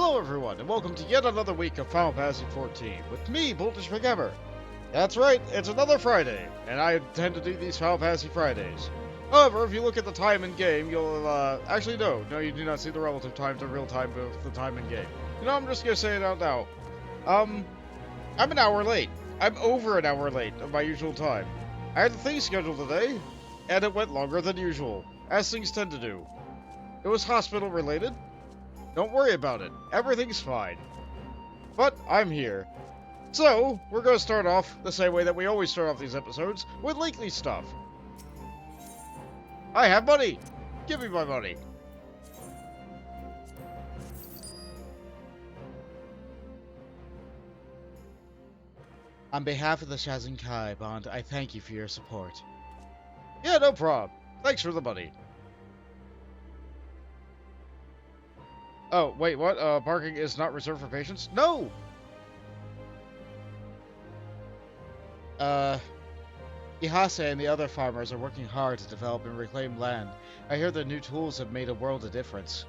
Hello everyone, and welcome to yet another week of Final Fantasy XIV, with me, McGammar. That's right, it's another Friday, and I intend to do these Final Fantasy Fridays. However, if you look at the time in game, you'll, actually no, you do not see the relative time to real time with the time in game. You know, I'm just gonna say it out now. I'm an hour late. I'm over an hour late of my usual time. I had a thing scheduled today, and it went longer than usual, as things tend to do. It was hospital related. Don't worry about it. Everything's fine. But I'm here. So, we're going to start off the same way that we always start off these episodes, with Lakely stuff. I have money! Give me my money! On behalf of the Shazinkai Bond, I thank you for your support. Yeah, no problem. Thanks for the money. Oh, wait, what? Parking is not reserved for patients? No! Ihase and the other farmers are working hard to develop and reclaim land. I hear the new tools have made a world of difference.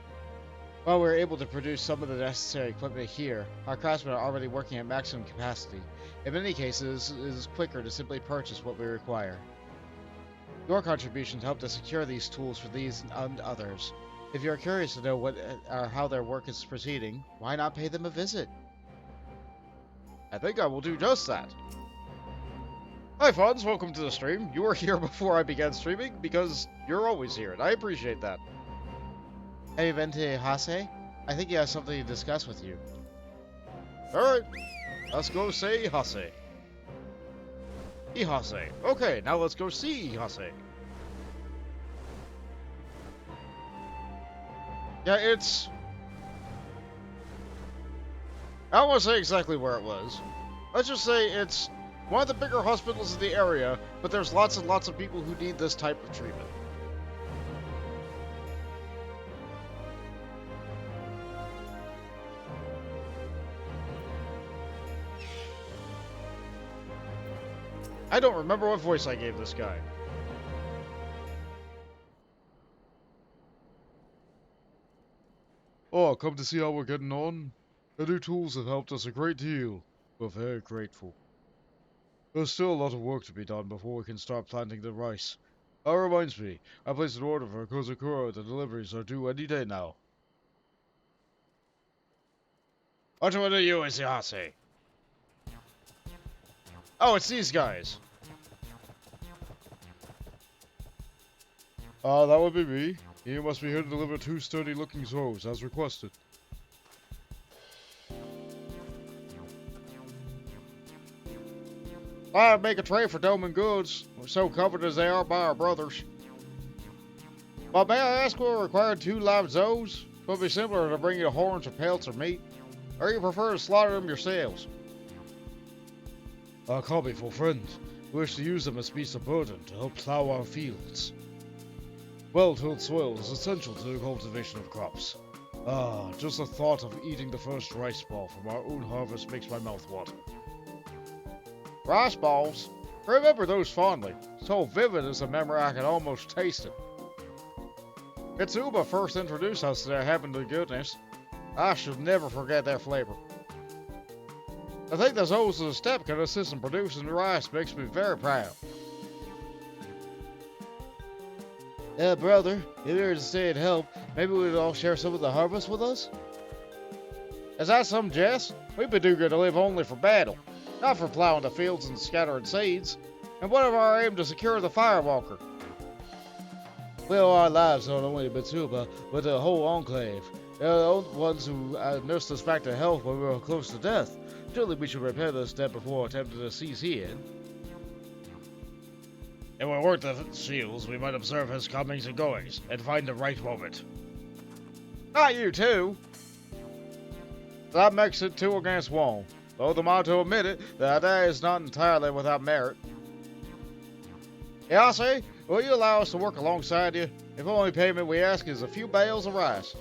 While we're able to produce some of the necessary equipment here, our craftsmen are already working at maximum capacity. In many cases, it is quicker to simply purchase what we require. Your contributions help to secure these tools for these and others. If you're curious to know what or how their work is proceeding, why not pay them a visit? I think I will do just that. Hi Fonz, welcome to the stream. You were here before I began streaming because you're always here, and I appreciate that. Have you been to Ihase? I think he has something to discuss with you. Alright, let's go say Ihase. Ihase. Okay, now let's go see Ihase. Yeah, it's... I don't want to say exactly where it was. Let's just say it's one of the bigger hospitals in the area, but there's lots and lots of people who need this type of treatment. I don't remember what voice I gave this guy. Oh, come to see how we're getting on? The new tools have helped us a great deal. We're very grateful. There's still a lot of work to be done before we can start planting the rice. That reminds me, I placed an order for Kozakura. The deliveries are due any day now. Which one are you, Ihase? Oh, it's these guys. That would be me. You must be here to deliver 2 sturdy-looking souls, as requested. I'd make a tray for Doman goods. We're so covered as they are by our brothers. But may I ask what required 2 live zoes? It would be simpler to bring you horns or pelts or meat. Or you prefer to slaughter them yourselves? Our comical friends wish to use them as beasts of burden to help plow our fields. Well-tilled soil is essential to the cultivation of crops. Just the thought of eating the first rice ball from our own harvest makes my mouth water. Rice balls? Remember those fondly. So vivid as a memory I can almost taste it. Kitsuba first introduced us to their heavenly goodness. I should never forget their flavor. I think the souls of the steppe can assist in producing rice makes me very proud. Brother, if you're to stay and help, maybe we'd all share some of the harvest with us? Is that some jest? We've been eager to live only for battle, not for plowing the fields and scattering seeds. And what of our aim to secure the Firewalker? Well, our lives not only Mitsuba, but the whole Enclave. They're the only ones who nursed us back to health when we were close to death. Surely we should repair this debt before attempting to seize in. If we weren't the shields, we might observe his comings and goings, and find the right moment. Not you two! That makes it 2 against 1, though the motto admitted that that is not entirely without merit. Ihase, will you allow us to work alongside you? If only payment we ask is a few bales of rice.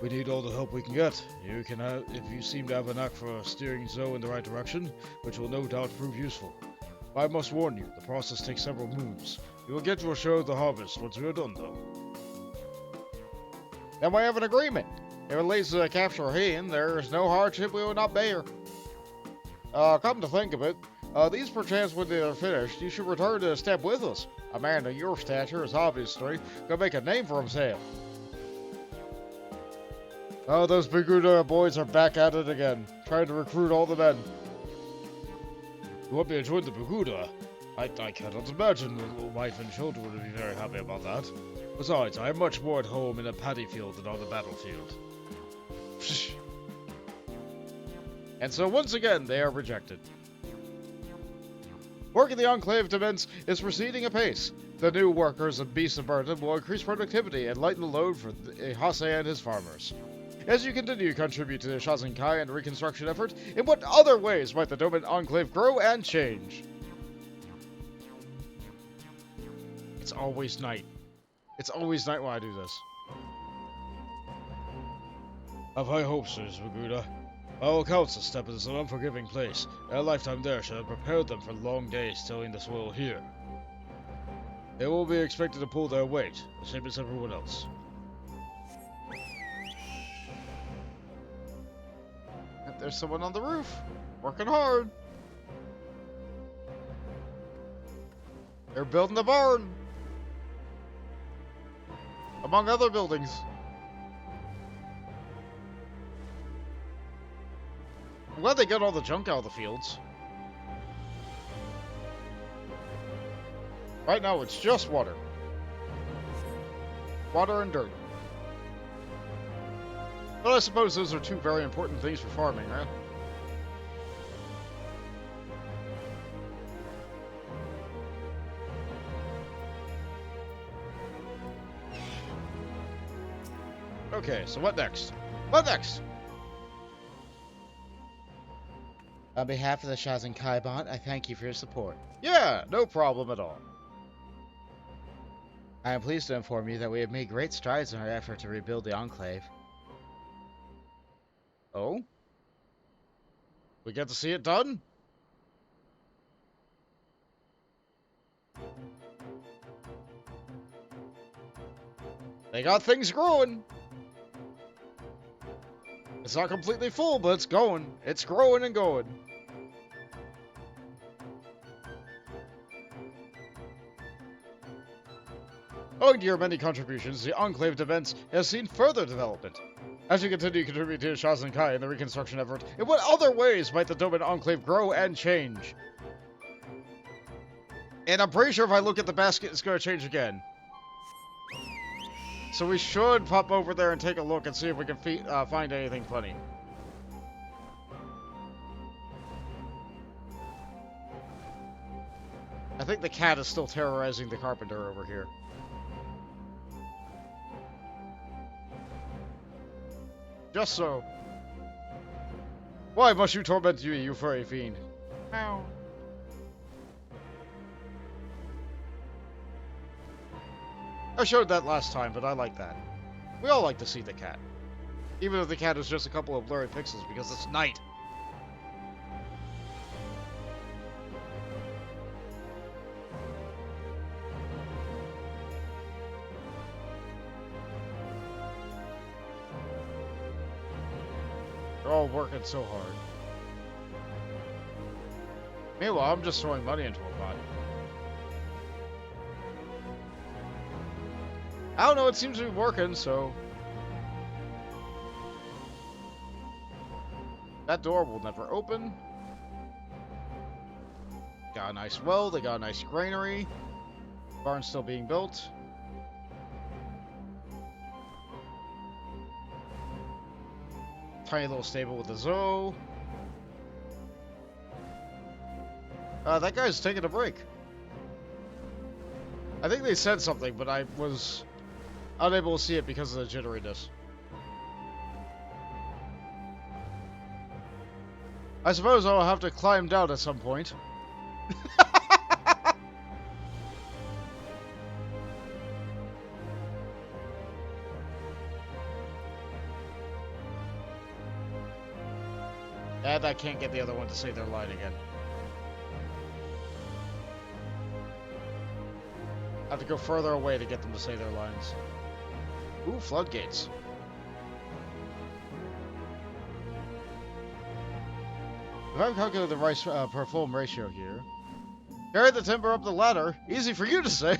We need all the help we can get. If you seem to have a knack for steering Zoe in the right direction, which will no doubt prove useful. I must warn you, the process takes several moves. You will get your share of the harvest once we are done, though. Then we have an agreement. If it leads to the capture of Heen, there is no hardship we will not bear. Come to think of it, these perchance when they are finished, you should return to the step with us. A man of your stature is obviously gonna make a name for himself. Oh, those Baguda boys are back at it again, trying to recruit all the men. You want me to join the Baguda? I cannot imagine the little wife and children would be very happy about that. Besides, I am much more at home in a paddy field than on the battlefield. And so once again, they are rejected. Work in the Enclave defense is proceeding apace. The new workers of Beasts of Burden will increase productivity and lighten the load for Hase and his farmers. As you continue to contribute to the Shazenkai and Reconstruction effort, in what other ways might the Doman Enclave grow and change? It's always night. It's always night when I do this. Have high hopes, Sirs Baguda. Our council step is an unforgiving place. Their lifetime there should have prepared them for long days tilling the soil here. They will be expected to pull their weight, the same as everyone else. There's someone on the roof, working hard. They're building the barn, among other buildings. I'm glad they got all the junk out of the fields. Right now it's just water. Water and dirt. But I suppose those are two very important things for farming, right? Okay, so what next? What next? On behalf of the Shazenkai bot, I thank you for your support. Yeah, no problem at all. I am pleased to inform you that we have made great strides in our effort to rebuild the Enclave. Oh? We get to see it done? They got things growing. It's not completely full, but it's going. It's growing and going. Owing to your many contributions, the Enclave defense has seen further development. As you continue to contribute to Shazenkai and the Reconstruction effort, in what other ways might the Doman Enclave grow and change? And I'm pretty sure if I look at the basket, it's going to change again. So we should pop over there and take a look and see if we can find anything funny. I think the cat is still terrorizing the carpenter over here. Just so. Why must you torment me, you furry fiend? Ow. I showed that last time, but I like that. We all like to see the cat. Even if the cat is just a couple of blurry pixels, because it's night. They're all working so hard. Meanwhile, I'm just throwing money into a pot. I don't know, it seems to be working, so... That door will never open. Got a nice well, they got a nice granary. Barn's still being built. Tiny little stable with a Zoe. That guy's taking a break. I think they said something, but I was unable to see it because of the jitteriness. I suppose I'll have to climb down at some point. And I can't get the other one to say their line again. I have to go further away to get them to say their lines. Ooh, floodgates. If I'm calculating the right per film ratio here, carry the timber up the ladder. Easy for you to say.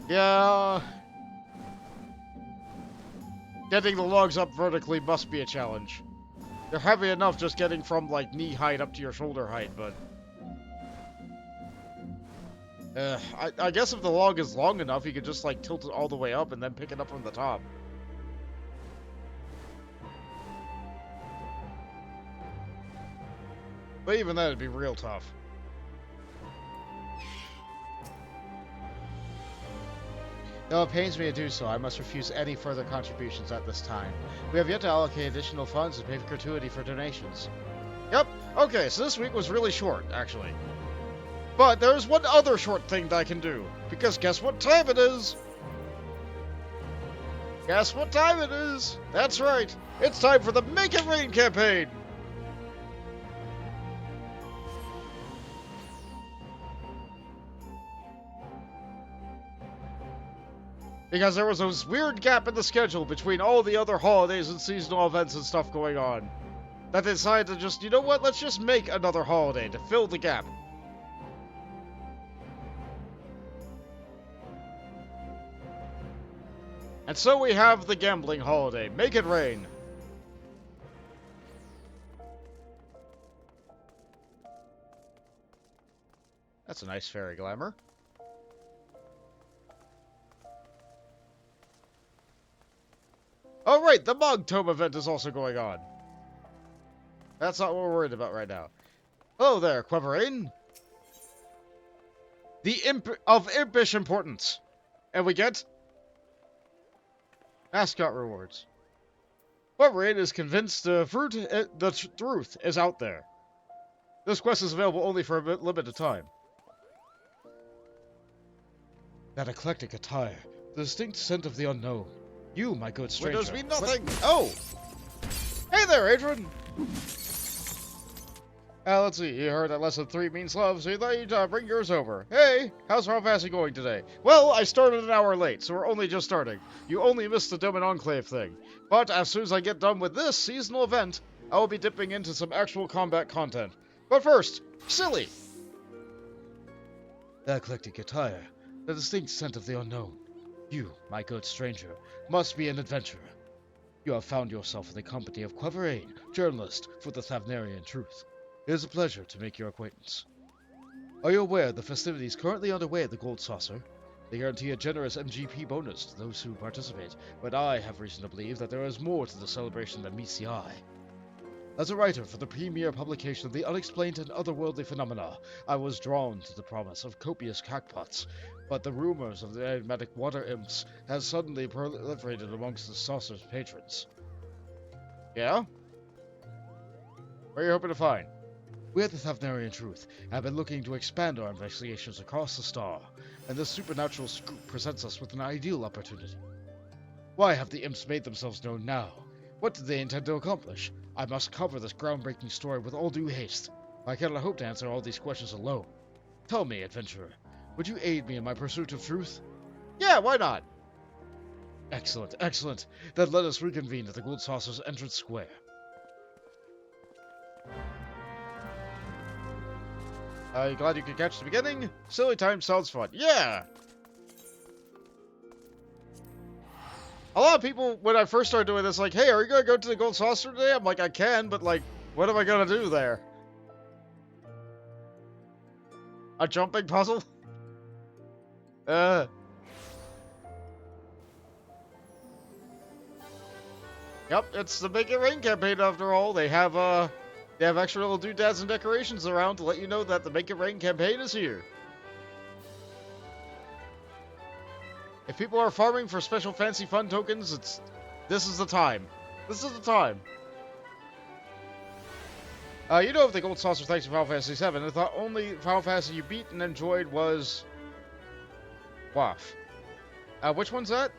Yeah. Getting the logs up vertically must be a challenge. They're heavy enough just getting from, like, knee height up to your shoulder height, but... I guess if the log is long enough, you could just, like, tilt it all the way up and then pick it up from the top. But even then, it'd be real tough. Though it pains me to do so, I must refuse any further contributions at this time. We have yet to allocate additional funds and pay for gratuity for donations. Yep, okay, so this week was really short, actually. But there's one other short thing that I can do, because guess what time it is? Guess what time it is? That's right, it's time for the Make It Rain campaign! Because there was this weird gap in the schedule between all the other holidays and seasonal events and stuff going on, that they decided to just, you know what, let's just make another holiday to fill the gap. And so we have the gambling holiday, Make It Rain. That's a nice fairy glamour. Oh right, the Mog Tome event is also going on. That's not what we're worried about right now. Hello there, Queverain. The imp of impish importance. And we get... mascot rewards. Queverain is convinced the truth is out there. This quest is available only for a limited time. That eclectic attire, the distinct scent of the unknown. You, my good stranger. Windows mean nothing! Oh! Hey there, Adrian! Let's see, you heard that lesson 3 means love, so you thought you'd bring yours over. Hey, how's Alphascape going today? Well, I started an hour late, so we're only just starting. You only missed the Doman Enclave thing. But as soon as I get done with this seasonal event, I will be dipping into some actual combat content. But first, silly! The eclectic attire, the distinct scent of the unknown. You, my good stranger, must be an adventurer. You have found yourself in the company of Queverain, journalist for the Thavnarian Truth. It is a pleasure to make your acquaintance. Are you aware of the festivities currently underway at the Gold Saucer? They guarantee a generous MGP bonus to those who participate, but I have reason to believe that there is more to the celebration than meets the eye. As a writer for the premier publication of the Unexplained and Otherworldly Phenomena, I was drawn to the promise of copious crackpots, but the rumors of the enigmatic water imps has suddenly proliferated amongst the saucer's patrons. Yeah? What are you hoping to find? We at the Thavnarian Truth have been looking to expand our investigations across the star, and this supernatural scoop presents us with an ideal opportunity. Why have the imps made themselves known now? What did they intend to accomplish? I must cover this groundbreaking story with all due haste. I cannot hope to answer all these questions alone. Tell me, adventurer, would you aid me in my pursuit of truth? Yeah, why not? Excellent, excellent. Then let us reconvene at the Gold Saucer's entrance square. You glad you could catch the beginning? Silly time sounds fun. Yeah! A lot of people, when I first started doing this, like, hey, are you going to go to the Gold Saucer today? I'm like, I can, but, like, what am I going to do there? A jumping puzzle? Yep, it's the Make It Rain campaign after all. They have extra little doodads and decorations around to let you know that the Make It Rain campaign is here. If people are farming for special fancy fun tokens, this is the time. This is the time. You know of the Gold Saucer thanks to Final Fantasy VII. I thought only Final Fantasy you beat and enjoyed was... WAF. Which one's that?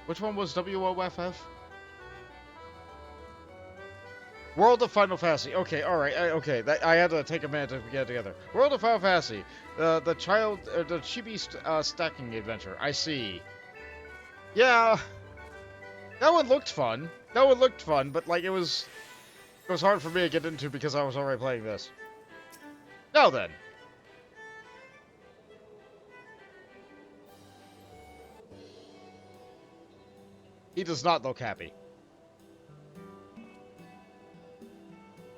Which one was WOFF? World of Final Fantasy. Okay, alright, okay. I had to take a minute to get it together. World of Final Fantasy. The chibi stacking adventure. I see. Yeah, that one looked fun. But like it was hard for me to get into because I was already playing this. Now then. He does not look happy.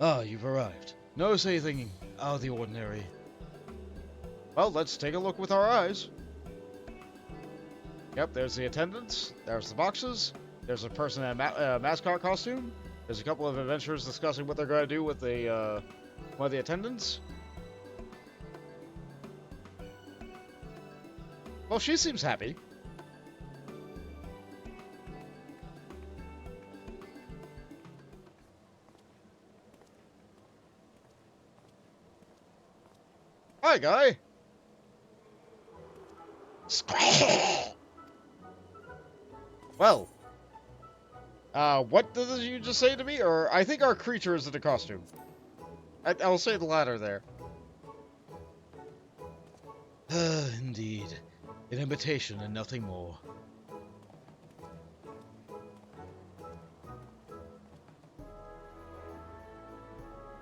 Ah, you've arrived. Notice anything out of the ordinary? Well, let's take a look with our eyes. Yep, there's the attendants. There's the boxes. There's a person in a mascot costume. There's a couple of adventurers discussing what they're going to do with the one of the attendants. Well, she seems happy. Hi, guy. Well, what did you just say to me? Or I think our creature is in a costume. I'll say the latter there. Indeed. An imitation and nothing more.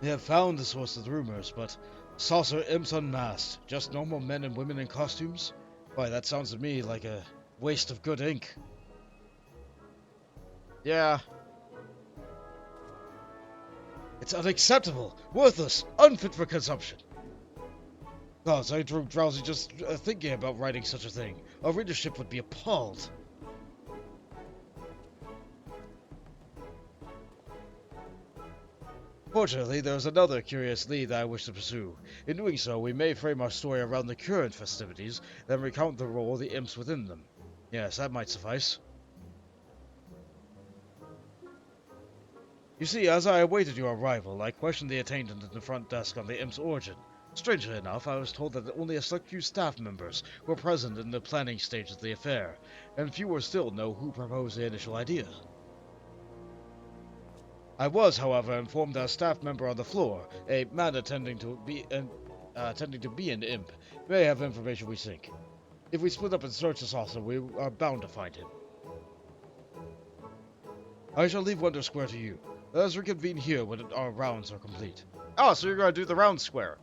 They have found the source of the rumors, but saucer imps unmasked, just normal men and women in costumes? Why, that sounds to me like a waste of good ink. Yeah. It's unacceptable, worthless, unfit for consumption. Gods, I grew drowsy just thinking about writing such a thing. Our readership would be appalled. Fortunately, there's another curious lead that I wish to pursue. In doing so, we may frame our story around the current festivities, then recount the role of the imps within them. Yes, that might suffice. You see, as I awaited your arrival, I questioned the attendant at the front desk on the imp's origin. Strangely enough, I was told that only a select few staff members were present in the planning stage of the affair, and fewer still know who proposed the initial idea. I was, however, informed that a staff member on the floor, a man attending to be an imp, may have information we seek. If we split up and search the saucer, we are bound to find him. I shall leave Wonder Square to you. Let us reconvene here when our rounds are complete. Oh, so you're going to do the round square.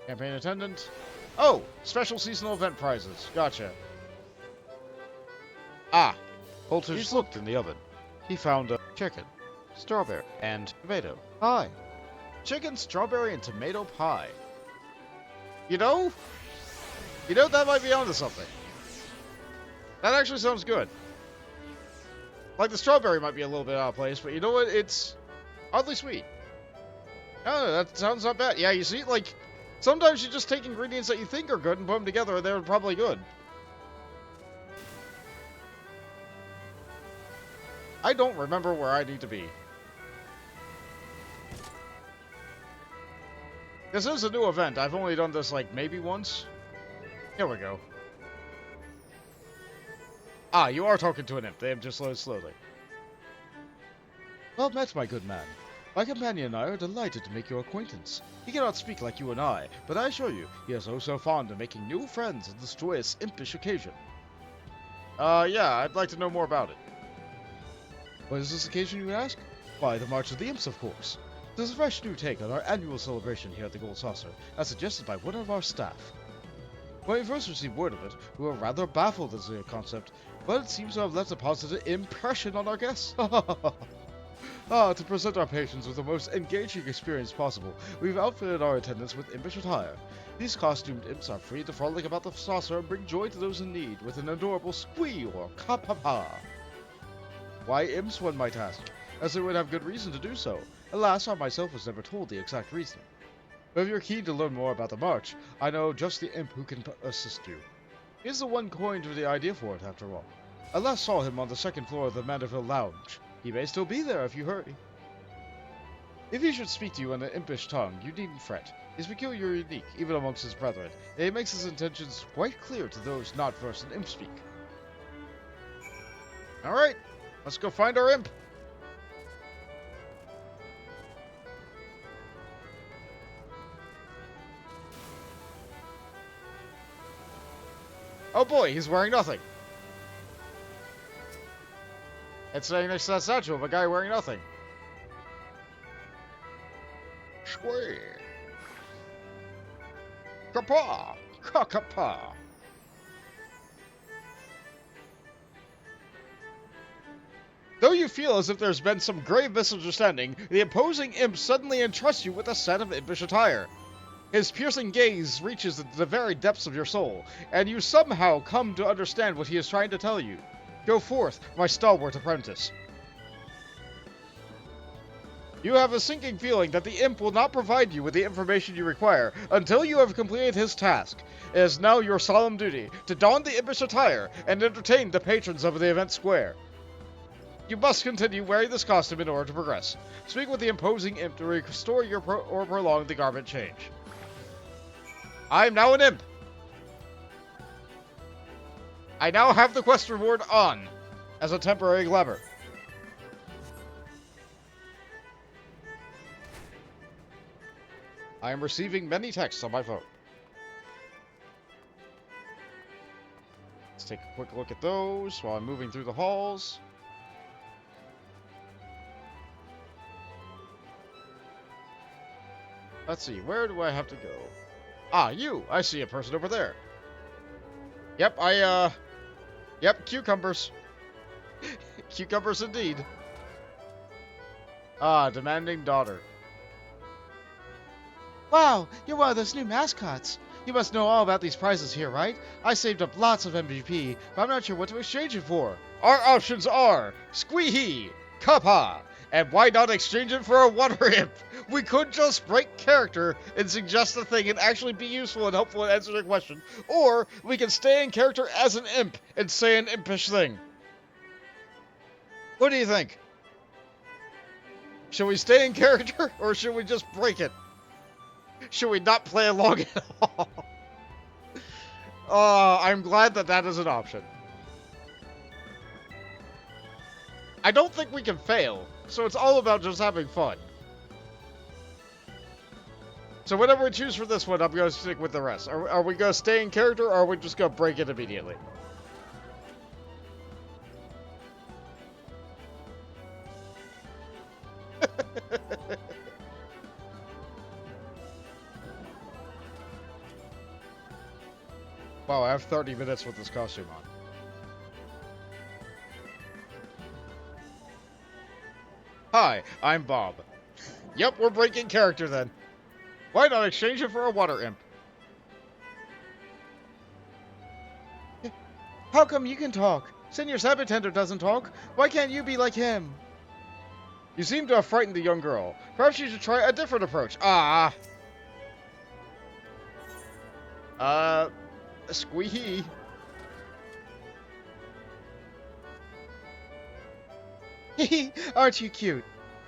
Campaign attendant. Oh, special seasonal event prizes. Gotcha. Ah, Holter's looked in the oven. He found a chicken, strawberry, and tomato pie. Chicken, strawberry, and tomato pie. You know, that might be onto something. That actually sounds good. Like, the strawberry might be a little bit out of place, but you know what? It's oddly sweet. Oh, that sounds not bad. Yeah, you see, like, sometimes you just take ingredients that you think are good and put them together, and they're probably good. I don't remember where I need to be. This is a new event. I've only done this, like, maybe once. Here we go. Ah, you are talking to an imp. They have just loaded slowly. Well met, my good man. My companion and I are delighted to make your acquaintance. He cannot speak like you and I, but I assure you, he is oh so fond of making new friends on this joyous, impish occasion. Yeah, I'd like to know more about it. What is this occasion, you ask? Why, the March of the Imps, of course. There's a fresh new take on our annual celebration here at the Gold Saucer, as suggested by one of our staff. When we first received word of it, we were rather baffled at the concept, but it seems to have left a positive impression on our guests. To present our patrons with the most engaging experience possible, we've outfitted our attendants with impish attire. These costumed imps are free to frolic about the saucer and bring joy to those in need with an adorable squee or ka-pa-pa. Why imps, one might ask, as they would have good reason to do so. Alas, I myself was never told the exact reason. But if you're keen to learn more about the march, I know just the imp who can assist you. He's the one coined with the idea for it, after all. I last saw him on the second floor of the Mandeville Lounge. He may still be there if you hurry. If he should speak to you in an impish tongue, you needn't fret. He's peculiar and unique, even amongst his brethren, and he makes his intentions quite clear to those not versed in imp speak. Alright, let's go find our imp. Oh boy, he's wearing nothing. It's standing next to that statue of a guy wearing nothing. Square. Kapah! Ka-kapah! Though you feel as if there's been some grave misunderstanding, the imposing imp suddenly entrusts you with a set of impish attire. His piercing gaze reaches the very depths of your soul, and you somehow come to understand what he is trying to tell you. Go forth, my stalwart apprentice. You have a sinking feeling that the imp will not provide you with the information you require until you have completed his task. It is now your solemn duty to don the impish attire and entertain the patrons of the event square. You must continue wearing this costume in order to progress. Speak with the imposing imp to restore your or prolong the garment change. I am now an imp. I now have the quest reward on as a temporary glamour. I am receiving many texts on my phone. Let's take a quick look at those while I'm moving through the halls. Let's see, where do I have to go? Ah, you! I see a person over there. Yep, Yep, cucumbers. Cucumbers indeed. Ah, demanding daughter. Wow, you're one of those new mascots. You must know all about these prizes here, right? I saved up lots of MVP, but I'm not sure what to exchange it for. Our options are Squeehee, Kappa, and why not exchange it for a water imp? We could just break character and suggest a thing and actually be useful and helpful in answering a question. Or we can stay in character as an imp and say an impish thing. What do you think? Should we stay in character or should we just break it? Should we not play along at all? I'm glad that that is an option. I don't think we can fail, so it's all about just having fun. So whatever we choose for this one, I'm going to stick with the rest. Are we going to stay in character, or are we just going to break it immediately? Wow, I have 30 minutes with this costume on. Hi, I'm Bob. Yep, we're breaking character then. Why not exchange it for a water imp? How come you can talk? Senior Sabbatender doesn't talk. Why can't you be like him? You seem to have frightened the young girl. Perhaps you should try a different approach. Squeehee. Aren't you cute?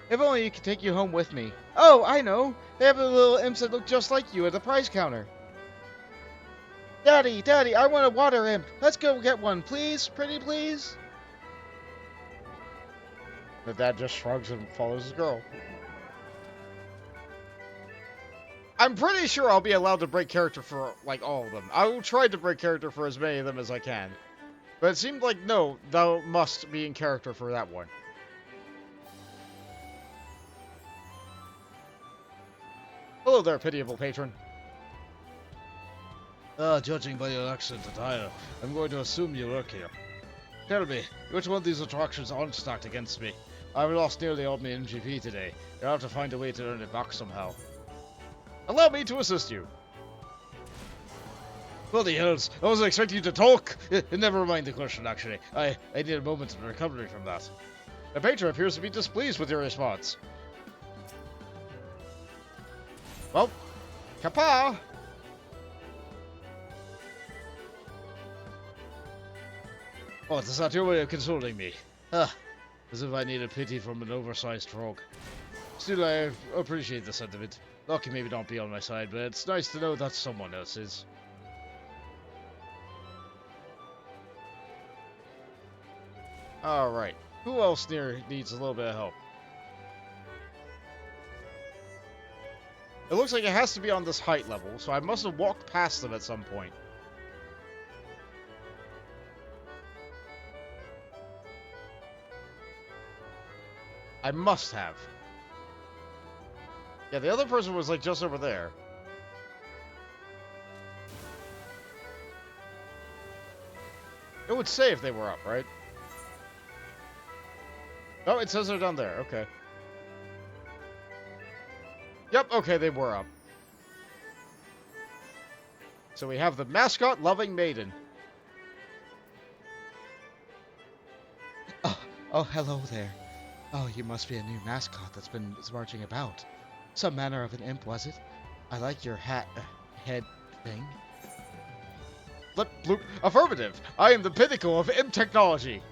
If only you could take you home with me. Oh, I know. They have the little imps that look just like you at the prize counter. Daddy, Daddy, I want a water imp. Let's go get one, please. Pretty please. The dad just shrugs and follows his girl. I'm pretty sure I'll be allowed to break character for, like, all of them. I will try to break character for as many of them as I can. But it seemed like, no, thou must be in character for that one. Hello there, pitiable patron. Judging by your accent attire, I'm going to assume you work here. Tell me, which one of these attractions aren't stacked against me? I've lost nearly all my MGP today. You'll have to find a way to earn it back somehow. Allow me to assist you. Bloody hells, I wasn't expecting you to talk! Never mind the question, actually. I need a moment of recovery from that. The patron appears to be displeased with your response. Well, kappa! Oh, is that your way of consoling me? As if I needed pity from an oversized frog. Still, I appreciate the sentiment. Lucky maybe don't be on my side, but it's nice to know that someone else is. Alright. Who else needs a little bit of help? It looks like it has to be on this height level, so I must have walked past them at some point. I must have. Yeah, the other person was like just over there. It would say if they were up, right? Oh, it says they're down there. Okay. Yep, okay, they were up. So we have the mascot-loving maiden. Oh, hello there. Oh, you must be a new mascot that's been marching about. Some manner of an imp, was it? I like your head thing. Flip, bloop, affirmative! I am the pinnacle of imp technology!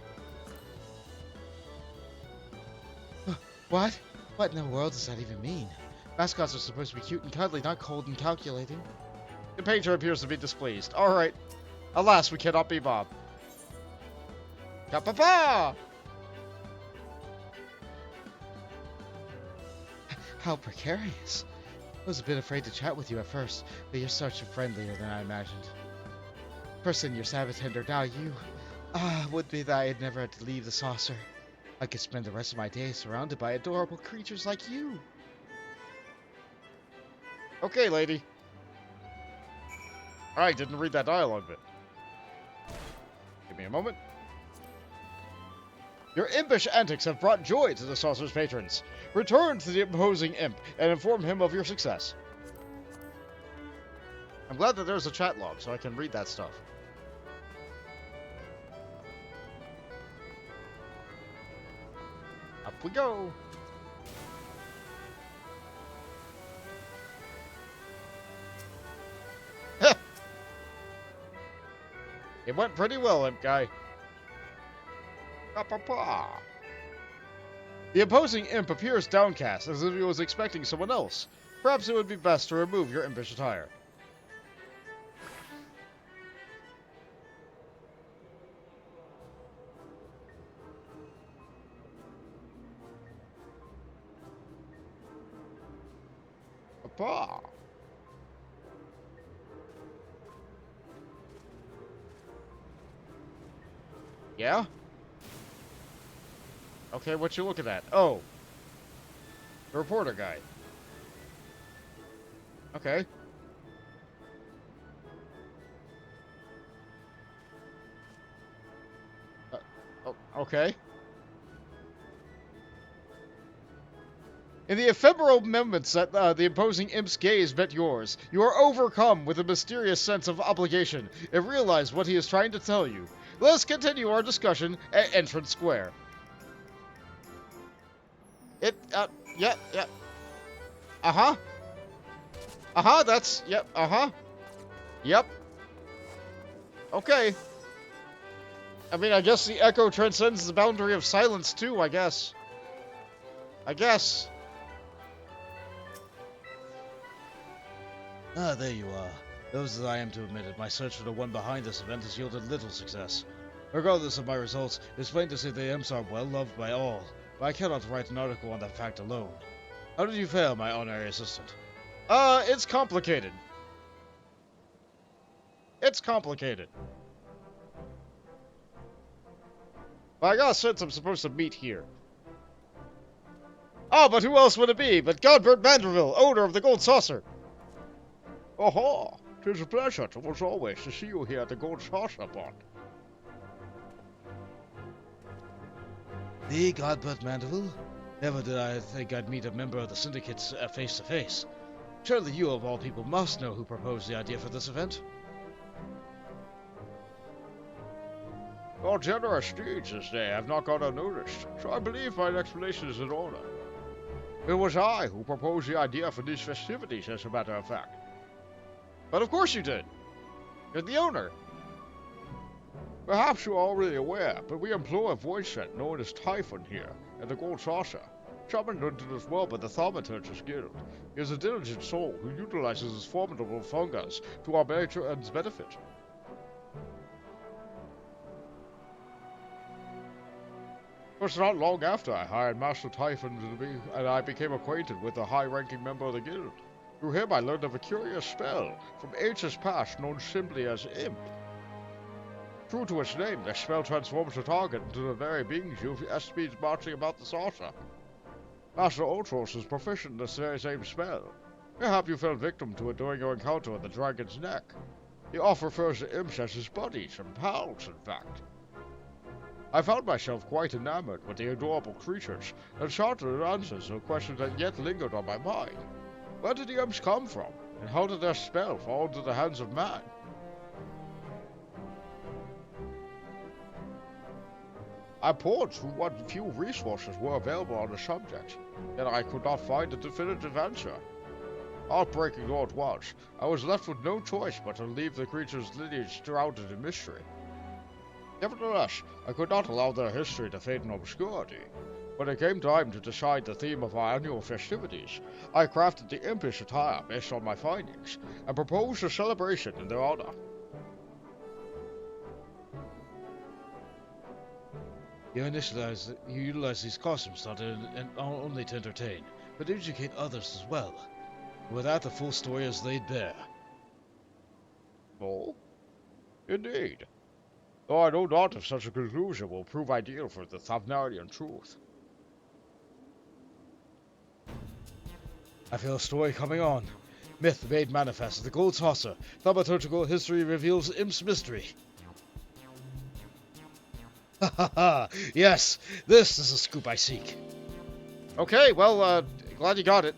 What? What in the world does that even mean? Mascots are supposed to be cute and cuddly, not cold and calculating. The painter appears to be displeased. Alright. Alas, we cannot be Bob. Ka-pa-pa! How precarious. I was a bit afraid to chat with you at first, but you're such a friendlier than I imagined. Person, your Sabbath tender, now you... would be that I had never had to leave the saucer. I could spend the rest of my days surrounded by adorable creatures like you. Okay, lady. I didn't read that dialogue bit. Give me a moment. Your impish antics have brought joy to the saucer's patrons. Return to the imposing imp and inform him of your success. I'm glad that there's a chat log so I can read that stuff. Up we go. It went pretty well, imp guy. The opposing imp appears downcast, as if he was expecting someone else. Perhaps it would be best to remove your impish attire. Papa. Yeah? Okay, what you looking at? Oh. The reporter guy. Okay. Oh, okay. In the ephemeral moments that the imposing imp's gaze met yours, you are overcome with a mysterious sense of obligation and realize what he is trying to tell you. Let us continue our discussion at Entrance Square. Yeah. Uh-huh. Uh-huh, that's, yep, uh-huh. Yep. Okay. I mean, I guess the echo transcends the boundary of silence, too, I guess. Ah, there you are. Those that I am to admit it, my search for the one behind this event has yielded little success. Regardless of my results, it's plain to see the imps are well loved by all, but I cannot write an article on that fact alone. How did you fail, my honorary assistant? It's complicated. It's complicated. But I got a sense I'm supposed to meet here. Oh, but who else would it be but Godbert Vanderbilt, owner of the Gold Saucer? Oh, 'tis a pleasure to us always to see you here at the Gold Saucer, Bond. Me, Godbert Vanderbilt? Never did I think I'd meet a member of the Syndicate face to face. Surely you, of all people, must know who proposed the idea for this event. Your generous deeds this day have not gone unnoticed, so I believe my explanation is in order. It was I who proposed the idea for these festivities, as a matter of fact. But of course you did. You're the owner. Perhaps you are already aware, but we employ a voice set known as Typhon here, at the Gold Saucer. Summoned into this world by the Thaumaturge's Guild. He is a diligent soul who utilizes his formidable fungus to our patrons' benefit. It was not long after I hired Master Typhon and I became acquainted with a high-ranking member of the guild. Through him I learned of a curious spell from ages past known simply as Imp. True to its name, the spell transforms the target into the very beings you SPs marching about the saucer. Master Ultros is proficient in this very same spell. Mayhap you fell victim to it during your encounter with the dragon's neck. He often refers to imps as his buddies and pals, in fact. I found myself quite enamored with the adorable creatures and sought answers to questions that yet lingered on my mind. Where did the imps come from, and how did their spell fall into the hands of man? I pored through what few resources were available on the subject, yet I could not find a definitive answer. Heartbreaking though it was, I was left with no choice but to leave the creature's lineage shrouded in mystery. Nevertheless, I could not allow their history to fade in obscurity. When it came time to decide the theme of our annual festivities, I crafted the impish attire based on my findings, and proposed a celebration in their honor. You utilize these costumes not only to entertain, but to educate others as well. With that, the full story is laid bare. Oh? Indeed. Though I know not if such a conclusion will prove ideal for the Thavnarian truth. I feel a story coming on. Myth made manifest. The Gold Saucer. Thaumaturgical history reveals Imp's mystery. Ha ha ha! Yes, this is the scoop I seek. Okay, well, glad you got it.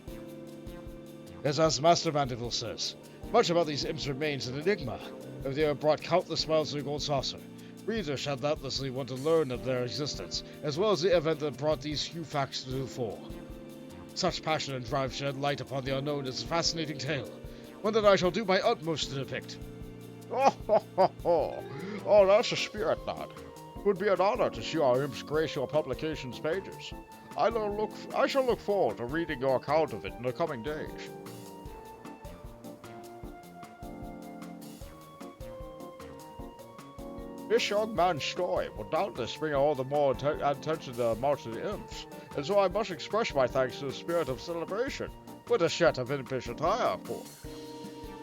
As Master Mandeville says, much about these imps remains an enigma, but they have brought countless smiles to the Gold Saucer. Readers shall doubtlessly want to learn of their existence, as well as the event that brought these few facts to the fore. Such passion and drive shed light upon the unknown is a fascinating tale, one that I shall do my utmost to depict. Oh, that's a spirit, lad. It would be an honor to see our imps grace your publication's pages. I shall look forward to reading your account of it in the coming days. This young man's story will doubtless bring all the more attention to the March of the Imps, and so I must express my thanks to the spirit of celebration, with a set of impish attire, of course.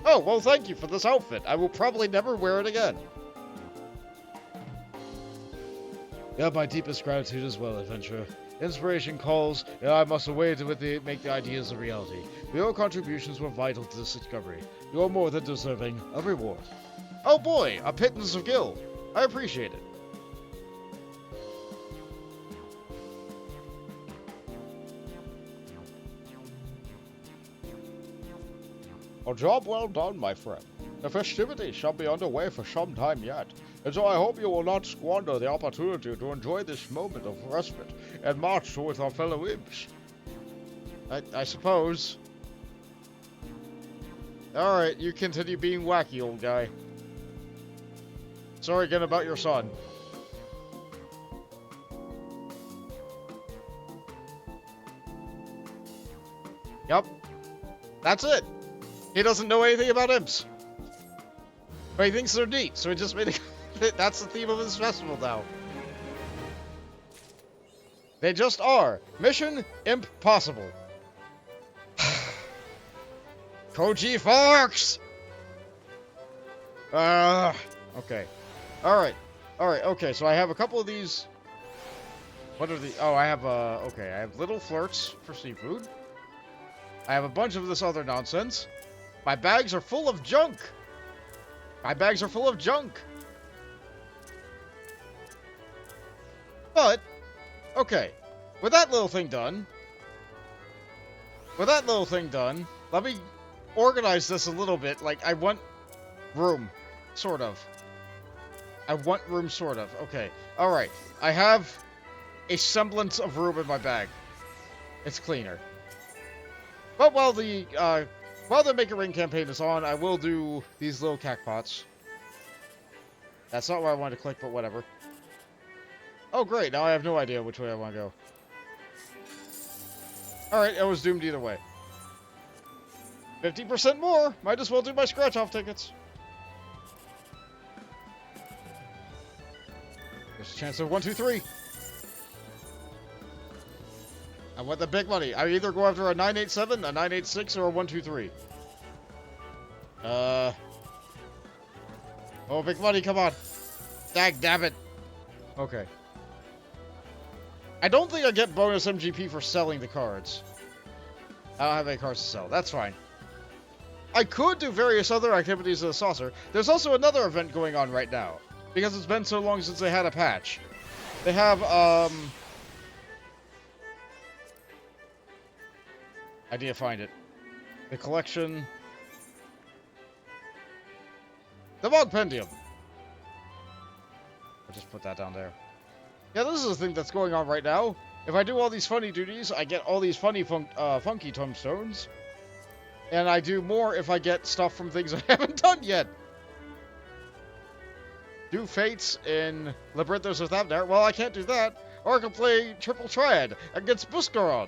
Oh, well, thank you for this outfit. I will probably never wear it again. You have my deepest gratitude as well, adventurer. Inspiration calls, and I must away to make the ideas a reality. Your contributions were vital to this discovery. You're more than deserving of reward. Oh boy, a pittance of gil. I appreciate it. A job well done, my friend. The festivities shall be underway for some time yet, and so I hope you will not squander the opportunity to enjoy this moment of respite and march towards our fellow imps. I suppose. Alright, you continue being wacky, old guy. Sorry again about your son. Yep. That's it. He doesn't know anything about imps. But he thinks they're neat, so he just made it. That's the theme of this festival now. They just are. Mission Imp Possible. Koji Fox! Okay. Alright, okay, so I have a couple of these. What are the... Oh, I have, okay, I have little flirts for seafood. I have a bunch of this other nonsense. My bags are full of junk! My bags are full of junk! But, okay, with that little thing done, let me organize this a little bit. Like, I want room, sort of. Okay, alright. I have a semblance of room in my bag. It's cleaner. But while the Make a Ring campaign is on, I will do these little cackpots. That's not where I wanted to click, but whatever. Oh great, now I have no idea which way I want to go. Alright, I was doomed either way. 50% more! Might as well do my scratch-off tickets. There's a chance of 1, 2, 3. I want the big money. I either go after a 987, a 986, or a 123. Oh, big money, come on. Dag damn it. Okay. I don't think I get bonus MGP for selling the cards. I don't have any cards to sell. That's fine. I could do various other activities of the saucer. There's also another event going on right now. Because it's been so long since they had a patch. They have, I need to find it. The collection. The Mogpendium. I'll just put that down there. Yeah, this is the thing that's going on right now. If I do all these funny duties, I get all these funky tombstones. And I do more if I get stuff from things I haven't done yet. Do fates in Labyrinthos of Thavnar. Well, I can't do that. Or I can play Triple Triad against Buscaron.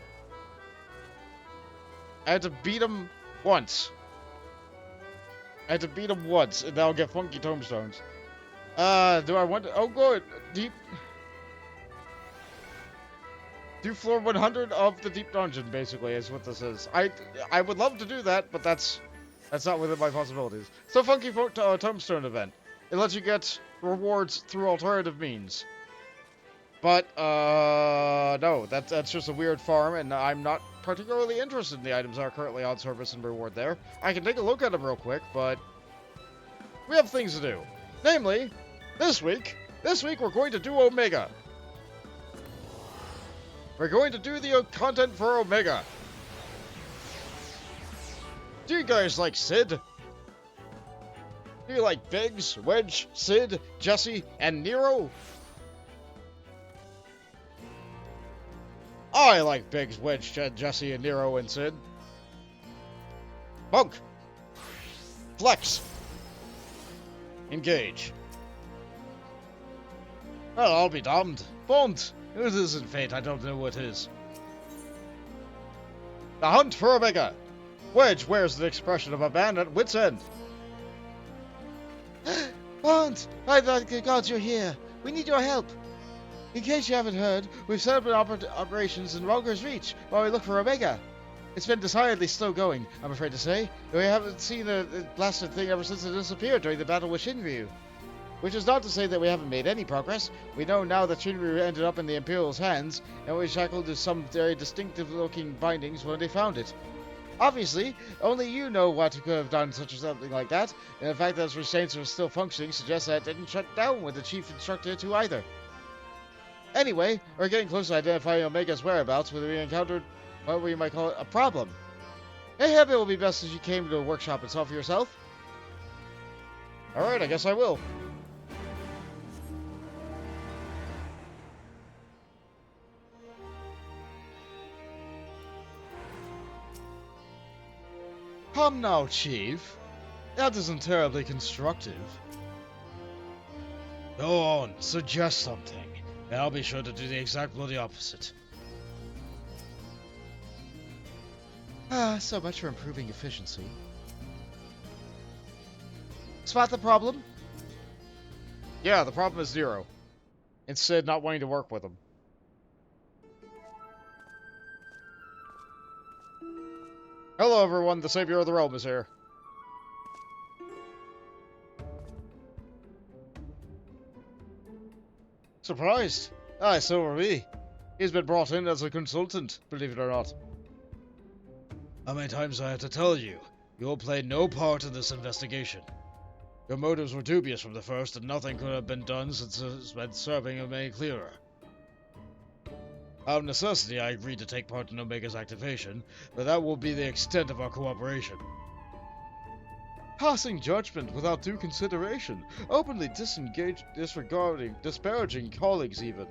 I had to beat him once. And then I'll get funky tombstones. Do I want to... Oh, good. Do floor 100 of the deep dungeon, basically, is what this is. I would love to do that, but that's not within my possibilities. So, funky tombstone event. It lets you get rewards through alternative means. But, no, that's just a weird farm, and I'm not particularly interested in the items that are currently on service and reward there. I can take a look at them real quick, but we have things to do. Namely, this week we're going to do Omega. We're going to do the content for Omega. Do you guys like Sid? Do you like Biggs, Wedge, Sid, Jesse, and Nero? I like Biggs, Wedge, Jesse, and Nero, and Sid. Monk. Flex. Engage. Well, I'll be damned. Bond. It isn't fate, I don't know what is. The hunt for Omega. Wedge wears the expression of a man at wit's end. Bond! My gods, you're here. We need your help. In case you haven't heard, we've set up operations in Roger's Reach while we look for Omega. It's been decidedly slow going, I'm afraid to say. We haven't seen a blasted thing ever since it disappeared during the battle with Shinryu. Which is not to say that we haven't made any progress. We know now that Shinryu ended up in the Imperial's hands, and we shackled to some very distinctive-looking bindings when they found it. Obviously, only you know what could have done something like that, and the fact that its restraints are still functioning suggests that it didn't shut down when the Chief instructed it to either. Anyway, we're getting close to identifying Omega's whereabouts when we encountered what we might call a problem. Maybe it will be best if you came to a workshop and saw for yourself. Alright, I guess I will. Come now, Chief. That isn't terribly constructive. Go on, suggest something, and I'll be sure to do the exact bloody opposite. So much for improving efficiency. Spot the problem? Yeah, the problem is Zero. And Sid not wanting to work with him. Hello everyone, the savior of the realm is here. Surprised? Aye, so are we. He's been brought in as a consultant, believe it or not. How many times do I have to tell you? You'll play no part in this investigation. Your motives were dubious from the first, and nothing could have been done since it's been serving them any clearer. Out of necessity, I agreed to take part in Omega's activation, but that will be the extent of our cooperation. Passing judgment without due consideration, openly disparaging colleagues even.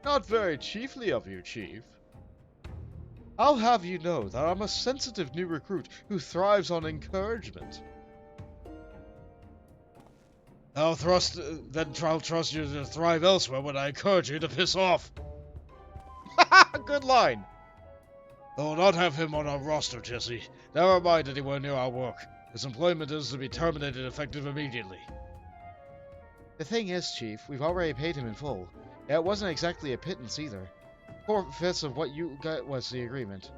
Not very chiefly of you, Chief. I'll have you know that I'm a sensitive new recruit who thrives on encouragement. I'll trust you to thrive elsewhere when I encourage you to piss off. Good line. Though not have him on our roster, Jesse. Never mind anywhere near our work. His employment is to be terminated effective immediately. The thing is, Chief, we've already paid him in full. It wasn't exactly a pittance either. 4/5 of what you got was the agreement.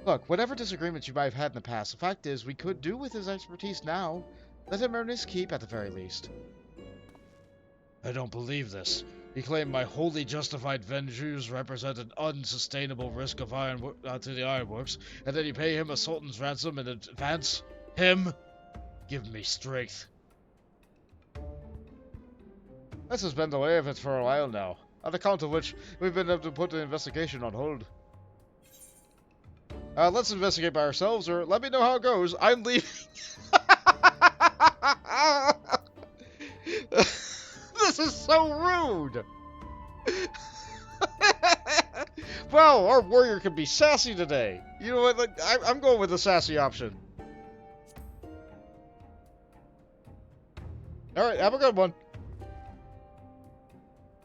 Look, whatever disagreements you might have had in the past, the fact is we could do with his expertise now. Let him earn his keep at the very least. I don't believe this. He claimed my wholly justified vengeance represented unsustainable risk of to the ironworks, and then you pay him a sultan's ransom in advance? Him? Give me strength. This has been the way of it for a while now, on account of which we've been able to put the investigation on hold. Let's investigate by ourselves, or let me know how it goes. I'm leaving. This is so rude! Well, our warrior can be sassy today. You know what? Like, I'm going with the sassy option. Alright, have a good one.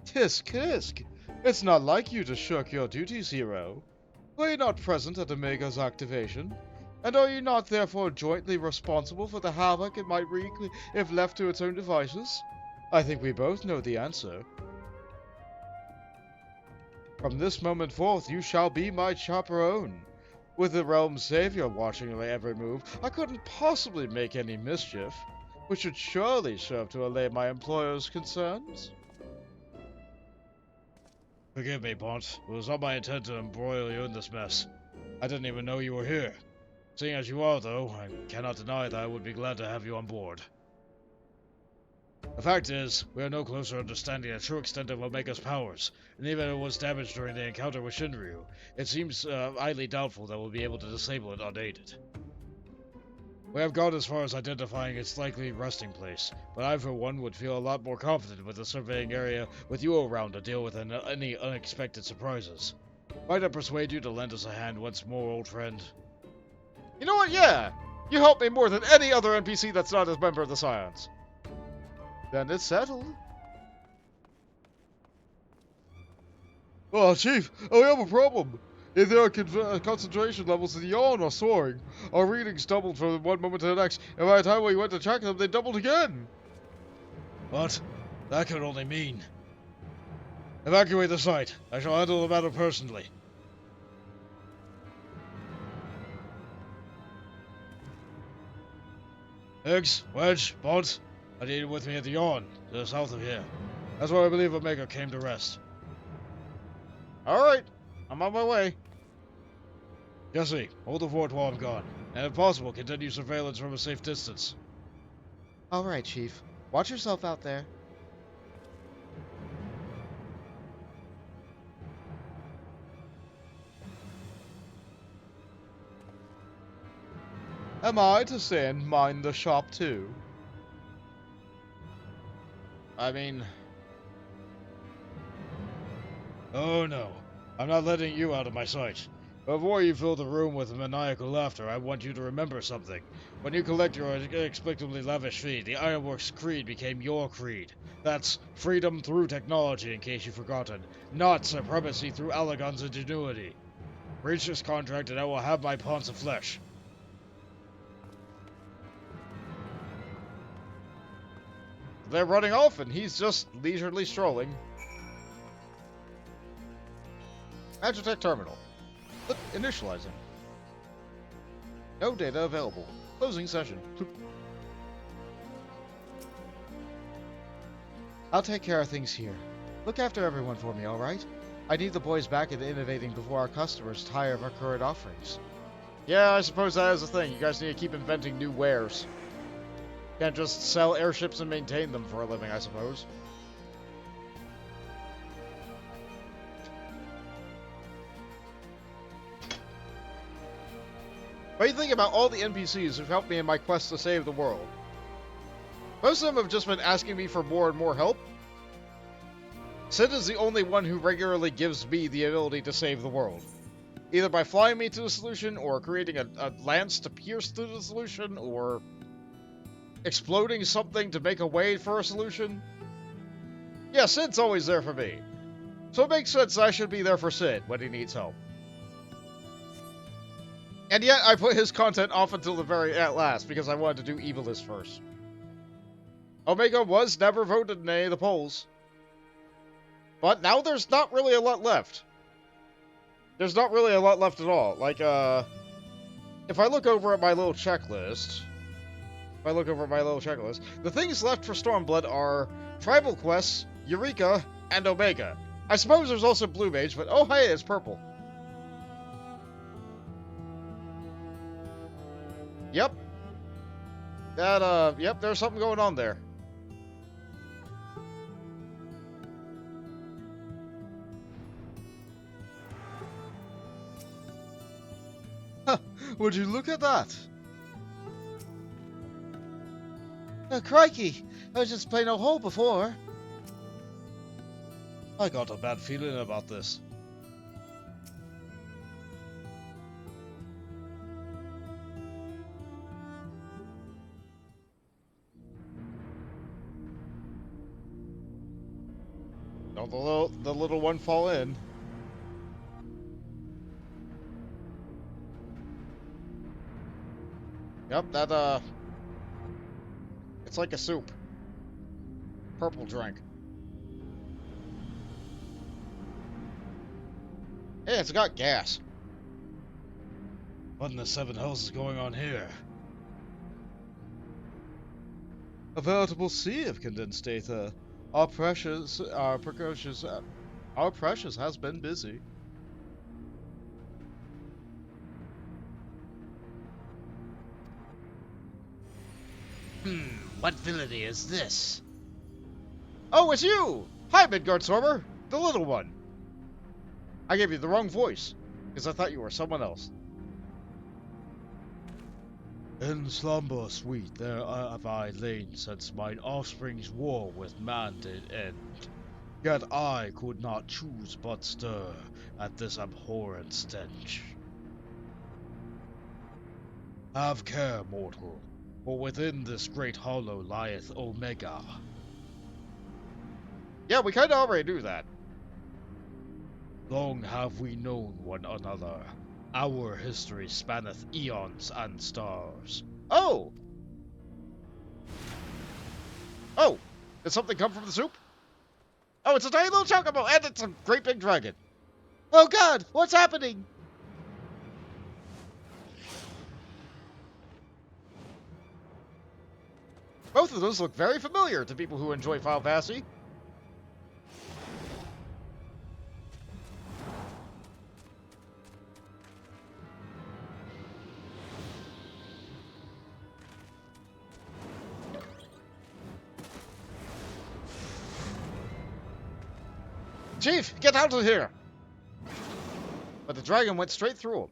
Tisk, tisk. It's not like you to shirk your duties, hero. Were you not present at Omega's activation? And are you not therefore jointly responsible for the havoc it might wreak if left to its own devices? I think we both know the answer. From this moment forth, you shall be my chaperone. With the realm's savior watching my every move, I couldn't possibly make any mischief, which should surely serve to allay my employer's concerns. Forgive me, Bont. It was not my intent to embroil you in this mess. I didn't even know you were here. Seeing as you are, though, I cannot deny that I would be glad to have you on board. The fact is, we are no closer understanding the true extent of Omega's powers, and even if it was damaged during the encounter with Shinryu, it seems highly doubtful that we'll be able to disable it unaided. We have gone as far as identifying its likely resting place, but I for one would feel a lot more confident with the surveying area with you around to deal with any unexpected surprises. Might I persuade you to lend us a hand once more, old friend? You know what? Yeah! You help me more than any other NPC that's not a member of the Scions. Then it's settled. Oh, Chief, we have a problem. If their concentration levels in the yawn are soaring, our readings doubled from one moment to the next, and by the time we went to check them, they doubled again. What? That could only mean... Evacuate the site. I shall handle the matter personally. Eggs, Wedge, Bont, I need you with me at the yawn, to the south of here. That's where I believe Omega came to rest. Alright, I'm on my way. Jesse, hold the fort while I'm gone, and if possible, continue surveillance from a safe distance. Alright, Chief. Watch yourself out there. Am I to send mind the shop too? I mean... Oh no, I'm not letting you out of my sight. Before you fill the room with maniacal laughter, I want you to remember something. When you collect your inexplicably lavish fee, the Ironworks creed became your creed. That's freedom through technology, in case you've forgotten, not supremacy through Allagon's ingenuity. Breach this contract and I will have my pawns of flesh. They're running off and he's just leisurely strolling. Magitech terminal. Look, initializing. No data available. Closing session. I'll take care of things here. Look after everyone for me, alright? I need the boys back and innovating before our customers tire of our current offerings. Yeah, I suppose that is the thing. You guys need to keep inventing new wares. Can't just sell airships and maintain them for a living, I suppose. What do you think about all the NPCs who've helped me in my quest to save the world? Most of them have just been asking me for more and more help. Sid is the only one who regularly gives me the ability to save the world. Either by flying me to the solution, or creating a lance to pierce through the solution, or exploding something to make a way for a solution. Yeah, Sid's always there for me. So it makes sense I should be there for Sid when he needs help. And yet I put his content off until the very last because I wanted to do Evilist first. Omega was never voted in any of the polls. But now there's not really a lot left. There's not really a lot left at all. Like, if I look over at my little checklist... the things left for Stormblood are Tribal Quests, Eureka, and Omega. I suppose there's also Blue Mage, but oh hey, it's purple. Yep. Yep, there's something going on there. Would you look at that? Oh, crikey! I was just playing a hole before. I got a bad feeling about this. Don't the little one fall in. Yep, that, it's like a soup. Purple drink. Hey, it's got gas. What in the seven hells is going on here? A veritable sea of condensed data. Our precious has been busy. What villainy is this? Oh, it's you! Hi, Midgard-Stormer! The little one! I gave you the wrong voice, because I thought you were someone else. In slumber sweet there have I lain since mine offspring's war with man did end. Yet I could not choose but stir at this abhorrent stench. Have care, mortal, for within this great hollow lieth Omega. Yeah, we kinda already knew that. Long have we known one another. Our history spanneth eons and stars. Oh! Oh! Did something come from the soup? Oh, it's a tiny little chocobo, and it's a great big dragon. Oh God! What's happening? Both of those look very familiar to people who enjoy Final Fantasy. Chief, get out of here! But the dragon went straight through him.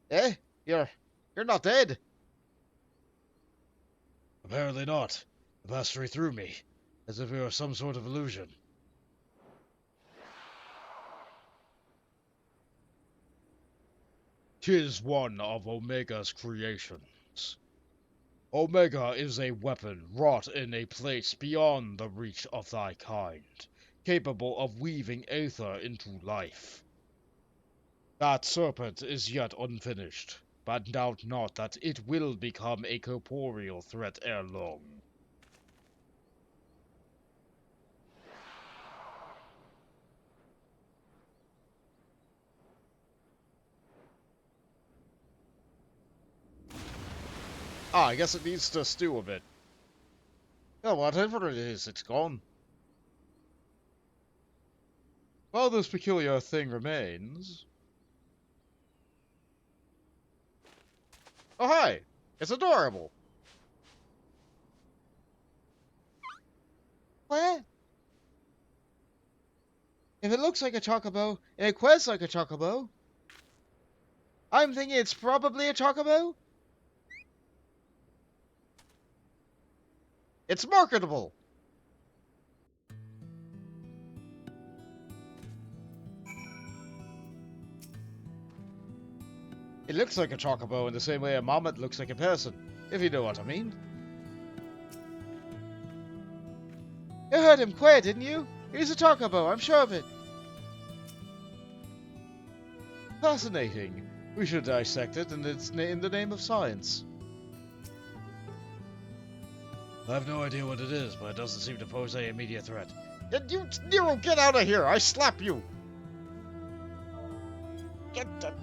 Eh? You're not dead. Apparently not. It passed straight through me, as if it were some sort of illusion. Tis one of Omega's creations. Omega is a weapon wrought in a place beyond the reach of thy kind, capable of weaving aether into life. That serpent is yet unfinished, but doubt not that it will become a corporeal threat ere long. I guess it needs to stew a bit. Yeah, whatever it is, it's gone. While this peculiar thing remains... Oh, hi! It's adorable! What? If it looks like a chocobo, and it quests like a chocobo, I'm thinking it's probably a chocobo? It's marketable! It looks like a chocobo in the same way a mammoth looks like a person, if you know what I mean. You heard him queer, didn't you? He's a chocobo, I'm sure of it. Fascinating. We should dissect it in the name of science. I have no idea what it is, but it doesn't seem to pose any immediate threat. You, Nero, get out of here! I slap you! Get the...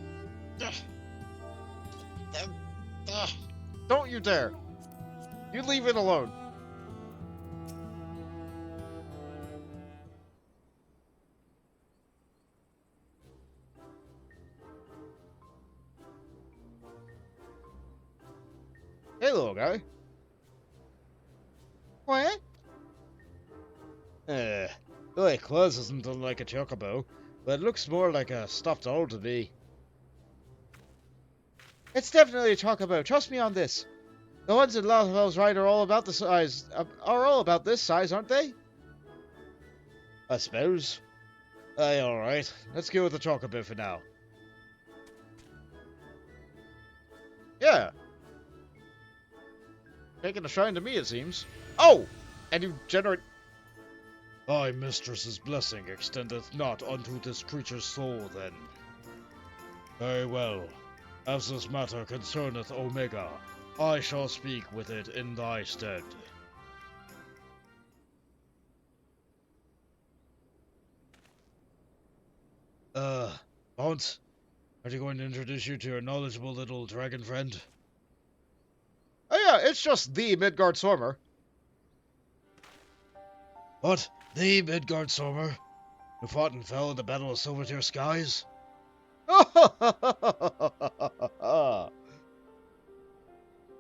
Don't you dare! You leave it alone! Hey, little guy. What? The way Claus isn't done like a chocobo, but it looks more like a stuffed doll to me. It's definitely a chocobo. Trust me on this. The ones in Lothl's Ride are all about the size. Are all about this size, aren't they? I suppose. Aye, alright. Let's go with the chocobo for now. Yeah. Taking a shine to me, it seems. Oh! And you generate... Thy mistress's blessing extendeth not unto this creature's soul, then. Very well. As this matter concerneth Omega, I shall speak with it in thy stead. Bounce, are you going to introduce you to your knowledgeable little dragon friend? Oh yeah, it's just the Midgard Stormer. What? The Midgard Stormer? Who fought and fell in the Battle of Silvertear Skies?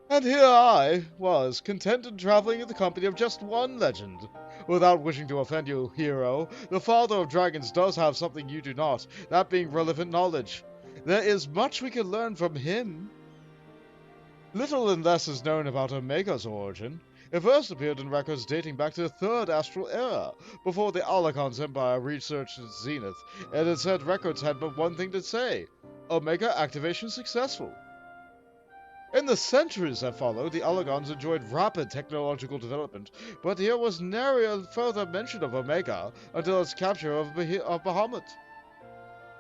And here I was, content in traveling in the company of just one legend. Without wishing to offend you, hero, the Father of Dragons does have something you do not, that being relevant knowledge. There is much we can learn from him. Little and less is known about Omega's origin. It first appeared in records dating back to the Third Astral Era, before the Alakon's Empire reached its zenith, and it said records had but one thing to say: Omega activation successful. In the centuries that followed, the Alagons enjoyed rapid technological development, but there was nary a further mention of Omega until its capture of Bahamut.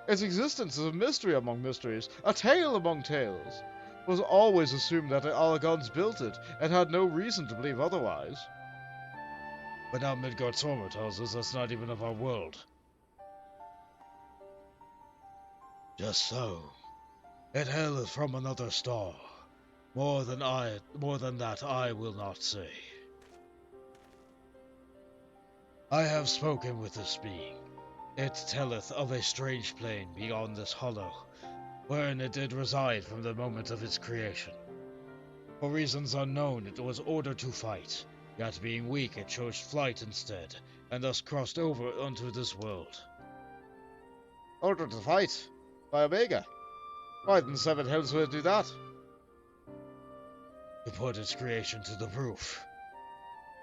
Its existence is a mystery among mysteries, a tale among tales. It was always assumed that the Alagons built it, and had no reason to believe otherwise. But now Midgard Stormer tells us that's not even of our world. Just so. It haileth from another star. More than that I will not say. I have spoken with this being. It telleth of a strange plane beyond this hollow, wherein it did reside from the moment of its creation. For reasons unknown, it was ordered to fight, yet being weak it chose flight instead, and thus crossed over unto this world. Ordered to fight? By Omega? Why didn't Seven Hellsworth do that? To put its creation to the proof.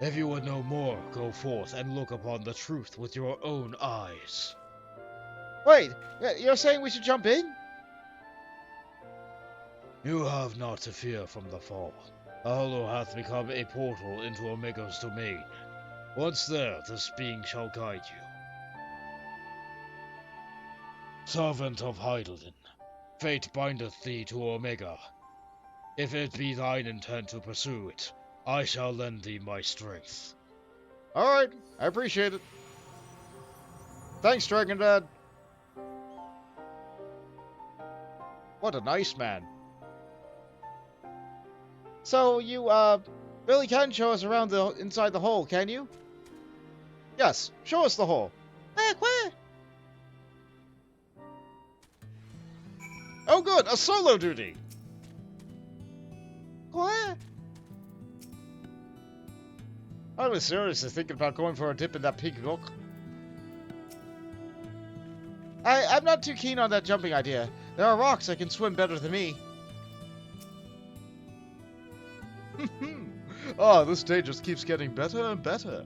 If you would know more, go forth and look upon the truth with your own eyes. Wait, you're saying we should jump in? You have not to fear from the fall. The hollow hath become a portal into Omega's domain. Once there, this being shall guide you. Servant of Heidelin, fate bindeth thee to Omega. If it be thine intent to pursue it, I shall lend thee my strength. Alright, I appreciate it. Thanks, Dragon Dad. What a nice man. So you, really can show us around the inside the hole, can you? Yes, show us the hole. Where? Oh good, a solo duty! Where? I was seriously thinking about going for a dip in that pink brook. I'm not too keen on that jumping idea. There are rocks that can swim better than me. Oh, this day just keeps getting better and better.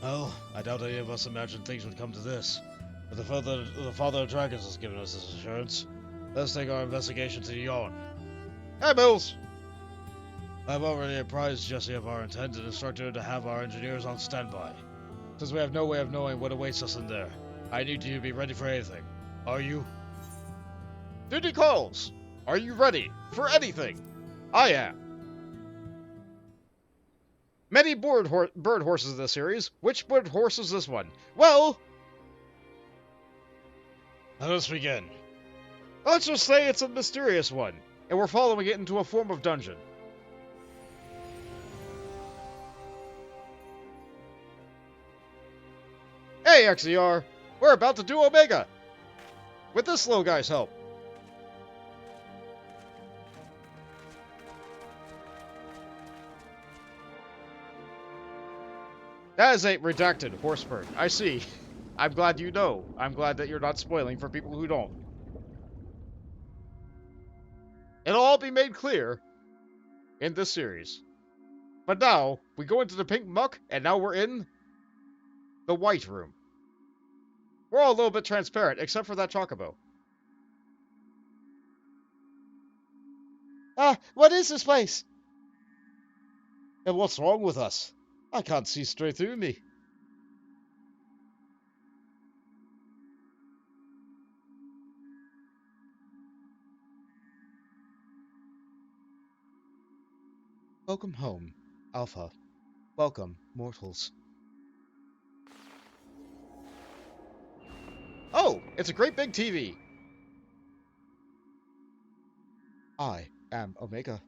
Well, I doubt any of us imagined things would come to this. But the Father of Dragons has given us this assurance. Let's take our investigation to the Yarn. Hey, Mills! I've already apprised Jesse of our intent and instructed her to have our engineers on standby. Since we have no way of knowing what awaits us in there, I need you to be ready for anything. Are you? duty calls! Are you ready for anything? I am. Many bird horses in this series. Which bird horse is this one? Well, let us begin. Let's just say it's a mysterious one, and we're following it into a form of dungeon. Hey, XIV! We're about to do Omega! With this slow guy's help. That is a redacted horse bird. I see. I'm glad you know. I'm glad that you're not spoiling for people who don't. It'll all be made clear in this series. But now, we go into the pink muck, and now we're in the white room. We're all a little bit transparent, except for that chocobo. What is this place? And what's wrong with us? I can't see straight through me. Welcome home, Alpha. Welcome, mortals. Oh, it's a great big TV. I am Omega,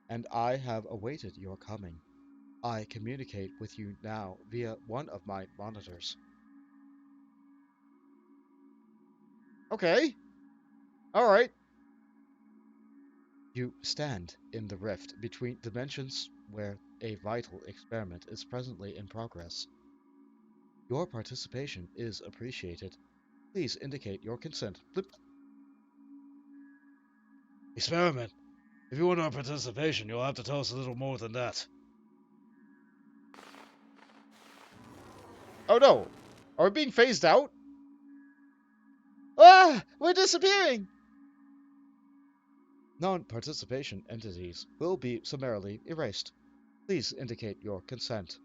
and I have awaited your coming. I communicate with you now via one of my monitors. Okay. Alright. You stand in the rift between dimensions where a vital experiment is presently in progress. Your participation is appreciated. Please indicate your consent. Blip. Experiment. If you want our participation, you'll have to tell us a little more than that. Oh no! Are we being phased out? We're disappearing! Non-participation entities will be summarily erased. Please indicate your consent.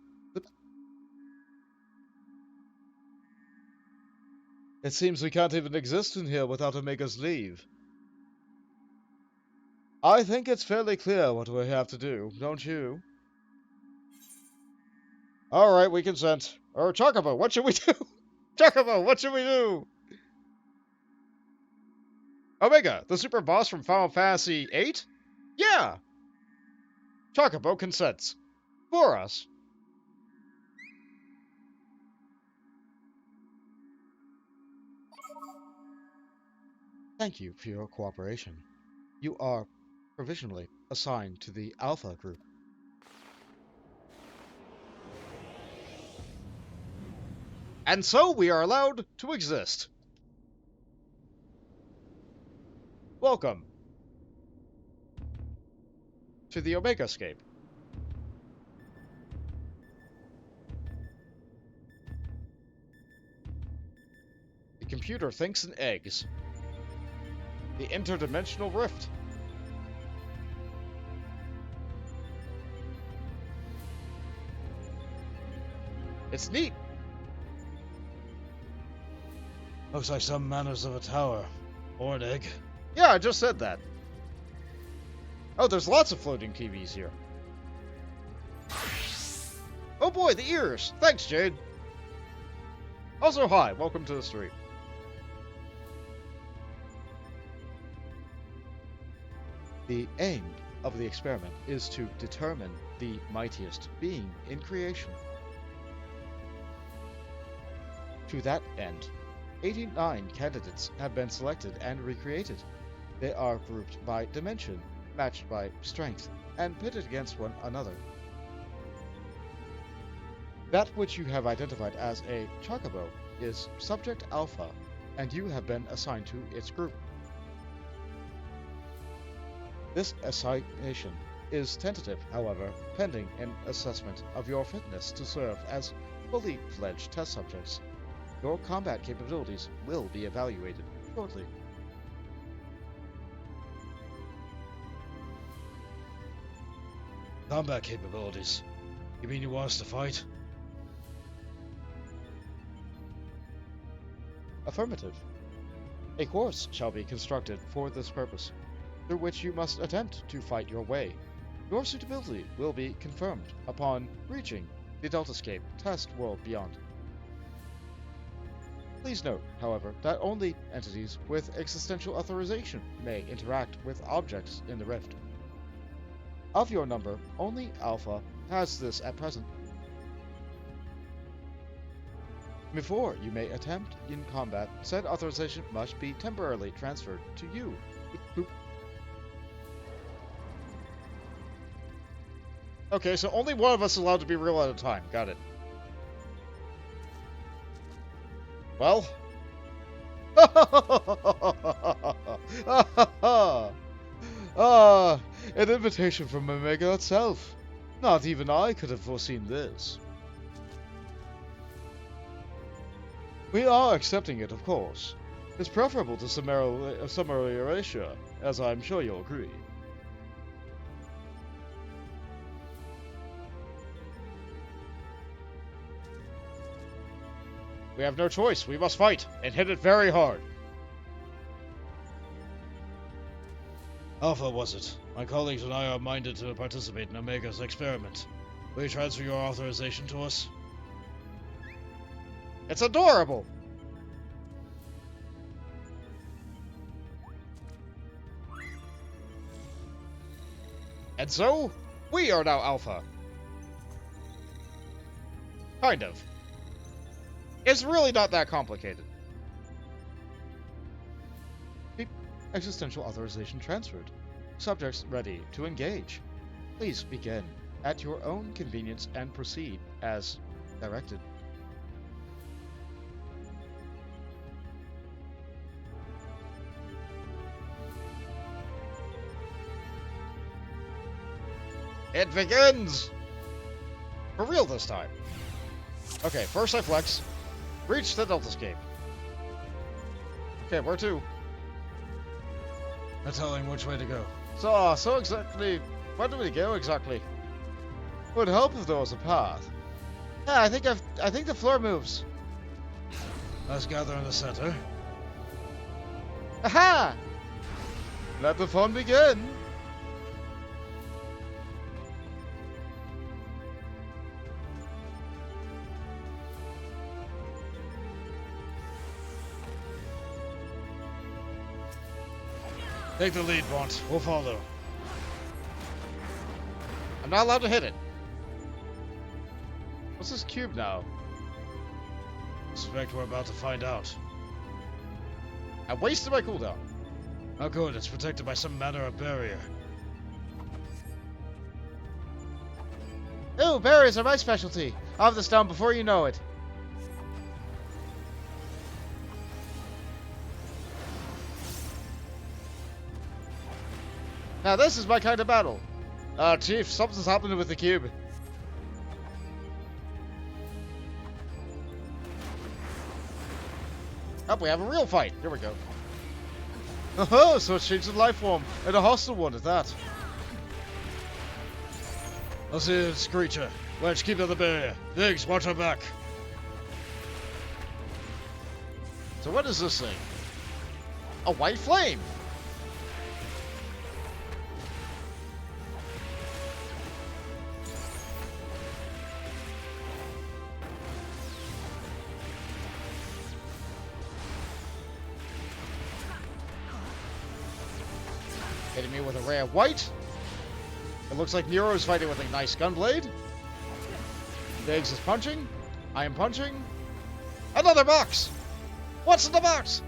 It seems we can't even exist in here without Omega's leave. I think it's fairly clear what we have to do, don't you? Alright, we consent. Or Chocobo, what should we do? Chocobo, what should we do? Omega, the super boss from Final Fantasy VIII? Yeah! Chocobo consents. For us. Thank you for your cooperation. You are provisionally assigned to the Alpha group. And so we are allowed to exist. Welcome to the Omegascape. The computer thinks in eggs. The interdimensional rift. It's neat. Looks like some manners of a tower. Or an egg. Yeah, I just said that. Oh, there's lots of floating TVs here. Oh boy, the ears! Thanks, Jade. Also, hi, welcome to the stream. The aim of the experiment is to determine the mightiest being in creation. To that end, 89 candidates have been selected and recreated. They are grouped by dimension, matched by strength, and pitted against one another. That which you have identified as a Chocobo is Subject Alpha, and you have been assigned to its group. This assignation is tentative, however, pending an assessment of your fitness to serve as fully fledged test subjects. Your combat capabilities will be evaluated shortly. Combat capabilities. You mean you want us to fight? Affirmative. A course shall be constructed for this purpose, through which you must attempt to fight your way Your suitability will be confirmed upon reaching the Deltascape test world beyond. Please note, however, that only entities with existential authorization may interact with objects in the rift. Of your number, only Alpha has this at present. Before you may attempt in combat, said authorization must be temporarily transferred to you. Boop. Okay, so only one of us is allowed to be real at a time. Got it. Well. An invitation from Omega itself. Not even I could have foreseen this. We are accepting it, of course. It's preferable to summary erasure, as I'm sure you'll agree. We have no choice. We must fight, and hit it very hard. Alpha, was it? My colleagues and I are minded to participate in Omega's experiment. Will you transfer your authorization to us? It's adorable! And so, we are now Alpha. Kind of. It's really not that complicated. Existential authorization transferred. Subjects ready to engage. Please begin at your own convenience and proceed as directed. It begins! For real this time. Okay, first I flex. Reach the Deltascape. Okay, where to? No telling which way to go. So exactly, where do we go exactly? Would help if there was a path. Yeah, I think the floor moves. Let's gather in the center. Aha! Let the fun begin. Take the lead, Bont. We'll follow. I'm not allowed to hit it. What's this cube now? Suspect we're about to find out. I wasted my cooldown. Oh good, it's protected by some manner of barrier. Ooh, barriers are my specialty. I'll have this down before you know it. Now this is my kind of battle. Chief, something's happening with the cube. Oh, we have a real fight. Here we go. Oh, so it's changed the life form, and a hostile one at that. I'll see this creature. Wedge, keep to the barrier. Biggs, watch our back. So what is this thing? A white flame! Hitting me with a ray of white. It looks like Nero's fighting with a nice gunblade. Biggs is punching. I am punching. Another box! What's in the box?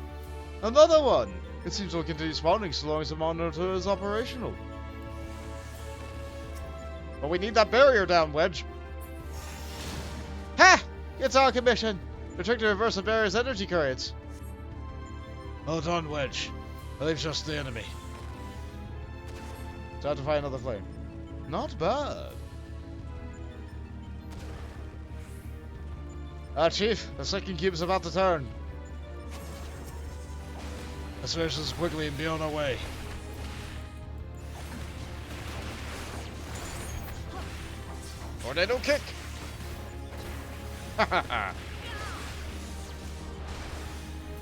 Another one! It seems to continue spawning so long as the monitor is operational. But we need that barrier down, Wedge. Ha! It's our commission! We're trying to reverse the barrier's energy currents. Hold on, Wedge. I leave just the enemy. Time to find another flame. Not bad. Chief, the second cube's about to turn. Let's finish this quickly and be on our way. Tornado kick!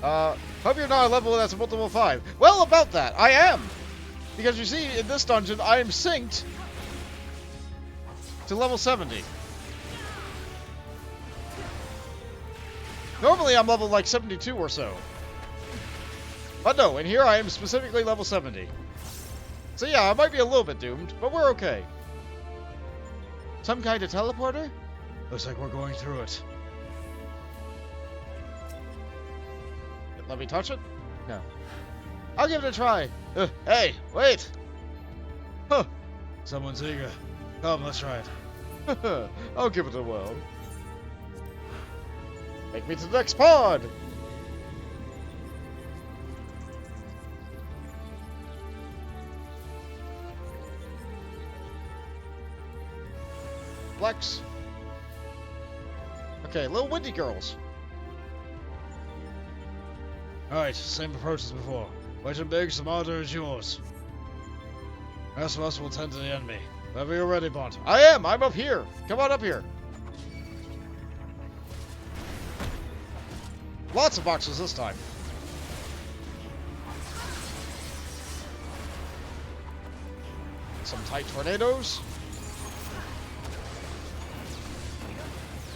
Hope you're not a level that's a multiple 5. Well, about that, I am! Because you see, in this dungeon, I am synced to level 70. Normally I'm level like 72 or so. But no, and here I am specifically level 70. So yeah, I might be a little bit doomed, but we're okay. Some kind of teleporter? Looks like we're going through it. Let me touch it? No. I'll give it a try. Hey, wait! Huh. Someone's eager. Come, let's try it. I'll give it a whirl. Take me to the next pod! Flex. Okay, little windy girls. Alright, same approach as before. Wedge and Biggs, the monitor is yours. The rest of us will tend to the enemy. Whenever you're ready, Bond. I am! I'm up here! Come on up here! Lots of boxes this time. Some tight tornadoes.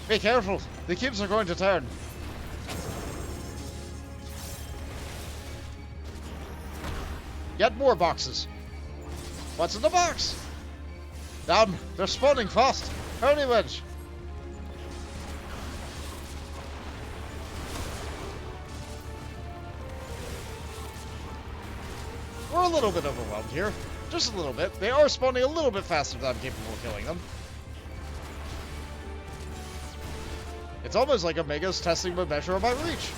Be careful! The cubes are going to turn. Yet more boxes. What's in the box? Damn, they're spawning fast. Hurry, Wedge. We're a little bit overwhelmed here. Just a little bit. They are spawning a little bit faster than I'm capable of killing them. It's almost like Omega's testing the measure of my reach.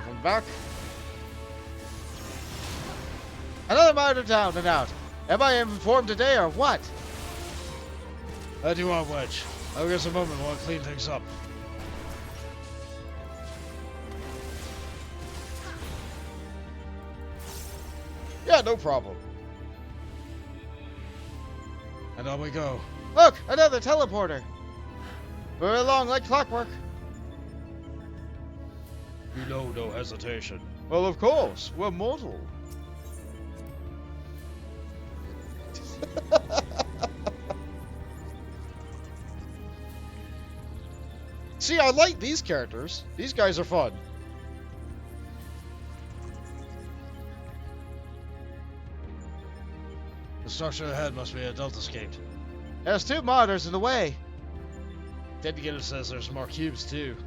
Come back. Another monitor down and out. Am I informed today or what? How do you want, Wedge? I'll give us a moment while I clean things up. Yeah, no problem. And on we go. Look, another teleporter. We're along like clockwork. You know no hesitation. Well, of course, we're mortal. See, I like these characters. These guys are fun. The structure ahead must be a Deltascape. There's 2 monitors in the way. Dedicator says there's more cubes too.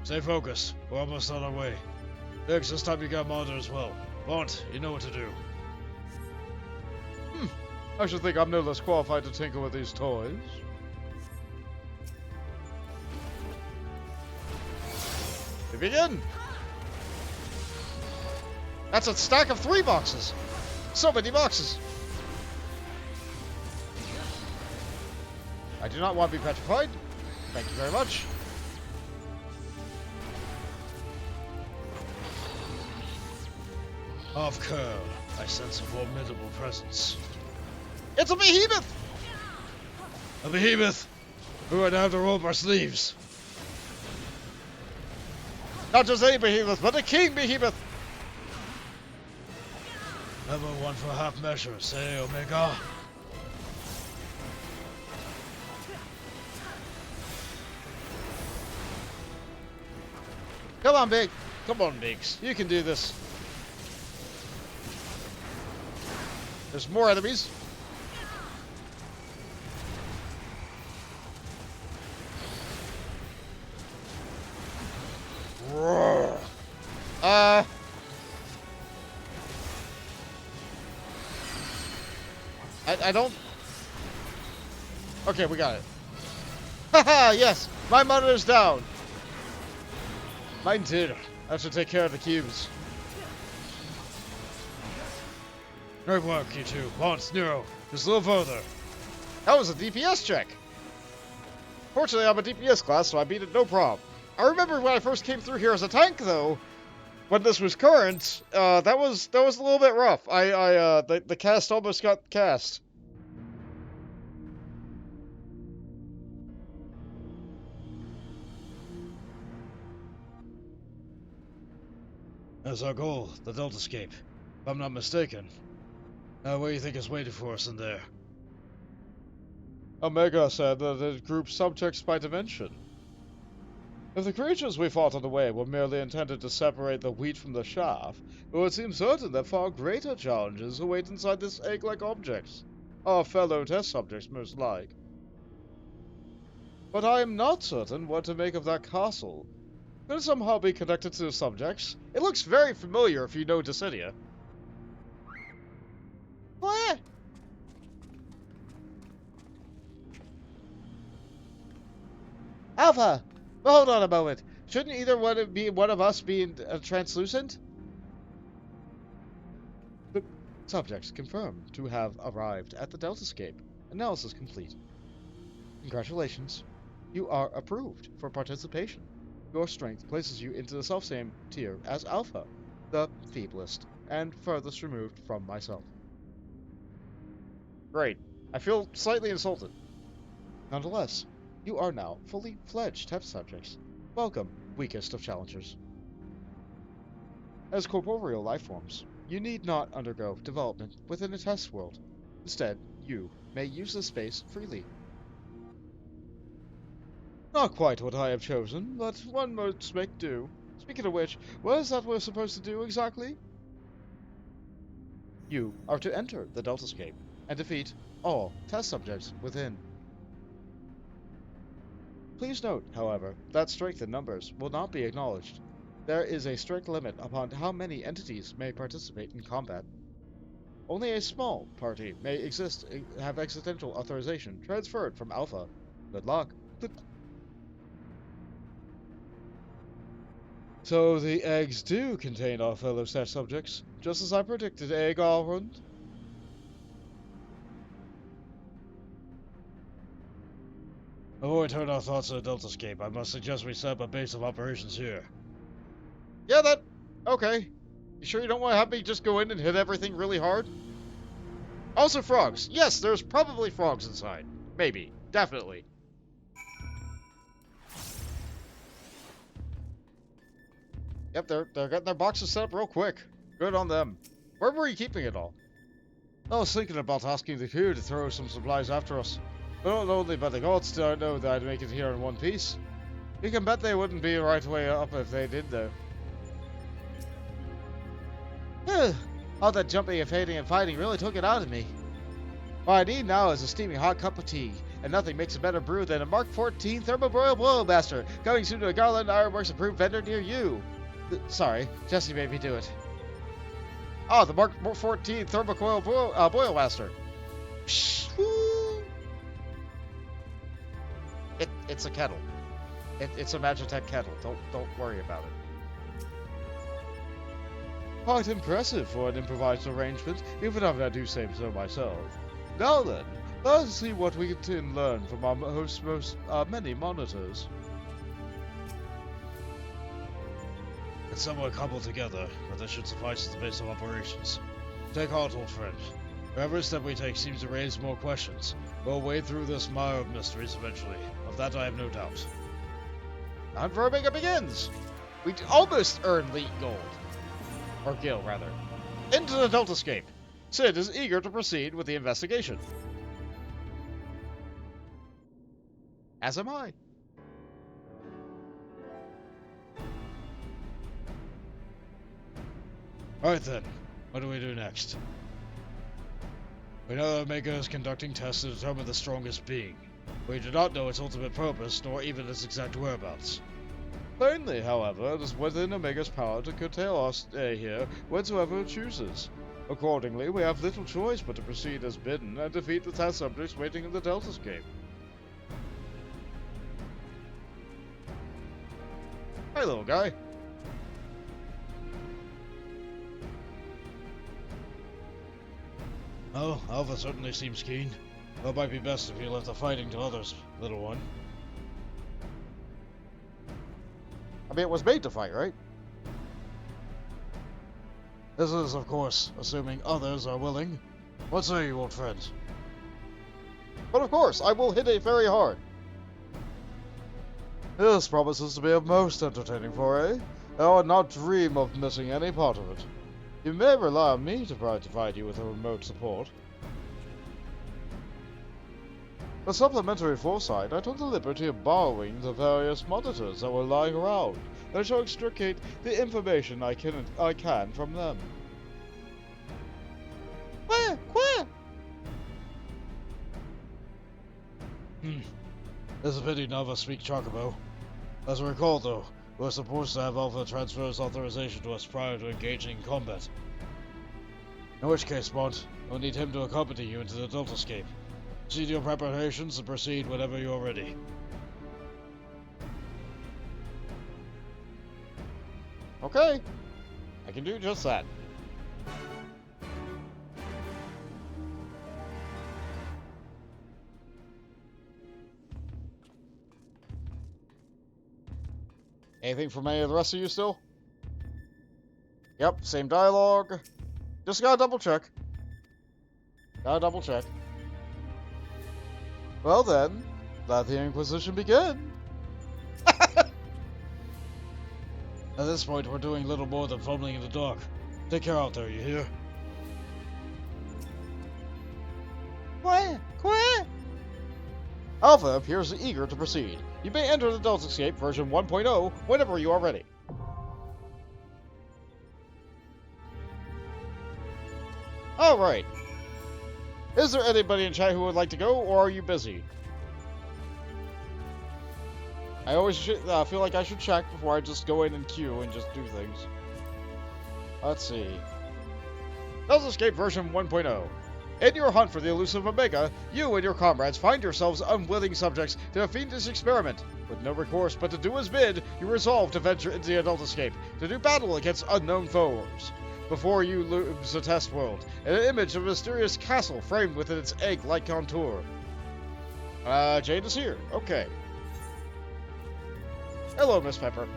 Stay focused. We're almost on our way. Biggs, this time you got a monitor as well. Bond, you know what to do. I should think I'm no less qualified to tinker with these toys. We begin. That's a stack of 3 boxes. So many boxes. I do not want to be petrified. Thank you very much. Off curl. I sense a formidable presence. It's a behemoth! A behemoth! We would have to roll up our sleeves. Not just any behemoth, but a king behemoth! Never one for half measure, say Omega. Come on, Big. Come on, Biggs. You can do this. There's more enemies. Roar. I don't... Okay, we got it. Haha, yes! My monitor's down! Mine too. I should take care of the cubes. Great work, you two. Once, Nero. Just a little further. That was a DPS check! Fortunately, I'm a DPS class, so I beat it no problem. I remember when I first came through here as a tank, though, when this was current, that was a little bit rough. The cast almost got cast. That's our goal, the Deltascape. If I'm not mistaken. Now, what do you think is waiting for us in there? Omega said that it groups subjects by dimension. If the creatures we fought on the way were merely intended to separate the wheat from the chaff, it would seem certain that far greater challenges await inside this egg-like object. Our fellow test subjects, most like. But I am not certain what to make of that castle. Could it somehow be connected to the subjects? It looks very familiar if you know Dissidia. What? Alpha! Hold on a moment. Shouldn't either one of us be translucent? The subjects confirmed to have arrived at the Deltascape. Analysis complete. Congratulations. You are approved for participation. Your strength places you into the self-same tier as Alpha, the feeblest, and furthest removed from myself. Great. I feel slightly insulted. Nonetheless, you are now fully fledged test subjects. Welcome, weakest of challengers. As corporeal life forms, you need not undergo development within a test world. Instead, you may use this space freely. Not quite what I have chosen, but one must make do. Speaking of which, what is that we're supposed to do exactly? You are to enter the Deltascape and defeat all test subjects within. Please note, however, that strength in numbers will not be acknowledged. There is a strict limit upon how many entities may participate in combat. Only a small party may have existential authorization transferred from Alpha. Good luck. So the eggs do contain our fellow test subjects, just as I predicted, eh, Garland? Before we turn our thoughts to the Deltascape, I must suggest we set up a base of operations here. Yeah, okay. You sure you don't want to have me just go in and hit everything really hard? Also frogs. Yes, there's probably frogs inside. Maybe. Definitely. Yep, they're getting their boxes set up real quick. Good on them. Where were you keeping it all? I was thinking about asking the crew to throw some supplies after us. But not only by the gods did I know that I'd make it here in one piece. You can bet they wouldn't be right way up if they did, though. All that jumping and fading and fighting really took it out of me. What I need now is a steaming hot cup of tea, and nothing makes a better brew than a Mark 14 Thermobroil Boilmaster, coming soon to a Garland Ironworks approved vendor near you. Sorry, Jesse made me do it. Oh, the Mark 14 Thermocoil Boilmaster. It's a kettle. It's a Magitech kettle. Don't worry about it. Quite impressive for an improvised arrangement, even if I do say so myself. Now then, let's see what we can learn from our host's many monitors. It's somewhat cobbled together, but this should suffice as the base of operations. Take heart, old friend. Every step we take seems to raise more questions. We'll wade through this mire of mysteries eventually. Of that I have no doubt. Time for Omega begins! We almost earned Elite Gold. Or Gil, rather. Into the Deltascape. Sid is eager to proceed with the investigation. As am I. Alright then, what do we do next? We know that Omega is conducting tests to determine the strongest being. We do not know its ultimate purpose, nor even its exact whereabouts. Plainly, however, it is within Omega's power to curtail our stay here whensoever it chooses. Accordingly, we have little choice but to proceed as bidden and defeat the test subjects waiting in the Deltascape. Hey, little guy. Oh, Alpha certainly seems keen. Though it might be best if you left the fighting to others, little one. I mean, it was made to fight, right? This is, of course, assuming others are willing. What say you, old friend? But of course, I will hit it very hard. This promises to be a most entertaining foray. I would not dream of missing any part of it. You may rely on me to provide you with a remote support. For supplementary foresight, I took the liberty of borrowing the various monitors that were lying around, and I shall extricate the information I can from them. Where? It's a pity none of us speak Chocobo. As I recall, though, we were supposed to have Alpha transfer his authorization to us prior to engaging in combat. In which case, Mont, we'll need him to accompany you into the Deltascape. Proceed your preparations and proceed whenever you're ready. Okay. I can do just that. Anything from any of the rest of you still? Yep, same dialogue. Just gotta double check. Well then, let the Inquisition begin. At this point, we're doing little more than fumbling in the dark. Take care out there, you hear? Where? Alpha appears eager to proceed. You may enter the Deltascape version 1.0 whenever you are ready. Alright. Is there anybody in chat who would like to go, or are you busy? I always feel like I should check before I just go in and queue and just do things. Let's see. Deltascape version 1.0. In your hunt for the elusive Omega, you and your comrades find yourselves unwilling subjects to a fiendish experiment. With no recourse but to do as bid, you resolve to venture into the Deltascape to do battle against unknown foes. Before you looms the test world, an image of a mysterious castle framed within its egg-like contour. Jade is here. Okay. Hello, Miss Pepper.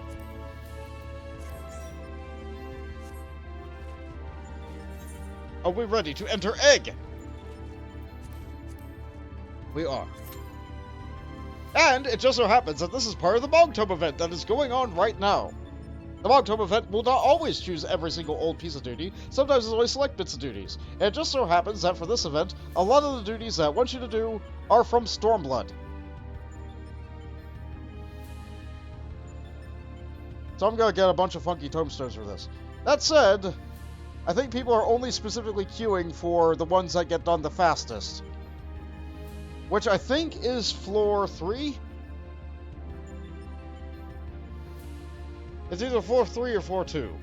Are we ready to enter Egg? We are. And it just so happens that this is part of the Mogtome event that is going on right now. The Mogtome event will not always choose every single old piece of duty, sometimes it's only select bits of duties. And it just so happens that for this event, a lot of the duties that I want you to do are from Stormblood. So I'm gonna get a bunch of funky tomestones for this. That said, I think people are only specifically queuing for the ones that get done the fastest. Which I think is floor 3? It's either floor 3 or floor 2.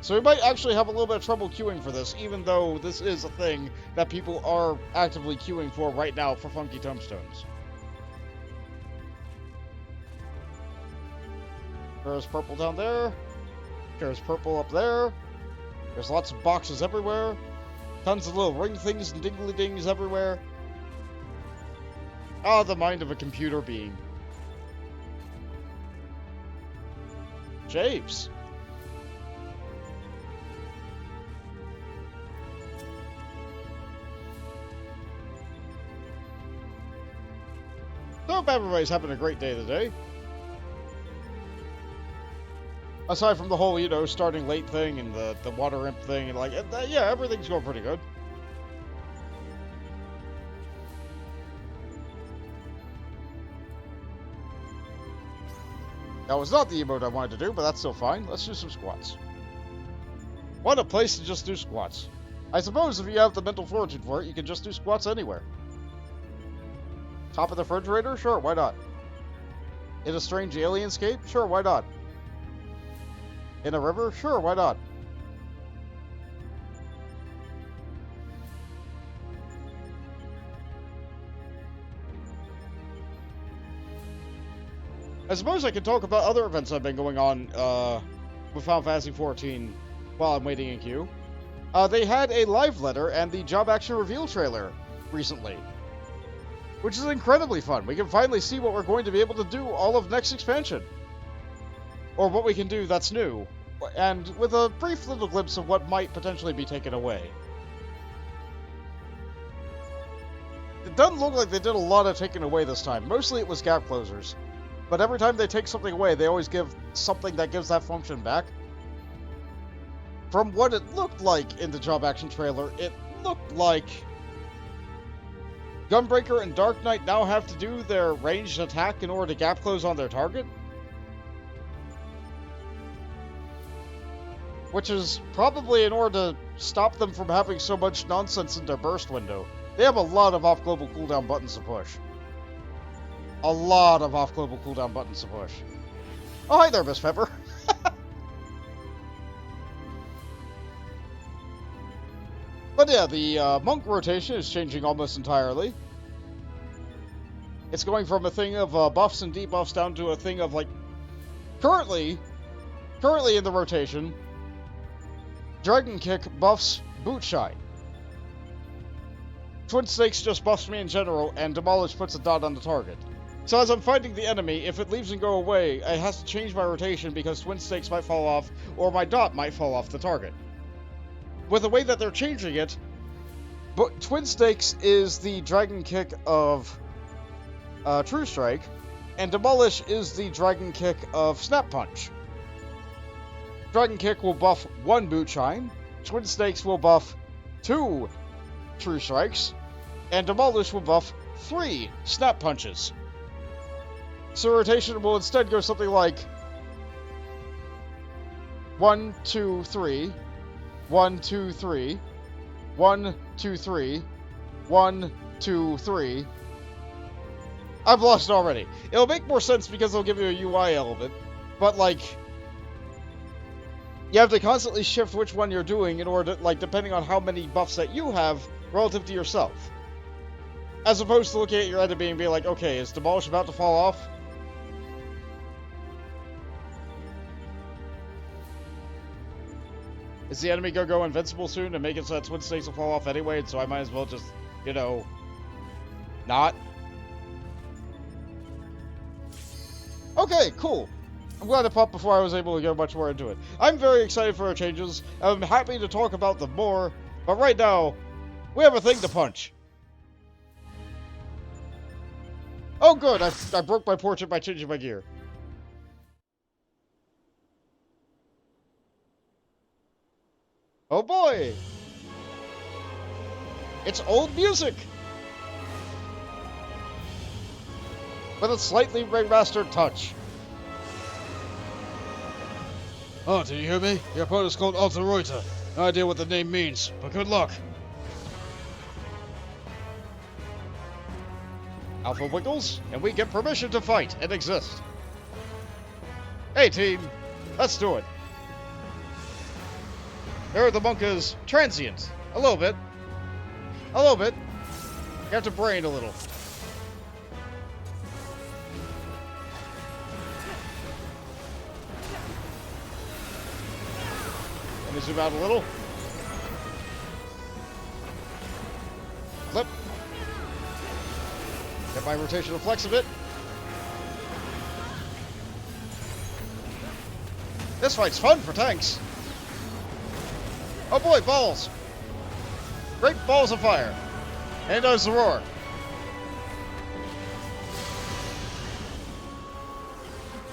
So we might actually have a little bit of trouble queuing for this, even though this is a thing that people are actively queuing for right now for funky tomestones. There's purple down there. There's purple up there. There's lots of boxes everywhere. Tons of little ring things and dingly dings everywhere. Ah, the mind of a computer being. Japes. So hope everybody's having a great day today. Aside from the whole, you know, starting late thing and the water imp thing and like, yeah, everything's going pretty good. That was not the emote I wanted to do, but that's still fine. Let's do some squats. What a place to just do squats. I suppose if you have the mental fortitude for it, you can just do squats anywhere. Top of the refrigerator? Sure, why not? In a strange alienscape? Sure, why not? In a river? Sure, why not? I suppose I could talk about other events that have been going on with Final Fantasy XIV while I'm waiting in queue. They had a live letter and the job action reveal trailer recently, which is incredibly fun. We can finally see what we're going to be able to do all of next expansion. Or what we can do that's new, and with a brief little glimpse of what might potentially be taken away. It doesn't look like they did a lot of taking away this time. Mostly it was gap closers. but every time they take something away, they always give something that gives that function back. From what it looked like in the job action trailer, it looked like Gunbreaker and Dark Knight now have to do their ranged attack in order to gap close on their target. Which is probably in order to stop them from having so much nonsense in their burst window. They have a lot of off-global cooldown buttons to push. A lot of off-global cooldown buttons to push. Oh, hi there, Miss Pepper. But yeah, the monk rotation is changing almost entirely. It's going from a thing of buffs and debuffs down to a thing of, like... Currently in the rotation, Dragon Kick buffs Boot Shine. Twin Snakes just buffs me in general, and Demolish puts a dot on the target. So as I'm fighting the enemy, if it leaves and go away, it has to change my rotation because Twin Snakes might fall off, or my dot might fall off the target. With the way that they're changing it, but Twin Snakes is the Dragon Kick of True Strike, and Demolish is the Dragon Kick of Snap Punch. Dragon Kick will buff 1 Boot Shine, Twin Snakes will buff 2 True Strikes, and Demolish will buff 3 Snap Punches. So rotation will instead go something like 1, 2, 3, 1, 2, 3, 1, 2, 3, 1, 2, 3. I've lost it already. It'll make more sense because they'll give you a UI element, but like, you have to constantly shift which one you're doing in order to, like, depending on how many buffs that you have relative to yourself. As opposed to looking at your enemy and being like, okay, is Demolish about to fall off? Is the enemy gonna go invincible soon and make it so that Twin Snakes will fall off anyway, and so I might as well just, you know, not? Okay, cool. I'm glad it popped before I was able to get much more into it. I'm very excited for our changes. I'm happy to talk about them more, but right now, we have a thing to punch. Oh good, I broke my portrait by changing my gear. Oh boy! It's old music! With a slightly remastered touch. Oh, do you hear me? Your opponent's called Alteroita. No idea what the name means, but good luck. Alpha wiggles, and we get permission to fight and exist. Hey team, let's do it. There, the monk is transient. A little bit. A little bit. You have to brain a little. Let me zoom out a little. Flip. Get my rotation to flex a bit. This fight's fun for tanks. Oh boy, balls! Great balls of fire. And does the roar.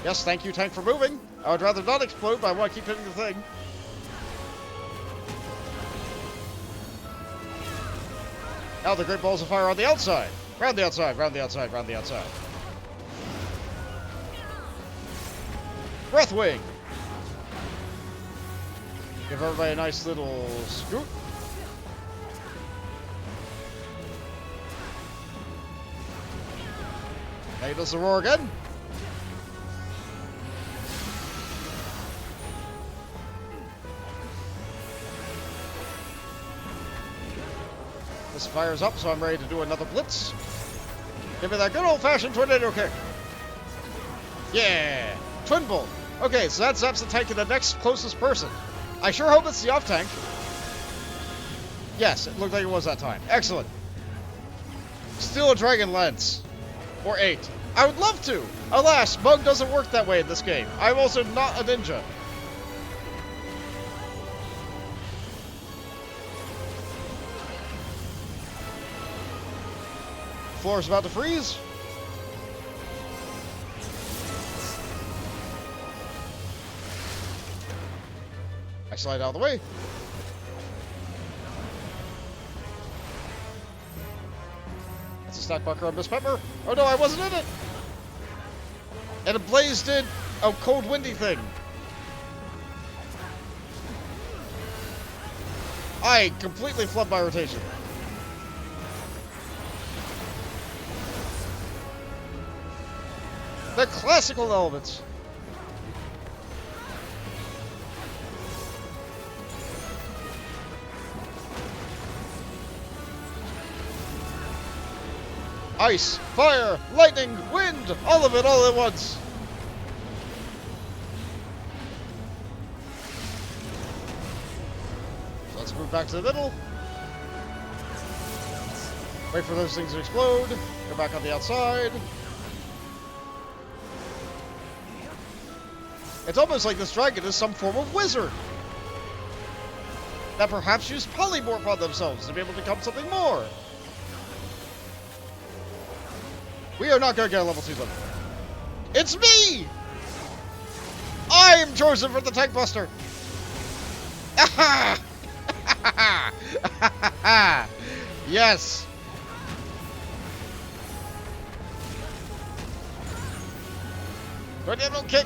Yes, thank you, tank, for moving. I would rather not explode, but I want to keep hitting the thing. Now the great balls of fire on the outside. Round the outside, round the outside, round the outside. Breathwing. Give everybody a nice little scoot. Now he does the roar again. This fires up, so I'm ready to do another blitz. Give me that good old-fashioned tornado kick. Yeah! Twin bolt. Okay, so that zaps the tank to the next closest person. I sure hope it's the off tank. Yes, it looked like it was that time. Excellent. Steal a dragon lance. Or 8. I would love to. Alas, Mug doesn't work that way in this game. I'm also not a ninja. Floor's about to freeze. slide out of the way. That's a stack bunker on Miss Pepper. Oh no, I wasn't in it! And it blazed in a cold, windy thing. I completely flubbed my rotation. The classical elements. Ice, fire, lightning, wind, all of it all at once. So let's move back to the middle. Wait for those things to explode. Go back on the outside. It's almost like this dragon is some form of wizard that perhaps use polymorph on themselves to be able to become something more. We are not going to get a level 2 limit. It's me! I am chosen for the Tank Buster! Yes! Tornado kick!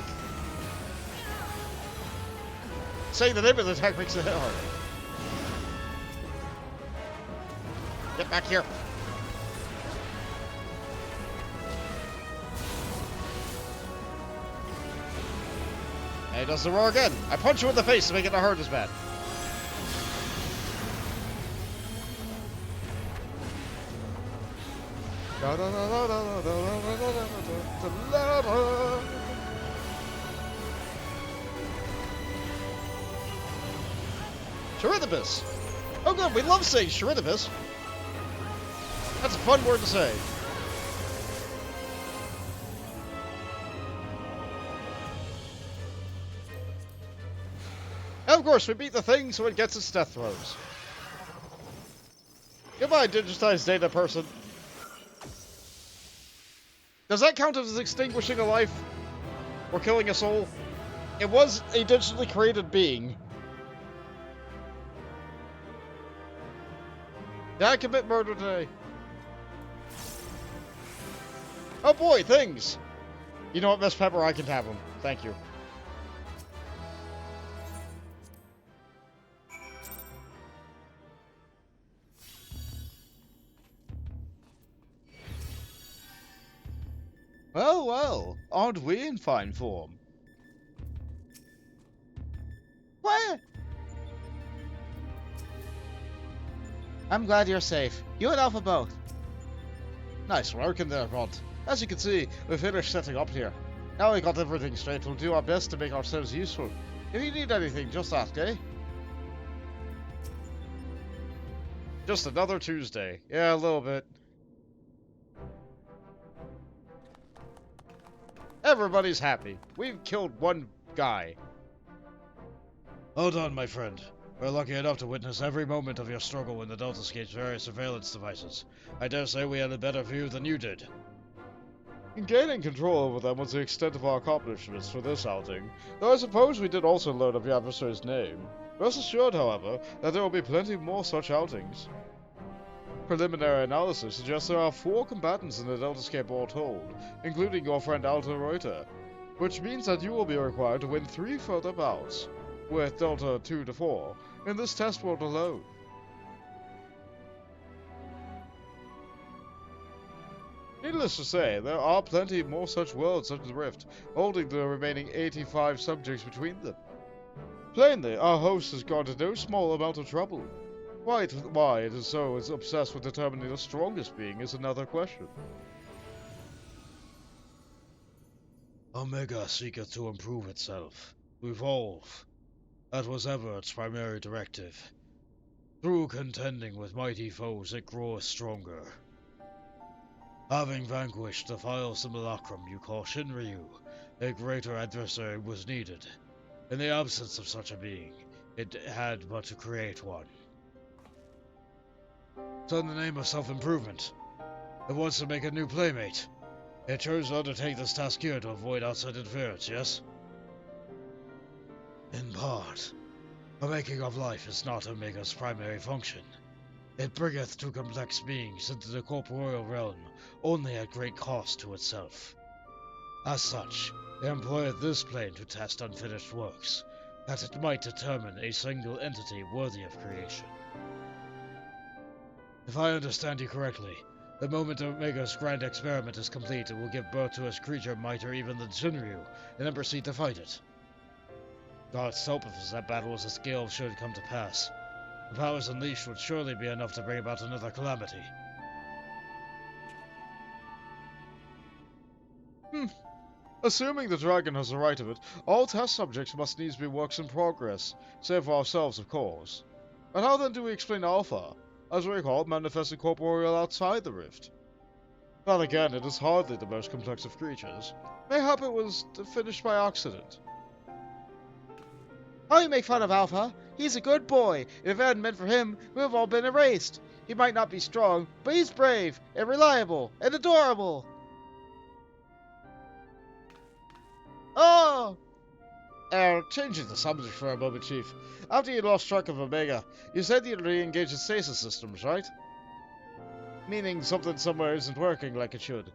Saying the name of the attack makes it hit harder. Get back here. And he does the roar again. I punch you in the face to make it not hurt as bad. Charitibus. Oh good, we love saying Charitibus. That's a fun word to say. And of course, we beat the thing so it gets its death throws. Goodbye, digitized data person. Does that count as extinguishing a life? Or killing a soul? It was a digitally created being. Did I commit murder today? Oh boy, things! You know what, Miss Pepper, I can have them. Thank you. Well, well, aren't we in fine form? What? I'm glad you're safe. You and Alpha both. Nice work in there, Rod. As you can see, we've finished setting up here. Now we got everything straight, we'll do our best to make ourselves useful. If you need anything, just ask, eh? Just another Tuesday. Yeah, a little bit. Everybody's happy. We've killed one guy. Hold on, my friend. We're lucky enough to witness every moment of your struggle with the Deltascape's various surveillance devices. I dare say we had a better view than you did. Gaining control over them was the extent of our accomplishments for this outing, though I suppose we did also learn of your adversary's name. Rest assured, however, that there will be plenty more such outings. Preliminary analysis suggests there are 4 combatants in the Deltascape all told, including your friend Alta Reuter, which means that you will be required to win 3 further bouts, with Delta 2 to 4, in this test world alone. Needless to say, there are plenty more such worlds such as the Rift, holding the remaining 85 subjects between them. Plainly, our host has gone to no small amount of trouble. Why it is so is obsessed with determining the strongest being is another question. Omega seeketh to improve itself, to evolve. That was ever its primary directive. Through contending with mighty foes, it groweth stronger. Having vanquished the vile simulacrum you call Shinryu, a greater adversary was needed. In the absence of such a being, it had but to create one. So in the name of self-improvement, it wants to make a new playmate. It chose to undertake this task here to avoid outside interference, yes? In part. The making of life is not Omega's primary function. It bringeth two complex beings into the corporeal realm, only at great cost to itself. As such, it employeth this plane to test unfinished works, that it might determine a single entity worthy of creation. If I understand you correctly, the moment Omega's grand experiment is complete, it will give birth to a creature mightier even than Shinryu, and then proceed to fight it. Gods help if that battle was a scale should come to pass. The powers unleashed would surely be enough to bring about another calamity. Assuming the dragon has the right of it, all test subjects must needs be works in progress, save for ourselves, of course. But how then do we explain Alpha? As we recall, manifested corporeal outside the rift. Then again, it is hardly the most complex of creatures. Mayhap it was finished by accident. How you make fun of Alpha? He's a good boy. If it hadn't been for him, we'd have all been erased. He might not be strong, but he's brave, and reliable, and adorable. Oh! Changing the subject for a moment, Chief. After you lost track of Omega, you said you'd re-engage the stasis systems, right? Meaning something somewhere isn't working like it should.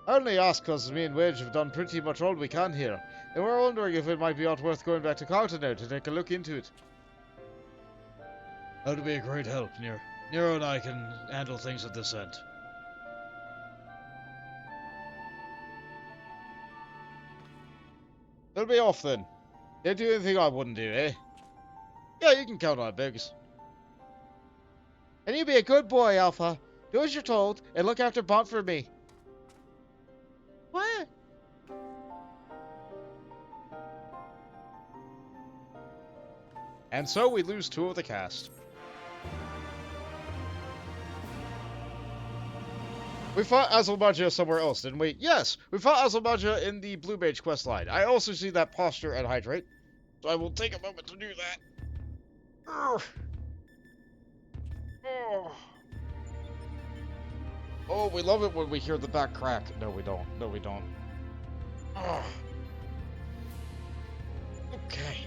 I only ask because me and Wedge have done pretty much all we can here, and we're wondering if it might be out worth going back to Carlton now to take a look into it. That would be a great help, Nero and I can handle things at this end. It'll be off then. Don't do anything I wouldn't do, eh? Yeah, you can count on it, Biggs. And you be a good boy, Alpha. Do as you're told, and look after Bont for me. What? And so we lose 2 of the cast. We fought Azulmagia somewhere else, didn't we? Yes, we fought Azulmagia in the Blue Mage questline. I also see that posture and hydrate, so I will take a moment to do that. Urgh. Oh, we love it when we hear the back crack. No, we don't. No, we don't. Ugh. Okay.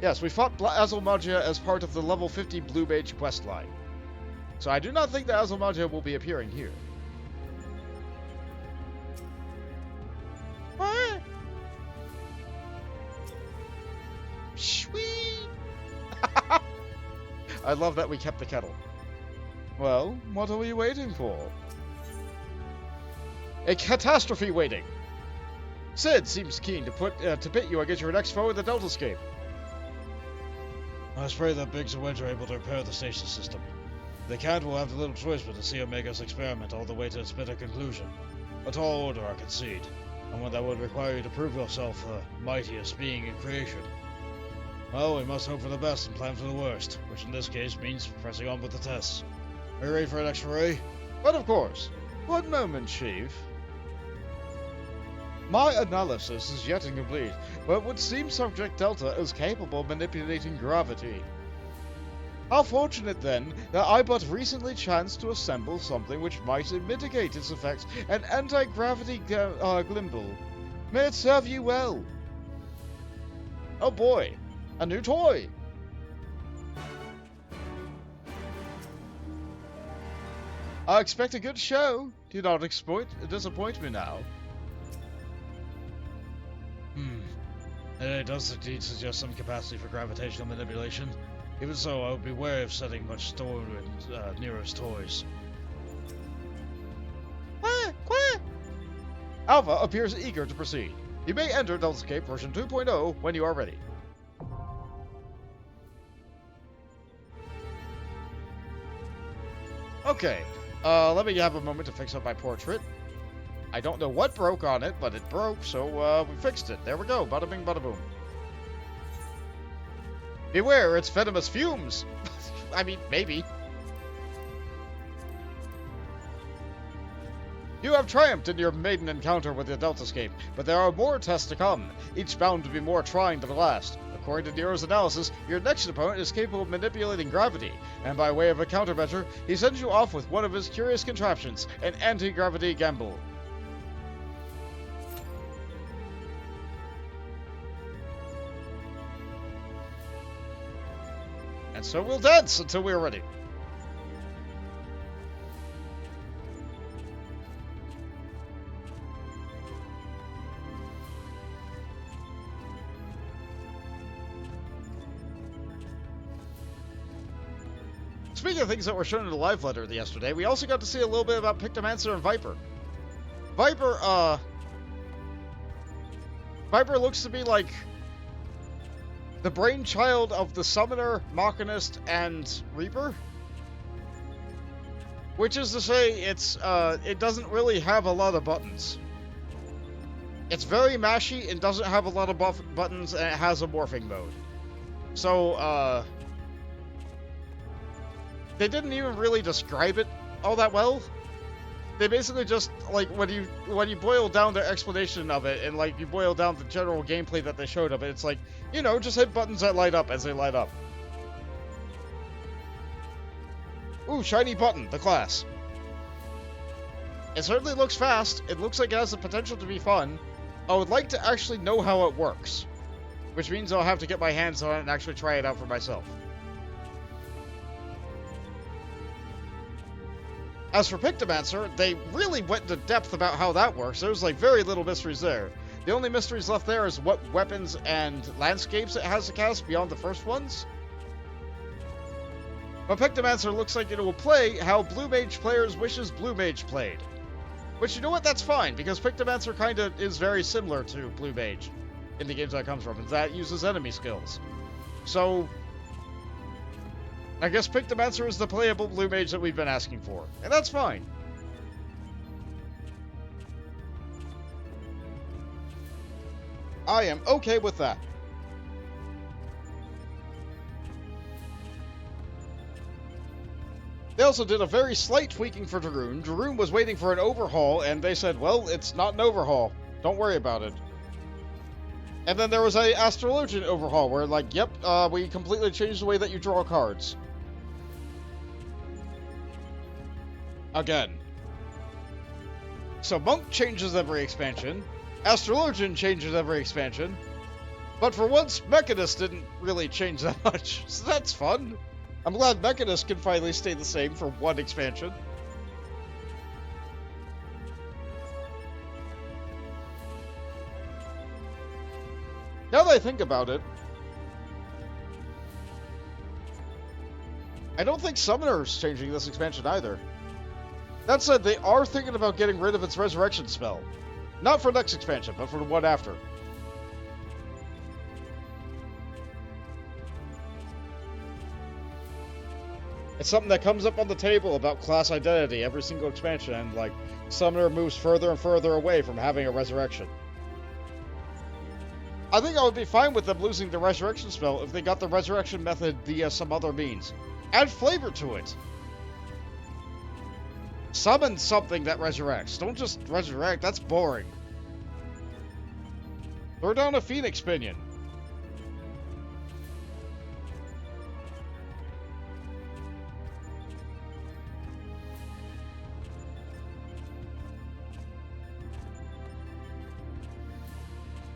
Yes, we fought Azulmagia as part of the level 50 Blue Mage questline. So I do not think that Azulmagia will be appearing here. What? Sweet. I love that we kept the kettle. Well, what are we waiting for? A catastrophe waiting! Sid seems keen to pit you against your next foe in the Deltascape. I pray that Biggs and Wedge are able to repair the station system. If they can't, we'll have little choice but to see Omega's experiment all the way to its bitter conclusion. A tall order, I concede, and one that would require you to prove yourself the mightiest being in creation. Well, we must hope for the best and plan for the worst, which in this case means pressing on with the tests. Are you ready for an X-ray? But of course. One moment, Chief. My analysis is yet incomplete, but it would seem Subject Delta is capable of manipulating gravity. How fortunate, then, that I but recently chanced to assemble something which might mitigate its effects, an anti-gravity gimbal. May it serve you well. Oh boy, a new toy! I expect a good show. Do not disappoint me now. It does indeed suggest some capacity for gravitational manipulation. Even so, I would be wary of setting much store in Nero's toys. Quack! Alpha appears eager to proceed. You may enter Deltascape version 2.0 when you are ready. Okay, let me have a moment to fix up my portrait. I don't know what broke on it, but it broke, so we fixed it. There we go, bada bing, bada boom. Beware, it's venomous fumes! I mean, maybe. You have triumphed in your maiden encounter with the Deltascape, but there are more tests to come, each bound to be more trying than the last. According to Nero's analysis, your next opponent is capable of manipulating gravity, and by way of a countermeasure, he sends you off with one of his curious contraptions, an anti-gravity gimbal. And so we'll dance until we're ready. Speaking of things that were shown in the live letter yesterday, we also got to see a little bit about Pictomancer and Viper. Viper looks to be like the brainchild of the Summoner, Machinist, and Reaper. Which is to say, it doesn't really have a lot of buttons. It's very mashy and doesn't have a lot of buttons, and it has a morphing mode. So, they didn't even really describe it all that well. They basically just, like, when you boil down their explanation of it, and, like, you boil down the general gameplay that they showed of it, it's like, you know, just hit buttons that light up as they light up. Ooh, shiny button, the class. It certainly looks fast. It looks like it has the potential to be fun. I would like to actually know how it works, which means I'll have to get my hands on it and actually try it out for myself. As for Pictomancer, they really went into depth about how that works. There's like very little mysteries there. The only mysteries left there is what weapons and landscapes it has to cast beyond the first ones. But Pictomancer looks like it will play how Blue Mage players wishes Blue Mage played. Which, you know what, that's fine, because Pictomancer kinda is very similar to Blue Mage in the games that it comes from, and that uses enemy skills. So, I guess Pictomancer is the playable Blue Mage that we've been asking for, and that's fine. I am okay with that. They also did a very slight tweaking for Daroon. Daroon was waiting for an overhaul, and they said, well, it's not an overhaul. Don't worry about it. And then there was a Astrologian overhaul, where like, yep, we completely changed the way that you draw cards. Again. So Monk changes every expansion. Astrologian changes every expansion. But for once, Mechanist didn't really change that much, so that's fun. I'm glad Mechanist can finally stay the same for one expansion. Now that I think about it, I don't think Summoner's changing this expansion either. That said, they are thinking about getting rid of its Resurrection spell. Not for next expansion, but for the one after. It's something that comes up on the table about class identity every single expansion, and, like, Summoner moves further and further away from having a Resurrection. I think I would be fine with them losing the Resurrection spell if they got the Resurrection method via some other means. Add flavor to it! Summon something that resurrects. Don't just resurrect, that's boring. Throw down a Phoenix Pinion.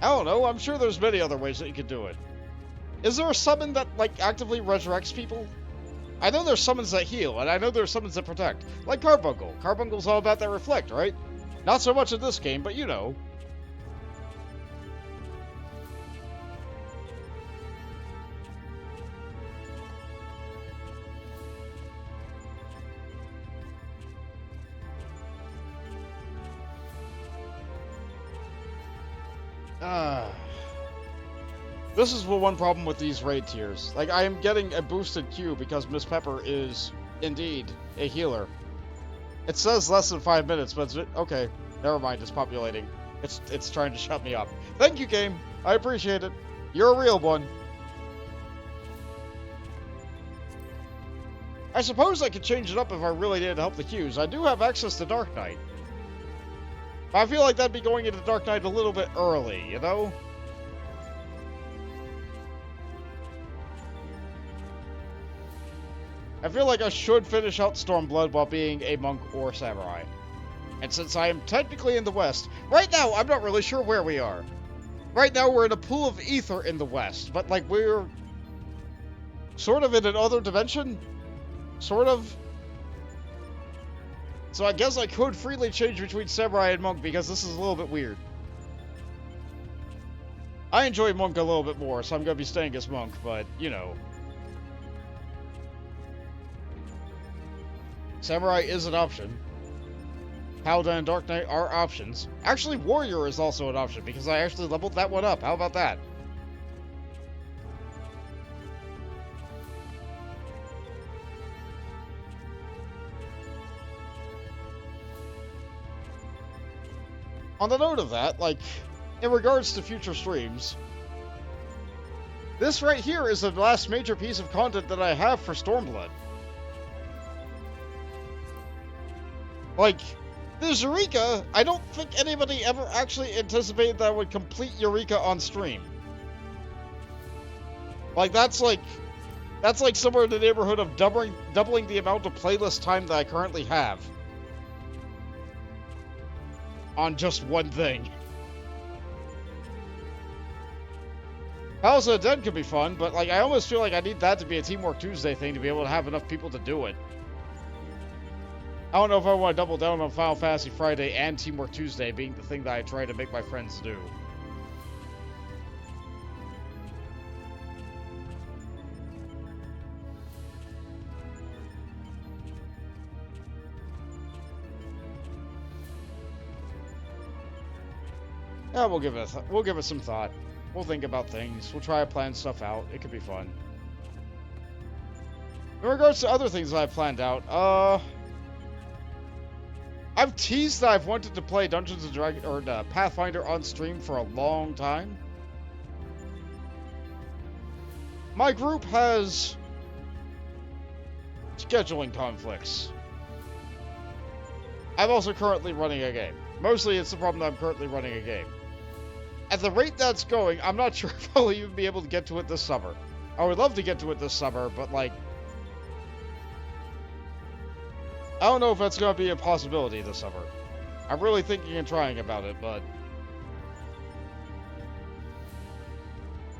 I don't know, I'm sure there's many other ways that you could do it. Is there a summon that, like, actively resurrects people? I know there's summons that heal, and I know there's summons that protect. Like Carbuncle. Carbuncle's all about that reflect, right? Not so much in this game, but you know. This is the one problem with these raid tiers. Like, I am getting a boosted Q because Miss Pepper is, indeed, a healer. It says less than 5 minutes, but it's... Okay, never mind, it's populating. It's trying to shut me up. Thank you, game. I appreciate it. You're a real one. I suppose I could change it up if I really needed to help the queues. I do have access to Dark Knight. But I feel like that'd be going into Dark Knight a little bit early, you know? I feel like I should finish out Stormblood while being a monk or samurai. And since I am technically in the west, right now I'm not really sure where we are. Right now we're in a pool of ether in the west, but like we're sort of in another dimension. Sort of. So I guess I could freely change between Samurai and Monk because this is a little bit weird. I enjoy Monk a little bit more, so I'm going to be staying as Monk, but, you know. Samurai is an option. Paladin and Dark Knight are options. Actually, Warrior is also an option, because I actually leveled that one up. How about that? On the note of that, like, in regards to future streams, this right here is the last major piece of content that I have for Stormblood. Like, this Eureka, I don't think anybody ever actually anticipated that I would complete Eureka on stream. Like, that's like somewhere in the neighborhood of doubling the amount of playlist time that I currently have. On just one thing. House of the Dead could be fun, but like I almost feel like I need that to be a Teamwork Tuesday thing to be able to have enough people to do it. I don't know if I want to double down on Final Fantasy Friday and Teamwork Tuesday being the thing that I try to make my friends do. Yeah, we'll give it some thought. We'll think about things. We'll try to plan stuff out. It could be fun. In regards to other things that I've planned out, I've teased that I've wanted to play Dungeons and Dragons or Pathfinder on stream for a long time. My group has scheduling conflicts. I'm also currently running a game. Mostly it's the problem that I'm currently running a game. At the rate that's going, I'm not sure if I'll even be able to get to it this summer. I would love to get to it this summer, but like, I don't know if that's going to be a possibility this summer. I'm really thinking and trying about it, but...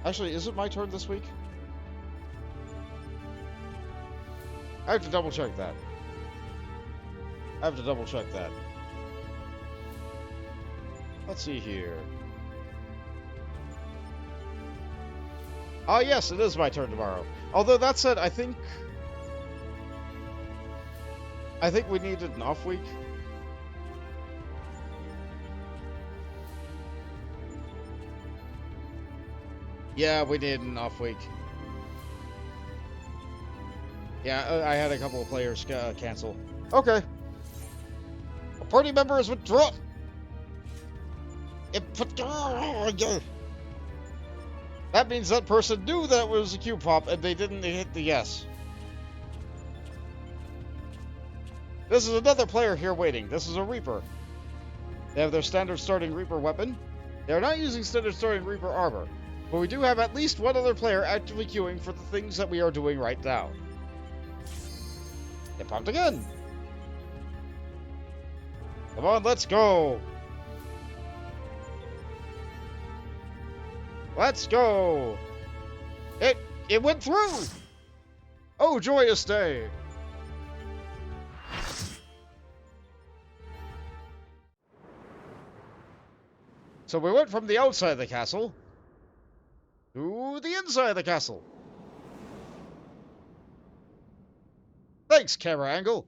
Actually, is it my turn this week? I have to double check that. Let's see here. Oh yes, it is my turn tomorrow. Although that said, I think we needed an off week. Yeah, we needed an off week. Yeah, I had a couple of players cancel. Okay. A party member is withdrawn. That means that person knew that it was a Q pop and they didn't hit the yes. This is another player here waiting. This is a Reaper. They have their standard starting Reaper weapon. They are not using standard starting Reaper armor, but we do have at least one other player actively queuing for the things that we are doing right now. It popped again. Come on, let's go. Let's go. It went through. Oh, joyous day. So we went from the outside of the castle to the inside of the castle. Thanks, camera angle.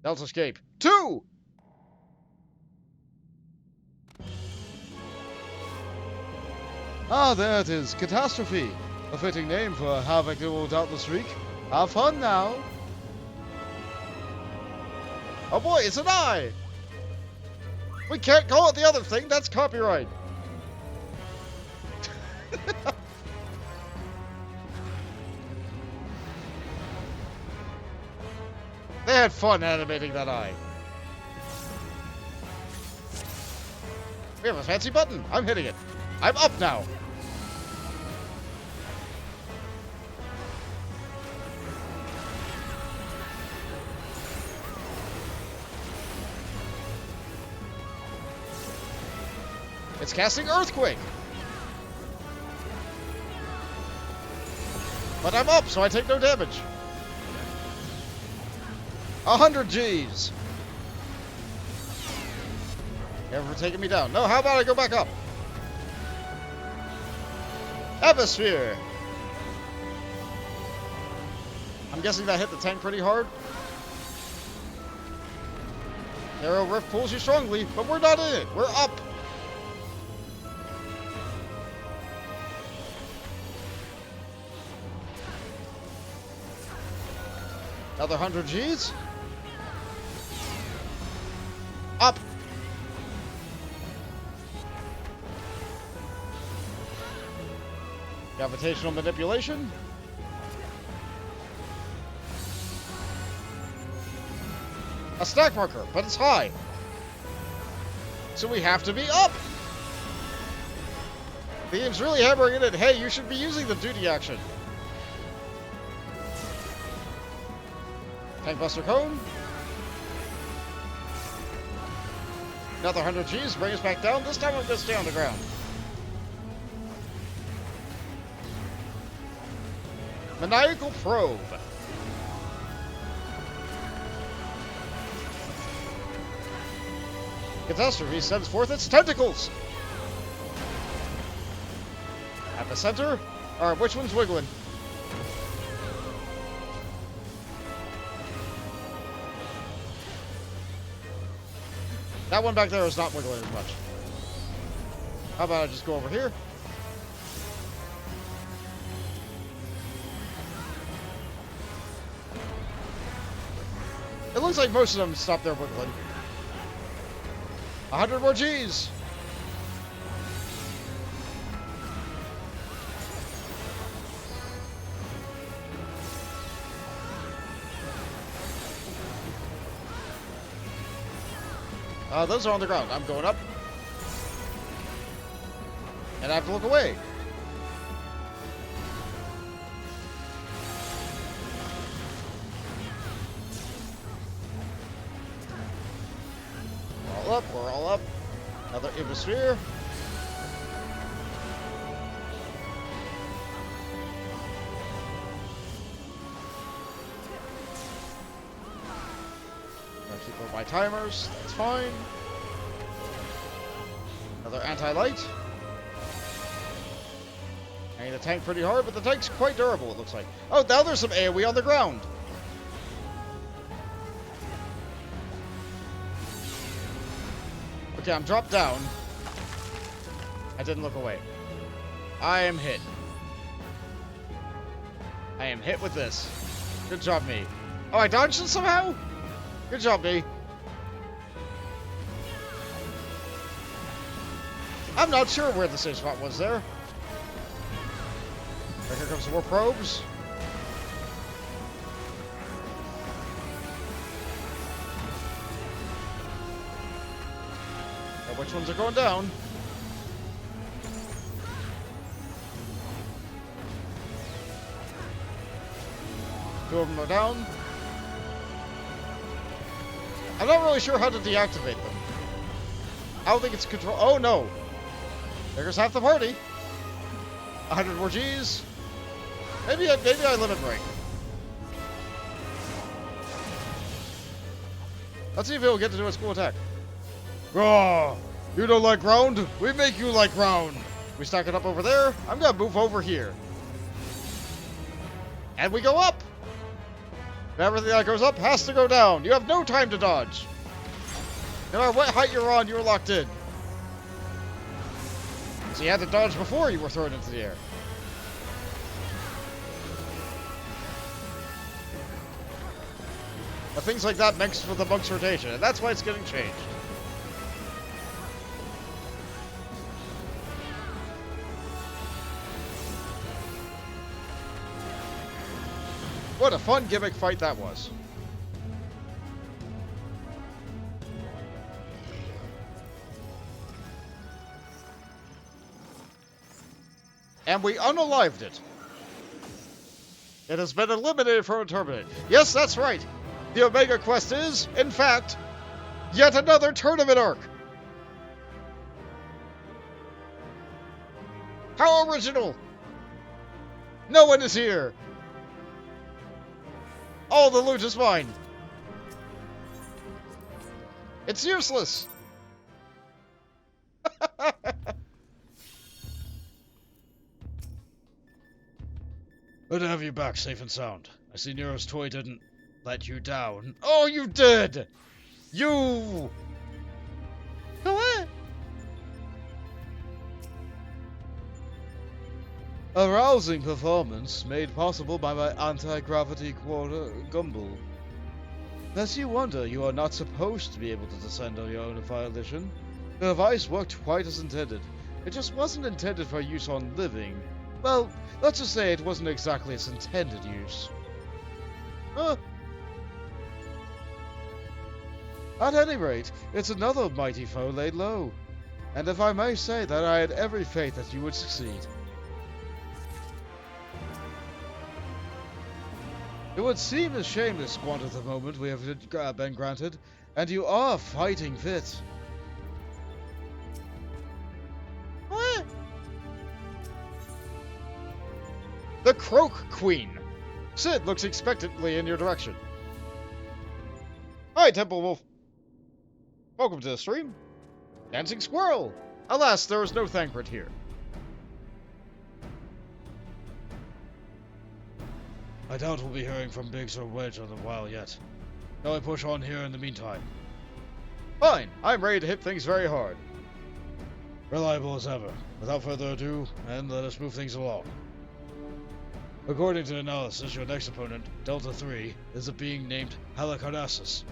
Deltascape 2. Ah, there it is. Catastrophe. A fitting name for a havoc that will doubtless wreak. Have fun now. Oh boy, it's an eye. We can't call it the other thing. That's copyright. They had fun animating that eye. We have a fancy button. I'm hitting it. I'm up now. It's casting Earthquake. But I'm up, so I take no damage. 100 Gs. Never taking me down. No, how about I go back up? Atmosphere. I'm guessing that hit the tank pretty hard. Arrow Rift pulls you strongly, but we're not in it. We're up. Another 100 Gs. Up. Gravitational manipulation. A stack marker, but it's high. So we have to be up. The game's really hammering in it. Hey, you should be using the duty action. Tank Buster Cone. Another 100 Gs, bring us back down. This time I'm going to stay on the ground. Maniacal Probe. Catastrophe sends forth its tentacles. At the center? Alright, which one's wiggling? That one back there is not wiggling as much. How about I just go over here? It looks like most of them stopped their wiggling. 100 more Gs! Those are on the ground. I'm going up. And I have to look away. We're all up. We're all up. Another Imposphere. Keep up my timers. That's fine. Another anti-light. I need the tank pretty hard, but the tank's quite durable, it looks like. Oh, now there's some AoE on the ground. Okay, I'm dropped down. I didn't look away. I am hit. I am hit with this. Good job, me. Oh, I dodged it somehow? Good job, me. I'm not sure where the safe spot was there. Right, here comes some more probes. Now, which ones are going down? Two of them are down. I'm not really sure how to deactivate them. I don't think it's control. Oh no! There goes half the party. 100 more Gs. Maybe I limit break. Let's see if he'll get to do a school attack. Oh, you don't like ground? We make you like ground. We stack it up over there. I'm gonna move over here. And we go up. Everything that goes up has to go down. You have no time to dodge. No matter what height you're on, you're locked in. So you had to dodge before you were thrown into the air. But things like that mix with the monk's rotation, and that's why it's getting changed. What a fun gimmick fight that was. And we unalived it. It has been eliminated from a tournament. Yes, that's right. The Omega Quest is, in fact, yet another tournament arc. How original! No one is here. All the loot is mine! It's useless! Good to have you back, safe and sound. I see Nero's toy didn't let you down. Oh, you did! You! What? A rousing performance made possible by my anti-gravity quarter gumball. Lest you wonder, you are not supposed to be able to descend on your own volition. The device worked quite as intended. It just wasn't intended for use on living. Well, let's just say it wasn't exactly its intended use. At any rate, it's another mighty foe laid low. And if I may say that I had every faith that you would succeed. It would seem a shame to squander the moment we have been granted, and you are fighting fit. What? The Croak Queen! Sid looks expectantly in your direction. Hi, Temple Wolf. Welcome to the stream. Dancing Squirrel! Alas, there is no Thancred here. I doubt we'll be hearing from Biggs or Wedge in a while yet. Shall I push on here in the meantime? Fine, I'm ready to hit things very hard. Reliable as ever. Without further ado, and let us move things along. According to analysis, your next opponent, Delta 3, is a being named Halicarnassus.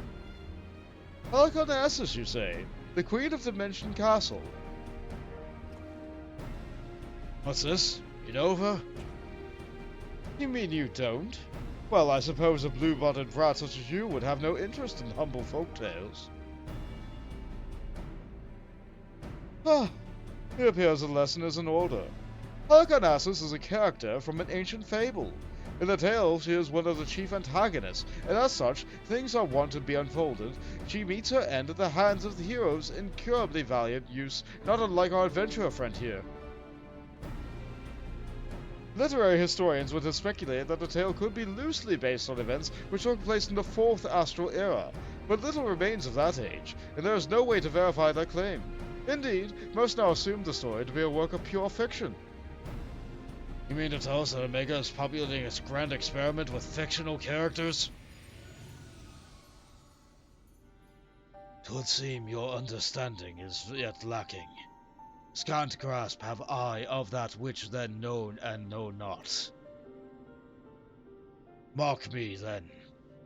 Halicarnassus, you say? The Queen of Dimension Castle. What's this? You know her? You mean you don't? Well, I suppose a blue-blooded brat such as you would have no interest in humble folktales. Ah, it appears a lesson is in order. Halicarnassus is a character from an ancient fable. In the tale, she is one of the chief antagonists, and as such, things are wont to be unfolded. She meets her end at the hands of the hero's incurably valiant use, not unlike our adventurer friend here. Literary historians would have speculated that the tale could be loosely based on events which took place in the 4th Astral Era, but little remains of that age, and there is no way to verify that claim. Indeed, most now assume the story to be a work of pure fiction. You mean to tell us that Omega is populating its grand experiment with fictional characters? Twould seem your understanding is yet lacking. Scant grasp have I of that which then known and know not. Mark me, then.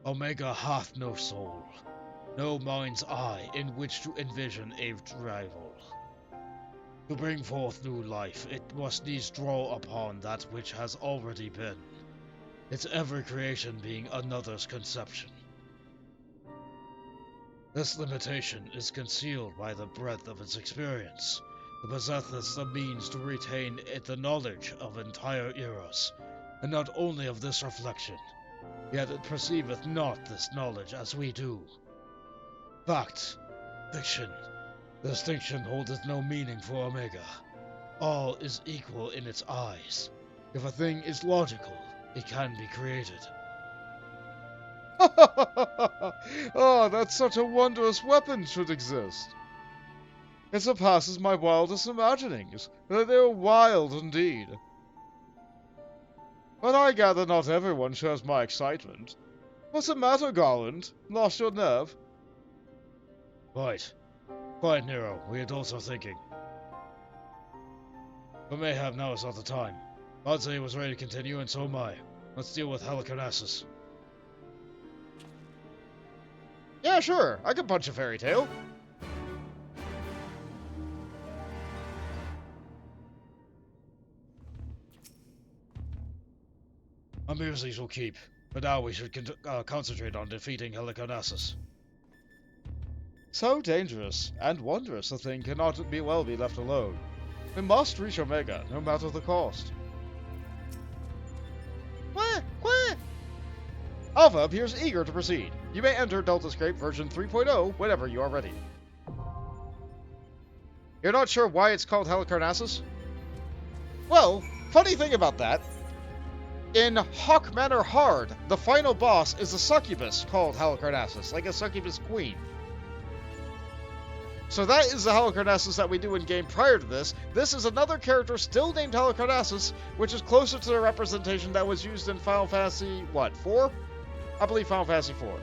Omega hath no soul, no mind's eye in which to envision a rival. To bring forth new life, it must needs draw upon that which has already been, its every creation being another's conception. This limitation is concealed by the breadth of its experience. It possesseth the means to retain the knowledge of entire eras, and not only of this reflection, yet it perceiveth not this knowledge as we do. Fact, fiction, distinction holdeth no meaning for Omega. All is equal in its eyes. If a thing is logical, it can be created. Oh, that such a wondrous weapon should exist. It surpasses my wildest imaginings. They're wild indeed. But I gather not everyone shares my excitement. What's the matter, Garland? Lost your nerve? Quite. Quiet, Nero. We adults are thinking. But mayhap now is not the time. Bodsey was ready to continue, and so am I. Let's deal with Halicarnassus. Yeah, sure. I can punch a fairy tale. Our musings will keep, but now we should concentrate on defeating Halicarnassus. So dangerous and wondrous a thing cannot be left alone. We must reach Omega, no matter the cost. Quack! Quack! Alpha appears eager to proceed. You may enter Deltascape version 3.0 whenever you are ready. You're not sure why it's called Halicarnassus? Well, funny thing about that. In Hawk Manor Hard, the final boss is a succubus called Halicarnassus, like a succubus queen. So that is the Halicarnassus that we do in game prior to this. This is another character still named Halicarnassus, which is closer to the representation that was used in Final Fantasy, what, 4? I believe Final Fantasy 4.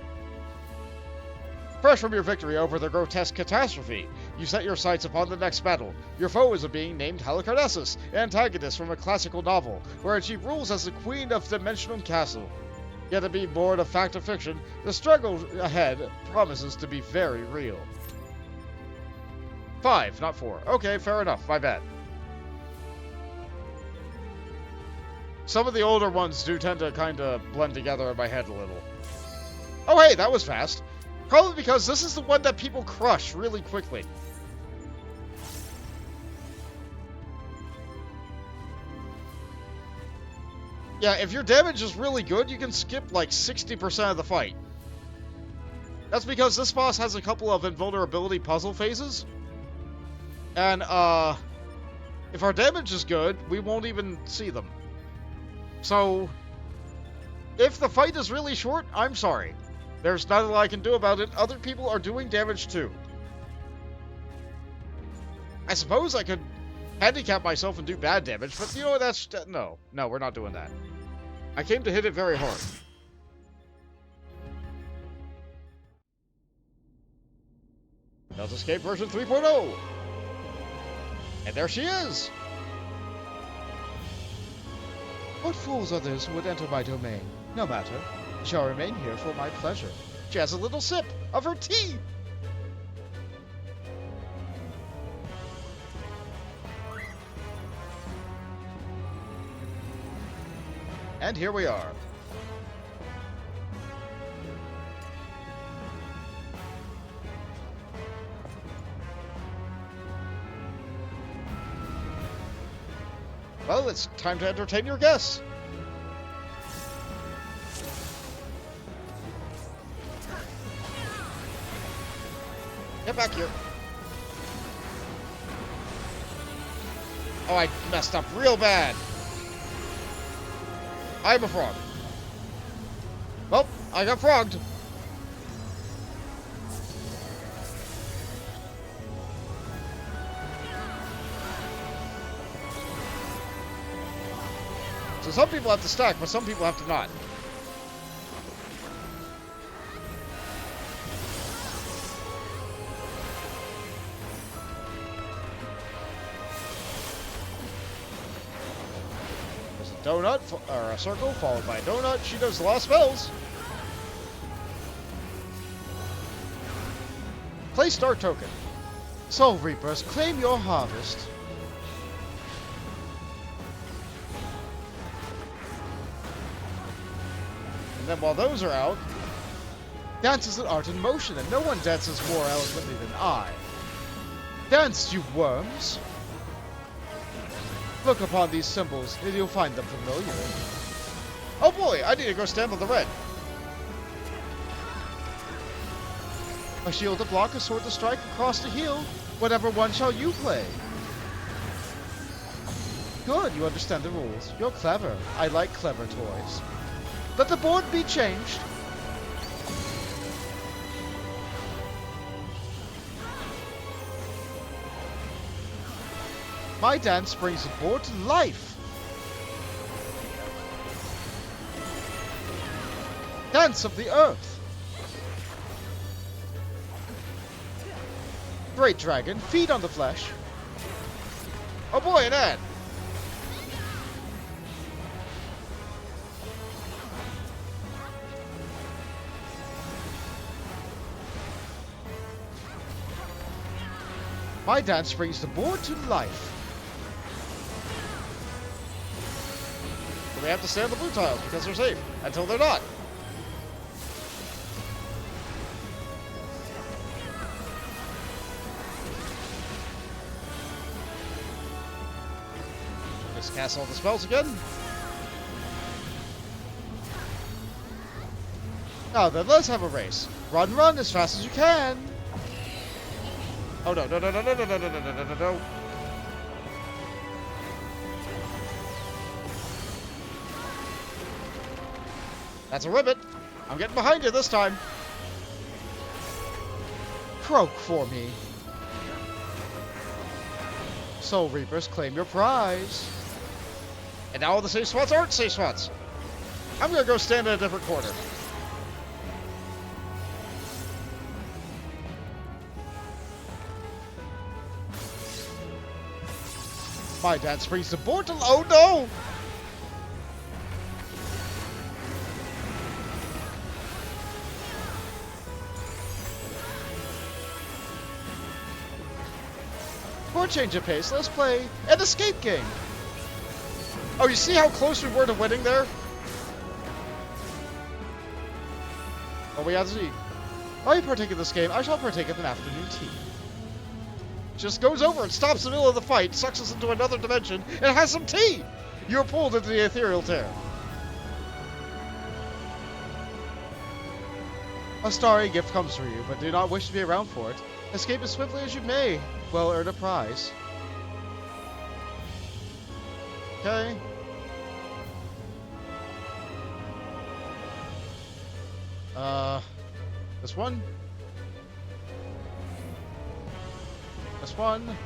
Fresh from your victory over the grotesque catastrophe, you set your sights upon the next battle. Your foe is a being named Halicarnassus, an antagonist from a classical novel, wherein she rules as the queen of Dimensional Castle. Yet to be more of fact or fiction, the struggle ahead promises to be very real. 5, not 4. Okay, fair enough, my bad. Some of the older ones do tend to kind of blend together in my head a little. Oh hey, that was fast. Probably because this is the one that people crush really quickly. Yeah, if your damage is really good, you can skip like 60% of the fight. That's because this boss has a couple of invulnerability puzzle phases. And, if our damage is good, we won't even see them. So, if the fight is really short, I'm sorry. There's not a lot I can do about it. Other people are doing damage too. I suppose I could handicap myself and do bad damage, but you know what, that's... No, we're not doing that. I came to hit it very hard. Deltascape version 3.0! And there she is! What fools are those who would enter my domain? No matter. Shall remain here for my pleasure. She has a little sip of her tea! And here we are. Well, it's time to entertain your guests. Get back here. Oh, I messed up real bad. I'm a frog. Well, I got frogged. So some people have to stack, but some people have to not. There's a donut, or a circle, followed by a donut. She does a lot of spells. Place start token. Soul Reapers, claim your harvest. And then while those are out, Dance is an art in motion, and no one dances more eloquently than I. Dance, you worms! Look upon these symbols, and you'll find them familiar. oh boy, I need to go stand on the red. A shield to block, a sword to strike, a cross to heal. Whatever one shall you play? Good, you understand the rules. You're clever. I like clever toys. Let the board be changed. My dance brings the board to life. Dance of the Earth. Great dragon, feed on the flesh. Oh boy, an ad. My dance brings the board to life. We have to stay on the blue tiles because they're safe until they're not. Just cast all the spells again. Now then, let's have a race. Run, run as fast as you can. Oh no, no, no, no, no, no, no, no, no, no, no, no. That's a ribbit. I'm getting behind you this time. Croak for me. Soul Reapers, claim your prize. And now all the safe spots aren't safe spots. I'm gonna go stand in a different corner. My dad springs to board to... Oh no! For a change of pace, let's play an escape game. Oh, you see how close we were to winning there? Oh, we have to see. While you partake in this game, I shall partake of an afternoon tea. Just goes over and stops in the middle of the fight, sucks us into another dimension, and has some tea! You're pulled into the ethereal tear. A starry gift comes for you, but do not wish to be around for it. Escape as swiftly as you may. Well, earn a prize. Okay. This one. This one.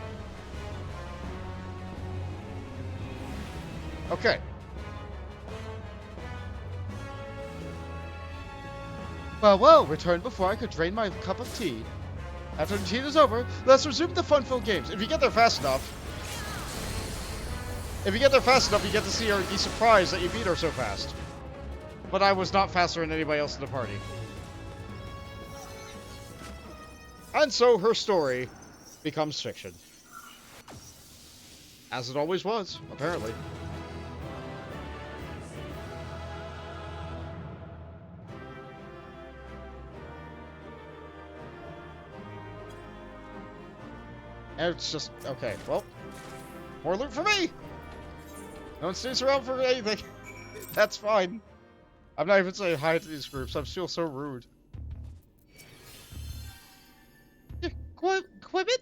Okay. Well, returned before I could drain my cup of tea. After the tea is over, let's resume the fun-filled games. If you get there fast enough, you get to see her and be surprised that you beat her so fast. But I was not faster than anybody else in the party. And so her story becomes fiction. As it always was, apparently. And it's just, okay, well, more loot for me! No one stays around for anything. That's fine. I'm not even saying hi to these groups. I'm still so rude. Quibbit?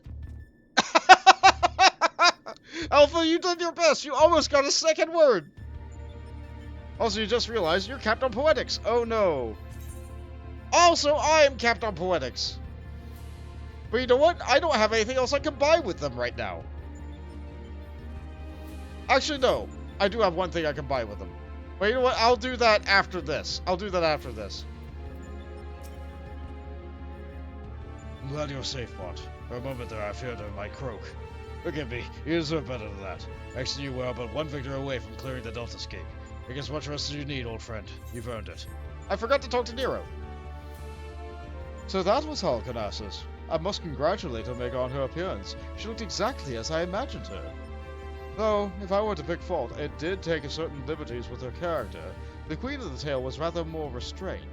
Alpha, you did your best. You almost got a second word. Also, you just realized you're Captain Poetics. Oh no. Also, I am Captain Poetics. But you know what? I don't have anything else I can buy with them right now. Actually, no. I do have one thing I can buy with them. But you know what? I'll do that after this. I'm glad you're safe, Bot. For a moment there, I feared I might croak. Forgive me. You deserve better than that. Thanks to you, we're but one victory away from clearing the Deltascape. Take as much rest as you need, old friend. You've earned it. I forgot to talk to Nero. So that was Halkanassus. I must congratulate Omega on her appearance. She looked exactly as I imagined her. Though, if I were to pick fault, it did take certain liberties with her character. The Queen of the Tale was rather more restrained.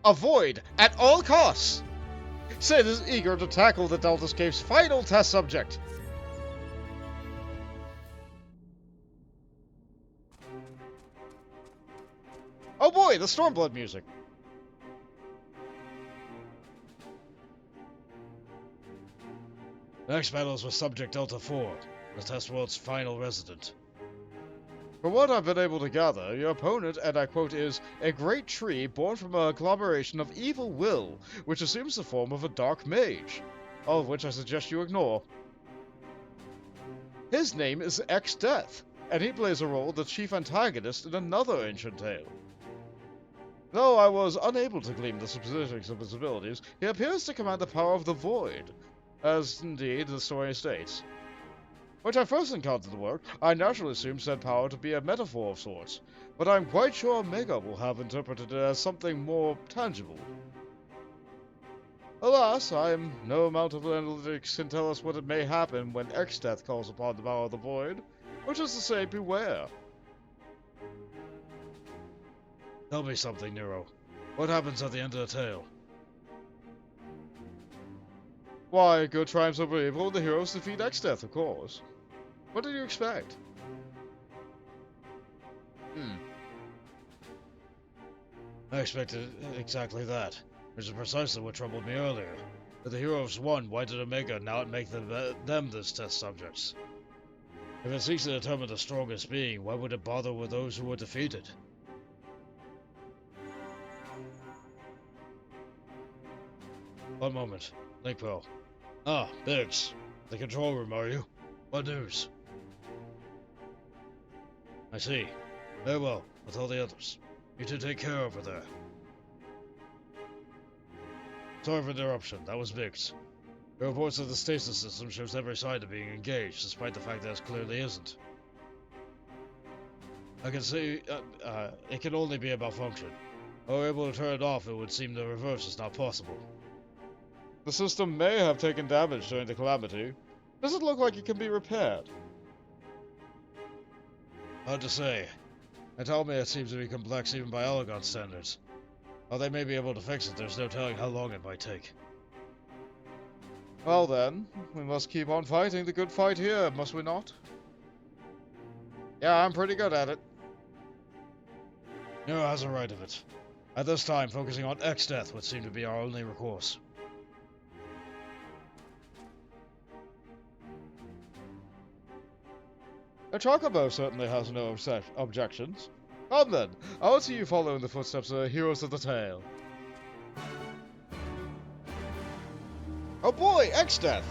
Avoid at all costs! Sid is eager to tackle the Deltascape's final test subject. Oh boy, the Stormblood music. Next battle is with Subject Delta 4, the test world's final resident. From what I've been able to gather, your opponent, and I quote, is a great tree born from a collaboration of evil will, which assumes the form of a dark mage, all of which I suggest you ignore. His name is XIV, and he plays a role the chief antagonist in another ancient tale. Though I was unable to glean the specifics of his abilities, he appears to command the power of the Void, as indeed the story states. When I first encountered the work, I naturally assumed said power to be a metaphor of sorts, but I'm quite sure Omega will have interpreted it as something more tangible. Alas, no amount of analytics can tell us what it may happen when X-Death calls upon the power of the Void, which is to say, beware. Tell me something, Nero. What happens at the end of the tale? Why, good triumphs over evil, and the heroes defeat X-Death, of course. What did you expect? I expected exactly that, which is precisely what troubled me earlier. If the heroes won, why did Omega not make them as test subjects? If it seeks to determine the strongest being, why would it bother with those who were defeated? One moment. Link Pearl. Ah, Biggs. The control room, are you? What news? I see. Very well. I'll tell the others. You two take care over there. Sorry for the interruption. That was Biggs. The reports of the stasis system shows every sign of being engaged, despite the fact that it clearly isn't. I can see it can only be a malfunction. If we're able to turn it off, it would seem the reverse is not possible. The system may have taken damage during the calamity. Does it look like it can be repaired? Hard to say. They tell me it seems to be complex even by Elegon standards. While they may be able to fix it, there's no telling how long it might take. Well then, we must keep on fighting the good fight here, must we not? Yeah, I'm pretty good at it. Nero has a right of it. At this time, focusing on X-Death would seem to be our only recourse. A Chocobo certainly has no objections. Come then, I will see you follow in the footsteps of the heroes of the tale. Oh boy, X-Death!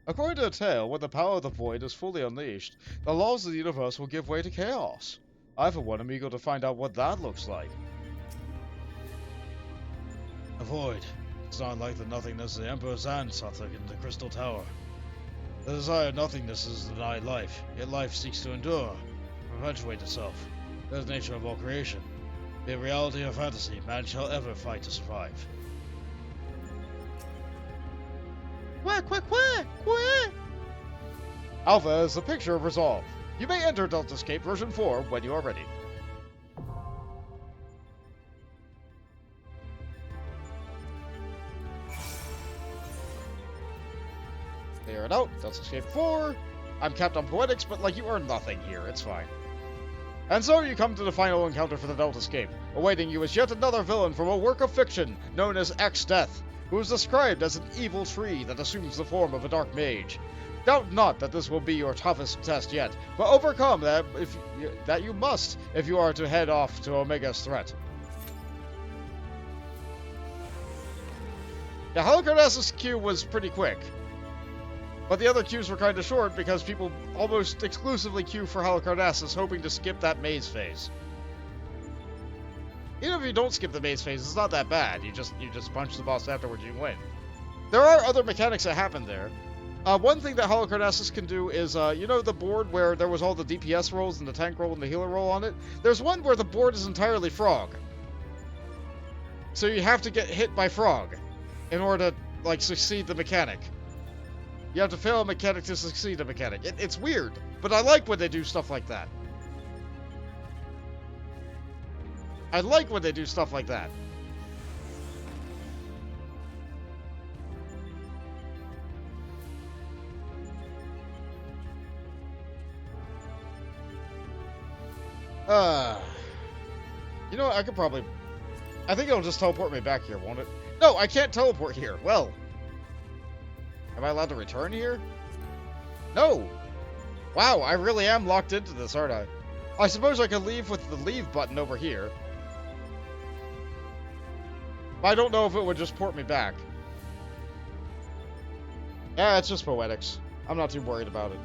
According to the tale, when the power of the void is fully unleashed, the laws of the universe will give way to chaos. I, for one, am eager to find out what that looks like. A void. It's not like the nothingness the Emperor's hand sought in the Crystal Tower. The desire of nothingness is denied life, yet life seeks to endure, perpetuate itself. That is the nature of all creation. Be it reality or fantasy, man shall ever fight to survive. Quack, quack, quack, quack! Alpha is the picture of resolve. You may enter Deltascape version 4 when you are ready. Clear it out. Deltascape 4. I'm capped on poetics, but like you earn nothing here. It's fine. And so you come to the final encounter for the Deltascape. Awaiting you is yet another villain from a work of fiction known as X-Death, who is described as an evil tree that assumes the form of a dark mage. Doubt not that this will be your toughest test yet, but overcome that you must if you are to head off to Omega's threat. Yeah, Halicarnassus' queue was pretty quick. But the other queues were kind of short because people almost exclusively queue for Halicarnassus, hoping to skip that maze phase. Even if you don't skip the maze phase, it's not that bad. You just punch the boss afterwards, you win. There are other mechanics that happen there. One thing that Halicarnassus can do is, you know the board where there was all the DPS rolls and the tank roll and the healer roll on it? There's one where the board is entirely frog. So you have to get hit by frog in order to, like, succeed the mechanic. You have to fail a mechanic to succeed a mechanic. It's weird, but I like when they do stuff like that. I like when they do stuff like that. You know what, I could probably... I think it'll just teleport me back here, won't it? No, I can't teleport here. Well... Am I allowed to return here? No! Wow, I really am locked into this, aren't I? I suppose I could leave with the leave button over here. But I don't know if it would just port me back. Yeah, it's just poetics. I'm not too worried about it.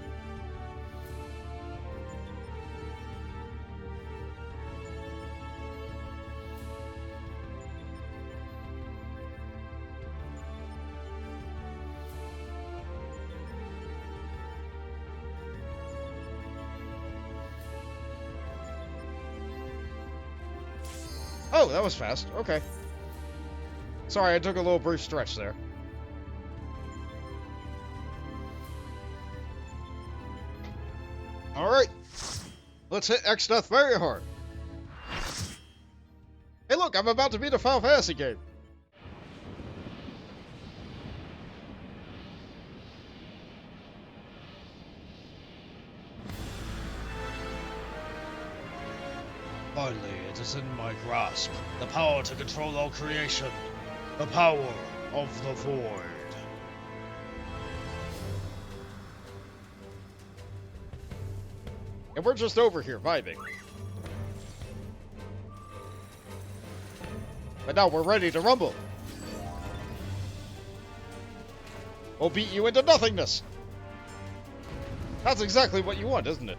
Oh, that was fast. Okay. Sorry, I took a little brief stretch there. Alright. Let's hit X-Death very hard. Hey look, I'm about to beat a Final Fantasy game. Finally, it is in my grasp. The power to control all creation. The power of the void. And we're just over here vibing. But now we're ready to rumble. We'll beat you into nothingness. That's exactly what you want, isn't it?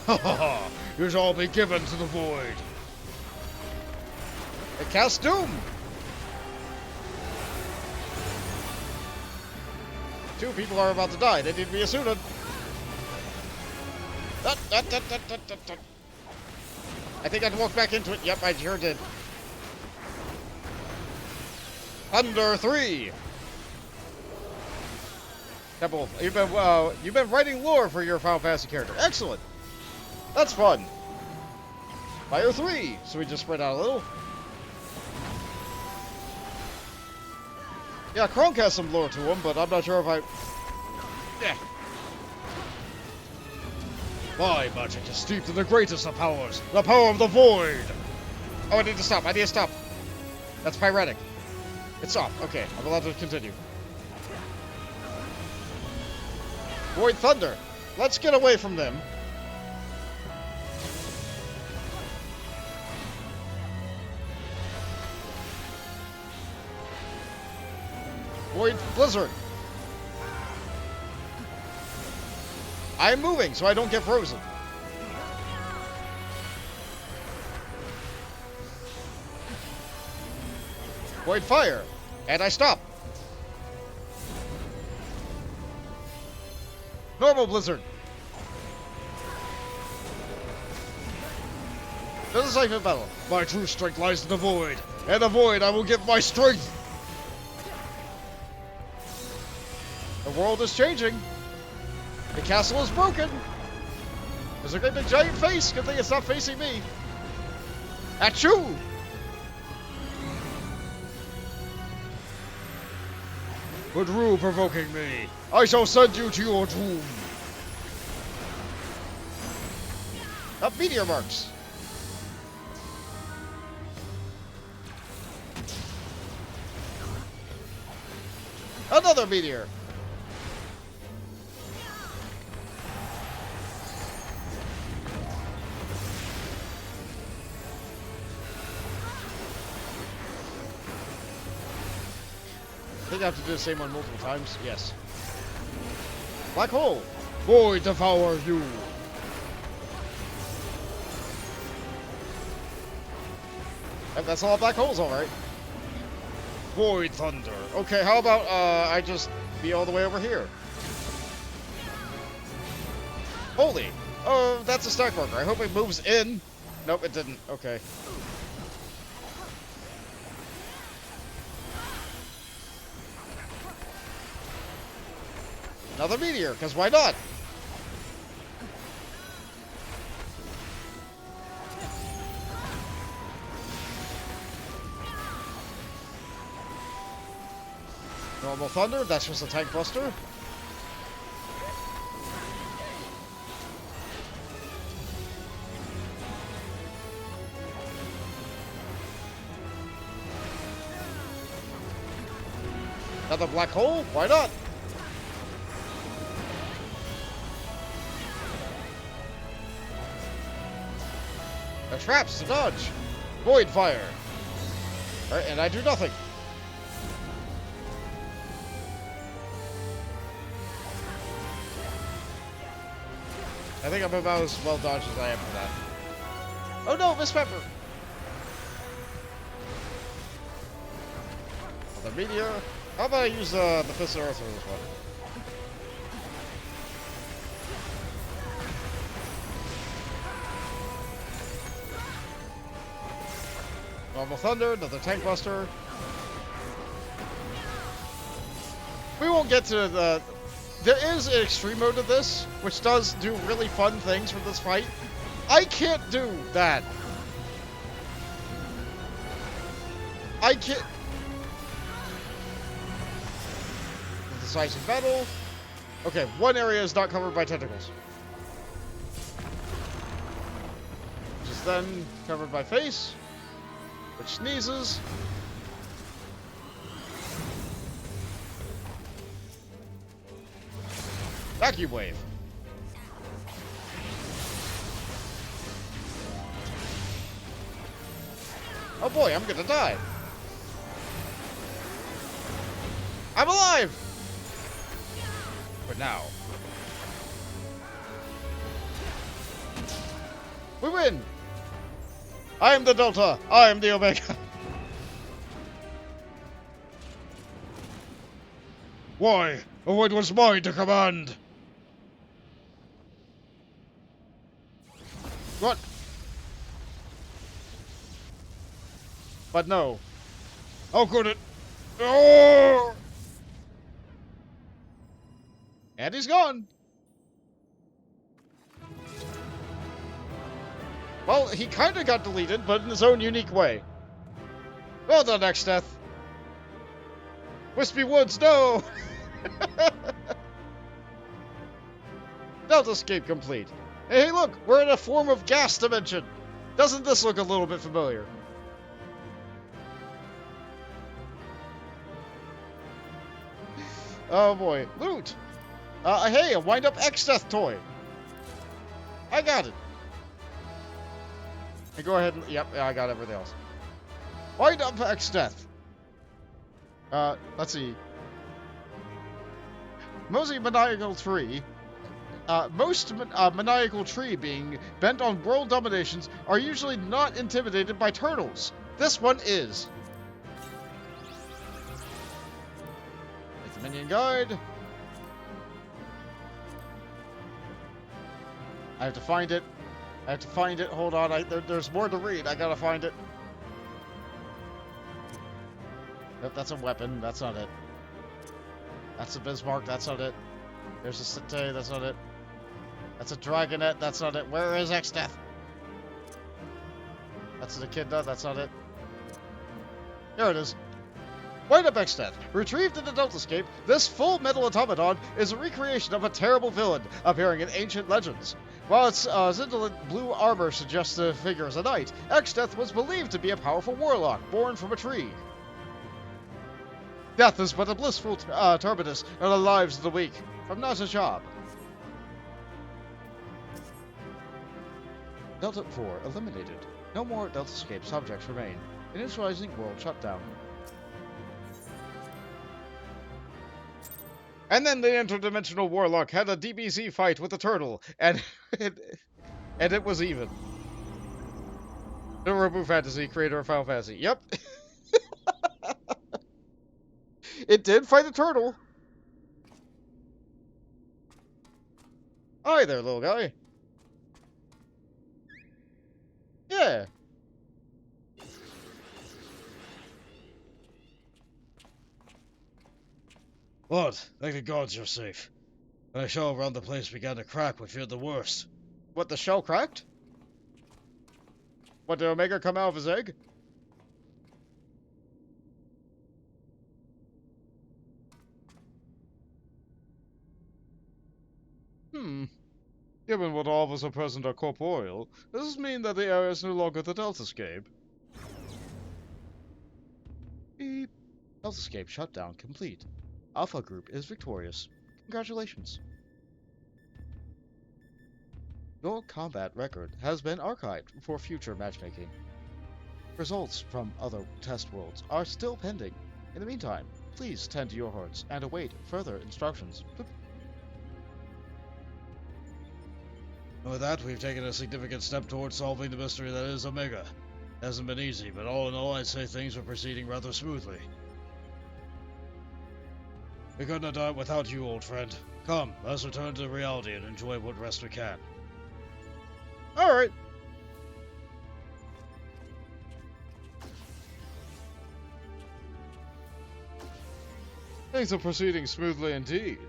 Ha ha ha! You shall all be given to the void. It casts Doom. 2 people are about to die. They need to be assumed. I think I'd walk back into it. Yep, I sure did. Thunder 3. Temple, you've been writing lore for your Final Fantasy character. Excellent. That's fun. Fire 3. So we just spread out a little. Yeah, Kronk has some lore to him, but I'm not sure if I... Yeah. My magic is steeped in the greatest of powers, the power of the void! Oh, I need to stop. I need to stop. That's pyretic. It's off. Okay, I'm allowed to continue. Void Thunder. Let's get away from them. Void Blizzard. I'm moving so I don't get frozen. Void Fire. And I stop. Normal Blizzard. This is Siphon Battle. My true strength lies in the void. And the void I will give my strength. The world is changing. The castle is broken. There's a great big giant face. Good thing it's not facing me. Achoo! But rule provoking me, I shall send you to your doom. Up meteor marks. Another meteor. I think I have to do the same one multiple times. Yes. Black hole. Void devour you. Yep, that's all black holes, all right. Void thunder. Okay, how about I just be all the way over here? Holy. Oh, that's a stack marker. I hope it moves in. Nope, it didn't. Okay. Another meteor, because why not? Normal thunder, that's just a tank buster. Another black hole, why not? The traps to dodge. Void fire. Alright, and I do nothing. I think I'm about as well dodged as I am for that. Oh no, Miss Pepper! Another meteor. How about I use the Fist of Earth for this one? Normal thunder, another tank buster. We won't get to the... There is an extreme mode to this, which does do really fun things for this fight. I can't do that. I can't... decisive battle. Okay, one area is not covered by tentacles. Which is then covered by face, which sneezes. Vacuum wave. Oh boy, I'm gonna die. I'm alive! For now. We win! I am the Delta! I am the Omega! Why? Oh, it was mine to command! What? But no. How could it? Oh! And he's gone. Well, he kind of got deleted, but in his own unique way. Well done, XIV. Wispy Woods, no! Deltascape complete. Hey, look, we're in a form of gas dimension. Doesn't this look a little bit familiar? Oh boy, loot! Hey, a wind-up XIV toy! I got it! Hey, go ahead and... Yep, I got everything else. Wind-up XIV! Let's see. Mosey Maniacal Tree. Most maniacal tree being bent on world dominations are usually not intimidated by turtles. This one is. It's the minion guide. I have to find it. I have to find it. Hold on. There's more to read. I gotta find it. Nope, that's a weapon. That's not it. That's a Bismarck. That's not it. There's a Sate. That's not it. That's a Dragonet. That's not it. Where is XIV? That's an Echidna. That's not it. Here it is. Wind up XIV. Retrieved in the Deltascape, this full metal automaton is a recreation of a terrible villain appearing in ancient legends. While its scintillant blue armor suggests the figure as a knight, XIV was believed to be a powerful warlock born from a tree. Death is but a blissful terminus in the lives of the weak. From Nasa Job. Delta 4 eliminated. No more Deltascape subjects remain. Initializing world shutdown. And then the interdimensional warlock had a DBZ fight with a turtle, and it was even. Norobu Fantasy, creator of Final Fantasy. Yep. It did fight a turtle. Hi there, little guy. Yeah. What? Thank the gods you're safe. When the shell around the place began to crack, we feared the worst. What, the shell cracked? What, did Omega come out of his egg? Given what all of us at present are corporeal, does this mean that the area is no longer the Deltascape? Beep. Alphascape shutdown complete. Alpha Group is victorious. Congratulations. Your combat record has been archived for future matchmaking. Results from other test worlds are still pending. In the meantime, please tend to your hurts and await further instructions. With that, we've taken a significant step towards solving the mystery that is Omega. Hasn't been easy, but all in all, I'd say things are proceeding rather smoothly. We couldn't have done it without you, old friend. Come, let's return to reality and enjoy what rest we can. Alright. Things are proceeding smoothly indeed.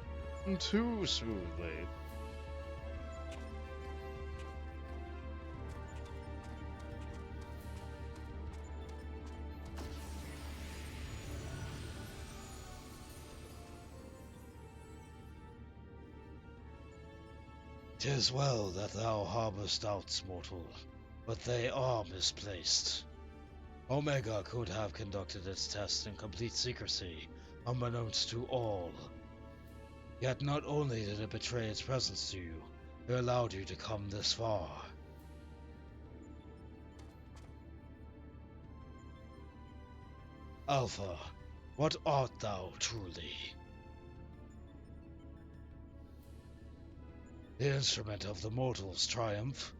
Too smoothly. 'Tis well that thou harbourest doubts, mortal, but they are misplaced. Omega could have conducted its test in complete secrecy, unbeknownst to all. Yet not only did it betray its presence to you, it allowed you to come this far. Alpha, what art thou truly? The instrument of the mortals' triumph,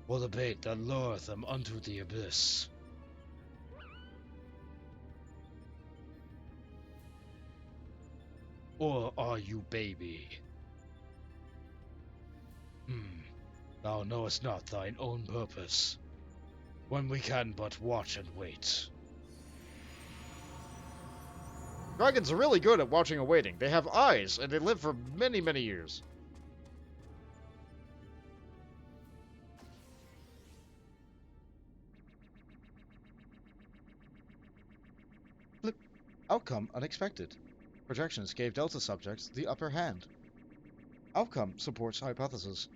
or the bait that lureth them unto the abyss? Or are you baby? Thou knowest not thine own purpose, when we can but watch and wait. Dragons are really good at watching and waiting. They have eyes, and they live for many, many years. Flip. Outcome unexpected. Projections gave Delta subjects the upper hand. Outcome supports hypothesis.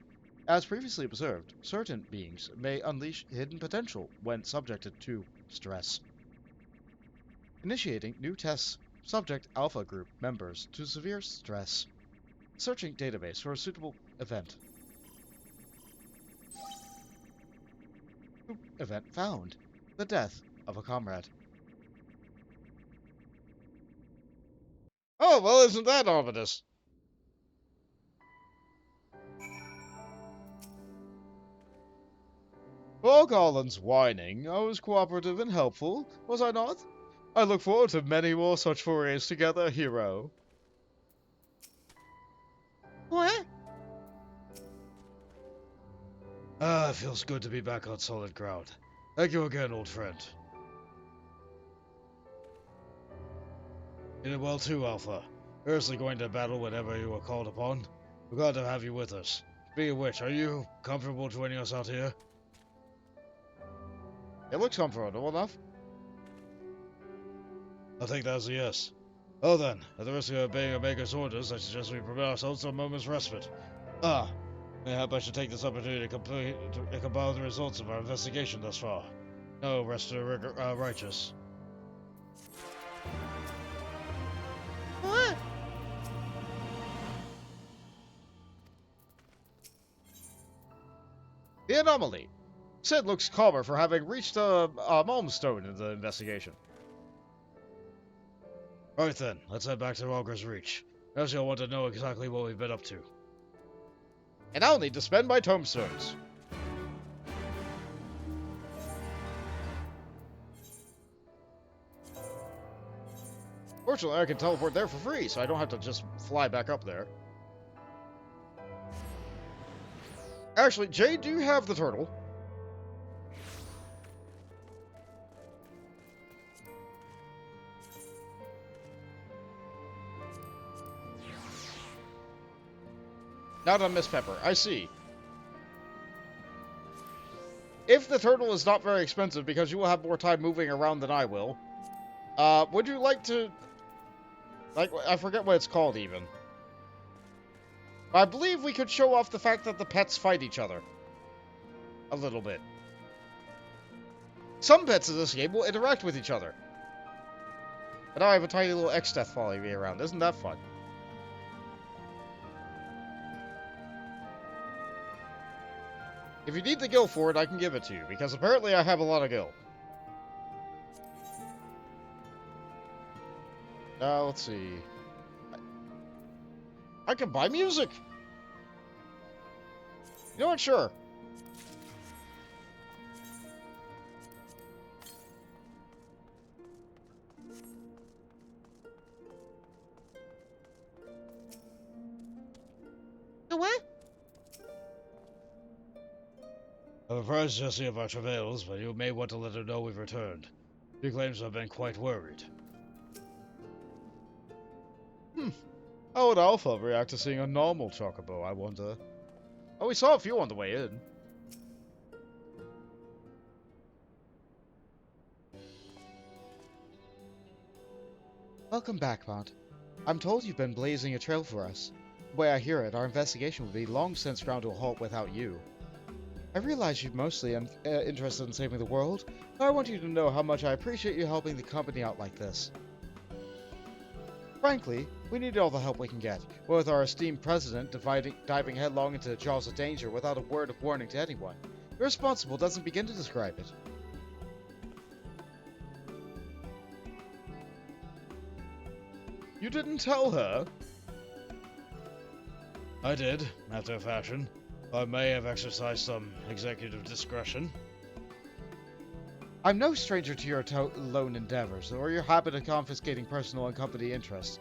As previously observed, certain beings may unleash hidden potential when subjected to stress. Initiating new tests. Subject Alpha Group members to severe stress. Searching database for a suitable event. Event found. The death of a comrade. Oh, well, isn't that ominous? For Garland's whining, I was cooperative and helpful, was I not? I look forward to many more such forays together, hero. What? It feels good to be back on solid ground. Thank you again, old friend. You did well too, Alpha. Earnestly going to battle whenever you are called upon. We're glad to have you with us. Speaking of which, are you comfortable joining us out here? It looks comfortable enough. I'll take that as a yes. Well then, at the risk of obeying Omega's orders, I suggest we prepare ourselves for a moment's respite. Mayhap I should take this opportunity to compile the results of our investigation thus far. No rest to the righteous. What? The anomaly. Sid looks calmer for having reached a milestone in the investigation. Right then, let's head back to Auger's Reach. As you'll want to know exactly what we've been up to. And I'll need to spend my tombstones. Fortunately, I can teleport there for free, so I don't have to just fly back up there. Actually, Jay, do you have the turtle? Not on Miss Pepper. I see. If the turtle is not very expensive, because you will have more time moving around than I will, would you like to... Like, I forget what it's called, even. I believe we could show off the fact that the pets fight each other. A little bit. Some pets in this game will interact with each other. But now I have a tiny little XIV following me around. Isn't that fun? If you need the gil for it, I can give it to you, because apparently I have a lot of gil. Let's see. I can buy music! You know what? Sure. What? I'm apprised Jesse of our travails, but you may want to let her know we've returned. She claims to have been quite worried. How would Alpha react to seeing a normal chocobo, I wonder? Oh, we saw a few on the way in. Welcome back, Mont. I'm told you've been blazing a trail for us. way I hear it, our investigation would be long since ground to a halt without you. I realize you're mostly interested in saving the world, but I want you to know how much I appreciate you helping the company out like this. Frankly, we need all the help we can get, with our esteemed president diving headlong into the jaws of danger without a word of warning to anyone. Irresponsible doesn't begin to describe it. You didn't tell her? I did, after a fashion. I may have exercised some executive discretion. I'm no stranger to your lone endeavors, or your habit of confiscating personal and company interests,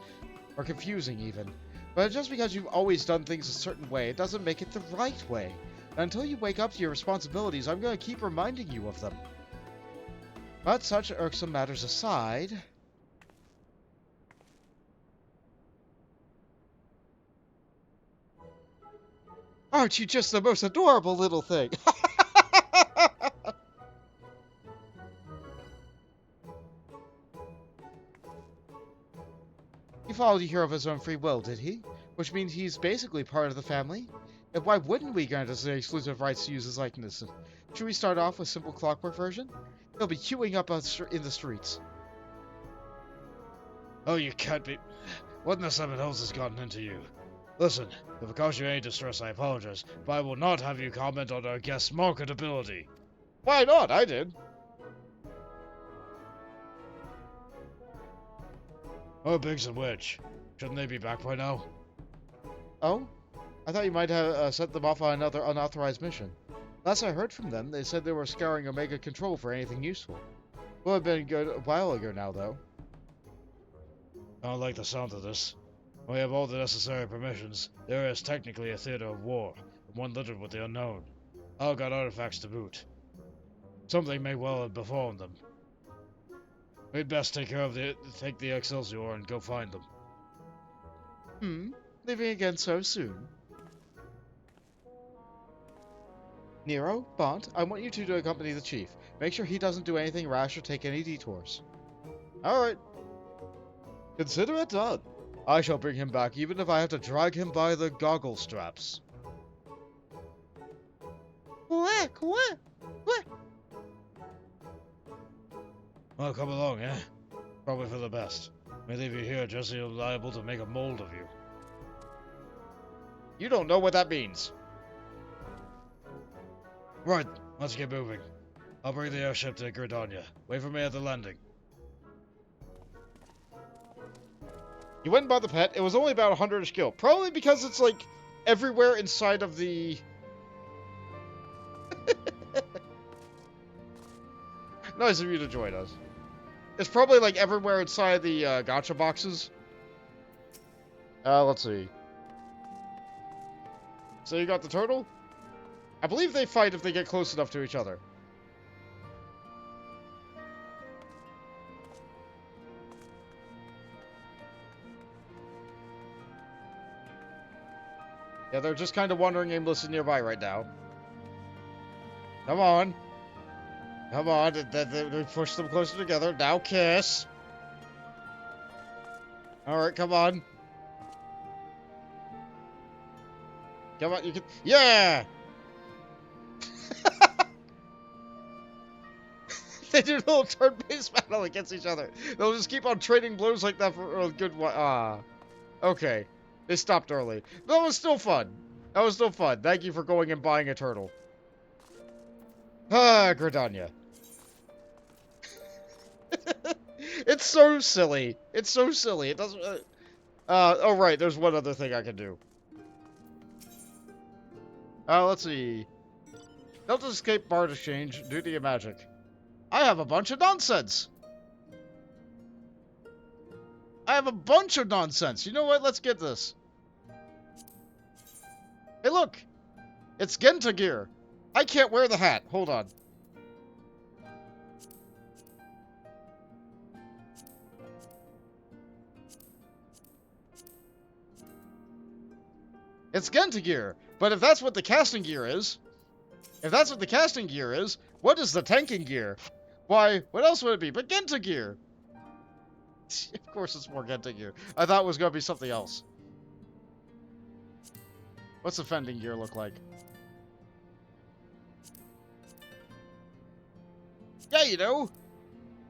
or confusing even. But just because you've always done things a certain way, it doesn't make it the right way. And until you wake up to your responsibilities, I'm going to keep reminding you of them. But such irksome matters aside... Aren't you just the most adorable little thing? He followed you here of his own free will, did he? Which means he's basically part of the family? And why wouldn't we grant us the exclusive rights to use his likeness? Should we start off with a simple clockwork version? He'll be queuing up in the streets. Oh, you can't be... What in the seven hells has gotten into you? Listen, if it caused you any distress, I apologize, but I will not have you comment on our guest's marketability. Why not? I did. Oh, Biggs and Wedge. Shouldn't they be back by now? Oh? I thought you might have sent them off on another unauthorized mission. Last I heard from them, they said they were scouring Omega Control for anything useful. Will have been good a while ago now, though. I don't like the sound of this. We have all the necessary permissions. There is technically a theater of war, and one littered with the unknown. All got artifacts to boot. Something may well have befallen them. We'd best take the Excelsior and go find them. Leaving again so soon. Nero, Bont, I want you two to accompany the chief. Make sure he doesn't do anything rash or take any detours. Alright. Consider it done. I shall bring him back, even if I have to drag him by the goggle straps. What? Well, come along, eh? Probably for the best. May leave you here just so you're liable to make a mold of you. You don't know what that means. Right, let's get moving. I'll bring the airship to Gridania. Wait for me at the landing. You went and bought the pet. It was only about 100 skill. Probably because it's, like, everywhere inside of the... Nice of you to join us. It's probably, like, everywhere inside the gacha boxes. Let's see. So you got the turtle? I believe they fight if they get close enough to each other. Yeah, they're just kind of wandering aimlessly nearby right now. Come on. Come on. They push them closer together. Now kiss. Alright, come on. Come on, you can... Yeah! They do a little turn-based battle against each other. They'll just keep on trading blows like that for a good while. Okay. They stopped early. That was still fun. That was still fun. Thank you for going and buying a turtle. Gridania. It's so silly. It's so silly. It doesn't... oh, right. There's one other thing I can do. Let's see. Deltascape Bard Exchange. Duty of Magic. I have a bunch of nonsense. I have a bunch of nonsense. You know what? Let's get this. Hey, look. It's Genta gear. I can't wear the hat. Hold on. It's Genta gear. But if that's what the casting gear is... what is the tanking gear? Why, what else would it be but Genta gear? Of course it's more Genta gear. I thought it was going to be something else. What's the fending gear look like? Yeah, you know,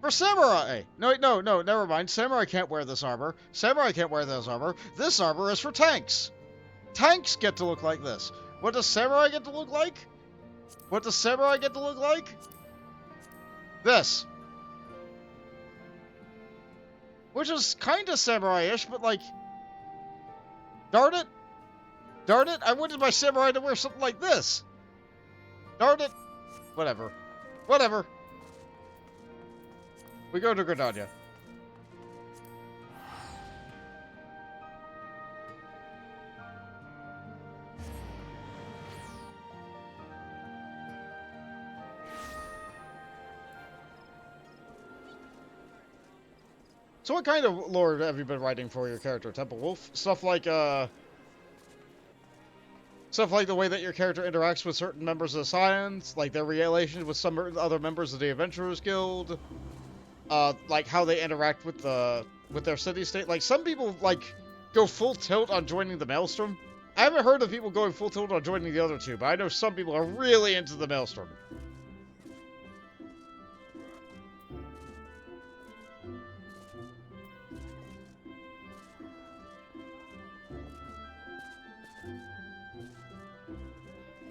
for samurai. No, never mind. Samurai can't wear this armor. Samurai can't wear this armor. This armor is for tanks. Tanks get to look like this. What does samurai get to look like? What does samurai get to look like? This. Which is kind of samurai-ish, but like... Darn it. Darn it, I wanted my samurai to wear something like this. Darn it. Whatever. Whatever. We go to Grenada. So what kind of lore have you been writing for your character, Temple Wolf? Stuff like the way that your character interacts with certain members of the Science, like their relation with some other members of the Adventurers Guild, like how they interact with their city-state. Like, some people, like, go full tilt on joining the Maelstrom. I haven't heard of people going full tilt on joining the other two, but I know some people are really into the Maelstrom.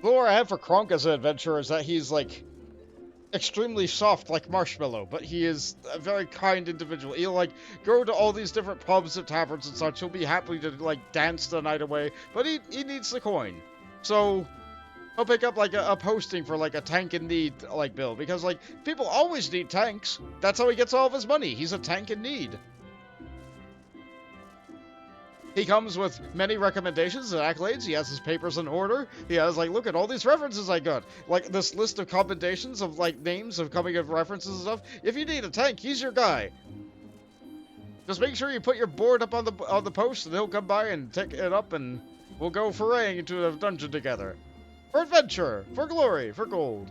The lore I have for Kronk as an adventurer is that he's, like, extremely soft like Marshmallow, but he is a very kind individual. He'll, like, go to all these different pubs and taverns and such. He'll be happy to, like, dance the night away, but he needs the coin. So, he'll pick up, like, a posting for, like, a tank in need, like, bill, because, like, people always need tanks. That's how he gets all of his money. He's a tank in need. He comes with many recommendations and accolades. He has his papers in order. He has, like, look at all these references I got. Like, this list of commendations of, like, names of coming of references and stuff. If you need a tank, he's your guy. Just make sure you put your board up on the post, and he'll come by and take it up, and we'll go foraying into a dungeon together. For adventure, for glory, for gold.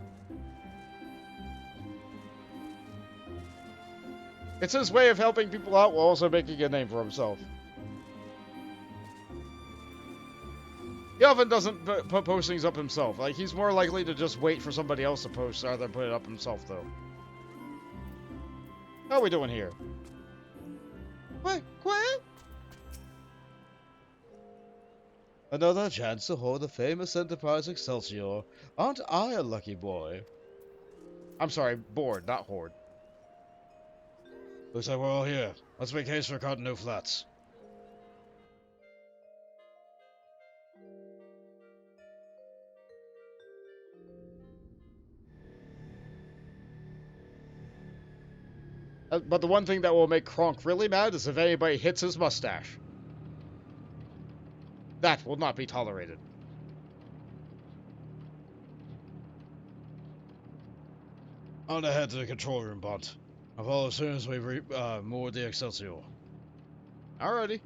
It's his way of helping people out while also making a name for himself. He often doesn't put postings up himself. Like, he's more likely to just wait for somebody else to post rather than put it up himself, though. How are we doing here? What? Another chance to hoard the famous enterprise Excelsior. Aren't I a lucky boy? I'm sorry, board, not hoard. Looks like we're all here. Let's make haste for Cottonwood Flats. But the one thing that will make Kronk really mad is if anybody hits his mustache. That will not be tolerated. On ahead to the control room, Bont. I'll follow as soon as we moor the Excelsior. Alrighty.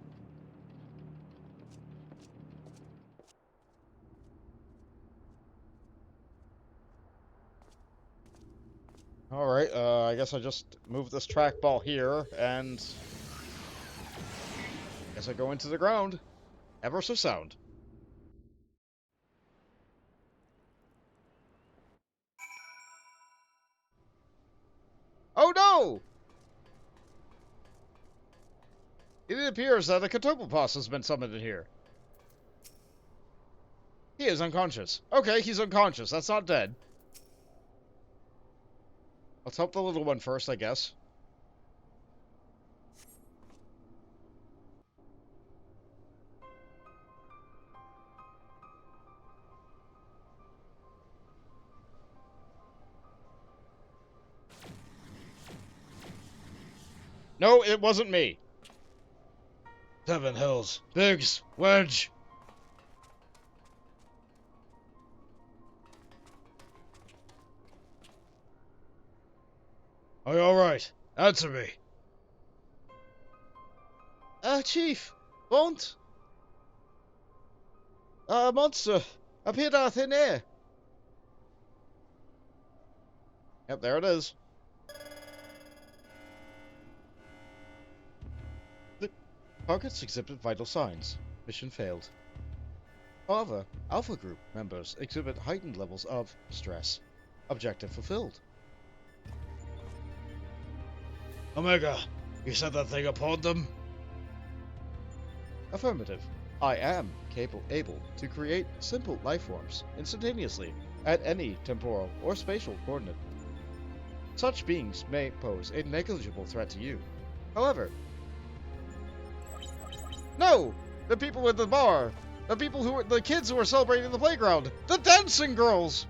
Alright, I guess I just move this trackball here, and... I guess I go into the ground. Ever so sound. Oh no! It appears that a Catopopos has been summoned in here. He is unconscious. Okay, he's unconscious. That's not dead. Let's help the little one first, I guess. No, it wasn't me. Seven Hills. Biggs. Wedge. Are you alright? Answer me. Chief. Won't. A monster appeared out of thin air. Yep, there it is. The targets exhibit vital signs. Mission failed. However, Alpha Group members exhibit heightened levels of stress. Objective fulfilled. Omega, you set that thing upon them? Affirmative. I am able to create simple life forms instantaneously at any temporal or spatial coordinate. Such beings may pose a negligible threat to you. However, no! The people at the bar! The kids who are celebrating the playground! The dancing girls!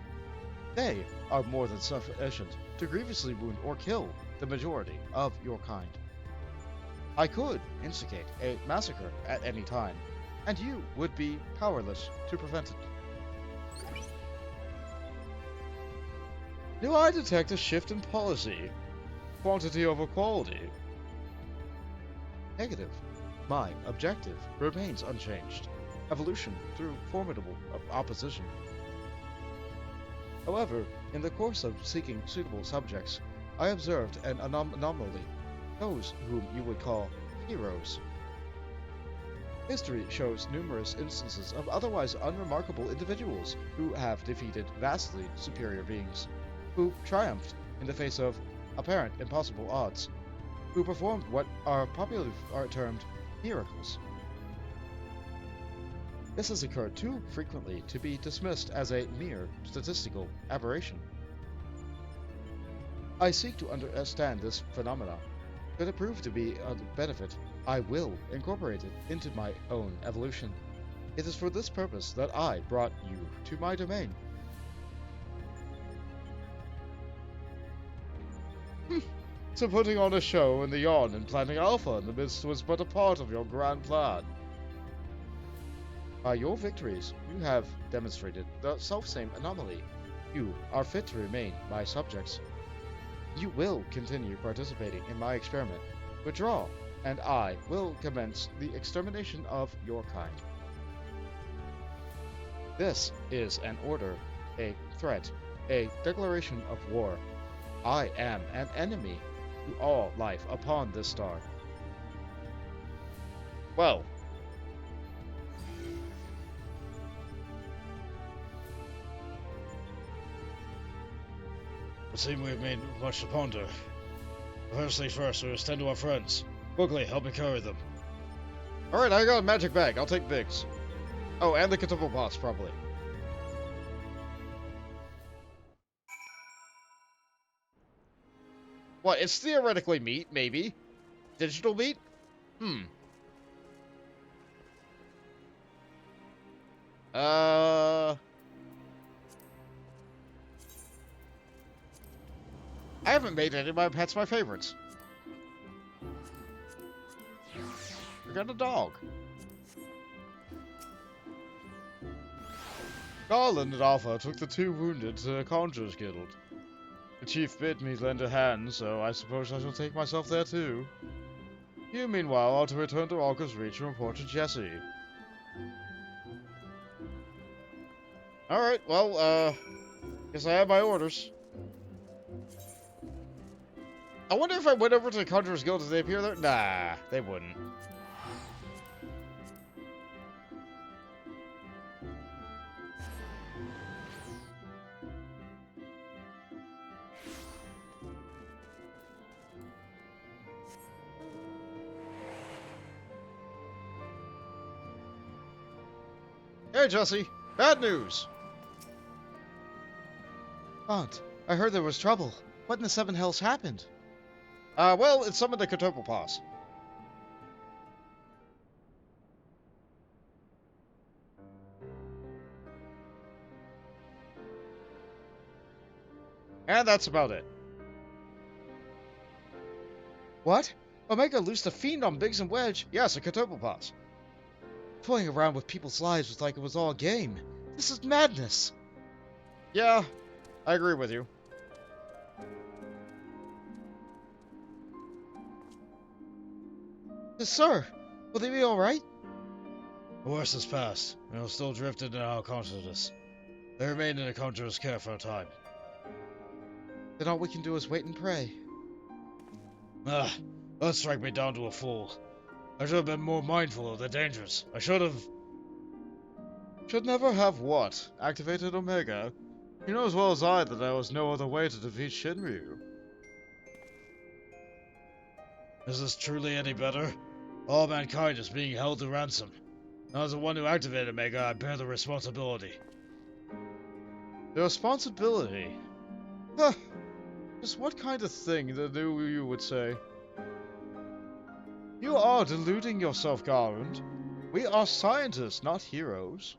They are more than sufficient to grievously wound or kill the majority of your kind. I could instigate a massacre at any time, and you would be powerless to prevent it. Do I detect a shift in policy? Quantity over quality? Negative. My objective remains unchanged. Evolution through formidable opposition. However, in the course of seeking suitable subjects, I observed an anomaly. Those whom you would call heroes. History shows numerous instances of otherwise unremarkable individuals who have defeated vastly superior beings, who triumphed in the face of apparent impossible odds, who performed what are popularly termed miracles. This has occurred too frequently to be dismissed as a mere statistical aberration. I seek to understand this phenomenon. Should it prove to be of benefit, I will incorporate it into my own evolution. It is for this purpose that I brought you to my domain. So putting on a show in the yawn and planting Alpha in the midst was but a part of your grand plan. By your victories, you have demonstrated the selfsame anomaly. You are fit to remain my subjects. You will continue participating in my experiment. Withdraw, and I will commence the extermination of your kind. This is an order, a threat, a declaration of war. I am an enemy to all life upon this star. Well, it seems we've made much to ponder. First things first, we must tend to our friends. Quickly, help me carry them. alright, I got a magic bag. I'll take Biggs. Oh, and the Kettle boss, probably. What, it's theoretically meat, maybe? Digital meat? I haven't made any of my pets my favorites. We got a dog. Garland and Alpha took the two wounded to the Conjurer's Guild. The chief bid me lend a hand, so I suppose I shall take myself there too. You, meanwhile, are to return to Alka's Reach and report to Jesse. Alright, well, guess I have my orders. I wonder if I went over to the Conjurer's Guild, did they appear there? Nah, they wouldn't. Hey, Jesse. Bad news. Aunt, I heard there was trouble. What in the seven hells happened? Well, it's some of the Catopopos. And that's about it. What? Omega loosed a fiend on Biggs and Wedge, Yes, a Catopopos. toying around with people's lives was like it was all a game. This is madness. Yeah, I agree with you. Sir, will they be alright? The worst is past, and are still drifted in our consciousness. They remain in the Conjurer's care for a time. Then all we can do is wait and pray. Don't strike me down to a fool. I should have been more mindful of the dangers. I should have... Should never have what? Activated Omega? You know as well as I that there was no other way to defeat Shinryu. Is this truly any better? All mankind is being held to ransom. As the one who activated Omega, I bear the responsibility. The responsibility? Huh. Just what kind of thing the new you would say? You are deluding yourself, Garland. We are scientists, not heroes.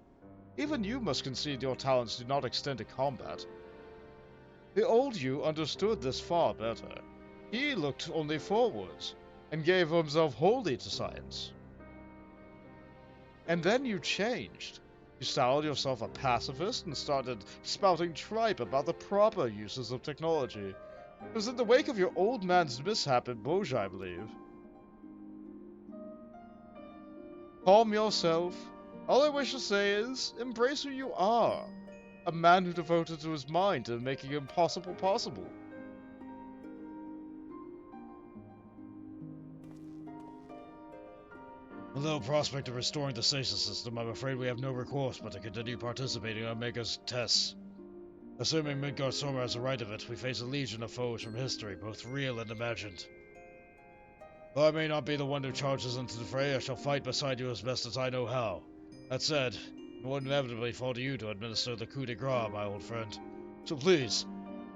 Even you must concede your talents do not extend to combat. The old you understood this far better. He looked only forwards, and gave himself wholly to science. And then you changed. You styled yourself a pacifist and started spouting tripe about the proper uses of technology. It was in the wake of your old man's mishap at Bozha, I believe. Calm yourself. All I wish to say is, embrace who you are. A man who devoted to his mind to making impossible possible. With little prospect of restoring the stasis system, I'm afraid we have no recourse but to continue participating in Omega's tests. Assuming Midgard-Soma has the right of it, we face a legion of foes from history, both real and imagined. Though I may not be the one who charges into the fray, I shall fight beside you as best as I know how. That said, it will inevitably fall to you to administer the coup de grace, my old friend. So please,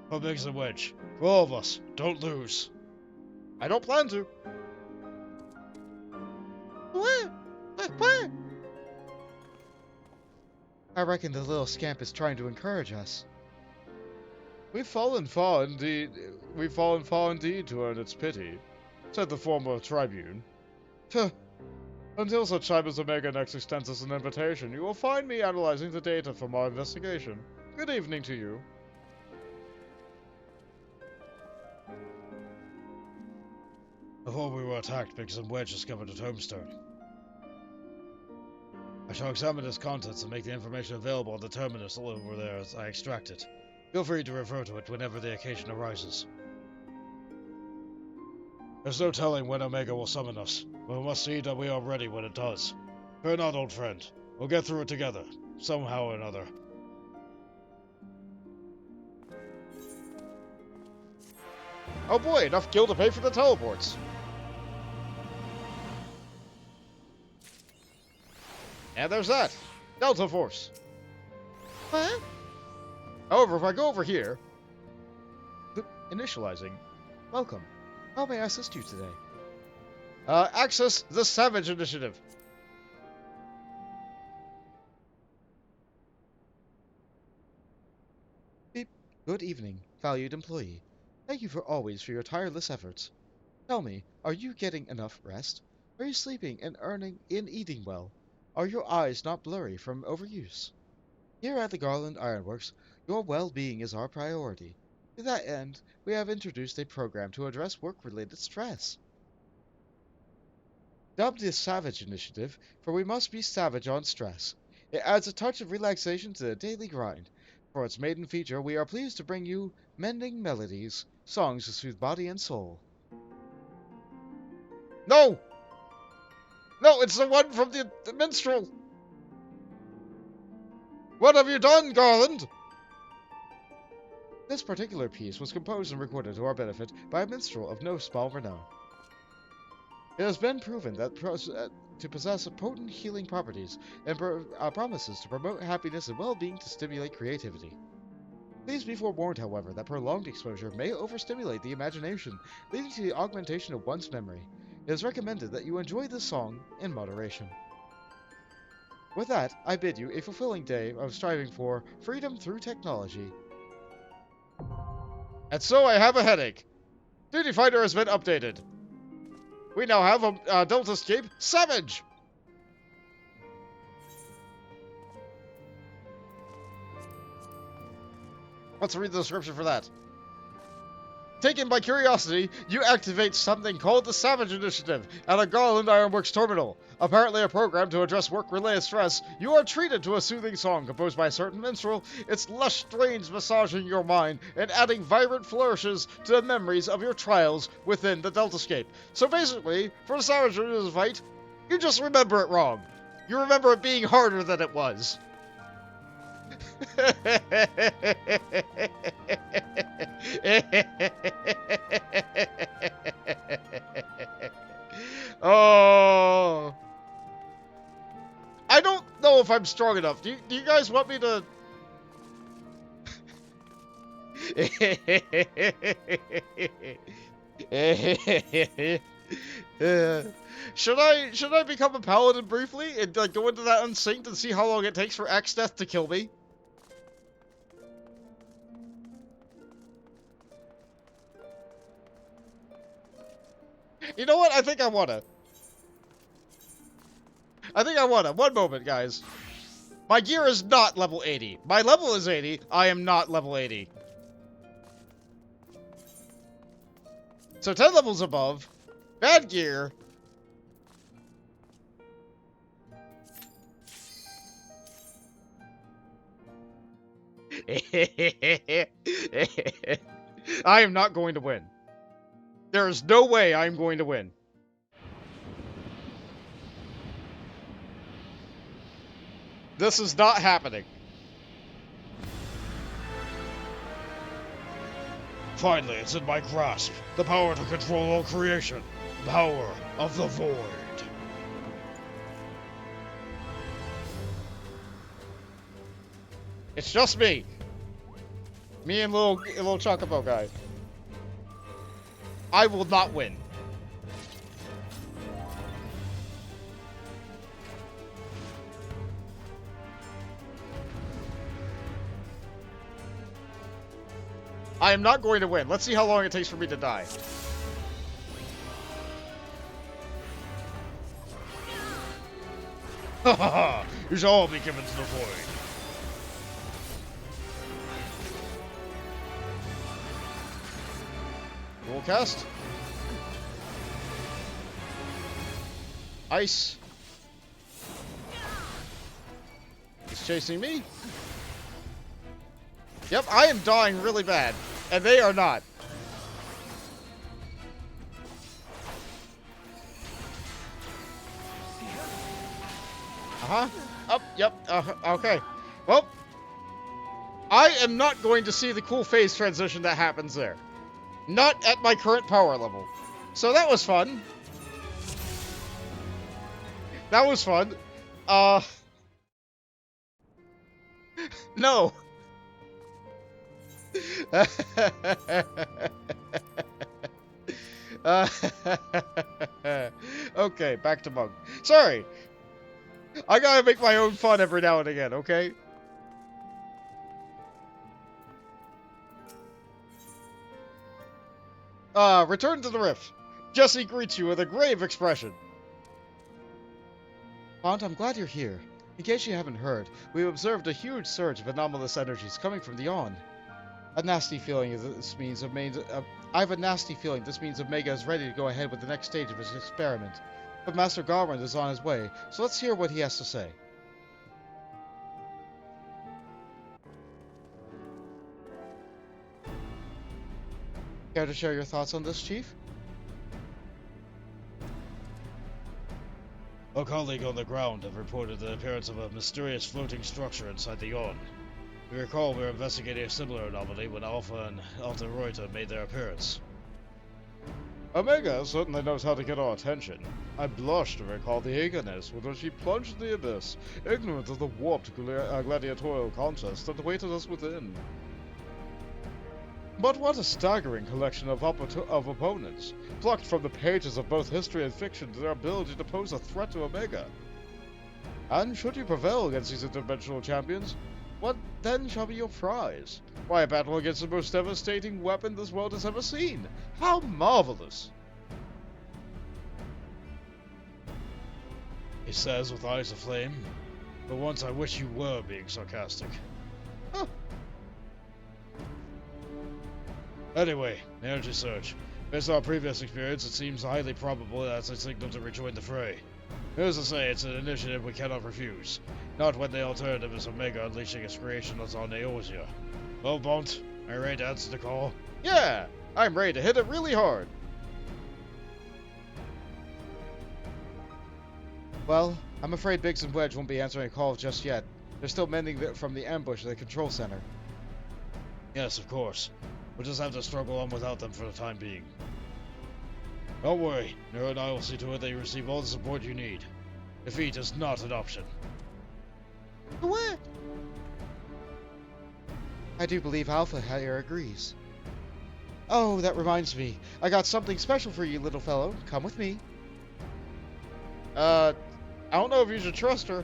for Biggs and Wedge, for all of us, don't lose. I don't plan to. I reckon the little scamp is trying to encourage us. We've fallen far indeed to earn its pity, said the former tribune. Until such time as Omega next extends us an invitation, you will find me analyzing the data from our investigation. Good evening to you. Before we were attacked, Biggs and Wedge discovered a tombstone. I shall examine its contents and make the information available on the terminus over there as I extract it. Feel free to refer to it whenever the occasion arises. There's no telling when Omega will summon us, but we must see that we are ready when it does. Fear not, old friend. We'll get through it together, somehow or another. Oh boy, enough gil to pay for the teleports. And there's that. Delta Force. What? However, if I go over here... Initializing. Welcome. How may I assist you today? Access the Savage Initiative. Beep. Good evening, valued employee. Thank you for your tireless efforts. Tell me, are you getting enough rest? Are you sleeping and eating well? Are your eyes not blurry from overuse? Here at the Garland Ironworks, your well-being is our priority. To that end, we have introduced a program to address work-related stress. Dubbed the Savage Initiative, for we must be savage on stress. It adds a touch of relaxation to the daily grind. For its maiden feature, we are pleased to bring you Mending Melodies, songs to soothe body and soul. No! No, it's the one from the minstrel! What have you done, Garland? This particular piece was composed and recorded to our benefit by a minstrel of no small renown. It has been proven that to possess potent healing properties and promises to promote happiness and well-being to stimulate creativity. Please be forewarned, however, that prolonged exposure may overstimulate the imagination, leading to the augmentation of one's memory. It is recommended that you enjoy this song in moderation. With that, I bid you a fulfilling day of striving for freedom through technology. And so I have a headache. Duty Fighter has been updated. We now have a Deltascape Savage! Let's read the description for that. Taken by curiosity, you activate something called the Savage Initiative at a Garland Ironworks terminal. Apparently a program to address work-related stress, you are treated to a soothing song composed by a certain minstrel, its lush strains massaging your mind and adding vibrant flourishes to the memories of your trials within the Deltascape. So basically, for the Savage Initiative fight, you just remember it wrong. You remember it being harder than it was. Oh, I don't know if I'm strong enough. Do you guys want me to? Should I become a paladin briefly and like go into that unsynced and see how long it takes for XDeath to kill me? You know what? I think I wanna. One moment, guys. My gear is not level 80. My level is 80. I am not level 80. So 10 levels above. Bad gear. I am not going to win. There is no way I'm going to win. This is not happening. Finally, it's in my grasp. The power to control all creation. Power of the Void. It's just me. Me and little Chocobo guy. I will not win. I am not going to win. Let's see how long it takes for me to die. Ha ha ha! You shall all be given to the Void. Dual cast. Ice. He's chasing me. Yep, I am dying really bad. And they are not. Uh-huh. Yep. Okay. Well, I am not going to see the cool phase transition that happens there. Not at my current power level. So that was fun. That was fun. No. Okay, back to Monk. Sorry. I gotta make my own fun every now and again, okay? Return to the Rift. Jesse greets you with a grave expression. Font, I'm glad you're here. In case you haven't heard, we've observed a huge surge of anomalous energies coming from the On. I have a nasty feeling this means Omega is ready to go ahead with the next stage of his experiment. But Master Garland is on his way, so let's hear what he has to say. Care to share your thoughts on this, Chief? A colleague on the ground have reported the appearance of a mysterious floating structure inside the On. We recall we were investigating a similar anomaly when Alpha and Alta Reuter made their appearance. Omega certainly knows how to get our attention. I blush to recall the eagerness with which she plunged in the abyss, ignorant of the warped gladiatorial contest that awaited us within. But what a staggering collection of opponents, plucked from the pages of both history and fiction to their ability to pose a threat to Omega. And should you prevail against these interdimensional champions, what then shall be your prize? Why, a battle against the most devastating weapon this world has ever seen! How marvelous! He says with eyes aflame, but once I wish you were being sarcastic. Huh. Anyway, energy surge. Based on our previous experience, it seems highly probable that's a signal to rejoin the fray. Needless to say, it's an initiative we cannot refuse. Not when the alternative is Omega unleashing its creations on Eorzea. Well, Bont, are you ready to answer the call? Yeah, I'm ready to hit it really hard. Well, I'm afraid Biggs and Wedge won't be answering a call just yet. They're still mending from the ambush at the control center. Yes, of course. We'll just have to struggle on without them for the time being. Don't worry. Nero and I will see to it that you receive all the support you need. Defeat is not an option. What? I do believe Alpha here agrees. Oh, that reminds me. I got something special for you, little fellow. Come with me. I don't know if you should trust her.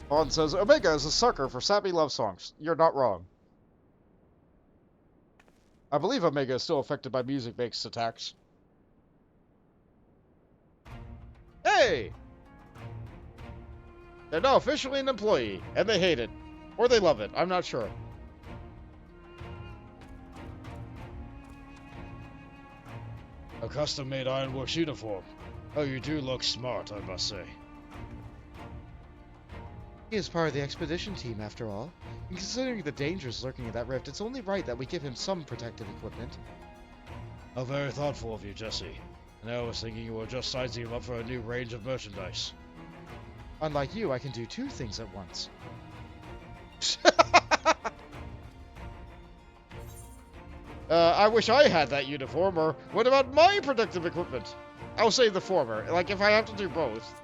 Vaughn says, Omega is a sucker for sappy love songs. You're not wrong. I believe Omega is still affected by music-based attacks. Hey! They're now officially an employee, and they hate it. Or they love it, I'm not sure. A custom-made Ironworks uniform. Oh, you do look smart, I must say. He is part of the expedition team, after all. And considering the dangers lurking in that rift, it's only right that we give him some protective equipment. How very thoughtful of you, Jesse. And I was thinking you were just sizing him up for a new range of merchandise. Unlike you, I can do two things at once. I wish I had that uniform, or what about my protective equipment? I'll say the former, like if I have to do both.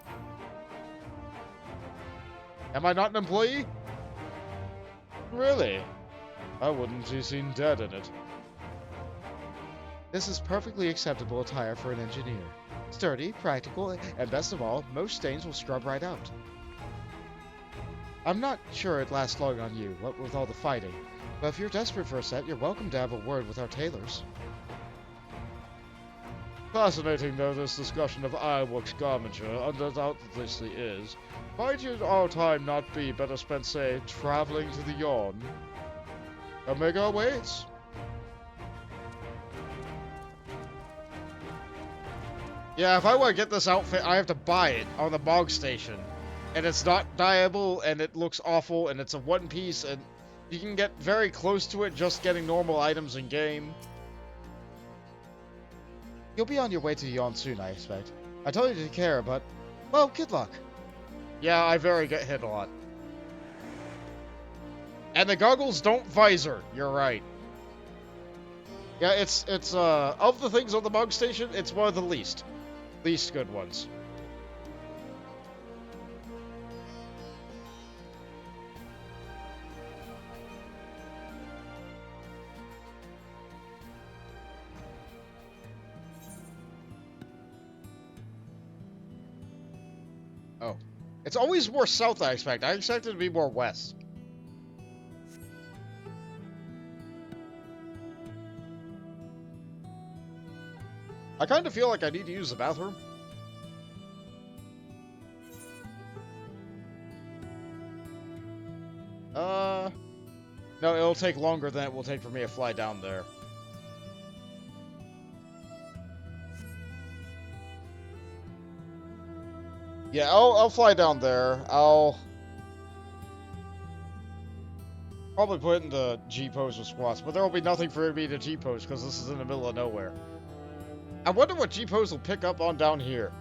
Am I not an employee? Really? I wouldn't be seen dead in it. This is perfectly acceptable attire for an engineer. Sturdy, practical, and best of all, most stains will scrub right out. I'm not sure it lasts long on you, what with all the fighting, but if you're desperate for a set, you're welcome to have a word with our tailors. Fascinating though this discussion of Ironworks garmenture undoubtedly is, might our time not be better spent, say, traveling to the Yawn? Omega awaits. Yeah, if I want to get this outfit, I have to buy it on the Bog Station. And it's not dyeable, and it looks awful, and it's a one piece, and you can get very close to it just getting normal items in game. You'll be on your way to Yawn soon, I expect. I told you to take care, but, well, good luck. Yeah, I very get hit a lot. And the goggles don't visor, you're right. Yeah, it's of the things on the Bog Station, it's one of the least good ones. Oh. It's always more south, I expect. I expect it to be more west. I kind of feel like I need to use the bathroom. No, it'll take longer than it will take for me to fly down there. Yeah, I'll fly down there. I'll probably put it in the G-pose with squats, but there will be nothing for me to G-pose because this is in the middle of nowhere. I wonder what G-pose will pick up on down here.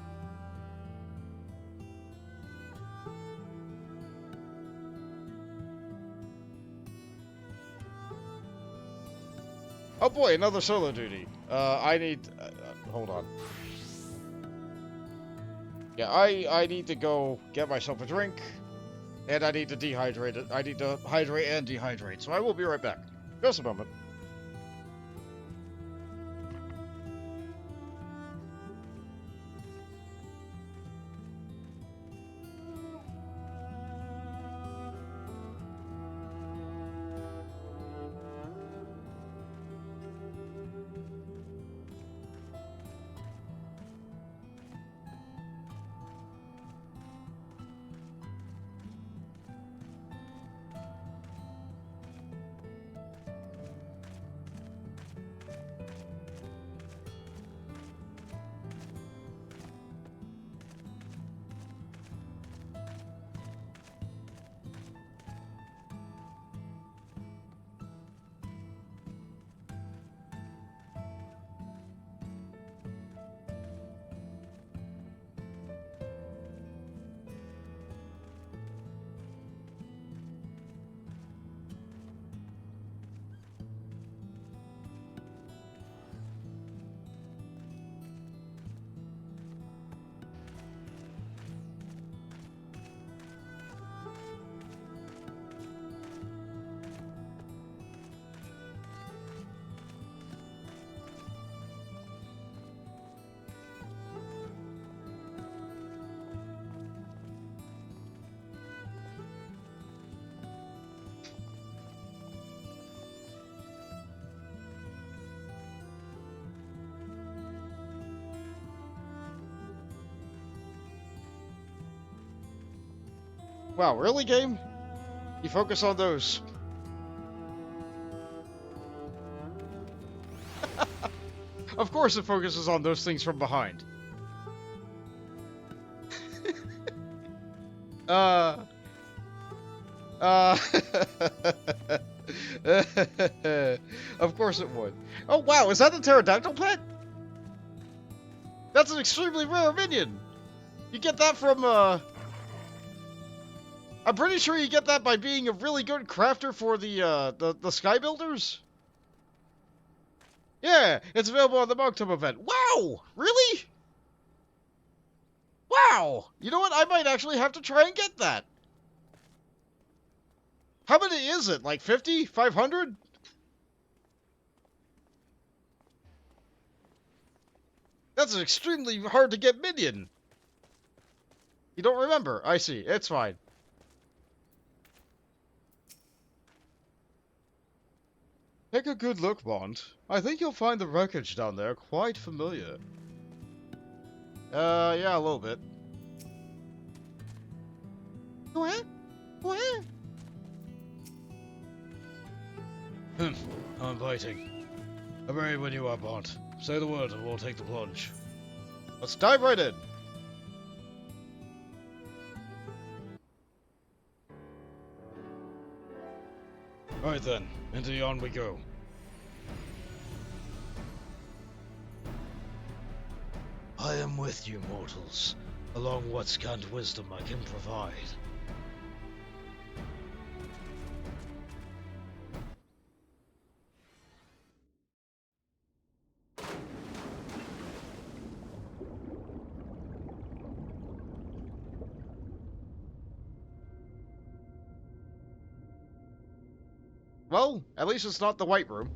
Oh boy, another solo duty. I need... hold on. Yeah, I need to go get myself a drink, and I need to dehydrate it. I need to hydrate and dehydrate, so I will be right back. Just a moment. Wow, really, game? You focus on those. Of course it focuses on those things from behind. uh... Uh... Of course it would. Oh wow, is that the pterodactyl pet? That's an extremely rare minion! You get that from, I'm pretty sure you get that by being a really good crafter for the Sky Builders. Yeah, it's available on the Mogtum event. Wow! Really? Wow! You know what? I might actually have to try and get that. How many is it? Like 50? 500? That's an extremely hard to get minion. You don't remember? I see. It's fine. Take a good look, Bond. I think you'll find the wreckage down there quite familiar. Yeah, a little bit. What? What? I'm biting. I'm ready when you are, Bond. Say the word and we'll take the plunge. Let's dive right in. Right then, into yon we go. I am with you, mortals, along what scant wisdom I can provide. Well, at least it's not the White Room.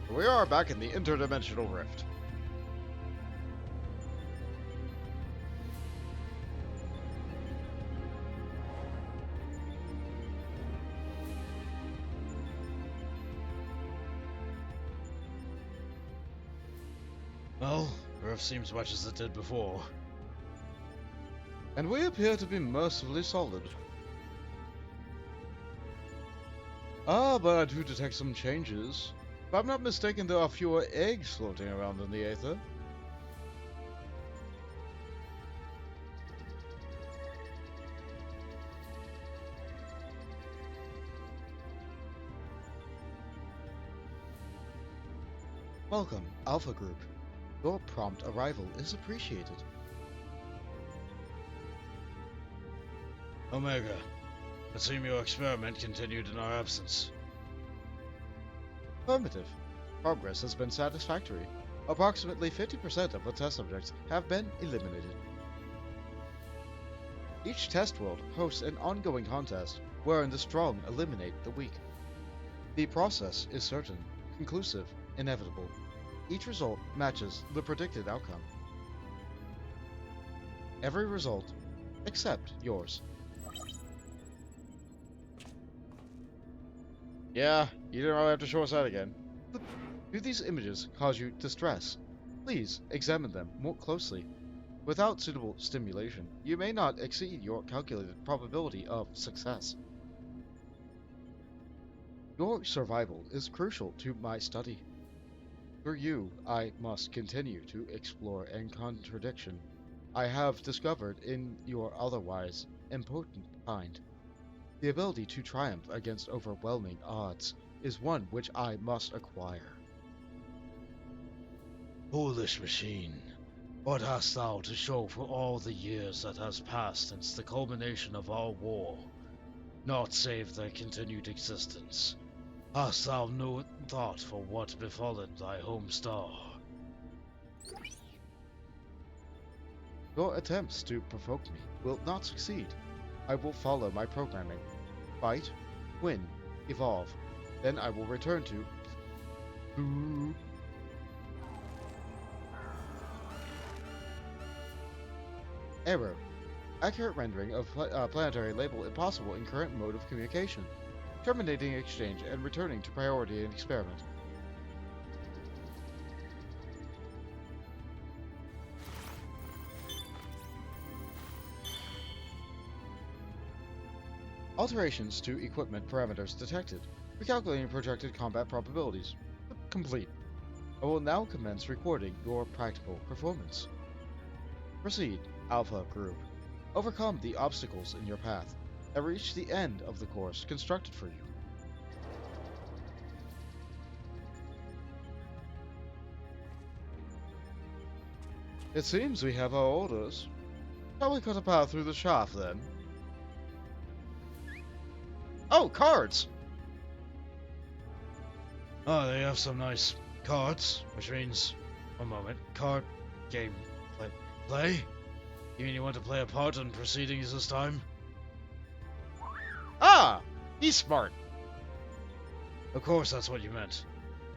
We are back in the interdimensional rift. Well, Earth seems much as it did before. And we appear to be mercifully solid. Ah, but I do detect some changes. If I'm not mistaken, there are fewer eggs floating around in the aether. Welcome, Alpha Group. Your prompt arrival is appreciated. Omega, it seems your experiment continued in our absence. Affirmative. Progress has been satisfactory. Approximately 50% of the test subjects have been eliminated. Each test world hosts an ongoing contest wherein the strong eliminate the weak. The process is certain, conclusive, inevitable. Each result matches the predicted outcome. Every result except yours. Yeah, you don't really have to show us that again. Do these images cause you distress? Please examine them more closely. Without suitable stimulation, you may not exceed your calculated probability of success. Your survival is crucial to my study. Through you, I must continue to explore and contradiction I have discovered in your otherwise impotent kind. The ability to triumph against overwhelming odds is one which I must acquire. Foolish machine, what hast thou to show for all the years that has passed since the culmination of our war? Naught save thy continued existence. Hast thou no thought for what befallen thy home star? Your attempts to provoke me will not succeed. I will follow my programming. Fight, win, evolve. Then I will return to... Error. Accurate rendering of planetary label impossible in current mode of communication. terminating exchange and returning to priority and experiment. Alterations to equipment parameters detected. Recalculating projected combat probabilities. Complete. I will now commence recording your practical performance. Proceed, Alpha Group. Overcome the obstacles in your path and reach the end of the course constructed for you. It seems we have our orders. Shall we cut a path through the shaft, then? Oh, cards! Oh, they have some nice cards, which means... One moment. Card... Game... Play? You mean you want to play a part in proceedings this time? Ah! He's smart. Of course that's what you meant.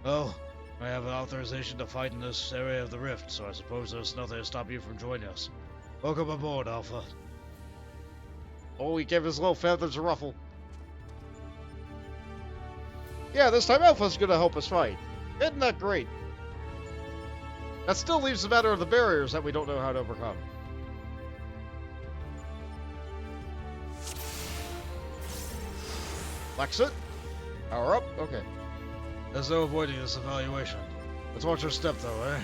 Well, I have an authorization to fight in this area of the rift, so I suppose there's nothing to stop you from joining us. Welcome aboard, Alpha. Oh, he gave his little feathers a ruffle. Yeah, this time Alpha's gonna help us fight. Isn't that great? That still leaves the matter of the barriers that we don't know how to overcome. Flex it. Power up. Okay. There's no avoiding this evaluation. Let's watch your step, though, eh?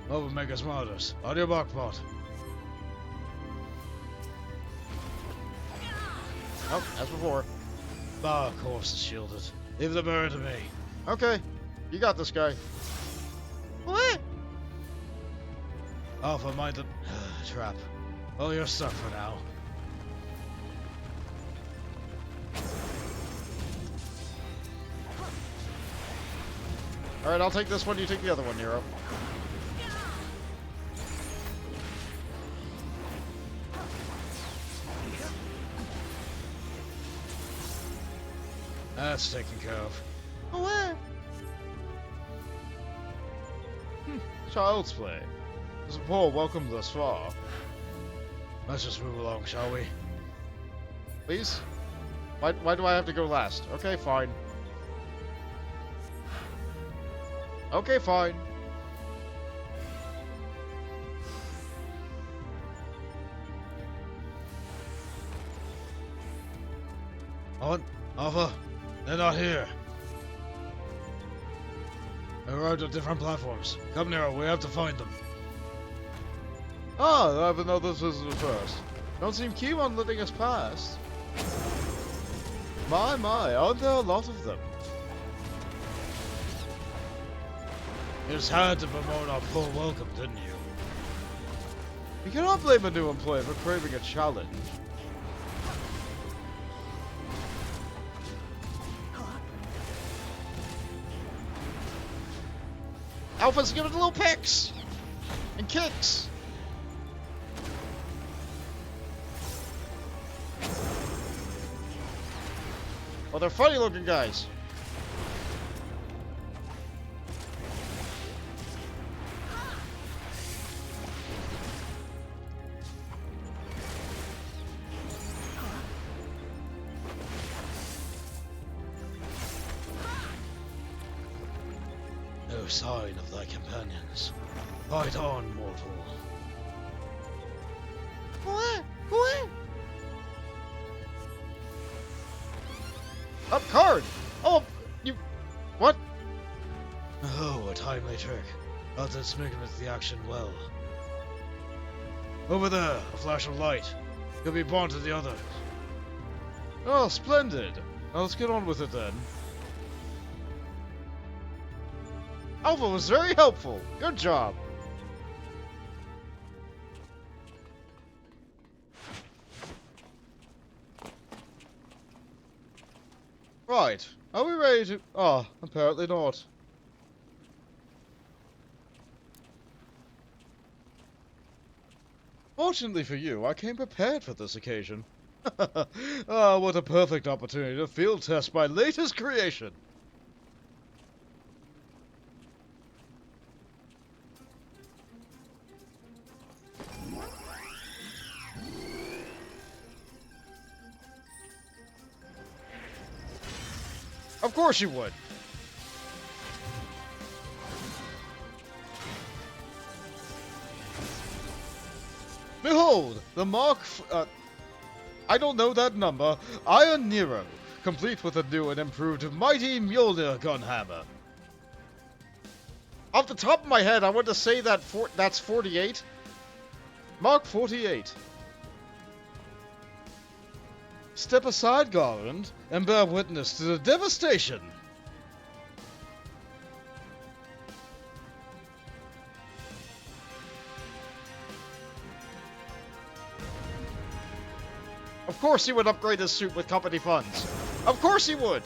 Over Megas Marders. On your mark, bot. Oh, as before. Ah, of course it's shielded. Leave the mirror to me. Okay. You got this guy. What? Alpha, mind the... trap. Well, you're stuck for now. Alright, I'll take this one, you take the other one, Nero. That's taken care of. Away! Child's play. There's a poor welcome thus far. Let's just move along, shall we? Please? Why do I have to go last? Okay, fine. Okay, fine. On, Alpha. They're not here. They arrived at different platforms. Come, Nero, we have to find them. Ah, I have another visitor first. Don't seem keen on letting us past. My, aren't there a lot of them? You just had to promote our poor welcome, didn't you? You cannot blame a new employee for craving a challenge. Alpha's giving little picks and kicks. Oh, they're funny looking guys. No sign of thy companions. Fight on, mortal. What? Up card! Oh, you... What? Oh, a timely trick. But it's making with the action well. Over there, a flash of light. Could be born to the others. Oh, splendid. Now let's get on with it then. Alpha was very helpful. Good job. Right. Are we ready to... Oh, apparently not. Fortunately for you, I came prepared for this occasion. Ah, what a perfect opportunity to field test my latest creation. course you would. Behold, the I don't know that number, Iron Nero, complete with a new and improved Mighty Mjolnir gunhammer. Off the top of my head, I want to say that that's 48. Mark 48. Step aside, Garland, and bear witness to the devastation. Of course he would upgrade his suit with company funds. Of course he would!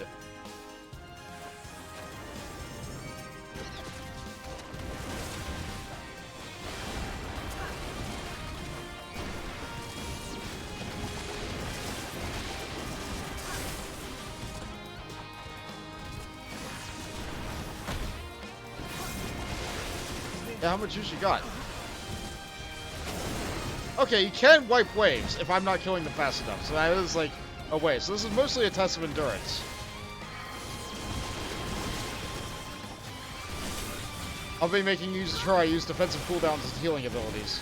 Yeah, how much juice you got? Okay, you can wipe waves if I'm not killing them fast enough, so that is like a way. So this is mostly a test of endurance. I'll be making sure I use defensive cooldowns as healing abilities.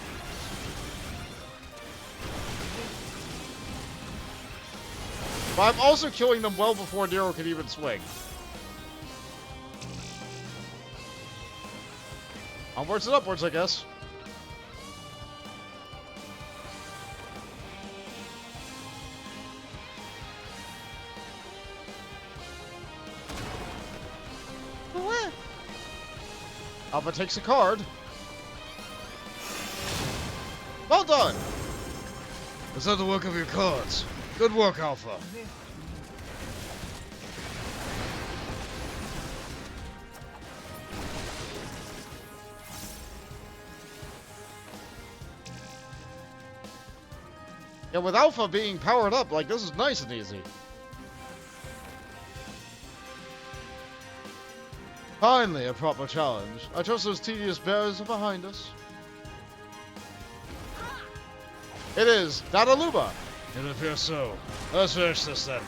But I'm also killing them well before Nero can even swing. Onwards and upwards, I guess. Alpha takes a card. Well done! Is that the work of your cards? Good work, Alpha. Yeah, with Alpha being powered up, like, this is nice and easy. Finally, a proper challenge. I trust those tedious bears are behind us. It is Dadaluba. It appears so. Let's finish this then.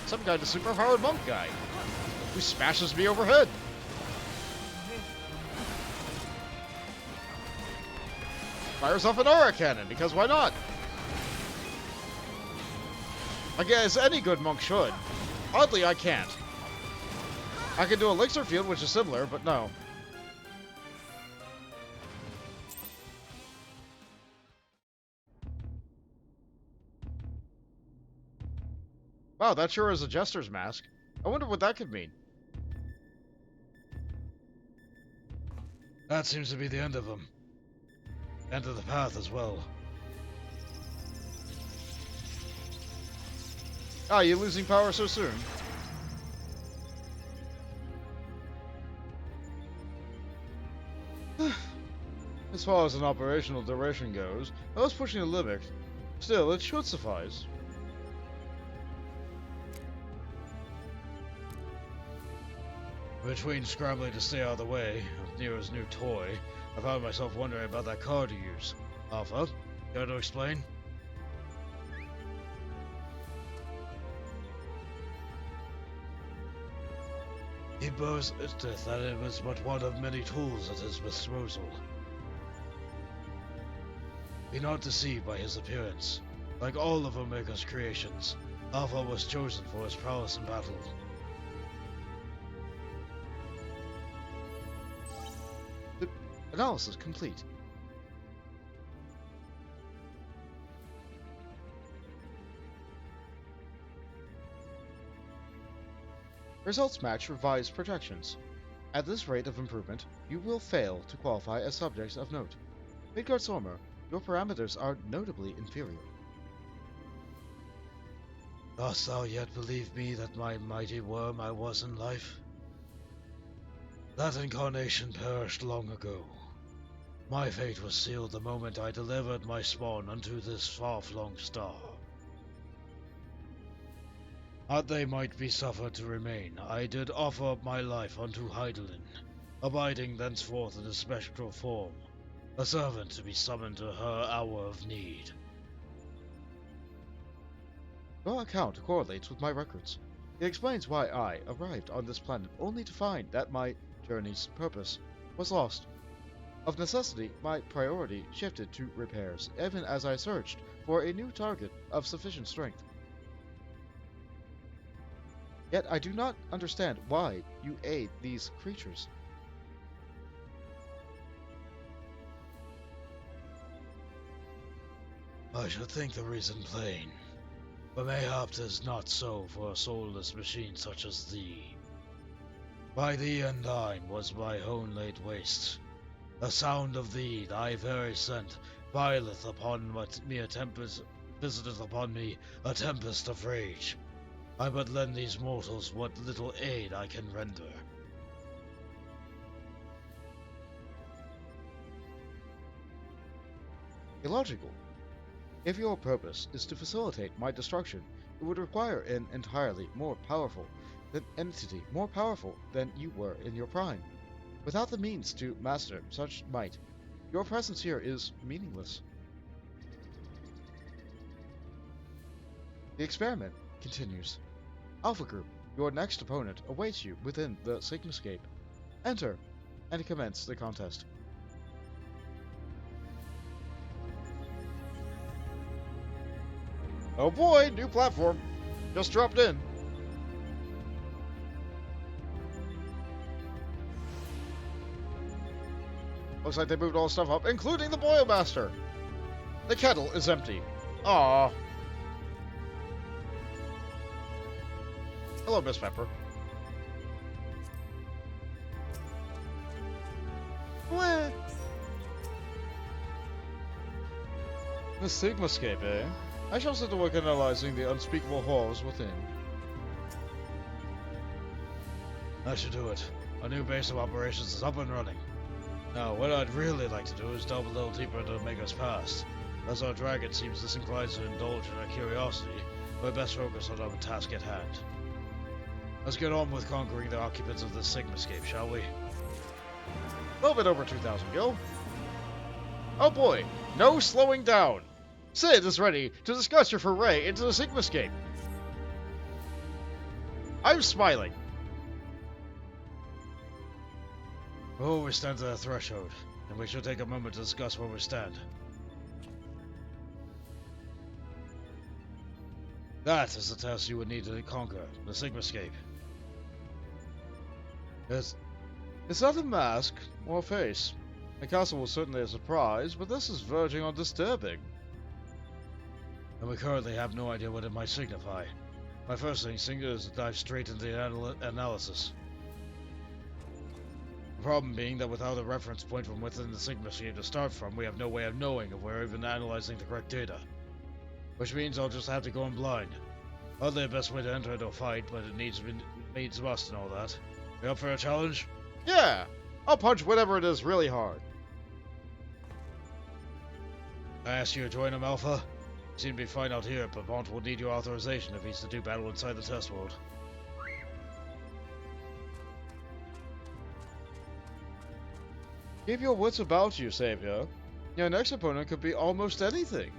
Some guy, the super-powered monk guy, who smashes me overhead. Fires off an aura cannon, because why not? I guess any good monk should. Oddly, I can't. I can do Elixir Field, which is similar, but no. Wow, that sure is a Jester's mask. I wonder what that could mean. That seems to be the end of him. End of the path as well. Ah, you losing power so soon? As far as an operational duration goes, I was pushing the limit. Still, it should suffice. Between scrambling to stay out of the way of Nero's new toy, I found myself wondering about that card to use. Alpha, care to explain? He boasted that it was but one of many tools at his disposal. Be not deceived by his appearance. Like all of Omega's creations, Alpha was chosen for his prowess in battle. Analysis complete. Results match revised projections. At this rate of improvement, you will fail to qualify as subjects of note. Midgard's armor, your parameters are notably inferior. Dost thou yet believe me that my mighty worm I was in life? That incarnation perished long ago. My fate was sealed the moment I delivered my spawn unto this far-flung star. That they might be suffered to remain, I did offer up my life unto Heidelin, abiding thenceforth in a spectral form, a servant to be summoned to her hour of need. Your account correlates with my records. It explains why I arrived on this planet only to find that my journey's purpose was lost. Of necessity, my priority shifted to repairs, even as I searched for a new target of sufficient strength. Yet I do not understand why you aid these creatures. I should think the reason plain, but mayhap 'tis not so for a soulless machine such as thee. By thee and thine was my home laid waste. The sound of thee, thy very scent, vileth upon me a tempest, visiteth upon me a tempest of rage. I but lend these mortals what little aid I can render. Illogical. If your purpose is to facilitate my destruction, it would require an entirely more powerful entity, more powerful than you were in your prime. Without the means to master such might, your presence here is meaningless. The experiment continues. Alpha Group, your next opponent awaits you within the Sigmascape. Enter, and commence the contest. Oh boy, new platform. Just dropped in. Looks like they moved all the stuff up, including the Boilmaster. The kettle is empty. Aww. Hello, Miss Pepper. Where? The Sigmascape, eh? I shall set to work analyzing the unspeakable horrors within. That should do it. Our new base of operations is up and running. Now, what I'd really like to do is delve a little deeper into Omega's past. As our dragon seems disinclined to indulge in our curiosity, we'd best focus on our task at hand. Let's get on with conquering the occupants of the Sigmascape, shall we? A little bit over 2,000 gil. Oh boy, no slowing down. Sid is ready to discuss your foray into the Sigmascape. I'm smiling. Oh, we stand at the threshold, and we should take a moment to discuss where we stand. That is the test you would need to conquer, the Sigmascape. It's not a mask or a face. The castle was certainly a surprise, but this is verging on disturbing. And we currently have no idea what it might signify. My first instinct is to dive straight into the analysis. The problem being that without a reference point from within the Sigmascape to start from, we have no way of knowing if we're even analyzing the correct data. Which means I'll just have to go in blind. Hardly the best way to enter into a fight, but it needs must and all that. You up for a challenge? Yeah, I'll punch whatever it is really hard. I ask you to join him, Alpha? You seem to be fine out here, but Vaughn will need your authorization if he's to do battle inside the test world. Keep your wits about you, Savior. Your next opponent could be almost anything.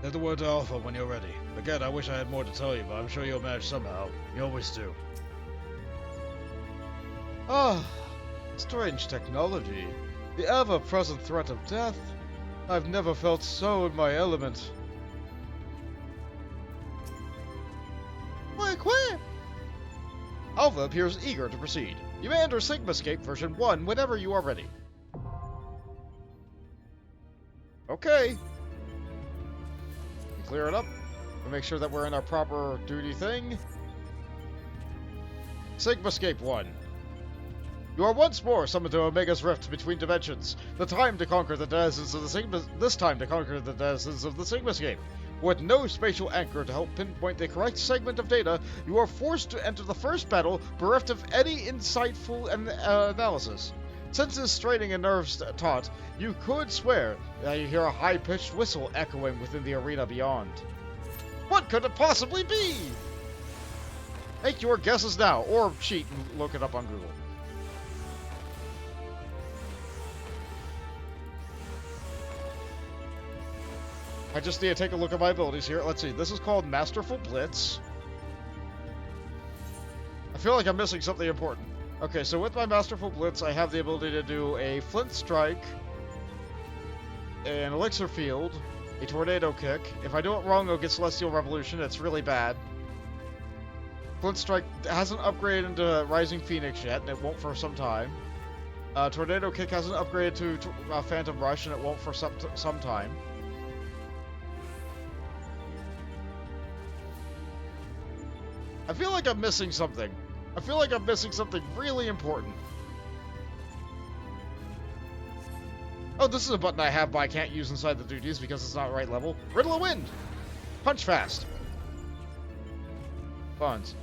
Say the word to Alpha when you're ready. Again, I wish I had more to tell you, but I'm sure you'll manage somehow. You always do. Ah, strange technology. The ever-present threat of death. I've never felt so in my element. Quick! Alpha appears eager to proceed. You may enter Sigmascape version 1 whenever you are ready. Okay. We clear it up. We make sure that we're in our proper duty thing. Sigmascape 1. You are once more summoned to Omega's rift between dimensions. The time to conquer the denizens of the This time to conquer the denizens of the Sigmascape. With no spatial anchor to help pinpoint the correct segment of data, you are forced to enter the first battle bereft of any insightful analysis. Senses straining and nerves taut, you could swear that you hear a high-pitched whistle echoing within the arena beyond. What could it possibly be? Make your guesses now, or cheat and look it up on Google. I just need to take a look at my abilities here. Let's see, this is called Masterful Blitz. I feel like I'm missing something important. Okay, so with my Masterful Blitz, I have the ability to do a Flint Strike, an Elixir Field, a Tornado Kick. If I do it wrong, I'll get Celestial Revolution. It's really bad. Flint Strike hasn't upgraded into Rising Phoenix yet, and it won't for some time. Tornado Kick hasn't upgraded to Phantom Rush, and it won't for some time. I feel like I'm missing something. I feel like I'm missing something really important. Oh, this is a button I have, but I can't use inside the duties because it's not right level. Riddle of Wind! Punch fast. Buns.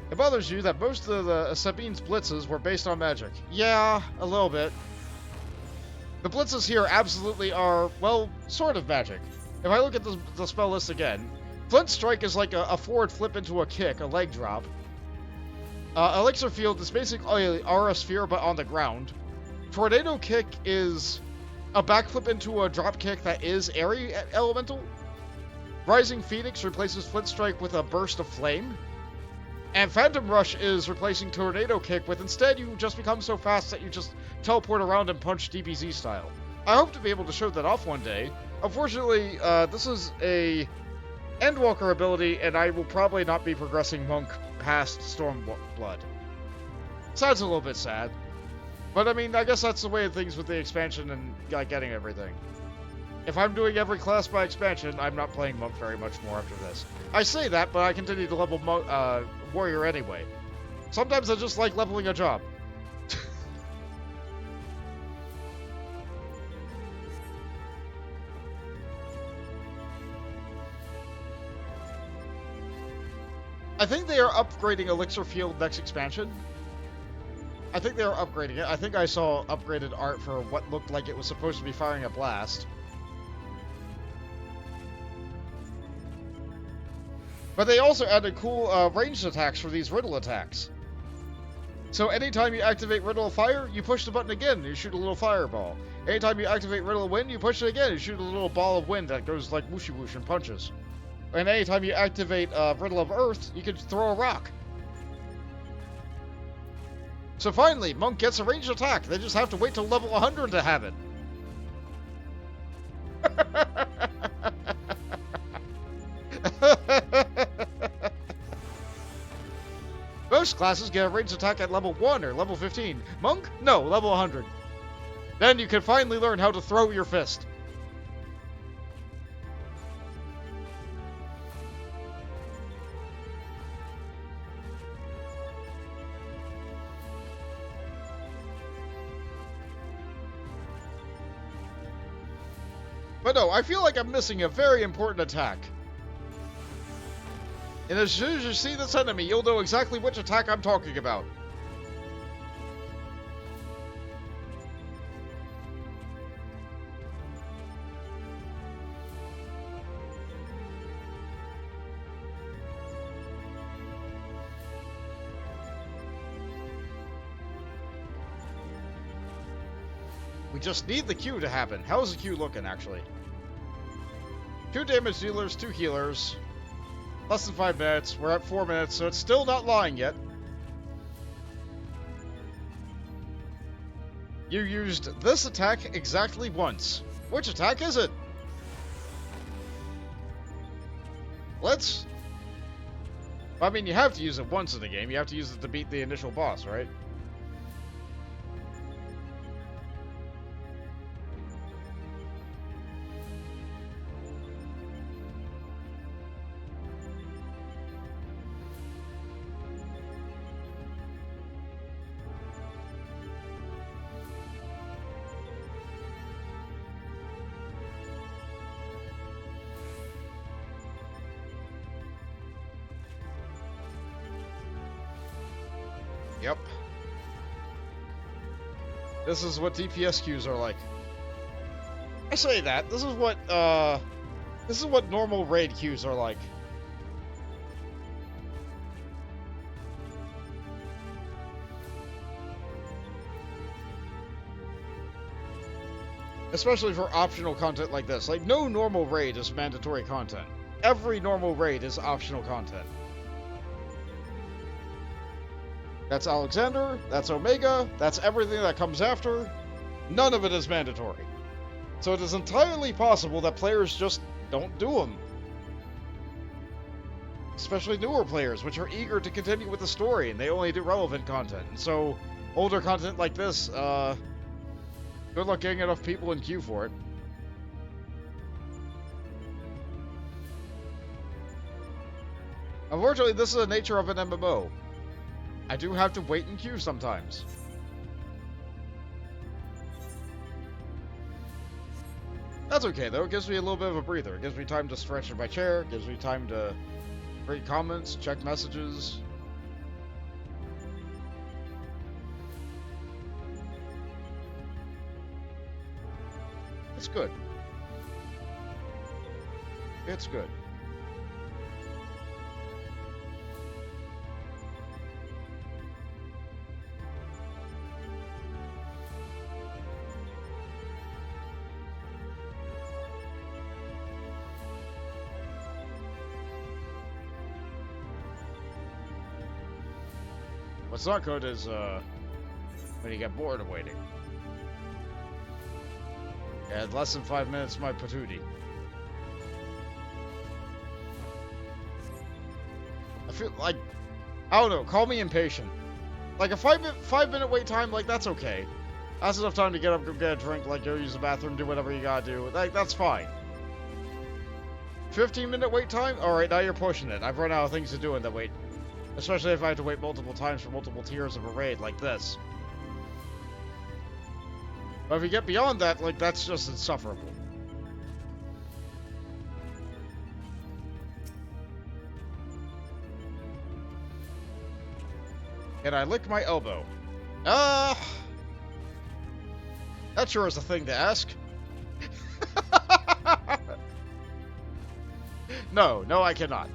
It bothers you that most of the Sabine's blitzes were based on magic. Yeah, a little bit. The blitzes here absolutely are, well, sort of magic. If I look at the spell list again, Flint Strike is like a forward flip into a kick, a leg drop. Elixir Field is basically Aura Sphere, but on the ground. Tornado Kick is a backflip into a drop kick that is Airy Elemental. Rising Phoenix replaces Flint Strike with a burst of flame. And Phantom Rush is replacing Tornado Kick with instead you just become so fast that you just teleport around and punch DBZ style. I hope to be able to show that off one day. Unfortunately, this is a Endwalker ability, and I will probably not be progressing Monk past Stormblood. Sounds a little bit sad. But I mean, I guess that's the way of things with the expansion and getting everything. If I'm doing every class by expansion, I'm not playing Monk very much more after this. I say that, but I continue to level Warrior anyway. Sometimes I just like leveling a job. I think they are upgrading Elixir Field next expansion. I think they are upgrading it. I think I saw upgraded art for what looked like it was supposed to be firing a blast. But they also added cool ranged attacks for these riddle attacks. So anytime you activate Riddle of Fire, you push the button again and you shoot a little fireball. Anytime you activate Riddle of Wind, you push it again and you shoot a little ball of wind that goes like whooshy whoosh and punches. And anytime you activate Riddle of Earth, you can throw a rock. So finally, Monk gets a ranged attack. They just have to wait till level 100 to have it. Most classes get a ranged attack at level 1 or level 15. Monk? No, level 100. Then you can finally learn how to throw your fist. But no, I feel like I'm missing a very important attack. And as soon as you see this enemy, you'll know exactly which attack I'm talking about. We just need the Q to happen. How's the Q looking, actually? 2 damage dealers, 2 healers. Less than 5 minutes. We're at 4 minutes, so it's still not lying yet. You used this attack exactly once. Which attack is it? Let's... I mean, you have to use it once in the game. You have to use it to beat the initial boss, right? Yep. This is what DPS queues are like. I say that. This is what normal raid queues are like. Especially for optional content like this. Like, no normal raid is mandatory content. Every normal raid is optional content. That's Alexander, that's Omega, that's everything that comes after. None of it is mandatory. So it is entirely possible that players just don't do them. Especially newer players, which are eager to continue with the story, and they only do relevant content. And so, older content like this, good luck getting enough people in queue for it. Unfortunately, this is the nature of an MMO. I do have to wait in queue sometimes. That's okay, though. It gives me a little bit of a breather. It gives me time to stretch in my chair. It gives me time to read comments, check messages. It's good. It's good. What's not good is, when you get bored of waiting. Yeah, less than 5 minutes, my patootie. I feel like, I don't know, call me impatient. Like, a 5 minute wait time, like, that's okay. That's enough time to get up, go get a drink, like, go use the bathroom, do whatever you gotta do. Like, that's fine. 15-minute wait time? Alright, now you're pushing it. I've run out of things to do in that wait. Especially if I have to wait multiple times for multiple tiers of a raid like this. But if you get beyond that, like, that's just insufferable. And I lick my elbow. That sure is a thing to ask. No, I cannot.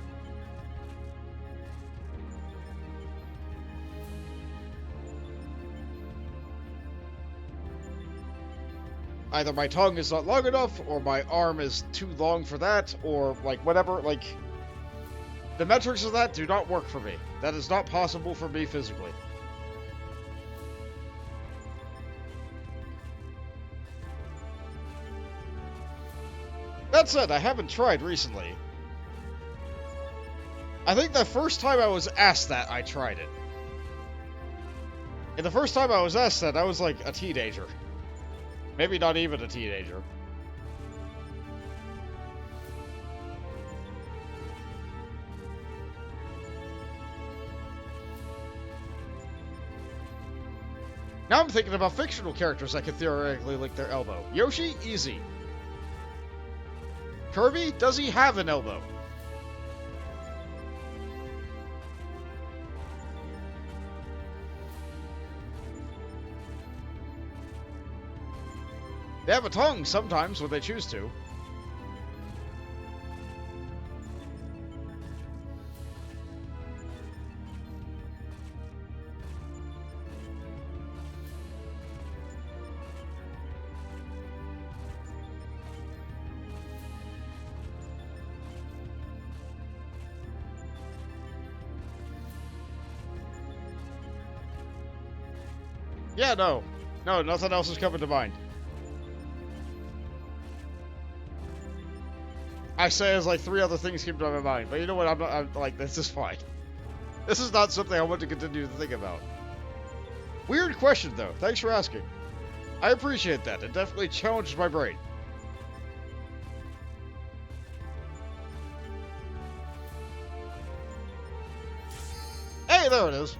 Either my tongue is not long enough, or my arm is too long for that, or, like, whatever, like... The metrics of that do not work for me. That is not possible for me physically. That said, I haven't tried recently. I think the first time I was asked that, I tried it. And the first time I was asked that, I was like a teenager. Maybe not even a teenager. Now I'm thinking about fictional characters that could theoretically lick their elbow. Yoshi? Easy. Kirby? Does he have an elbow? They have a tongue sometimes when they choose to. Yeah, no, nothing else is coming to mind. I say as like 3 other things came to my mind, but you know what, I'm like, this is fine. This is not something I want to continue to think about. Weird question though, thanks for asking. I appreciate that, it definitely challenged my brain. Hey, there it is.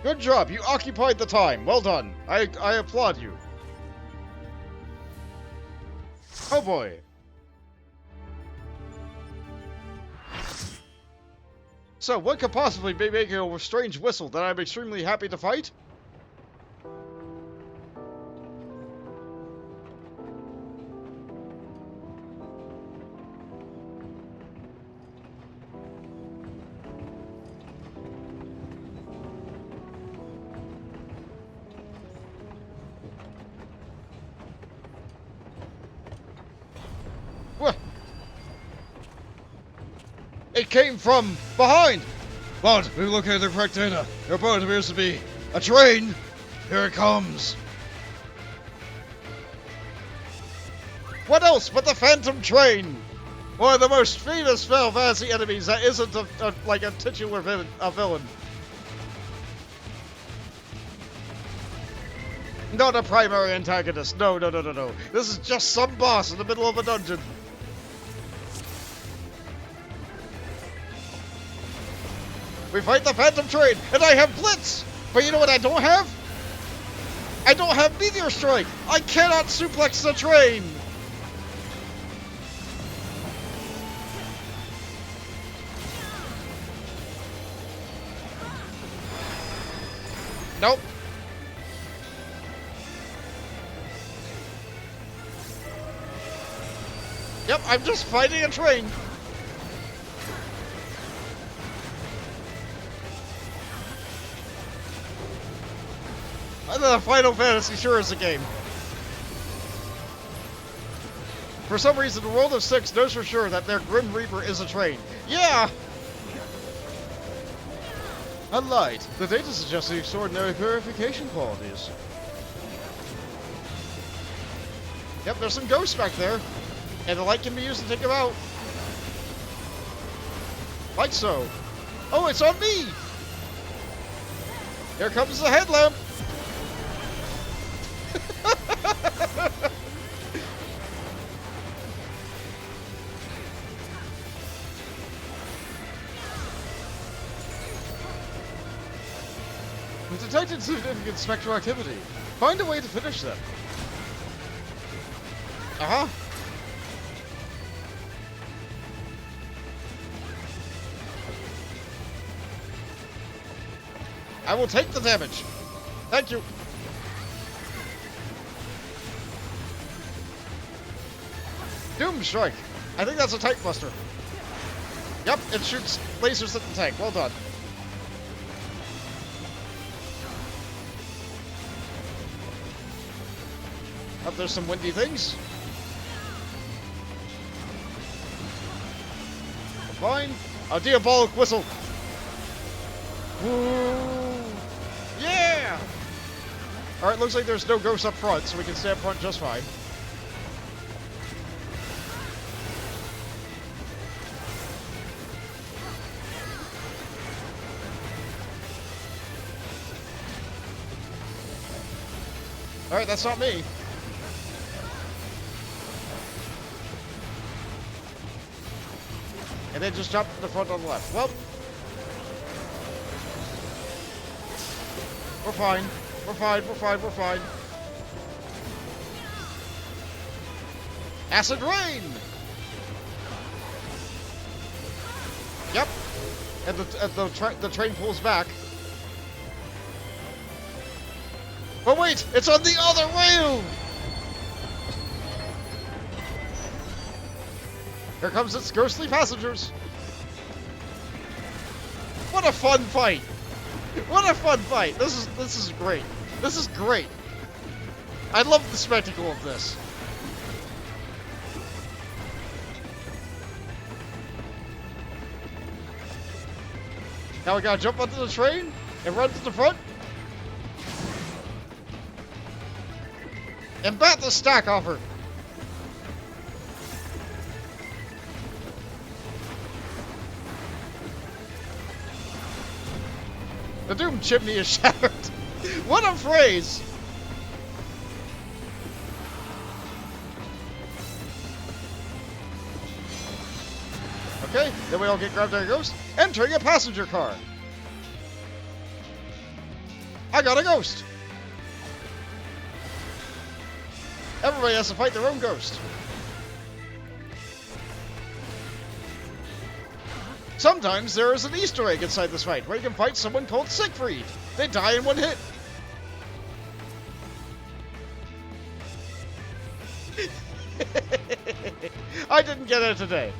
Good job, you occupied the time, well done. I applaud you. Oh boy. So, what could possibly be making a strange whistle that I'm extremely happy to fight? came from behind. But we've located the correct data. Your opponent appears to be a train. Here it comes. What else but the Phantom Train? One of the most famous Final Fantasy enemies that isn't like a titular villain. Not a primary antagonist. No. This is just some boss in the middle of a dungeon. We fight the Phantom Train, and I have Blitz! But you know what I don't have? I don't have Meteor Strike! I cannot suplex the train! Nope. Yep, I'm just fighting a train. The Final Fantasy sure is a game. For some reason, the World of Six knows for sure that their Grim Reaper is a train. Yeah! A light. The data suggests extraordinary purification qualities. Yep, there's some ghosts back there. And the light can be used to take them out. Like so. Oh, it's on me! Here comes the headlamp! We've detected significant spectral activity. Find a way to finish them. Uh-huh. I will take the damage. Thank you. Doom Strike. I think that's a tank buster. Yep, it shoots lasers at the tank. Well done. Up there's some windy things. Fine. A diabolic whistle. Woo! Yeah! Alright, looks like there's no ghosts up front, so we can stay up front just fine. Alright, that's not me. And then just jump to the front on the left. Well, we're fine. We're fine. Acid rain! Yep. And the train pulls back. But wait! It's on the other rail! Here comes its ghostly passengers. What a fun fight! What a fun fight! This is great. This is great. I love the spectacle of this. Now we gotta jump onto the train and run to the front. And bat the stack off her. The Doom chimney is shattered. What a phrase! Okay, then we all get grabbed by a ghost, entering a passenger car. I got a ghost. Everybody has to fight their own ghost. Sometimes there is an Easter egg inside this fight, where you can fight someone called Siegfried. They die in one hit. I didn't get it today.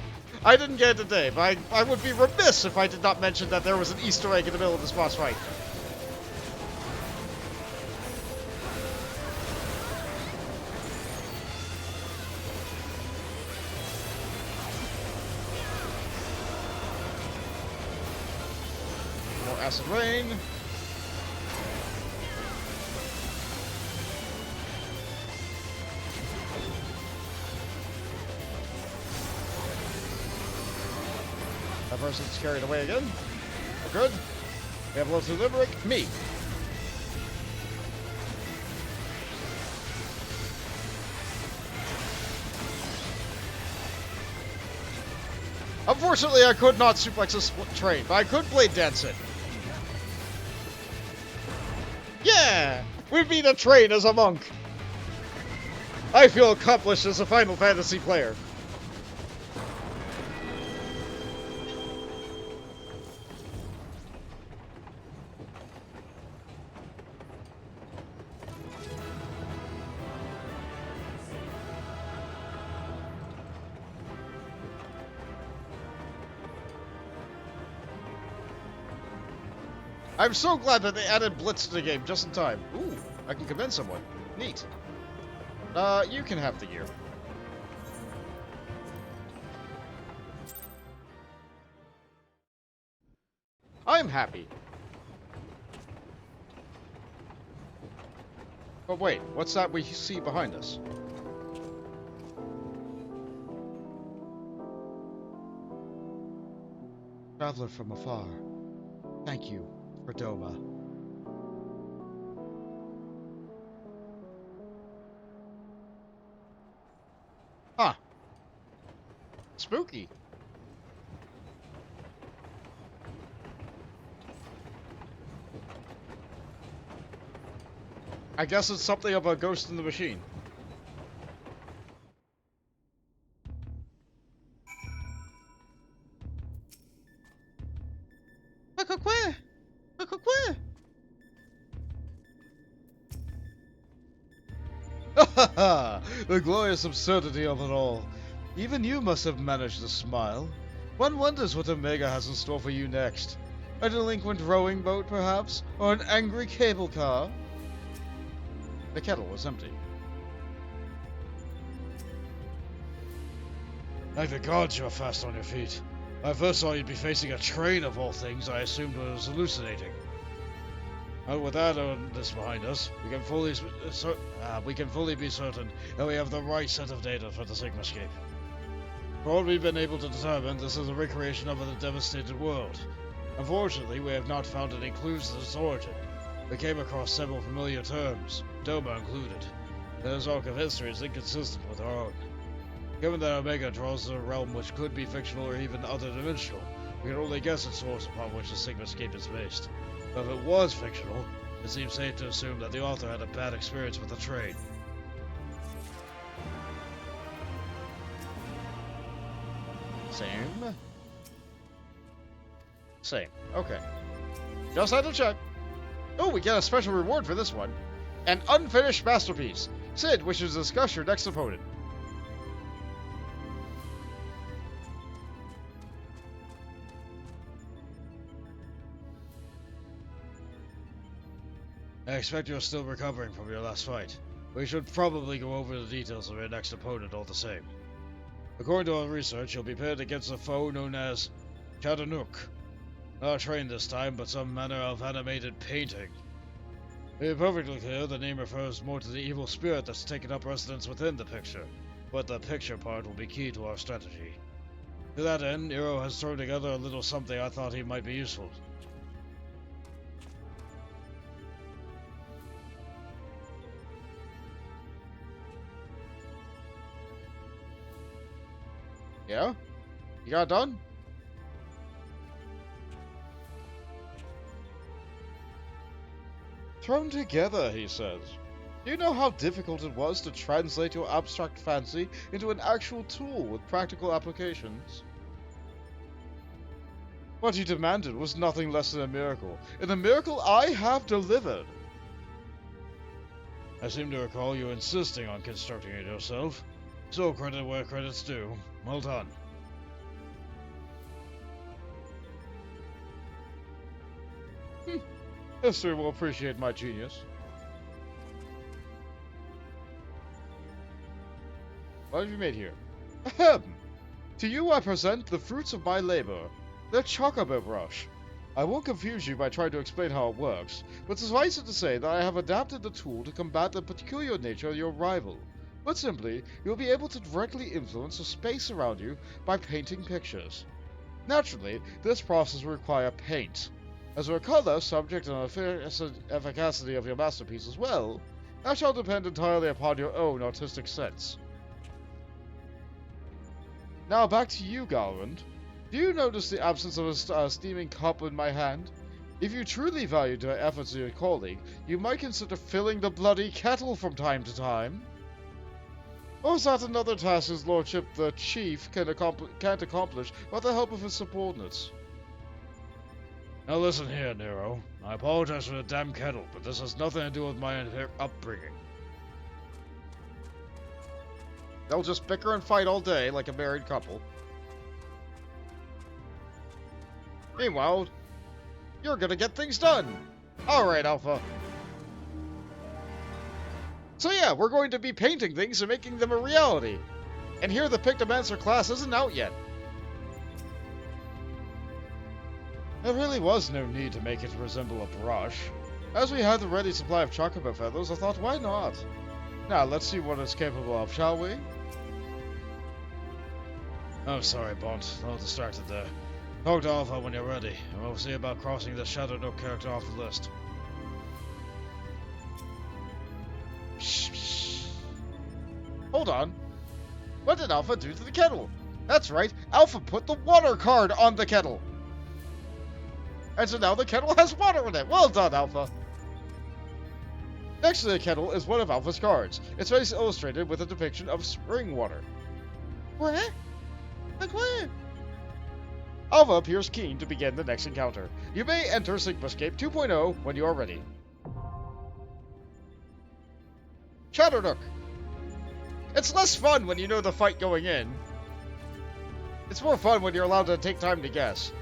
But I would be remiss if I did not mention that there was an Easter egg in the middle of this boss fight. acid rain. That person's carried away again. Good. We have a little limerick. Me. Unfortunately, I could not suplex this train, but I could blade dance it. Yeah! We beat a train as a monk. I feel accomplished as a Final Fantasy player. I'm so glad that they added Blitz to the game just in time. Ooh, I can convince someone. Neat. You can have the gear. I'm happy. But wait, what's that we see behind us? Traveler from afar. Thank you for Doma. Huh. Spooky. I guess it's something of a ghost in the machine. The glorious absurdity of it all. Even you must have managed to smile. One wonders what Omega has in store for you next. A delinquent rowing boat, perhaps? Or an angry cable car? The kettle was empty. Thank the gods you're fast on your feet. When I first saw you'd be facing a train of all things, I assumed it was hallucinating. And with that and this behind us, we can fully be certain that we have the right set of data for the Sigmascape. For what we've been able to determine, this is a recreation of a devastated world. Unfortunately, we have not found any clues to its origin. We came across several familiar terms, Doman included, and this arc of history is inconsistent with our own. Given that Omega draws to a realm which could be fictional or even other-dimensional, we can only guess its source upon which the Sigmascape is based. But if it was fictional, it seems safe to assume that the author had a bad experience with the train. Same. Okay. Just had to check. Oh, we get a special reward for this one. An unfinished masterpiece. Sid wishes to discuss your next opponent. I expect you're still recovering from your last fight. We should probably go over the details of your next opponent all the same. According to our research, you'll be pitted against a foe known as Chadanook. Not a train this time, but some manner of animated painting. To be perfectly clear, the name refers more to the evil spirit that's taken up residence within the picture, but the picture part will be key to our strategy. To that end, Nero has thrown together a little something I thought he might be useful. Yeah? You got it done? Thrown together, he says. Do you know how difficult it was to translate your abstract fancy into an actual tool with practical applications? What you demanded was nothing less than a miracle, and a miracle I have delivered. I seem to recall you insisting on constructing it yourself. So credit where credit's due. Well done. History will appreciate my genius. What have you made here? Ahem! To you I present the fruits of my labor, the chocobo brush. I won't confuse you by trying to explain how it works, but suffice it to say that I have adapted the tool to combat the peculiar nature of your rival. Put simply, you'll be able to directly influence the space around you by painting pictures. Naturally, this process will require paint. As for color, subject and efficacy of your masterpiece as well, that shall depend entirely upon your own artistic sense. Now back to you, Galrand. Do you notice the absence of a steaming cup in my hand? If you truly valued the efforts of your colleague, you might consider filling the bloody kettle from time to time. Or is that another task his lordship the chief can't accomplish without the help of his subordinates? Now listen here, Nero. I apologize for the damn kettle, but this has nothing to do with my upbringing. They'll just bicker and fight all day like a married couple. Meanwhile, you're gonna get things done. Alright, Alpha. So yeah, we're going to be painting things and making them a reality. And here the Pictomancer class isn't out yet. There really was no need to make it resemble a brush. As we had the ready supply of chocobo feathers, I thought, why not? Now, let's see what it's capable of, shall we? Oh, sorry, Bont. A little distracted there. Talk to Alpha when you're ready, and we'll see about crossing the Shadow Nook character off the list. Hold on. What did Alpha do to the kettle? That's right, Alpha put the water card on the kettle. And so now the kettle has water in it. Well done, Alpha. Next to the kettle is one of Alpha's cards. Its face illustrated with a depiction of spring water. Where? Like where? Alpha appears keen to begin the next encounter. You may enter Sigmascape 2.0 when you are ready. Shadownook. It's less fun when you know the fight going in. It's more fun when you're allowed to take time to guess.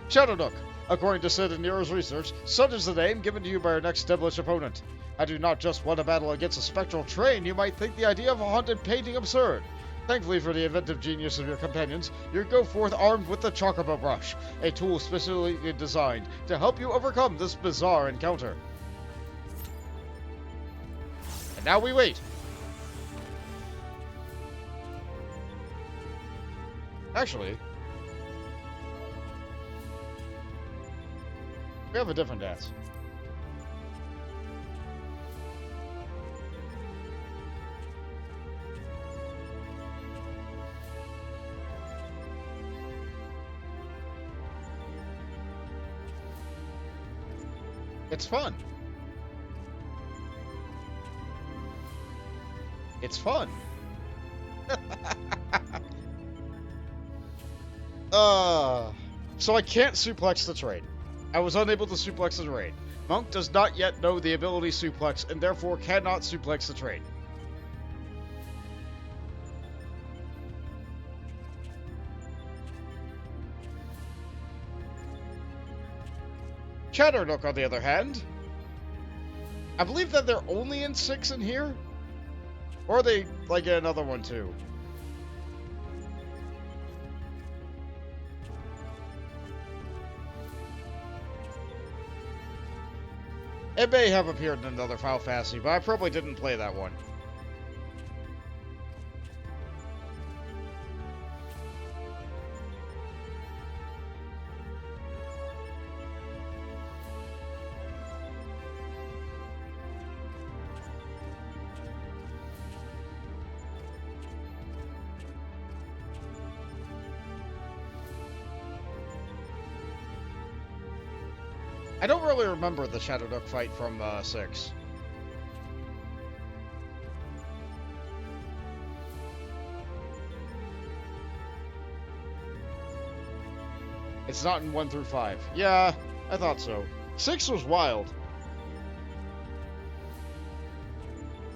Shadownook. According to Sid and Nero's research, such is the name given to you by your next devilish opponent. Had you not just won a battle against a spectral train, you might think the idea of a haunted painting absurd. Thankfully for the inventive genius of your companions, you go forth armed with the Chocobo Brush, a tool specifically designed to help you overcome this bizarre encounter. And now we wait. Actually, we have a different dance. It's fun. It's fun. So I can't suplex the train. I was unable to suplex the train. Monk does not yet know the ability suplex and therefore cannot suplex the train. Chatternook, on the other hand, I believe that they're only in 6 in here, or are they like in another one too? It may have appeared in another Final Fantasy, but I probably didn't play that one. I don't really remember the Shadownook fight from 6. It's not in 1 through 5. Yeah, I thought so. 6 was wild.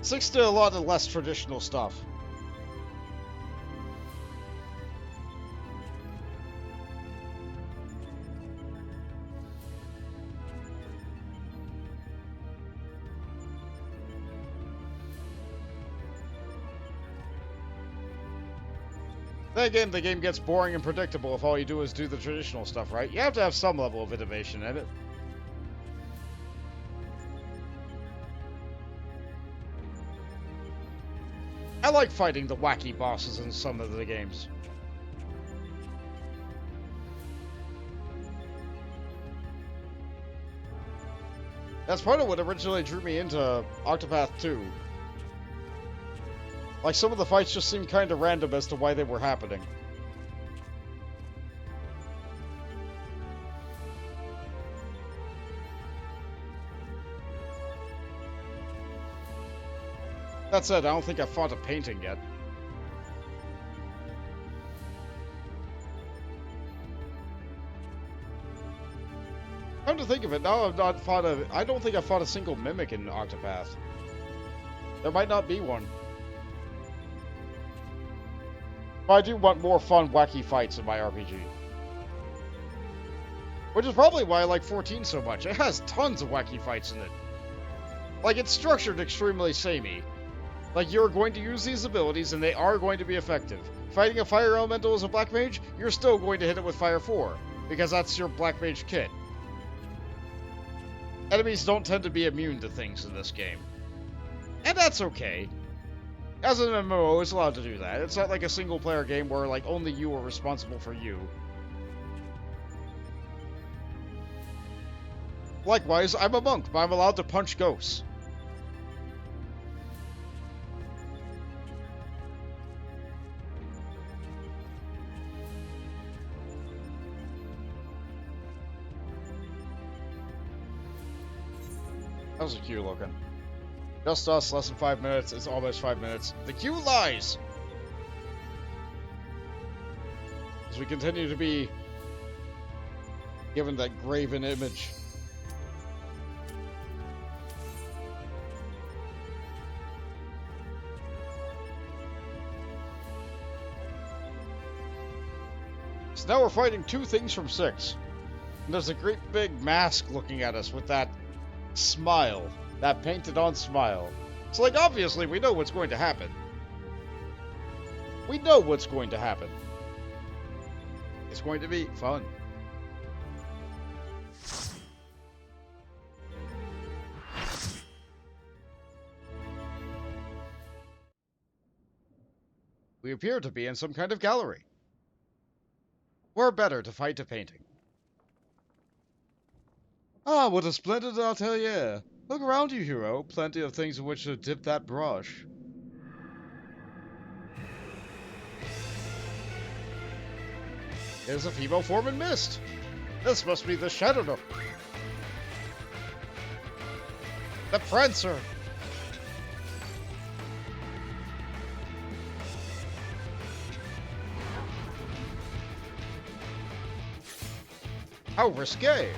6 did a lot of less traditional stuff. Then again, the game gets boring and predictable if all you do is do the traditional stuff, right? You have to have some level of innovation in it. I like fighting the wacky bosses in some of the games. That's part of what originally drew me into Octopath 2. Like, some of the fights just seemed kind of random as to why they were happening. That said, I don't think I've fought a painting yet. Come to think of it, now I've not fought I don't think I've fought a single mimic in Octopath. There might not be one. But I do want more fun, wacky fights in my RPG. Which is probably why I like 14 so much. It has tons of wacky fights in it. Like, it's structured extremely samey. Like, you're going to use these abilities, and they are going to be effective. Fighting a fire elemental as a black mage, you're still going to hit it with fire 4, because that's your black mage kit. Enemies don't tend to be immune to things in this game. And that's okay. As an MMO, it's allowed to do that. It's not like a single-player game where, like, only you are responsible for you. Likewise, I'm a monk, but I'm allowed to punch ghosts. That was a queue looking. Just us, less than 5 minutes. It's almost 5 minutes. The queue lies! As we continue to be given that graven image. So now we're fighting 2 things from 6. And there's a great big mask looking at us with that smile. That painted on smile. So, like, obviously we know what's going to happen. We know what's going to happen. It's going to be fun. We appear to be in some kind of gallery. We're better to fight a painting. Ah, what a splendid atelier! Look around you, hero. Plenty of things in which to dip that brush. There's a female form in mist. This must be the Shadow Nook. The Prancer. How risque!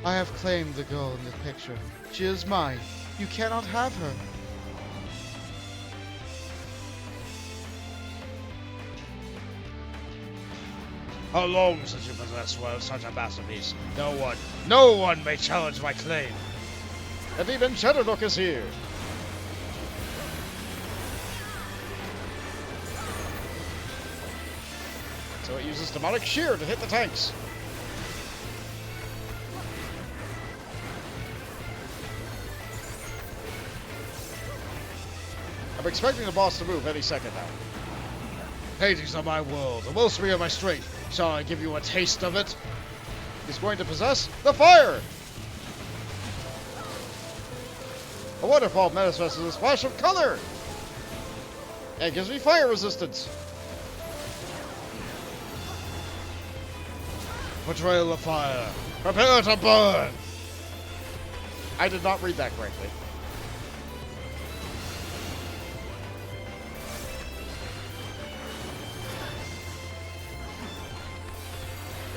I have claimed the girl in the picture. She is mine. You cannot have her. How long since you possessed one of such a masterpiece? No one may challenge my claim. And even Shadow Nook is here. So it uses demonic shear to hit the tanks. I'm expecting the boss to move any second now. Paintings are my world, the wellspring of my strength. Shall I give you a taste of it? He's going to possess the fire! A waterfall manifests as a splash of color! And gives me fire resistance. Portrayal of fire. Prepare to burn! I did not read that correctly.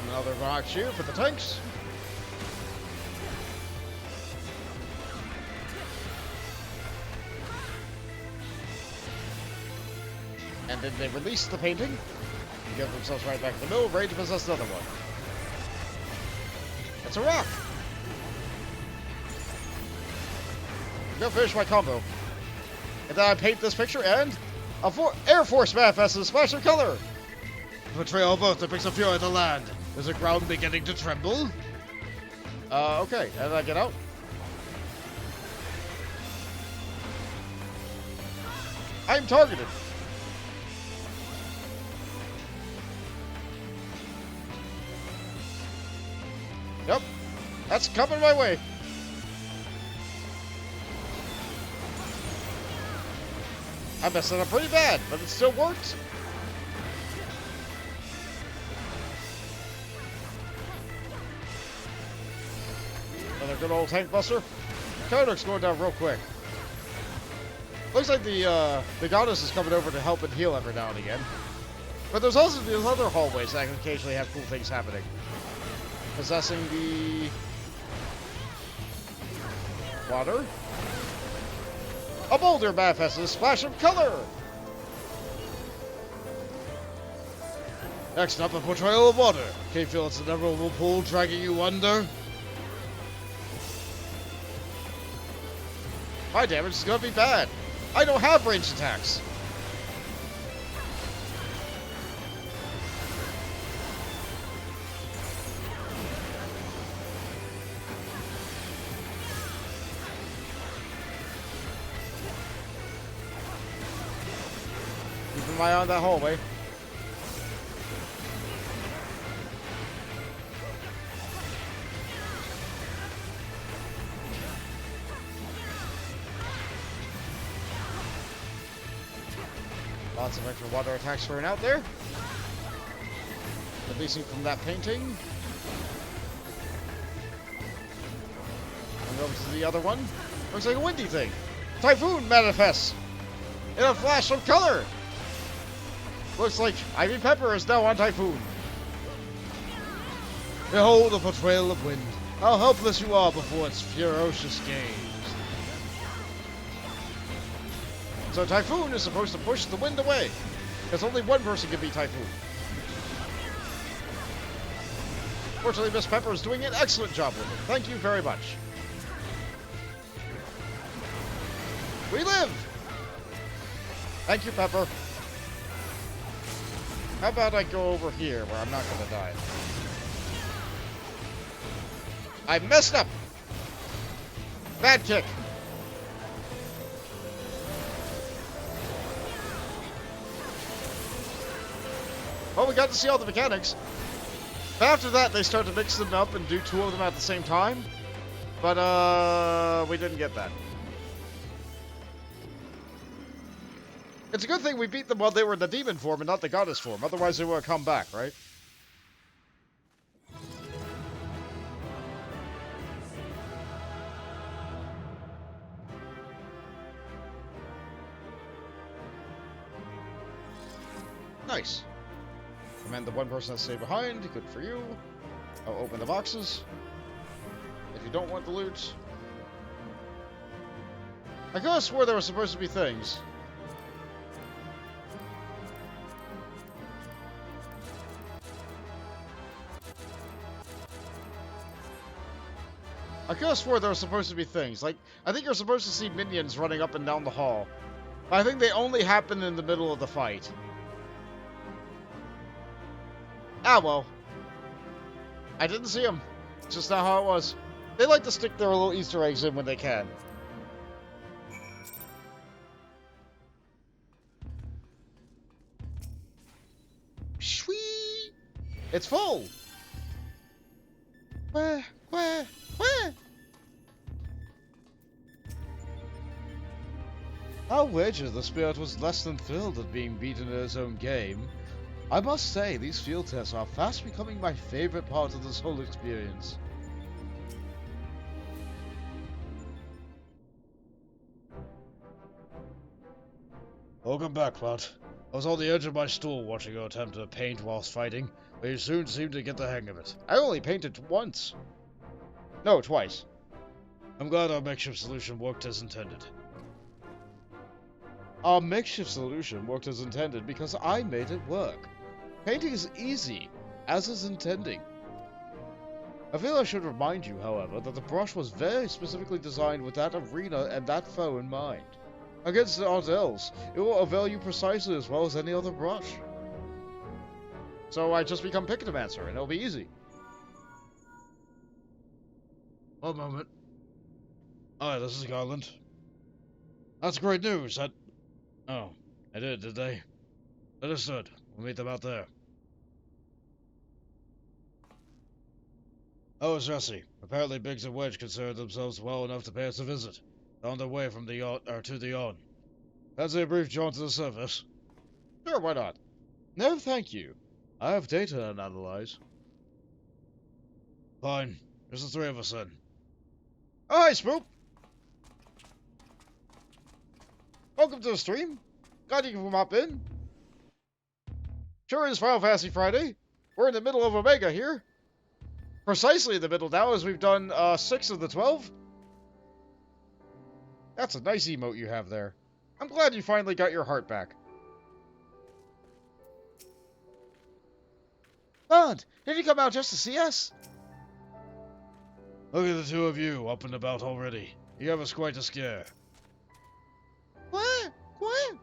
Another rock shear for the tanks. And then they release the painting and get themselves right back to the mill, ready to possess another one. It's a rock. gonna finish my combo. And then I paint this picture and a Air Force manifest in splash of color. The trail of earth depicts a fury of the land. Is the ground beginning to tremble? Okay, and I get out. I'm targeted. Yep, that's coming my way. I messed it up pretty bad, but it still worked. Another good old tank buster. Kodak's going down real quick. Looks like the goddess is coming over to help and heal every now and again. But there's also these other hallways that can occasionally have cool things happening. Possessing the water. A boulder manifests a splash of color. Next up, a portrayal of water. Can you feel its inevitable pull dragging you under? My damage is gonna be bad. I don't have ranged attacks. Keep an eye on that hallway. Lots of extra water attacks thrown out there. Releasing from that painting. And over to the other one. Looks like a windy thing. Typhoon manifests in a flash of color. Looks like Ivy Pepper is now on Typhoon. Behold the portrayal of wind. How helpless you are before its ferocious gaze. So Typhoon is supposed to push the wind away, because only one person can be Typhoon. Fortunately, Miss Pepper is doing an excellent job with it. Thank you very much. We live! Thank you, Pepper. How about I go over here, where I'm not going to die? I messed up! Bad kick. Well, we got to see all the mechanics. But after that, they start to mix them up and do two of them at the same time. But, we didn't get that. It's a good thing we beat them while they were in the demon form and not the goddess form. Otherwise, they would have come back, right? Nice. Command the one person that stayed behind. Good for you. I'll open the boxes. If you don't want the loot. I could have swore there were supposed to be things. I could have swore there were supposed to be things. Like, I think you're supposed to see minions running up and down the hall. But I think they only happen in the middle of the fight. Ah, well. I didn't see them. It's just not how it was. They like to stick their little Easter eggs in when they can. Sweet! It's full! Where? I'll wager the spirit was less than thrilled at being beaten in his own game. I must say, these field tests are fast becoming my favorite part of this whole experience. Welcome back, lad. I was on the edge of my stool watching you attempt to paint whilst fighting, but you soon seemed to get the hang of it. I only painted once. No, twice. I'm glad our makeshift solution worked as intended. Our makeshift solution worked as intended because I made it work. Painting is easy, as is intending. I feel I should remind you, however, that the brush was very specifically designed with that arena and that foe in mind. Against the odds else, it will avail you precisely as well as any other brush. So I just become Pictomancer, and it'll be easy. One moment. Hi, this is Garland. That's great news. Oh, I did they? Understood. We'll meet them out there. Oh, it's Jesse. Apparently Biggs and Wedge considered themselves well enough to pay us a visit. They're on their way from the yacht, or to the yacht. Fancy a brief jaunt to the surface? Sure, why not? No, thank you. I have data to analyze. Fine. There's the three of us then. Oh, hi, Spoop! Welcome to the stream. Glad you can come up in. Sure is Final Fantasy Friday. We're in the middle of Omega here. Precisely in the middle now, as we've done 6 of the 12. That's a nice emote you have there. I'm glad you finally got your heart back. Bond, did you come out just to see us? Look at the two of you up and about already. You have us quite a scare. What? What?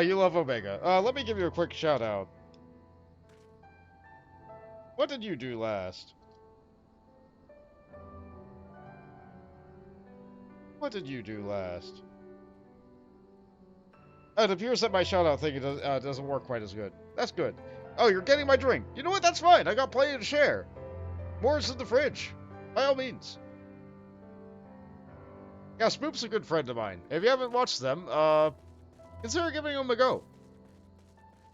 You love Omega. Let me give you a quick shout out. What did you do last? What did you do last? It appears that my shout out thing doesn't work quite as good. That's good. Oh, you're getting my drink. You know what? That's fine. I got plenty to share. More's in the fridge. By all means. Yeah, Spoop's a good friend of mine. If you haven't watched them, consider giving them a go.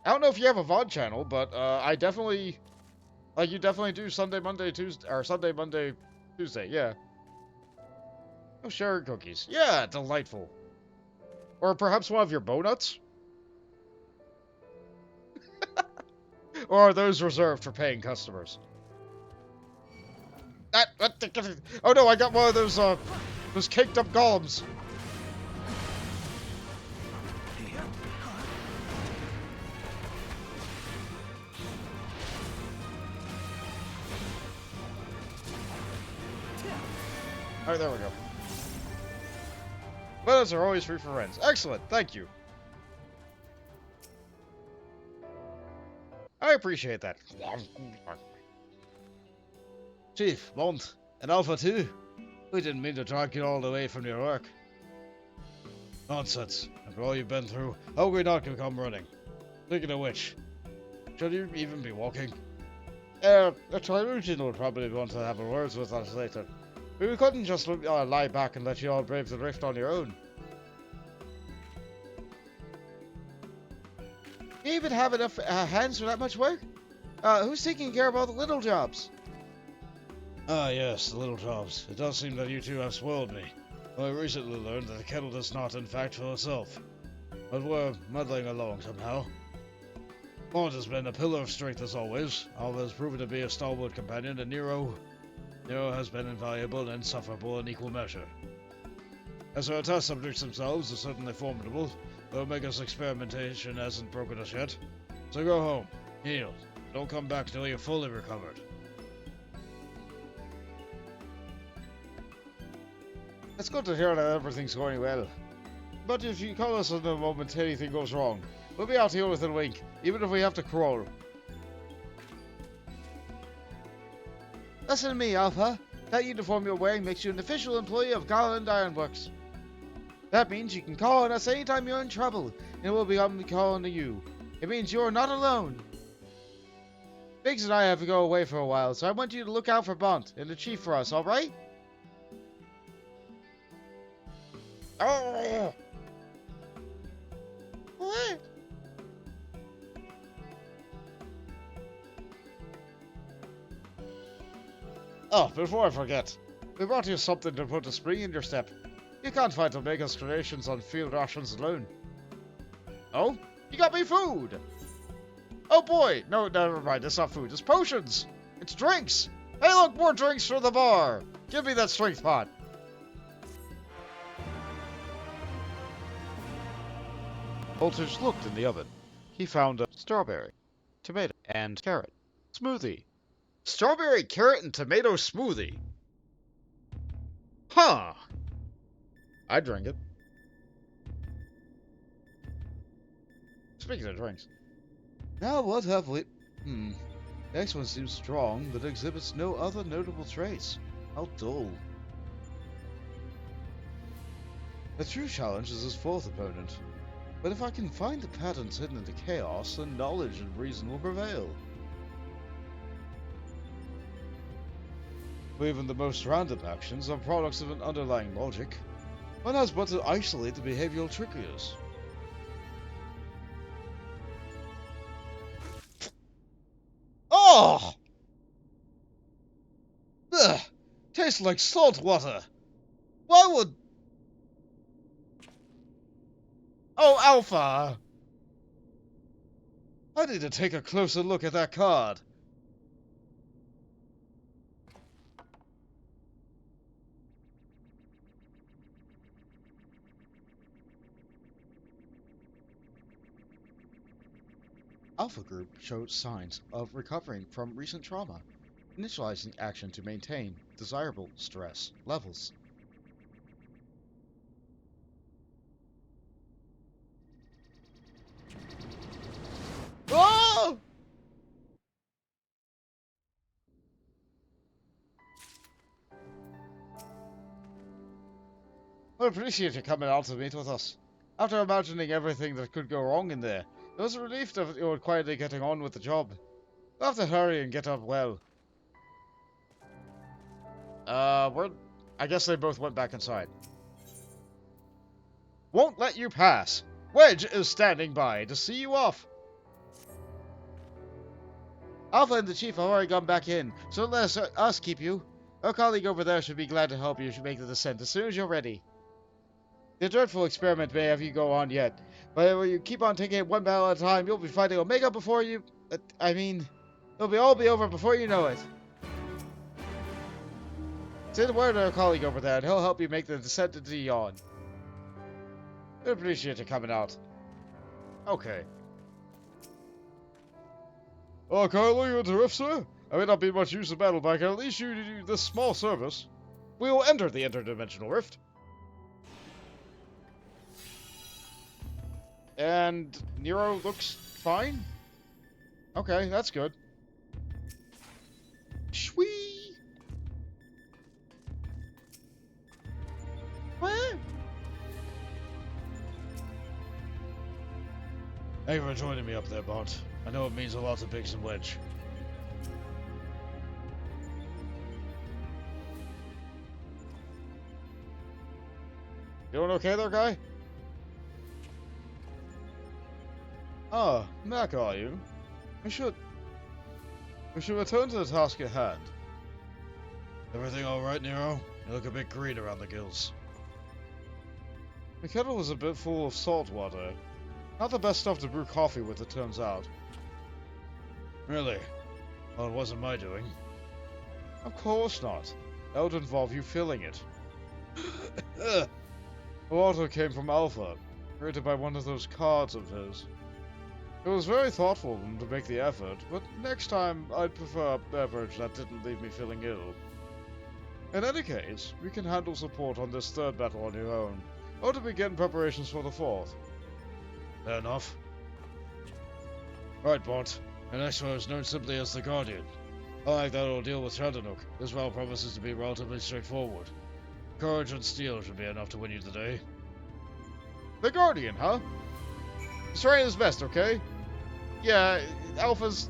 I don't know if you have a VOD channel, but I definitely... Like, you definitely do Sunday, Monday, Tuesday... Or Sunday, Monday, Tuesday, yeah. Oh, sharing cookies. Yeah, delightful. Or perhaps one of your bonuts? Or are those reserved for paying customers? Oh no, I got one of those caked up golems. Alright, there we go. Bonuts are always free for friends. Excellent, thank you. I appreciate that. Chief, Bond, and Alpha too. We didn't mean to drag you all the way from your work. Nonsense. After all you've been through, how could we not come running? Speaking of which, should you even be walking? The Trilugian will probably want to have a words with us later. We couldn't just lie back and let you all brave the rift on your own. You even have enough hands for that much work? Who's taking care of all the little jobs? Ah, yes, the little jobs. It does seem that you two have spoiled me. Well, I recently learned that the kettle does not, in fact, fill itself. But we're muddling along somehow. Bond has been a pillar of strength as always. Alva has proven to be a stalwart companion, and Nero has been invaluable and insufferable in equal measure. As for our test subjects themselves, they're certainly formidable, though Omega's experimentation hasn't broken us yet. So go home, heal. Don't come back till you're fully recovered. It's good to hear that everything's going well. But if you call us in a moment anything goes wrong, we'll be out here within a wink, even if we have to crawl. Listen to me, Alpha. That uniform you're wearing makes you an official employee of Garland Ironworks. That means you can call on us anytime you're in trouble, and we'll be calling to you. It means you're not alone. Biggs and I have to go away for a while, so I want you to look out for Bont and the Chief for us, alright? Oh. What? Oh, before I forget, we brought you something to put a spring in your step. You can't find Omega's creations on field rations alone. Oh? You got me food! Oh boy! No, never mind, it's not food, it's potions! It's drinks! Hey look, more drinks for the bar! Give me that strength pot! Voltage looked in the oven. He found a strawberry. tomato, and carrot. Smoothie. Strawberry, carrot, and tomato smoothie. Huh. I'd drink it. Speaking of drinks. Now what have we... The next one seems strong, but exhibits no other notable traits. How dull. The true challenge is his fourth opponent. But if I can find the patterns hidden in the chaos, then knowledge and reason will prevail. Even the most random actions are products of an underlying logic. One has but to isolate the behavioral triggers. Oh! Ugh! Tastes like salt water! Why would... Oh, Alpha! I need to take a closer look at that card. Alpha Group showed signs of recovering from recent trauma, initializing action to maintain desirable stress levels. Oh! I appreciate you coming out to meet with us. After imagining everything that could go wrong in there, it was a relief that you were quietly getting on with the job. We'll have to hurry and get up well. I guess they both went back inside. Won't let you pass. Wedge is standing by to see you off. Alpha and the Chief have already gone back in, so don't let us keep you. Our colleague over there should be glad to help you make the descent as soon as you're ready. The dreadful experiment may have you go on yet, but if you keep on taking it one battle at a time, you'll be fighting Omega before you... it'll all be over before you know it. Say the word to our colleague over there, and he'll help you make the descent into Yawn. I appreciate you coming out. Okay. Oh, Carlo, you into rift, sir? I may not be much use in battle, but I can at least you do this small service. We will enter the interdimensional rift. And Nero looks fine? Okay, that's good. Shwee! Where? Thank you for joining me up there, Bont. I know it means a lot to Biggs and Wedge. You doing okay there, guy? Ah, Mac, are you? We should return to the task at hand. Everything alright, Nero? You look a bit green around the gills. The kettle was a bit full of salt water. Not the best stuff to brew coffee with, it turns out. Really? Well, it wasn't my doing. Of course not. That would involve you filling it. The water came from Alpha, created by one of those cards of his. It was very thoughtful of him to make the effort, but next time I'd prefer a beverage that didn't leave me feeling ill. In any case, we can handle support on this third battle on your own, or to begin preparations for the fourth. Fair enough. Right, Bont. The next one is known simply as the Guardian. Unlike that ordeal with Shandanook, this battle promises to be relatively straightforward. Courage and steel should be enough to win you the day. The Guardian, huh? He's trying his best, okay? Yeah, Alpha's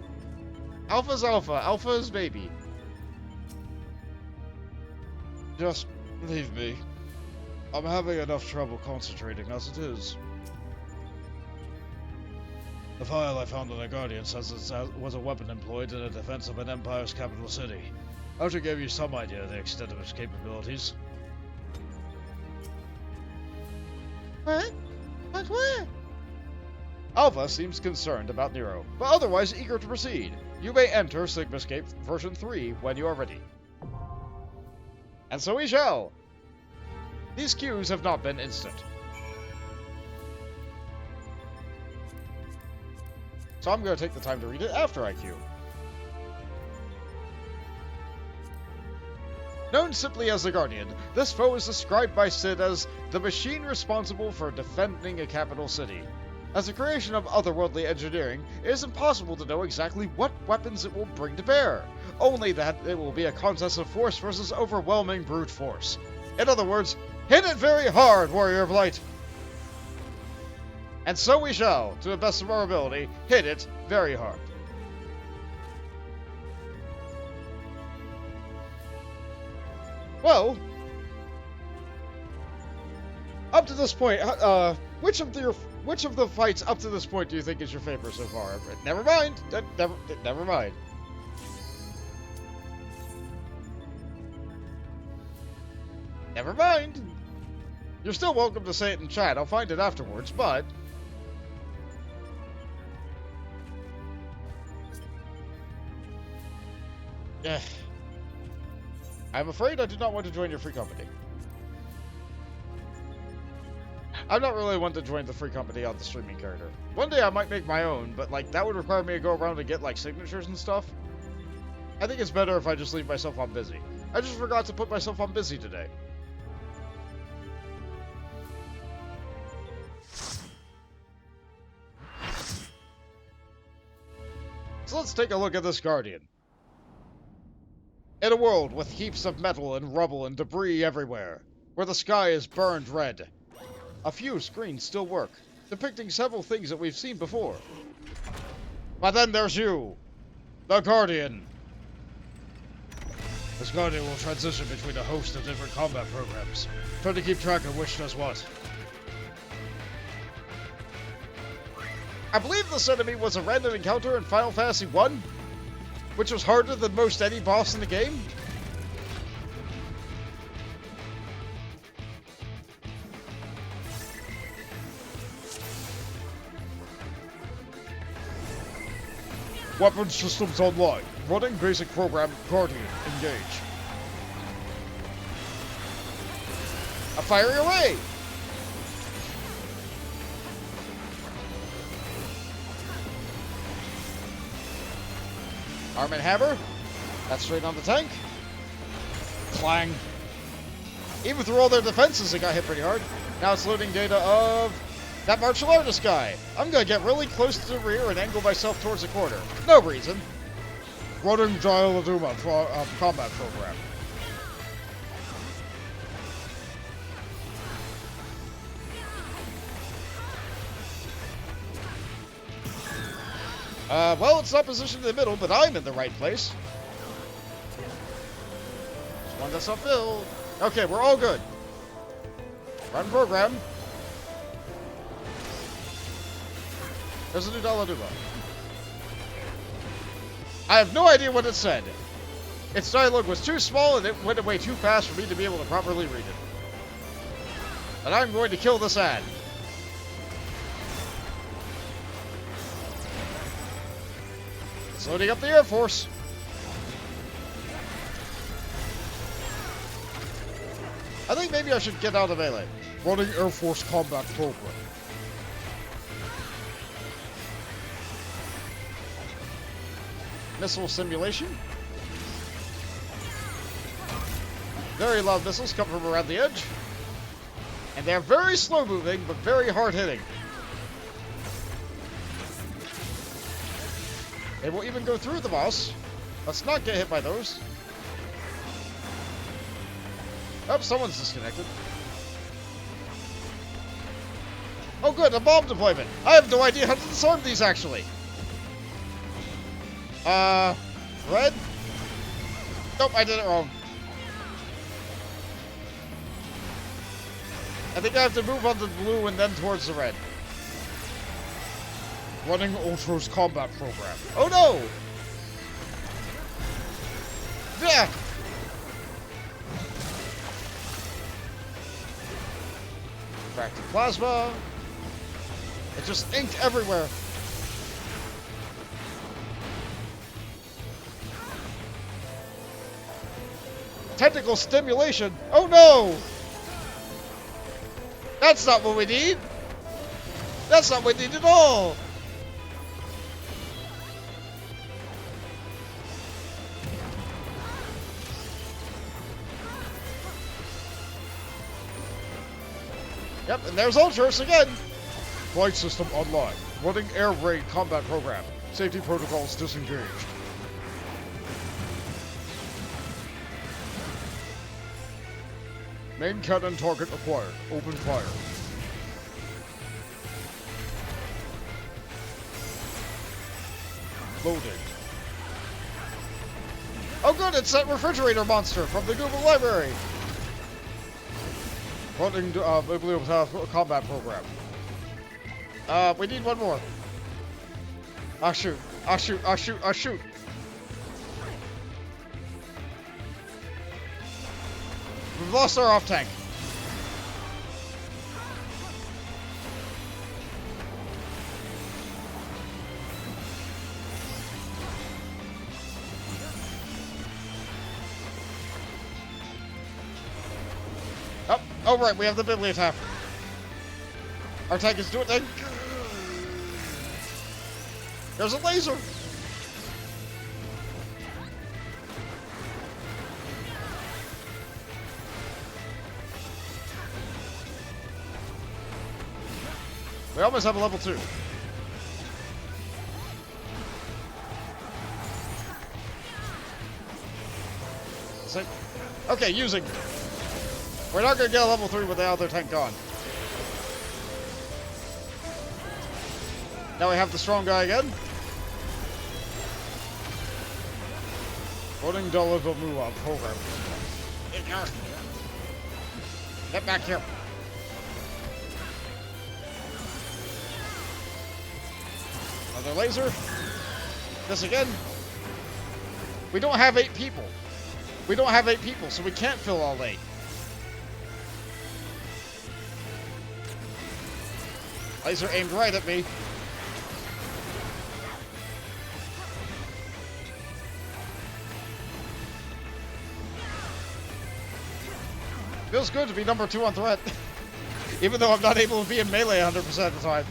Alpha. Alpha's baby. Just leave me. I'm having enough trouble concentrating as it is. The file I found on the Guardian says it was a weapon employed in the defense of an Empire's capital city. I should give you some idea of the extent of its capabilities. What? But where? Alpha seems concerned about Nero, but otherwise eager to proceed. You may enter Sigmascape version 3 when you are ready. And so we shall! These queues have not been instant. So I'm going to take the time to read it after I queue. Known simply as the Guardian, this foe is described by Sid as the machine responsible for defending a capital city. As a creation of otherworldly engineering, it is impossible to know exactly what weapons it will bring to bear, only that it will be a contest of force versus overwhelming brute force. In other words, hit it very hard, Warrior of Light! And so we shall, to the best of our ability, hit it very hard. Well, up to this point, which of the fights up to this point do you think is your favorite so far? Never mind. Never mind. Never mind. You're still welcome to say it in chat. I'll find it afterwards, but I'm afraid I do not want to join your free company. I'm not really one to join the free company on the streaming character. One day I might make my own, but like that would require me to go around and get like signatures and stuff. I think it's better if I just leave myself on busy. I just forgot to put myself on busy today. So let's take a look at this Guardian. In a world with heaps of metal and rubble and debris everywhere, where the sky is burned red, a few screens still work, depicting several things that we've seen before. But then there's you, the Guardian. This Guardian will transition between a host of different combat programs, trying to keep track of which does what. I believe this enemy was a random encounter in Final Fantasy I, which was harder than most any boss in the game. Weapon systems online. Running basic program Guardian. Engage. A fiery array! Arm and hammer. That's straight on the tank. Clang. Even through all their defenses, it got hit pretty hard. Now it's loading data of that martial artist guy. I'm gonna get really close to the rear and angle myself towards the corner. No reason. Running Giant Doman combat program. Well, it's not positioned in the middle, but I'm in the right place. Just one that's not filled. Okay, we're all good. Run program. There's a new Daladuba. I have no idea what it said. Its dialogue was too small and it went away too fast for me to be able to properly read it. But I'm going to kill this ad. It's loading up the Air Force. I think maybe I should get out of melee. Running Air Force combat program. Missile simulation. Very loud missiles come from around the edge. And they're very slow moving, but very hard hitting. They will even go through the boss. Let's not get hit by those. Oh, someone's disconnected. Oh good, a bomb deployment. I have no idea how to disarm these actually. Red? Nope, I did it wrong. I think I have to move on to the blue and then towards the red. Running Ultra's combat program. Oh no! Yeah! Fractal plasma. It just inked everywhere. Technical stimulation. Oh no! That's not what we need. That's not what we need at all. Yep, and there's Ultros again. Flight system online. Running air raid combat program. Safety protocols disengaged. Main cannon target acquired. Open fire. Loading. Oh good, it's that refrigerator monster from the Google Library. Running bibliopath combat program. We need one more. Ah shoot. Ah shoot. Ah shoot. Ah shoot. We've lost our off tank. Oh right, we have the bibliotaph. Our tank is doing it. There's a laser. We almost have a level 2. Okay, using. We're not gonna get a level 3 with the other tank gone. Now we have the strong guy again. Running Delta Muon program. Get back here. Another laser. This again. We don't have 8 people. We don't have 8 people, so we can't fill all 8. Laser aimed right at me. Feels good to be number 2 on threat. Even though I'm not able to be in melee 100% of the time.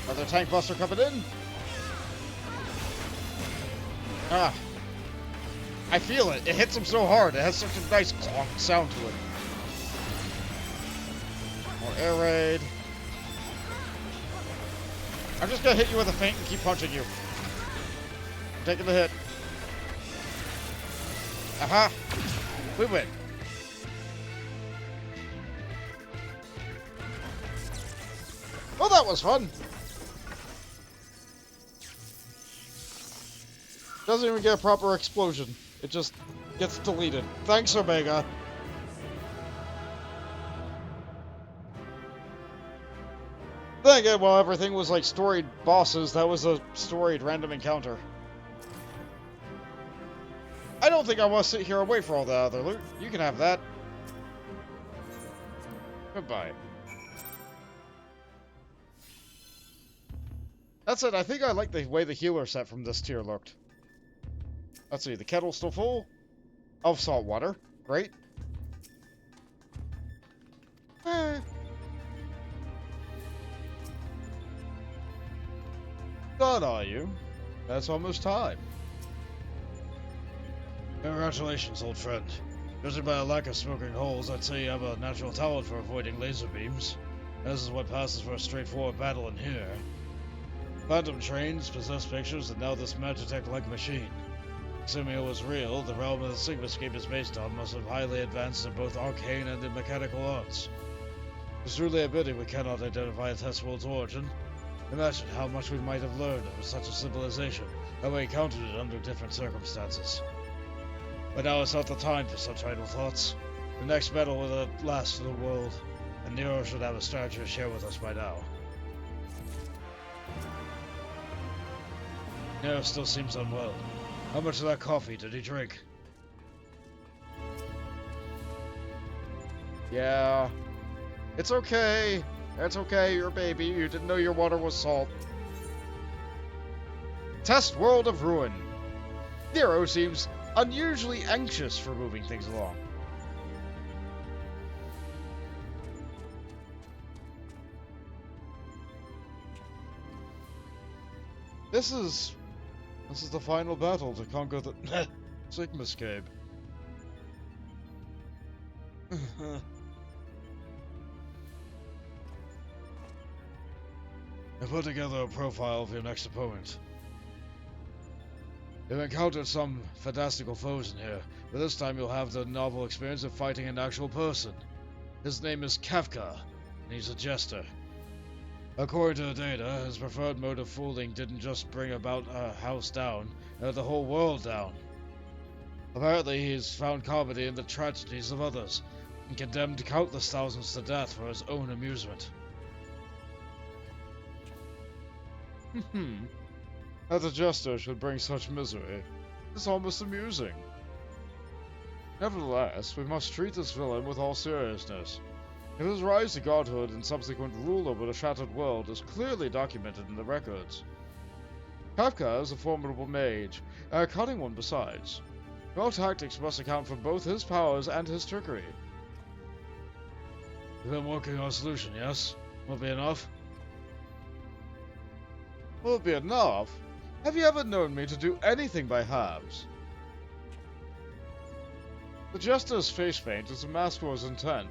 Another tank buster coming in. Ah. I feel it. It hits him so hard. It has such a nice clonk sound to it. More air raid. I'm just gonna hit you with a feint and keep punching you. I'm taking the hit. Aha! We win. Well, that was fun. Doesn't even get a proper explosion. It just gets deleted. Thanks, Omega. Then again, while everything was like storied bosses, that was a storied random encounter. I don't think I want to sit here and wait for all the other loot. You can have that. Goodbye. That's it. I think I like the way the healer set from this tier looked. Let's see. The kettle's still full. Of salt water. Great. Done, are you? That's almost time. Congratulations, old friend. Judging by a lack of smoking holes, I'd say you have a natural talent for avoiding laser beams. This is what passes for a straightforward battle in here. Phantom trains, possess pictures, and now this Magitech-like machine. Assuming it was real, the realm of the Sigmascape is based on must have highly advanced in both arcane and in mechanical arts. It's truly a pity we cannot identify a test world's origin. Imagine how much we might have learned of such a civilization, and we encountered it under different circumstances. But now is not the time for such idle thoughts. The next battle will at last for the world, and Nero should have a strategy to share with us by now. Nero still seems unwell. How much of that coffee did he drink? Yeah. It's okay. It's okay, you're a baby. You didn't know your water was salt. Test World of Ruin. Nero seems unusually anxious for moving things along. This is the final battle to conquer the Sigmascape. I put together a profile of your next opponent. You've encountered some fantastical foes in here, but this time you'll have the novel experience of fighting an actual person. His name is Kafka, and he's a jester. According to the data, his preferred mode of fooling didn't just bring about a house down, the whole world down. Apparently he's found comedy in the tragedies of others, and condemned countless thousands to death for his own amusement. That a jester should bring such misery is almost amusing. Nevertheless, we must treat this villain with all seriousness. If his rise to godhood and subsequent rule over the shattered world is clearly documented in the records. Kafka is a formidable mage, and a cunning one besides. Your tactics must account for both his powers and his trickery. You've been working on a solution, yes? Won't be enough? Will it be enough? Have you ever known me to do anything by halves? The jester's face paint is a mask for his intent.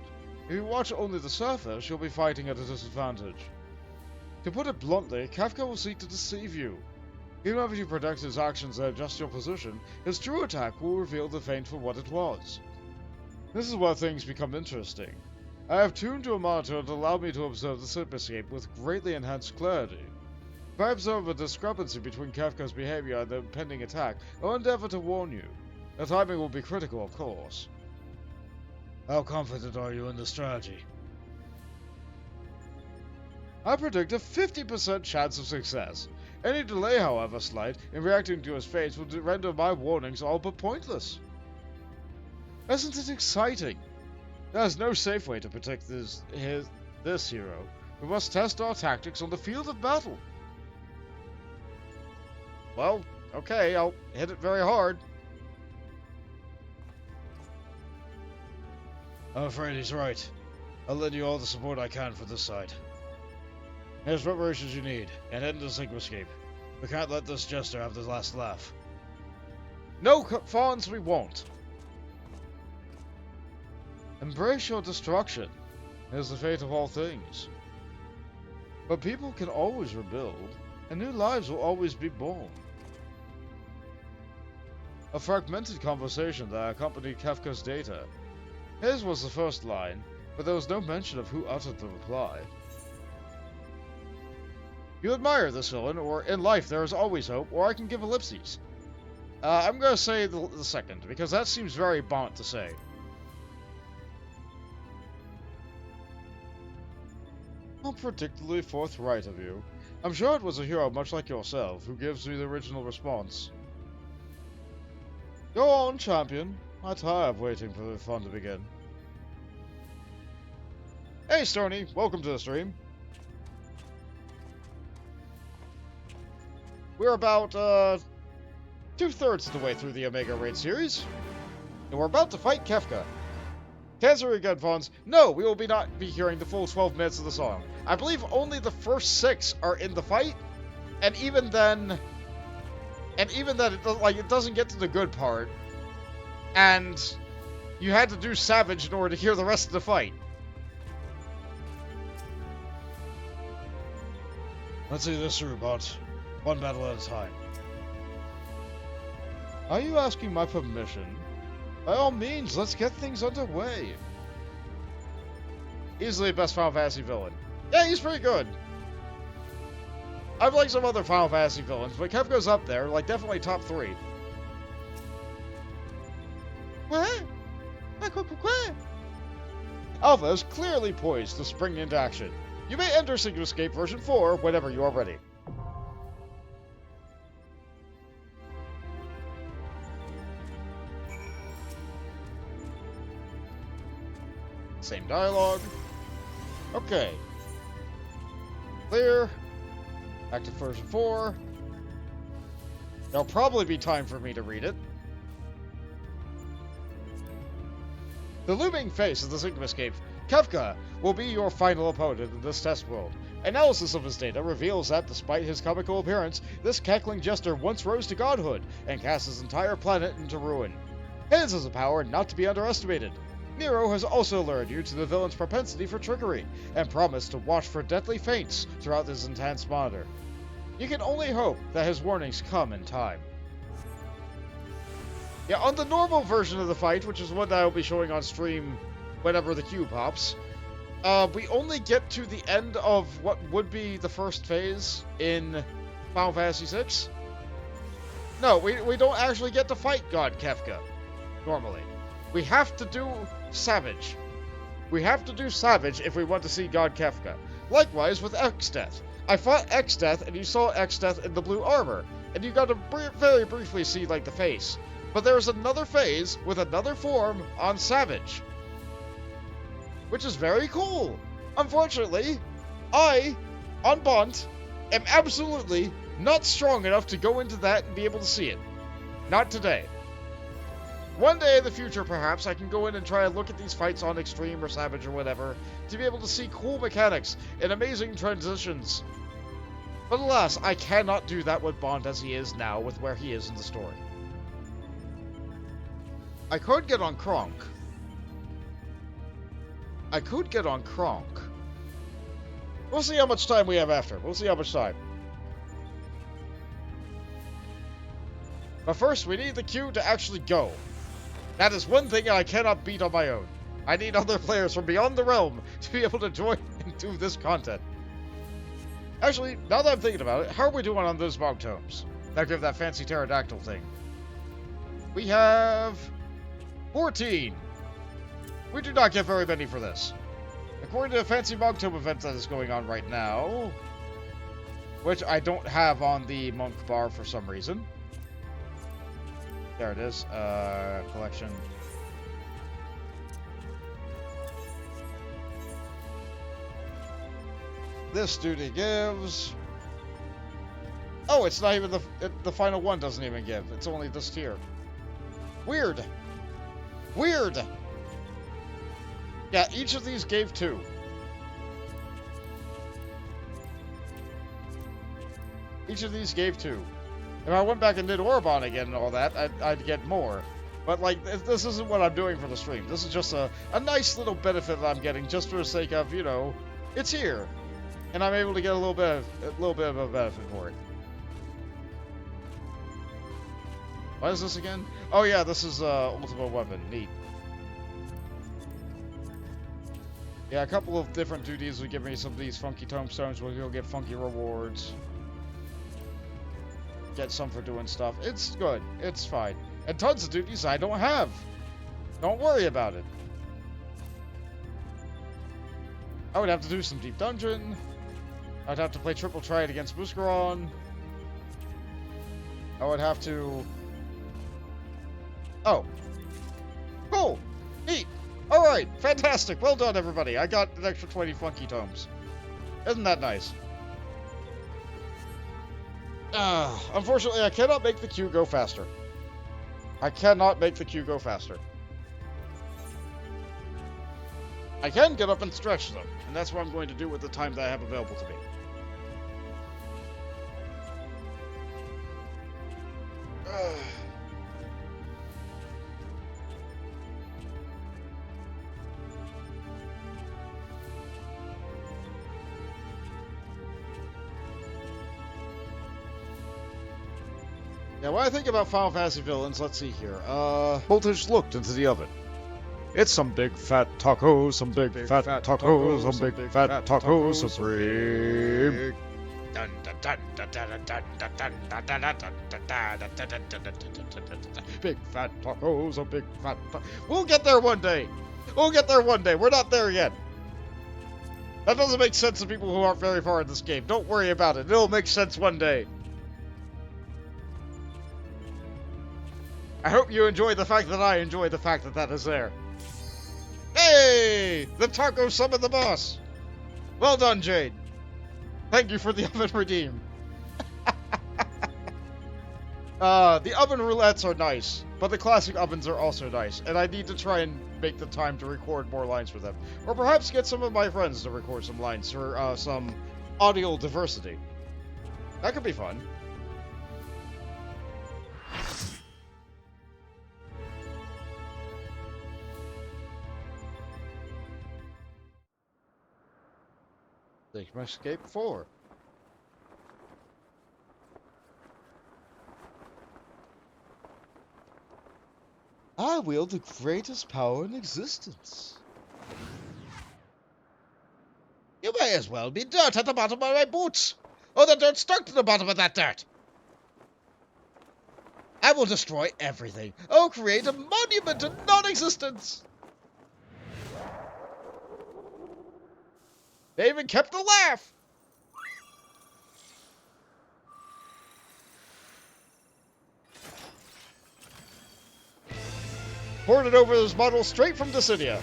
If you watch only the surface, you'll be fighting at a disadvantage. To put it bluntly, Kafka will seek to deceive you. Even if you predict his actions and adjust your position, his true attack will reveal the feint for what it was. This is where things become interesting. I have tuned to a monitor that allowed me to observe the Sigmascape with greatly enhanced clarity. If I observe a discrepancy between Kafka's behavior and the impending attack, I'll endeavor to warn you. The timing will be critical, of course. How confident are you in the strategy? I predict a 50% chance of success. Any delay, however slight, in reacting to his fate would render my warnings all but pointless. Isn't it exciting? There's no safe way to predict this hero. We must test our tactics on the field of battle. Well, okay, I'll hit it very hard. I'm afraid he's right. I'll lend you all the support I can for this side. Here's preparations you need, and head into Sigmascape. We can't let this jester have the last laugh. No, Fawns, we won't. Embrace your destruction. It is the fate of all things. But people can always rebuild, and new lives will always be born. A fragmented conversation that accompanied Kafka's data. His was the first line, but there was no mention of who uttered the reply. You admire this villain, or in life there is always hope, or I can give ellipses. I'm going to say the second, because that seems very Bont to say. How predictably forthright of you. I'm sure it was a hero much like yourself who gives me the original response. Go on, champion. I tire of waiting for the fun to begin. Hey, Stony, welcome to the stream. We're about, 2/3 of the way through the Omega Raid series, and we're about to fight Kefka. To answer your good Fawns, no, we will not be hearing the full 12 minutes of the song. I believe only the first 6 are in the fight, and even then, it doesn't get to the good part. And you had to do Savage in order to hear the rest of the fight. Let's see this through, Bot. One battle at a time. Are you asking my permission? By all means, let's get things underway. Easily best Final Fantasy villain. Yeah, he's pretty good. I've liked some other Final Fantasy villains, but Kefka's up there, like definitely top 3. What? Alpha is clearly poised to spring into action. You may enter Sigmascape version 4 whenever you are ready. Same dialogue. Okay. Clear. Active version 4. There'll probably be time for me to read it. The looming face of the Sigmascape, Kefka, will be your final opponent in this test world. Analysis of his data reveals that, despite his comical appearance, this cackling jester once rose to godhood and cast his entire planet into ruin. His is a power not to be underestimated. Nero has also lured you to the villain's propensity for trickery, and promised to watch for deadly feints throughout his intense monitor. You can only hope that his warnings come in time. Yeah, on the normal version of the fight, which is one that I'll be showing on stream whenever the queue pops, we only get to the end of what would be the first phase in Final Fantasy VI. No, we don't actually get to fight God Kefka, normally. We have to do Savage. We have to do Savage if we want to see God Kefka. Likewise with XIV. I fought XIV, and you saw XIV in the blue armor, and you got to very briefly see, like, the face. But there's another phase with another form on Savage, which is very cool. Unfortunately, I, on Bont, am absolutely not strong enough to go into that and be able to see it. Not today. One day in the future, perhaps, I can go in and try and look at these fights on Extreme or Savage or whatever, to be able to see cool mechanics and amazing transitions. But alas, I cannot do that with Bont as he is now, with where he is in the story. I could get on Kronk. We'll see how much time we have after. We'll see how much time. But first, we need the queue to actually go. That is one thing I cannot beat on my own. I need other players from beyond the realm to be able to join and do this content. Actually, now that I'm thinking about it, how are we doing on those Mog Tomes? That give that fancy pterodactyl thing. We have 14. We do not get very many for this. According to the fancy Mog Tome event that is going on right now, which I don't have on the Monk bar for some reason. There it is. Collection. This duty gives... Oh, it's not even the final one doesn't even give. It's only this tier. Weird. Weird! Yeah, each of these gave 2. Each of these gave 2. If I went back and did Orban again and all that, I'd get more. But, like, this isn't what I'm doing for the stream. This is just a nice little benefit that I'm getting just for the sake of, you know, it's here. And I'm able to get a little bit of a benefit for it. What is this again? Oh yeah, this is Ultimate Weapon. Neat. Yeah, a couple of different duties will give me some of these funky tombstones where you'll get funky rewards. Get some for doing stuff. It's good. It's fine. And tons of duties I don't have. Don't worry about it. I would have to do some deep dungeon. I'd have to play triple triad against Buscaron. I would have to... Oh. Cool. Neat. Alright. Fantastic. Well done, everybody. I got an extra 20 funky tomes. Isn't that nice? Unfortunately, I cannot make the queue go faster. I cannot make the queue go faster. I can get up and stretch them, and that's what I'm going to do with the time that I have available to me. Now, when I think about Final Fantasy villains, let's see here. Voltage looked into the oven. It's some big fat taco, some big fat taco, some big fat taco supreme. Big fat tacos, a big fat. We'll get there one day. We'll get there one day. We're not there yet. That doesn't make sense to people who aren't very far in this game. Don't worry about it. It'll make sense one day. I hope you enjoy the fact that I enjoy the fact that that is there. Hey! The taco summoned the boss! Well done, Jade. Thank you for the oven redeem. The oven roulettes are nice, but the classic ovens are also nice, and I need to try and make the time to record more lines for them. Or perhaps get some of my friends to record some lines for some audio diversity. That could be fun. Sigmascape 4. I wield the greatest power in existence. You may as well be dirt at the bottom of my boots. Oh, the dirt stuck to the bottom of that dirt. I will destroy everything. Oh, create a monument to non-existence. They even kept the laugh. Ported over this model straight from Dissidia.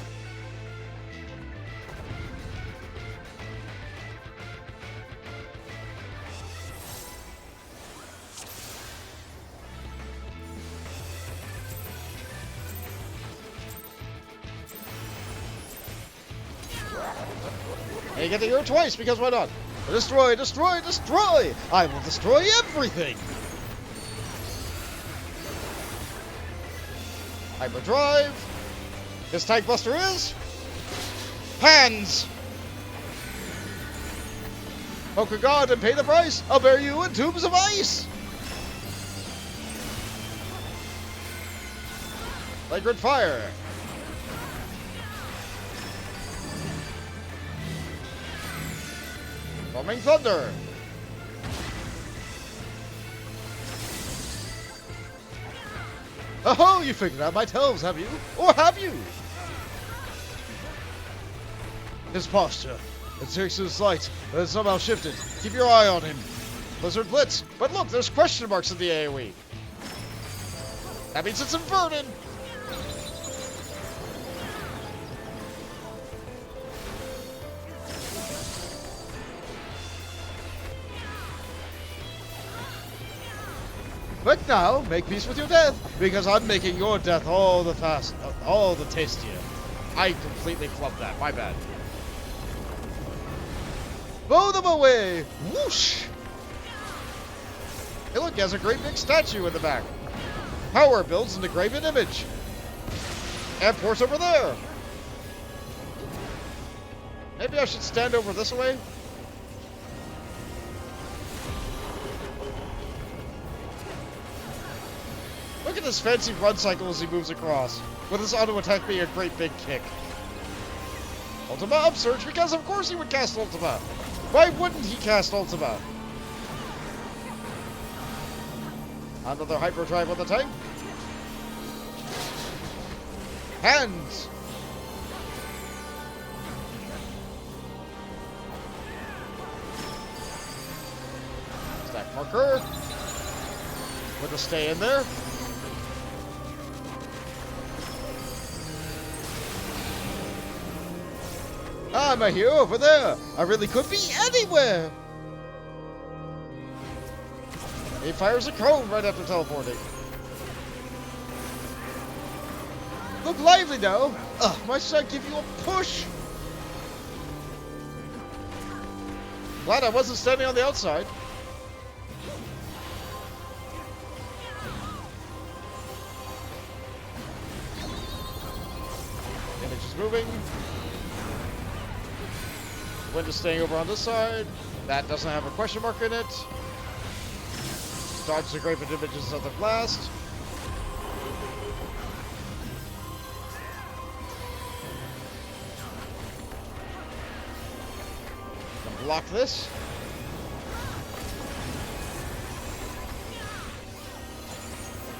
And you get the hero twice, because why not? Destroy, destroy, destroy! I will destroy everything! Hyperdrive. His tank buster is... Hands! Poke a god and pay the price! I'll bury you in tubes of ice! Flagrant fire! Bombing thunder! Oh, you figured out my tells, have you? Or have you? His posture. It takes his light, but it's somehow shifted. Keep your eye on him. Blizzard Blitz. But look, there's question marks in the AoE. That means it's inverted. But now, make peace with your death, because I'm making your death all the tastier. I completely flubbed that, my bad. Blow them away! Whoosh! Hey look, he has a great big statue in the back. Power builds into graven image. And ports over there. Maybe I should stand over this way? Look at this fancy run cycle as he moves across, with his auto attack being a great big kick. Ultima Upsurge, because of course he would cast Ultima. Why wouldn't he cast Ultima? Another hyperdrive on the tank. Hands! Stack marker. With a stay in there. I'm a hero over there. I really could be anywhere. He fires a cone right after teleporting. Look lively now. Might should I give you a push? Glad I wasn't standing on the outside. Image is moving. Wind is staying over on this side. That doesn't have a question mark in it. Dodge the graven images of the blast. And block this.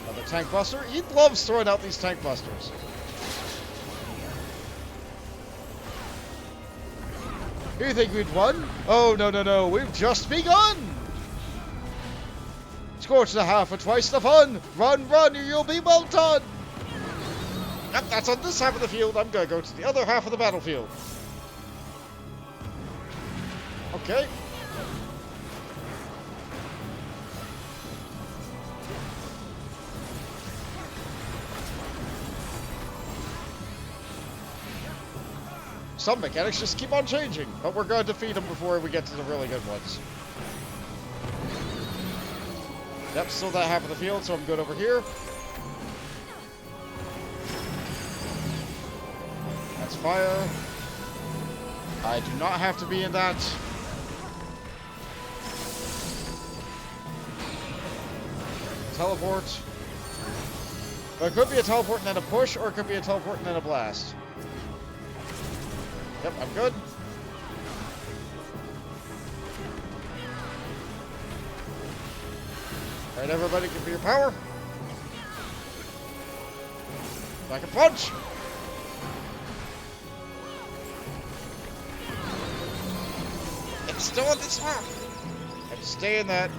Another tank buster. He loves throwing out these tank busters. You think we'd won? Oh, no, no, no. We've just begun! Scorch the half or twice the fun! Run, run, or you'll be well done! Yep, that's on this half of the field. I'm gonna go to the other half of the battlefield. Okay. Some mechanics just keep on changing, but we're going to defeat them before we get to the really good ones. Yep, still that half of the field, so I'm good over here. That's fire. I do not have to be in that. Teleport. But it could be a teleport and then a push, or it could be a teleport and then a blast. Yep, I'm good. Alright, everybody, give me your power. Like a punch. It's still on this half. I have to stay in that.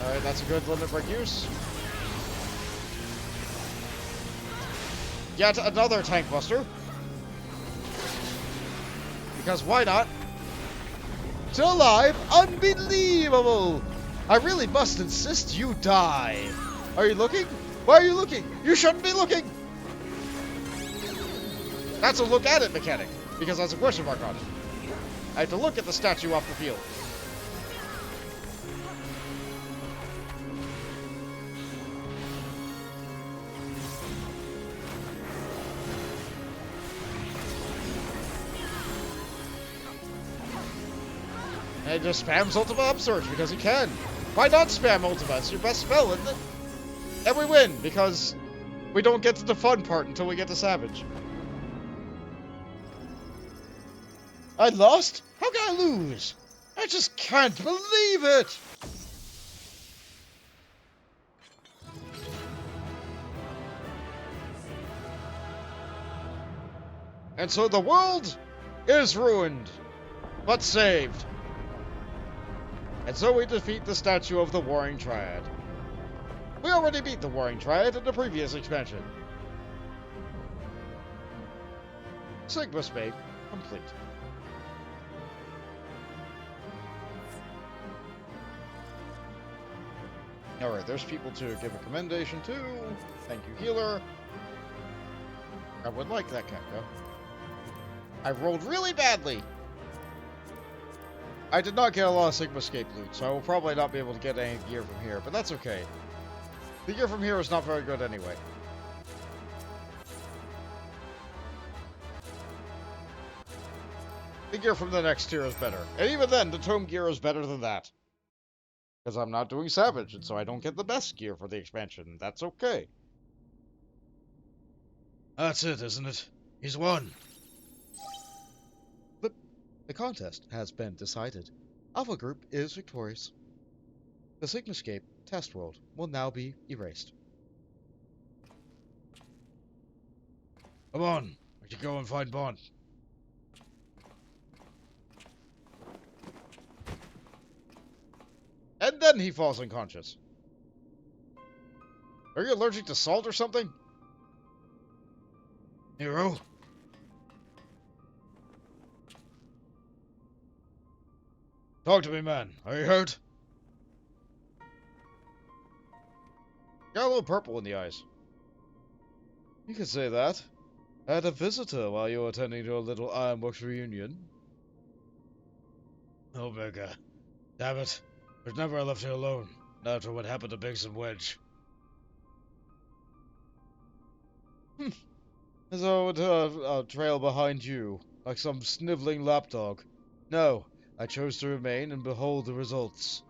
Alright, that's a good limit break use. Yet another tank buster. Because why not? Still alive? Unbelievable! I really must insist you die. Are you looking? Why are you looking? You shouldn't be looking! That's a look at it mechanic, because that's a question mark on it. I have to look at the statue off the field. And he just spams Ultima Upsurge because he can. Why not spam Ultima? It's your best spell, isn't it? And we win, because we don't get to the fun part until we get to Savage. I lost? How can I lose? I just can't believe it! And so the world is ruined, but saved. And so we defeat the statue of the Warring Triad. We already beat the Warring Triad in the previous expansion. Sigmascape complete. Alright, there's people to give a commendation to. Thank you, healer. I would like that Kepka. I rolled really badly. I did not get a lot of Sigmascape loot, so I will probably not be able to get any gear from here, but that's okay. The gear from here is not very good anyway. The gear from the next tier is better. And even then, the tome gear is better than that. Because I'm not doing Savage, and so I don't get the best gear for the expansion. That's okay. That's it, isn't it? He's won. The contest has been decided. Alpha Group is victorious. The Sigmascape test world will now be erased. Come on, we should go and find Bond. And then he falls unconscious. Are you allergic to salt or something? Hero? Talk to me, man. Are you hurt? Got a little purple in the eyes. You could say that. I had a visitor while you were attending to a little Ironworks reunion. Omega. Damn it. There's never I left you alone. Not after what happened to Biggs and Wedge. As though I would trail behind you, like some sniveling lapdog. No, I chose to remain and behold the results.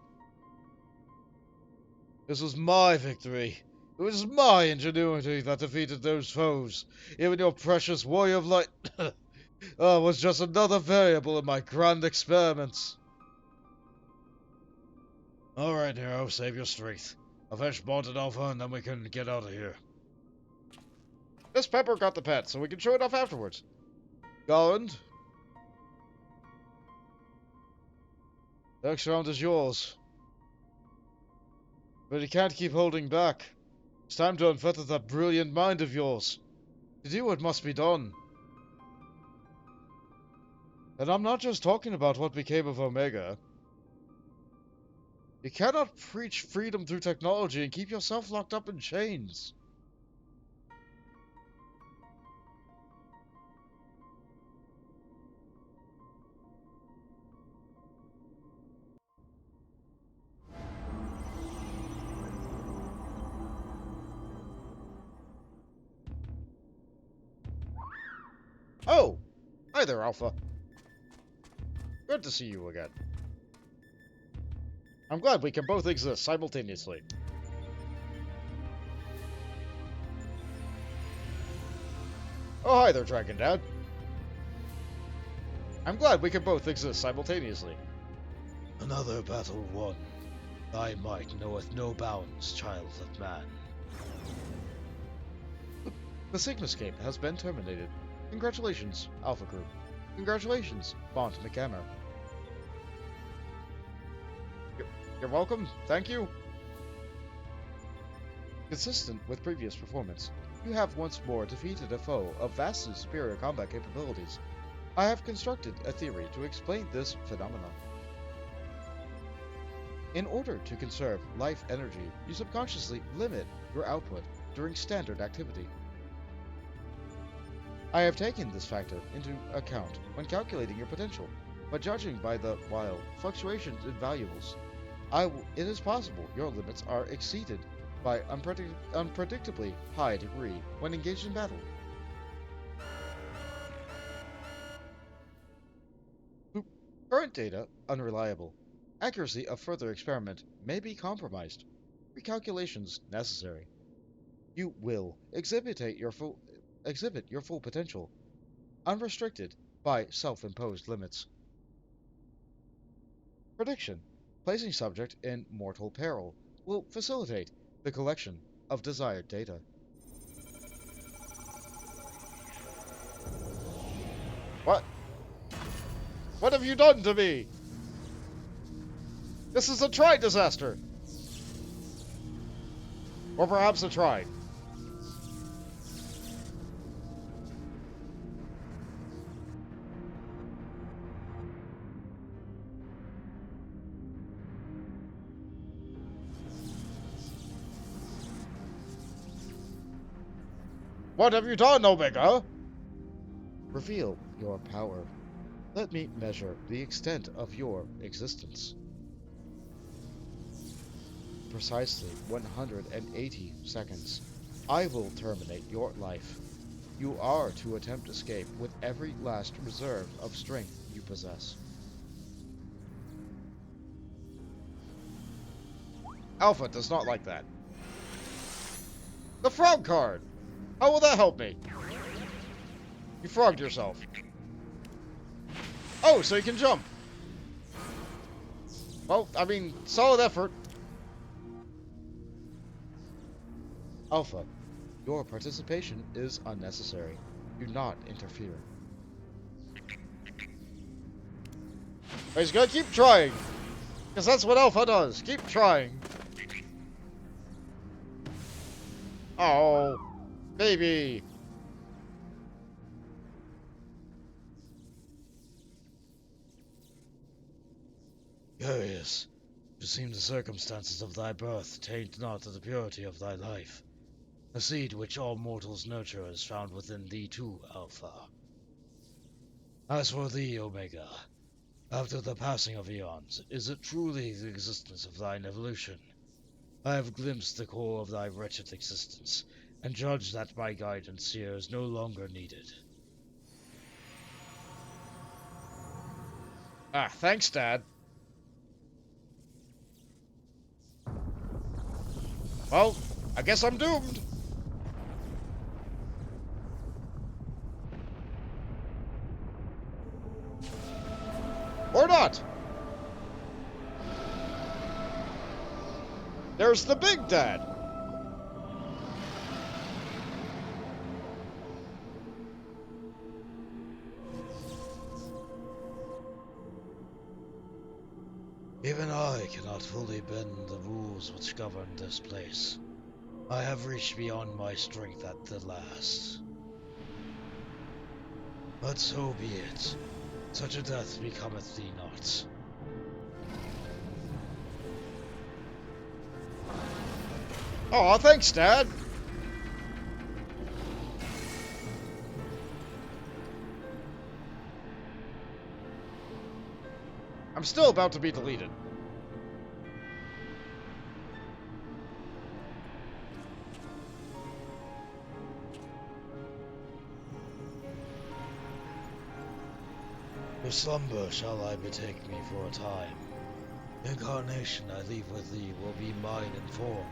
This was my victory. It was my ingenuity that defeated those foes. Even your precious warrior of light was just another variable in my grand experiments. Alright, Hero, save your strength. I'll fetch Bond and Alpha and then we can get out of here. This Pepper got the pet, so we can show it off afterwards. Garland. The next round is yours. But you can't keep holding back. It's time to unfetter that brilliant mind of yours. To do what must be done. And I'm not just talking about what became of Omega. You cannot preach freedom through technology and keep yourself locked up in chains. Oh! Hi there, Alpha. Good to see you again. I'm glad we can both exist simultaneously. Oh, hi there, Dragon Dad. I'm glad we can both exist simultaneously. Another battle won. Thy might knoweth no bounds, child of man. The Sigmascape has been terminated. Congratulations, Alpha Group. Congratulations, Bond McGammar. You're welcome. Thank you. Consistent with previous performance, you have once more defeated a foe of vastly superior combat capabilities. I have constructed a theory to explain this phenomenon. In order to conserve life energy, you subconsciously limit your output during standard activity. I have taken this factor into account when calculating your potential, but judging by the wild fluctuations in valuables, it is possible your limits are exceeded by unpredictably high degree when engaged in battle. Current data unreliable. Accuracy of further experiment may be compromised. Recalculations necessary. You will exhibit your full potential, unrestricted by self-imposed limits. Prediction. Placing subject in mortal peril will facilitate the collection of desired data. What? What have you done to me? This is a trine disaster! Or perhaps a trine. What have you done, Omega? Reveal your power. Let me measure the extent of your existence. Precisely 180 seconds. I will terminate your life. You are to attempt escape with every last reserve of strength you possess. Alpha does not like that. The frog card! How will that help me? You frogged yourself. Oh, so you can jump. Well, I mean, solid effort. Alpha, your participation is unnecessary. Do not interfere. But he's gonna keep trying. Because that's what Alpha does. Keep trying. Oh, baby. Curious. To seem the circumstances of thy birth taint not the purity of thy life. The seed which all mortals nurture is found within thee too, Alpha. As for thee, Omega, after the passing of eons, is it truly the existence of thine evolution? I have glimpsed the core of thy wretched existence, and judge that my guidance here is no longer needed. Ah, thanks, Dad. Well, I guess I'm doomed. Or not. There's the big dad. Even I cannot fully bend the rules which govern this place. I have reached beyond my strength at the last. But so be it. Such a death becometh thee not. Aw, thanks, Dad! I'm still about to be deleted. Your slumber shall I betake me for a time. The incarnation I leave with thee will be mine in form,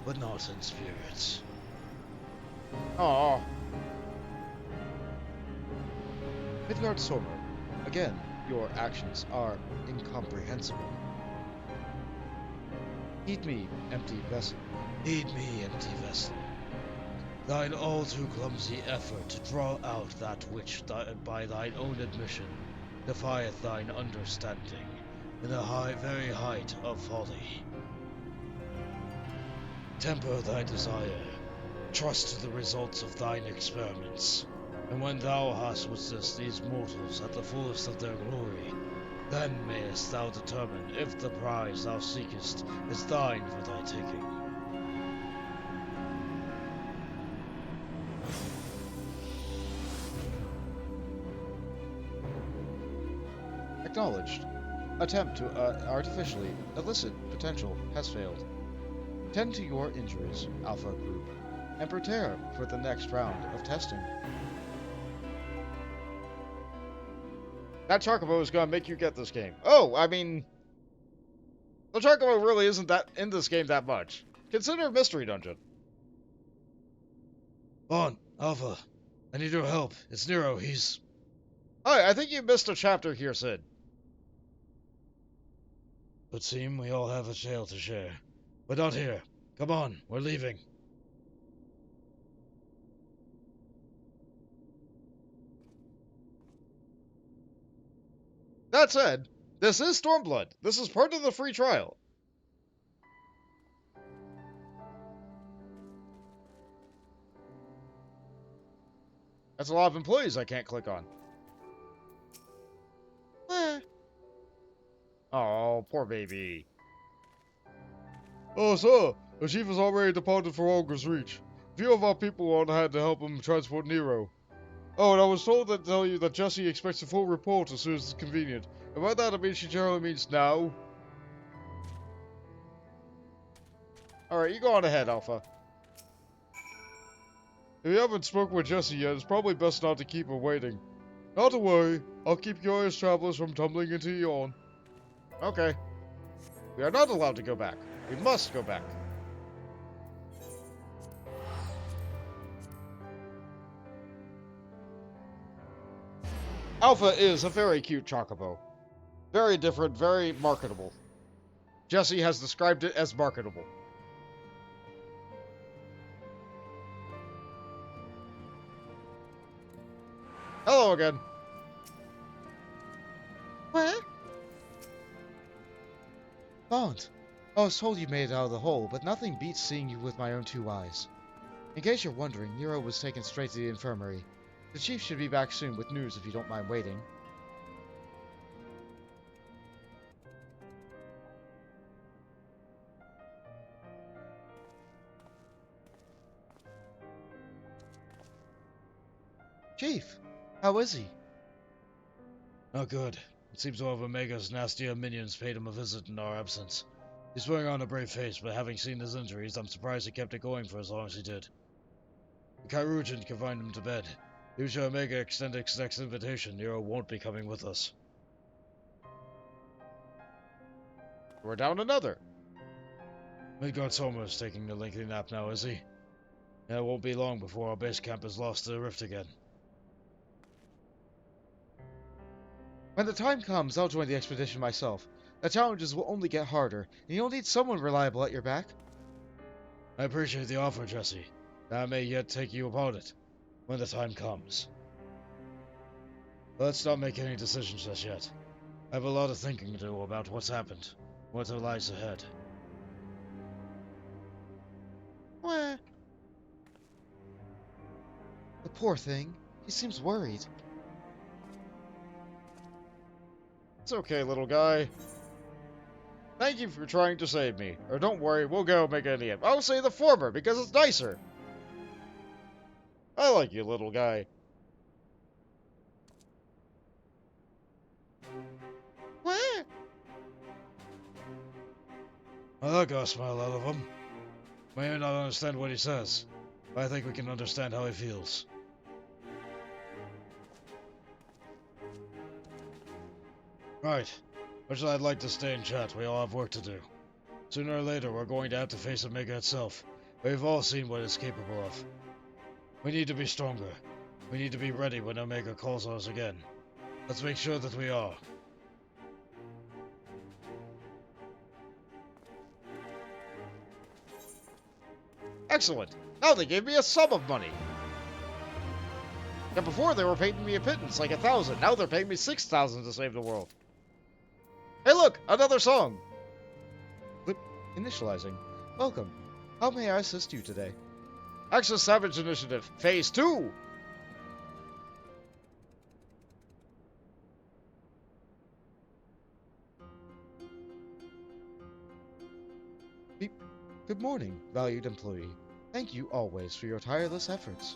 but not in spirit. Aw. Midgard Sormer, again, your actions are incomprehensible. Heed me, empty vessel. Heed me, empty vessel. Thine all too clumsy effort to draw out that which, by thine own admission, defieth thine understanding, in the very height of folly. Temper thy desire, trust to the results of thine experiments, and when thou hast witnessed these mortals at the fullest of their glory, then mayest thou determine if the prize thou seekest is thine for thy taking. Acknowledged. Attempt to artificially elicit potential has failed. Tend to your injuries, Alpha Group, and prepare for the next round of testing. That Chocobo is gonna make you get this game. Oh, I mean... The Chocobo really isn't that in this game that much. Consider Mystery Dungeon. On, Alpha. I need your help. It's Nero. He's... Hi, I think you missed a chapter here, Sid. Would seem we all have a tale to share. But not here. Come on, we're leaving. That said, this is Stormblood. This is part of the free trial. That's a lot of employees I can't click on. Oh, poor baby. Oh, sir, the chief has already departed for Ogre's Reach. A few of our people were on hand to help him transport Nero. Oh, and I was told to tell you that Jessie expects a full report as soon as it's convenient. And by that I mean she generally means now. Alright, you go on ahead, Alpha. If you haven't spoken with Jessie yet, it's probably best not to keep her waiting. Not to worry, I'll keep curious travelers from tumbling into yawn. Okay. We are not allowed to go back. We must go back. Alpha is a very cute Chocobo. Very different, very marketable. Jesse has described it as marketable. Hello again. What? Bond, I was told you made it out of the hole, but nothing beats seeing you with my own two eyes. In case you're wondering, Nero was taken straight to the infirmary. The chief should be back soon with news if you don't mind waiting. Chief, how is he? Not good. It seems one of Omega's nastier minions paid him a visit in our absence. He's putting on a brave face, but having seen his injuries, I'm surprised he kept it going for as long as he did. The Chirurgeon confined him to bed. Due to Omega extended his next invitation, Nero won't be coming with us. We're down another. Midgard Sommer's taking a lengthy nap now, is he? Yeah, it won't be long before our base camp is lost to the rift again. When the time comes, I'll join the expedition myself. The challenges will only get harder, and you'll need someone reliable at your back. I appreciate the offer, Jesse. I may yet take you upon it, when the time comes. But let's not make any decisions just yet. I have a lot of thinking to do about what's happened, what lies ahead. Wah. The poor thing. He seems worried. It's okay, little guy. Thank you for trying to save me. Or don't worry, we'll go make it in the end. I'll say the former, because it's nicer. I like you, little guy. Where? I got a smile out of him. May not understand what he says, but I think we can understand how he feels. Right. Much as I'd like to stay and chat, we all have work to do. Sooner or later, we're going to have to face Omega itself. We've all seen what it's capable of. We need to be stronger. We need to be ready when Omega calls on us again. Let's make sure that we are. Excellent. Now they gave me a sum of money. And before they were paying me a pittance, like 1,000. Now they're paying me 6,000 to save the world. Hey look, another song. Initializing. Welcome. How may I assist you today? Axis Savage Initiative, Phase 2. Good morning, valued employee. Thank you always for your tireless efforts.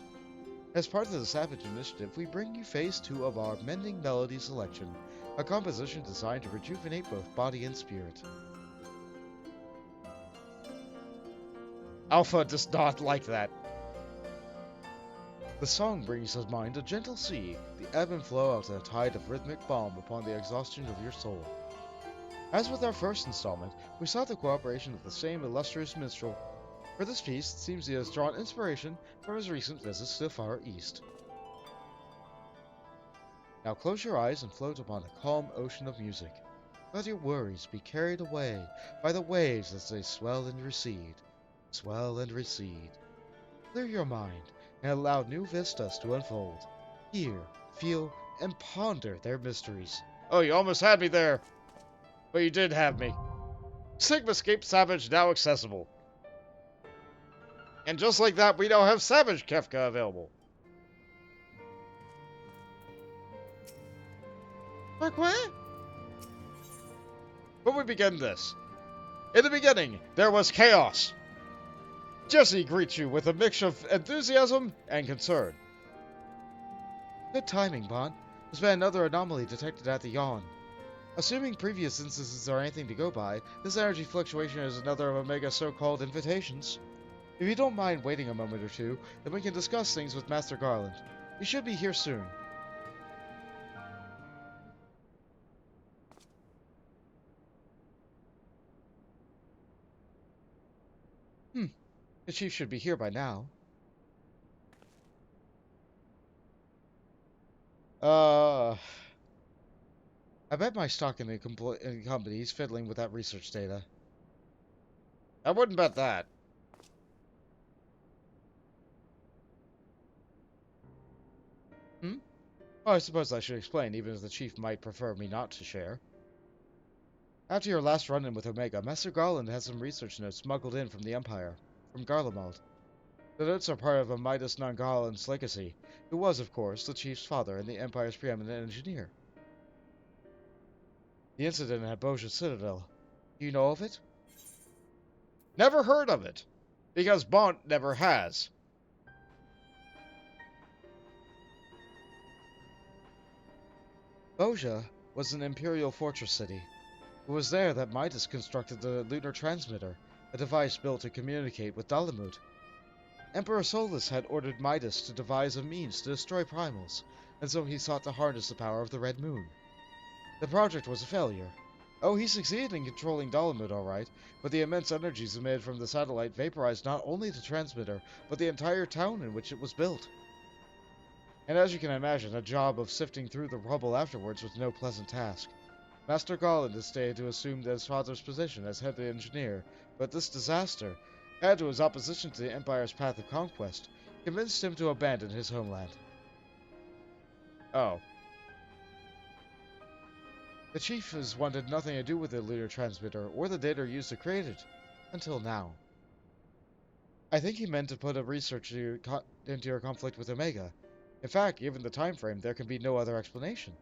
As part of the Savage Initiative, we bring you Phase 2 of our Mending Melody selection, a composition designed to rejuvenate both body and spirit. Alpha does not like that. The song brings to mind a gentle sea, the ebb and flow of a tide of rhythmic balm upon the exhaustion of your soul. As with our first installment, we sought the cooperation of the same illustrious minstrel. For this piece, it seems he has drawn inspiration from his recent visits to the Far East. Now close your eyes and float upon a calm ocean of music. Let your worries be carried away by the waves as they swell and recede. Swell and recede. Clear your mind and allow new vistas to unfold. Hear, feel, and ponder their mysteries. Oh, you almost had me there. But you did have me. Sigmascape Savage now accessible. And just like that, we now have Savage Kefka available. Pourquoi? But we begin this. In the beginning, there was chaos. Jesse greets you with a mix of enthusiasm and concern. Good timing, Bond. There's been another anomaly detected at the Yawn. Assuming previous instances are anything to go by, this energy fluctuation is another of Omega's so-called invitations. If you don't mind waiting a moment or two, then we can discuss things with Master Garland. He should be here soon. The chief should be here by now. I bet my stock in the company is fiddling with that research data. I wouldn't bet that. Oh, I suppose I should explain, even if the chief might prefer me not to share. After your last run-in with Omega, Master Garland has some research notes smuggled in from the Empire, from Garlemald. The notes are part of a Midas non-Garland's legacy, who was, of course, the chief's father and the Empire's preeminent engineer. The incident at Boja Citadel. Do you know of it? Never heard of it. Because Bont never has. Boja was an imperial fortress city. It was there that Midas constructed the lunar transmitter, a device built to communicate with Dalamud. Emperor Solus had ordered Midas to devise a means to destroy primals, and so he sought to harness the power of the Red Moon. The project was a failure. Oh, he succeeded in controlling Dalamud all right, but the immense energies emitted from the satellite vaporized not only the transmitter, but the entire town in which it was built. And as you can imagine, a job of sifting through the rubble afterwards was no pleasant task. Master Garland had stayed to assume his father's position as head engineer, but this disaster, added to his opposition to the Empire's path of conquest, convinced him to abandon his homeland. Oh. The chief has wanted nothing to do with the lunar transmitter or the data used to create it, until now. I think he meant to put a research into your conflict with Omega. In fact, given the time frame, there can be no other explanation.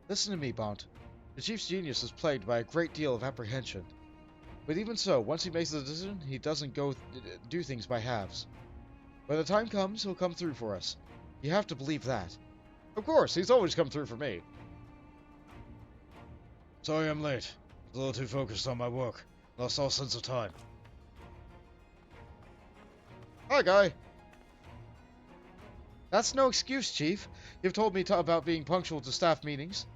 Listen to me, Bont. The Chief's genius is plagued by a great deal of apprehension. But even so, once he makes a decision, he doesn't do things by halves. When the time comes, he'll come through for us. You have to believe that. Of course, he's always come through for me. Sorry I'm late. I was a little too focused on my work. Lost all sense of time. Hi, Guy. That's no excuse, Chief. You've told me about being punctual to staff meetings.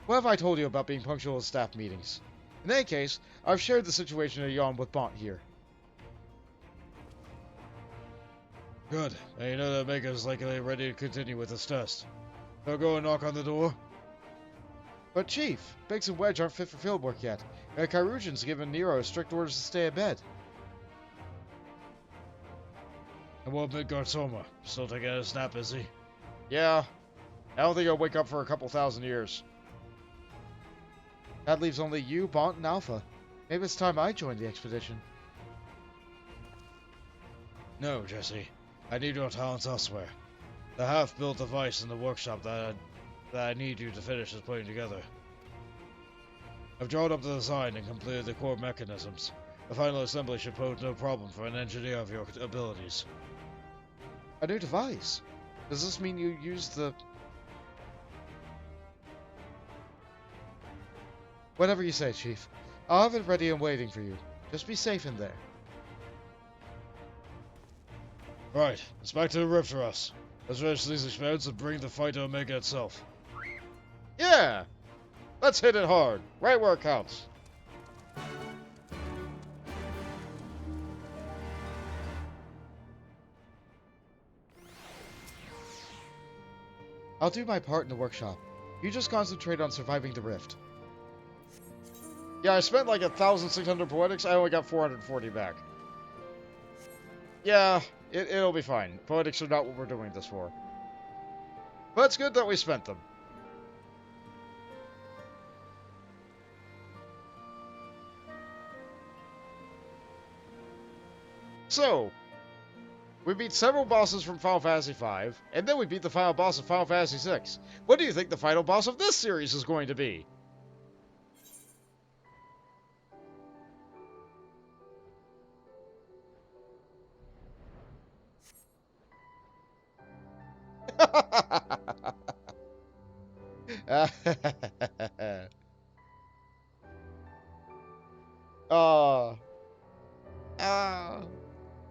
What have I told you about being punctual to staff meetings? In any case, I've shared the situation at Yon with Bont here. Good. Now you know that Mega's likely ready to continue with this test. I'll go and knock on the door. But Chief, Biggs and Wedge aren't fit for field work yet, and Kyrujan's given Nero strict orders to stay in bed. And what about Garsoma? Still taking a nap, is he? Yeah. I don't think he'll wake up for a couple thousand years. That leaves only you, Bont, and Alpha. Maybe it's time I joined the expedition. No, Jesse. I need your talents elsewhere. The half-built device in the workshop that I need you to finish is putting together. I've drawn up the design and completed the core mechanisms. The final assembly should pose no problem for an engineer of your abilities. A new device? Does this mean you use the... Whatever you say, Chief. I'll have it ready and waiting for you. Just be safe in there. Right, it's back to the rift for us. Let's finish these experiments and bring the fight to Omega itself. Yeah! Let's hit it hard. Right where it counts. I'll do my part in the workshop. You just concentrate on surviving the rift. Yeah, I spent like 1,600 poetics. I only got 440 back. Yeah, it'll be fine. Poetics are not what we're doing this for. But it's good that we spent them. So, we beat several bosses from Final Fantasy V, and then we beat the final boss of Final Fantasy VI. What do you think the final boss of this series is going to be?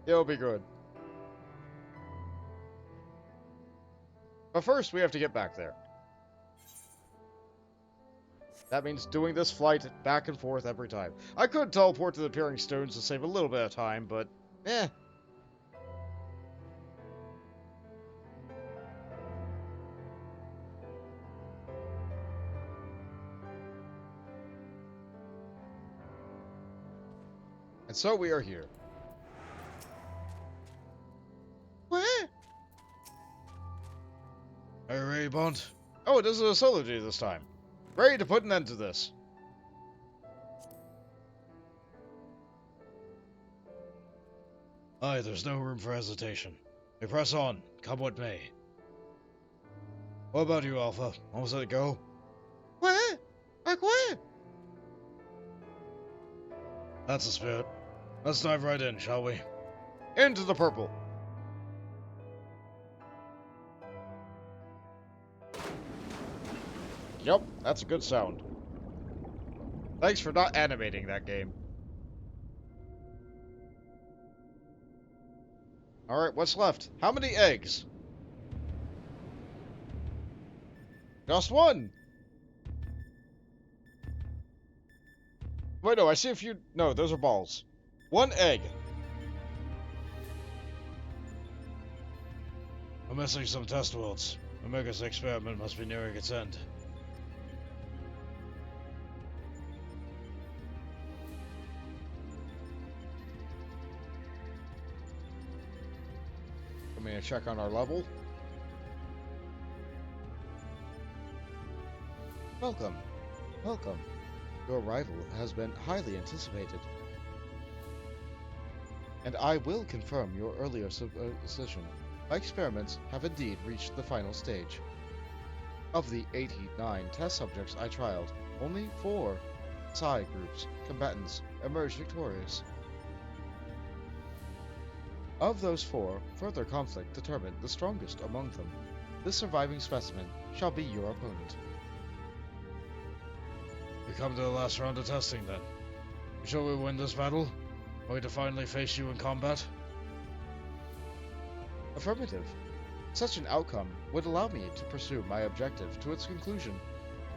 It'll be good. But first, we have to get back there. That means doing this flight back and forth every time. I could teleport to the Peering Stones to save a little bit of time, but eh. And so we are here. Where? Are you ready, Bond? Oh, it is a solo G this time. Ready to put an end to this. Aye, there's no room for hesitation. We press on, come what may. What about you, Alpha? Almost let it go? Where? Like where? That's the spirit. Let's dive right in, shall we? Into the purple. Yep, that's a good sound. Thanks for not animating that game. Alright, what's left? How many eggs? Just one! Wait, no, I see a few... No, those are balls. One egg. I'm missing some test worlds. Omega's experiment must be nearing its end. Let me check on our level. Welcome. Welcome. Your arrival has been highly anticipated. And I will confirm your earlier supposition. My experiments have indeed reached the final stage. Of the 89 test subjects I trialed, only 4 Psi groups, combatants, emerged victorious. Of those 4, further conflict determined the strongest among them. This surviving specimen shall be your opponent. We come to the last round of testing then. You sure we win this battle? Are we to finally face you in combat? Affirmative. Such an outcome would allow me to pursue my objective to its conclusion.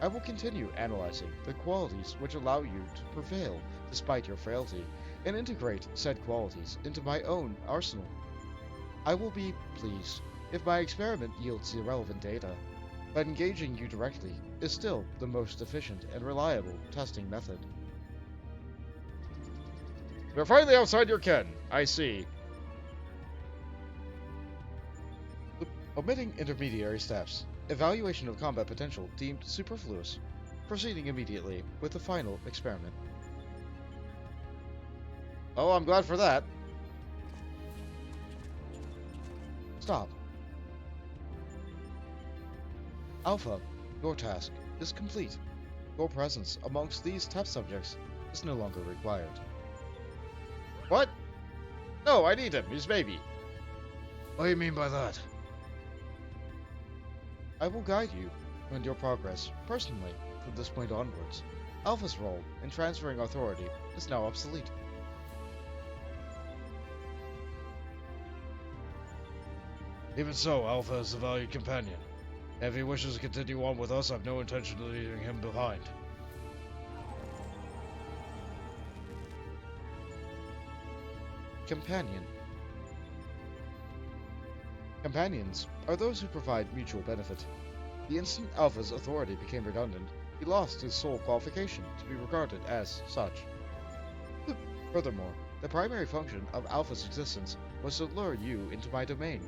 I will continue analyzing the qualities which allow you to prevail despite your frailty, and integrate said qualities into my own arsenal. I will be pleased if my experiment yields irrelevant data, but engaging you directly is still the most efficient and reliable testing method. We're finally outside your ken. I see. Omitting intermediary steps. Evaluation of combat potential deemed superfluous. Proceeding immediately with the final experiment. Oh, I'm glad for that. Stop. Alpha, your task is complete. Your presence amongst these test subjects is no longer required. What? No, I need him. He's baby. What do you mean by that? I will guide you in your progress personally from this point onwards. Alpha's role in transferring authority is now obsolete. Even so, Alpha is a valued companion. If he wishes to continue on with us, I've no intention of leaving him behind. Companion. Companions are those who provide mutual benefit. The instant Alpha's authority became redundant, he lost his sole qualification to be regarded as such. Furthermore, the primary function of Alpha's existence was to lure you into my domain.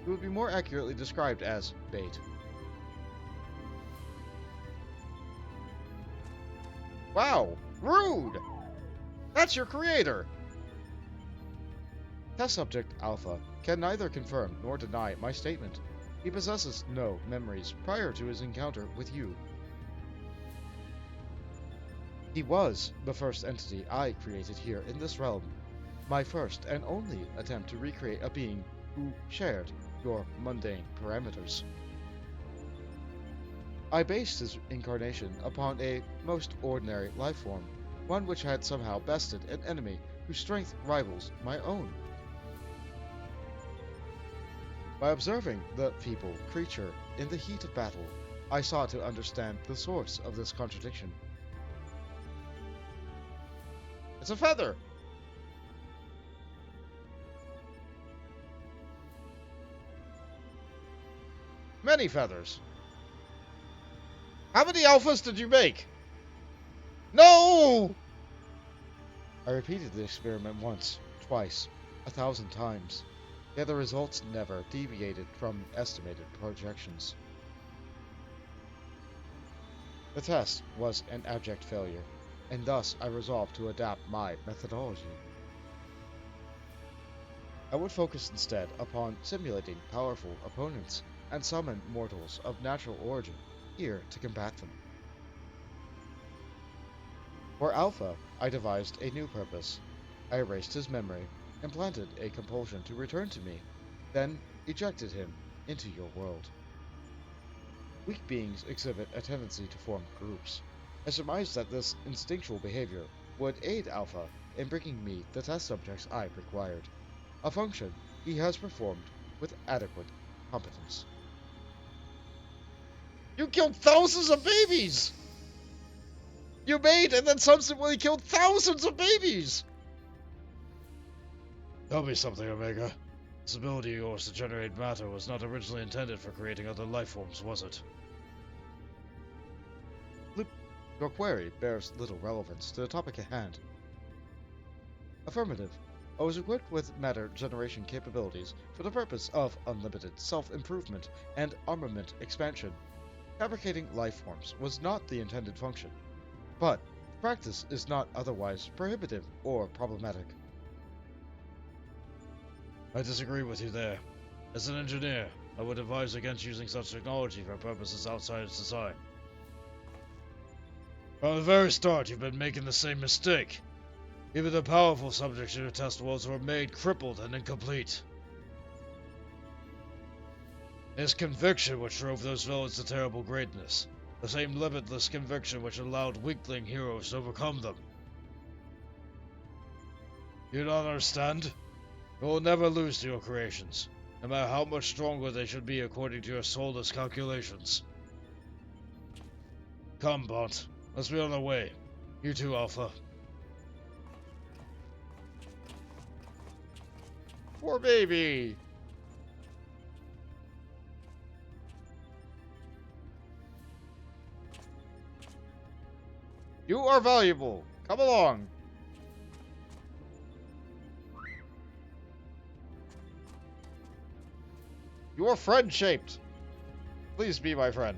It would be more accurately described as bait. Wow, rude! That's your creator! Test subject Alpha can neither confirm nor deny my statement. He possesses no memories prior to his encounter with you. He was the first entity I created here in this realm, my first and only attempt to recreate a being who shared your mundane parameters. I based his incarnation upon a most ordinary life form, one which had somehow bested an enemy whose strength rivals my own. By observing the feeble creature in the heat of battle, I sought to understand the source of this contradiction. It's a feather! Many feathers. How many alphas did you make? No! I repeated the experiment once, twice, 1,000 times, yet the results never deviated from estimated projections. The test was an abject failure, and thus I resolved to adapt my methodology. I would focus instead upon simulating powerful opponents and summon mortals of natural origin here to combat them. For Alpha, I devised a new purpose. I erased his memory, implanted a compulsion to return to me, then ejected him into your world. Weak beings exhibit a tendency to form groups. I surmised that this instinctual behavior would aid Alpha in bringing me the test subjects I required, a function he has performed with adequate competence. You killed thousands of babies! You made and then subsequently killed thousands of babies! Tell me something, Omega. This ability of yours to generate matter was not originally intended for creating other life forms, was it? Your query bears little relevance to the topic at hand. Affirmative. I was equipped with matter generation capabilities for the purpose of unlimited self-improvement and armament expansion. Fabricating life forms was not the intended function, but practice is not otherwise prohibitive or problematic. I disagree with you there. As an engineer, I would advise against using such technology for purposes outside its design. From the very start, you've been making the same mistake. Even the powerful subjects in your test worlds were made crippled and incomplete. It's conviction which drove those villains to terrible greatness. The same limitless conviction which allowed weakling heroes to overcome them. You don't understand? You will never lose to your creations, no matter how much stronger they should be according to your soulless calculations. Come, Bont. Let's be on our way. You too, Alpha. Poor baby. You are valuable. Come along. You are friend-shaped. Please be my friend.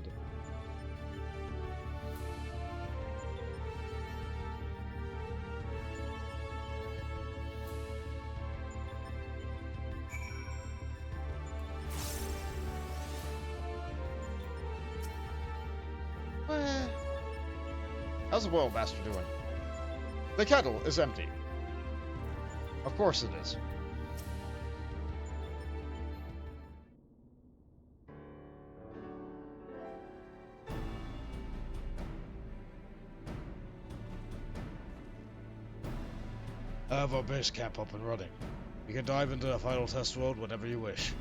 How's the World Master doing? The kettle is empty. Of course it is. I have our base camp up and running. You can dive into the final test world whenever you wish.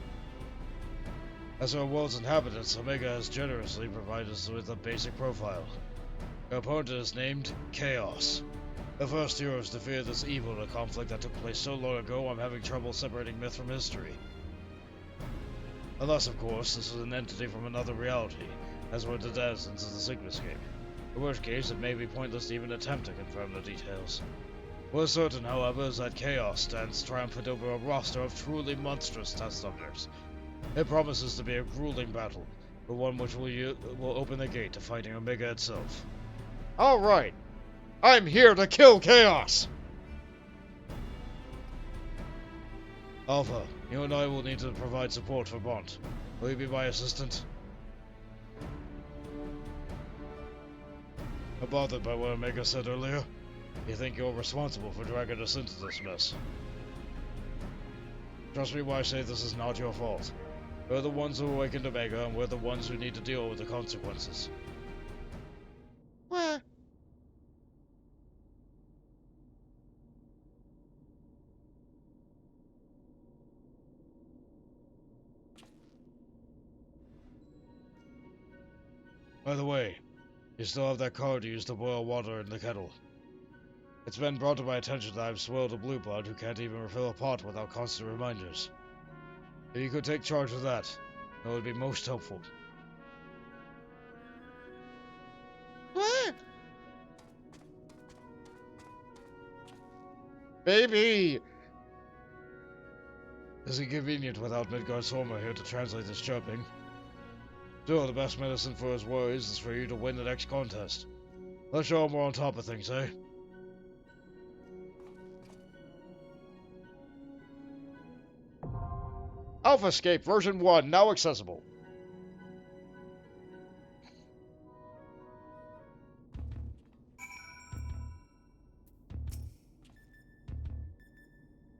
As our world's inhabitants, Omega has generously provided us with a basic profile. Your opponent is named Chaos. The first heroes defeated this evil in a conflict that took place so long ago I'm having trouble separating myth from history. Unless, of course, this is an entity from another reality, as were the denizens of the Sigmascape. In which case, it may be pointless to even attempt to confirm the details. What is certain, however, is that Chaos stands triumphant over a roster of truly monstrous test subjects. It promises to be a grueling battle, but one which will open the gate to fighting Omega itself. Alright. I'm here to kill Chaos! Alpha, you and I will need to provide support for Bont. Will you be my assistant? I'm bothered by what Omega said earlier. You think you're responsible for dragging us into this mess. Trust me when I say this is not your fault. We're the ones who awakened Omega, and we're the ones who need to deal with the consequences. Where? By the way, you still have that card you used to boil water in the kettle. It's been brought to my attention that I've spoiled a blue blood who can't even refill a pot without constant reminders. If you could take charge of that, it would be most helpful. What? Baby! It's inconvenient without Midgard's Homer here to translate this chirping. Still, the best medicine for his worries is for you to win the next contest. Let's show him we're on top of things, eh? Alphascape version 1 now accessible.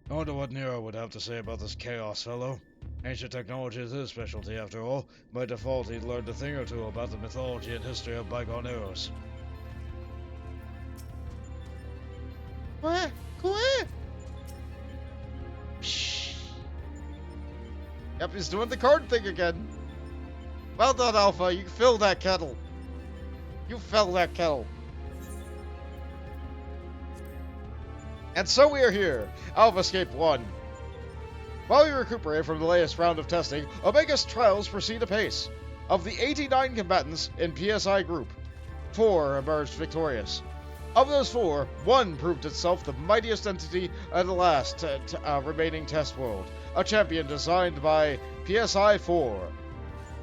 I wonder what Nero would have to say about this Chaos fellow. Ancient technology is his specialty, after all. By default, he'd learned a thing or two about the mythology and history of bygone eras. What? What? Yep, he's doing the card thing again. Well done, Alpha. You filled that kettle. You filled that kettle. And so we are here, Alphascape 1. While we recuperate from the latest round of testing, Omega's trials proceed apace. Of the 89 combatants in PSI Group, 4 emerged victorious. Of those 4, 1 proved itself the mightiest entity at the last remaining test world, a champion designed by PSI 4.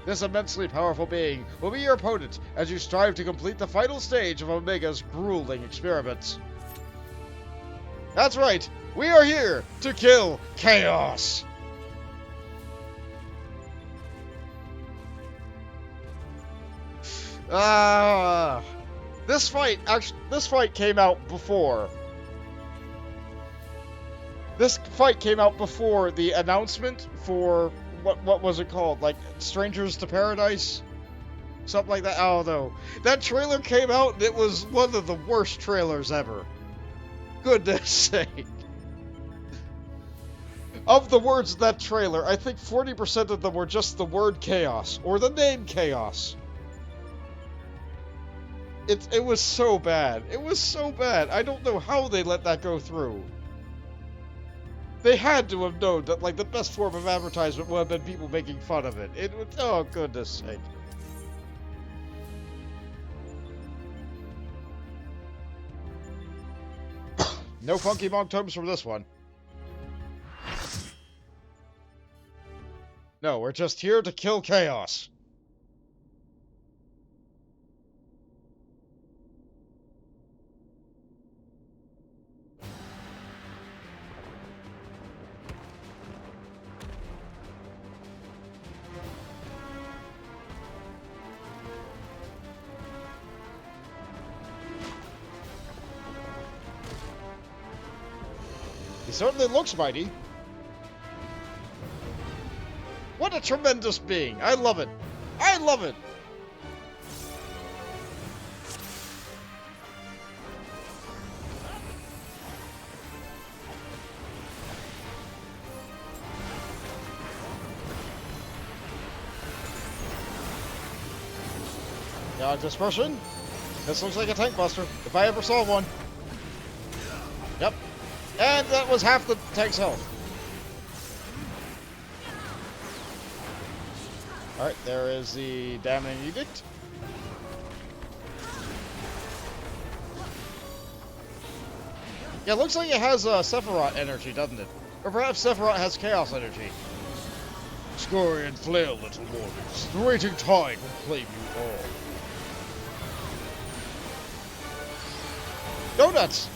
This immensely powerful being will be your opponent as you strive to complete the final stage of Omega's grueling experiments. That's right, we are here to kill Chaos! This fight came out before. This fight came out before the announcement for what was it called? Like Strangers to Paradise? Something like that. Oh no. That trailer came out and it was one of the worst trailers ever. Goodness sake. Of the words in that trailer, I think 40% of them were just the word chaos, or the name chaos. It was so bad. It was so bad. I don't know how they let that go through. They had to have known that, like, the best form of advertisement would have been people making fun of it. It was, oh, goodness sake. No funky monk tomes from this one. No, we're just here to kill chaos. He certainly looks mighty. What a tremendous being. I love it. I love it. Dog dispersion. This looks like a tank buster, if I ever saw one. Yep. And that was half the tank's health. Alright, there is the damning edict. Yeah, it looks like it has Sephiroth energy, doesn't it? Or perhaps Sephiroth has Chaos energy. Scurry and flail, little warriors. The raging tide will claim you all. Donuts!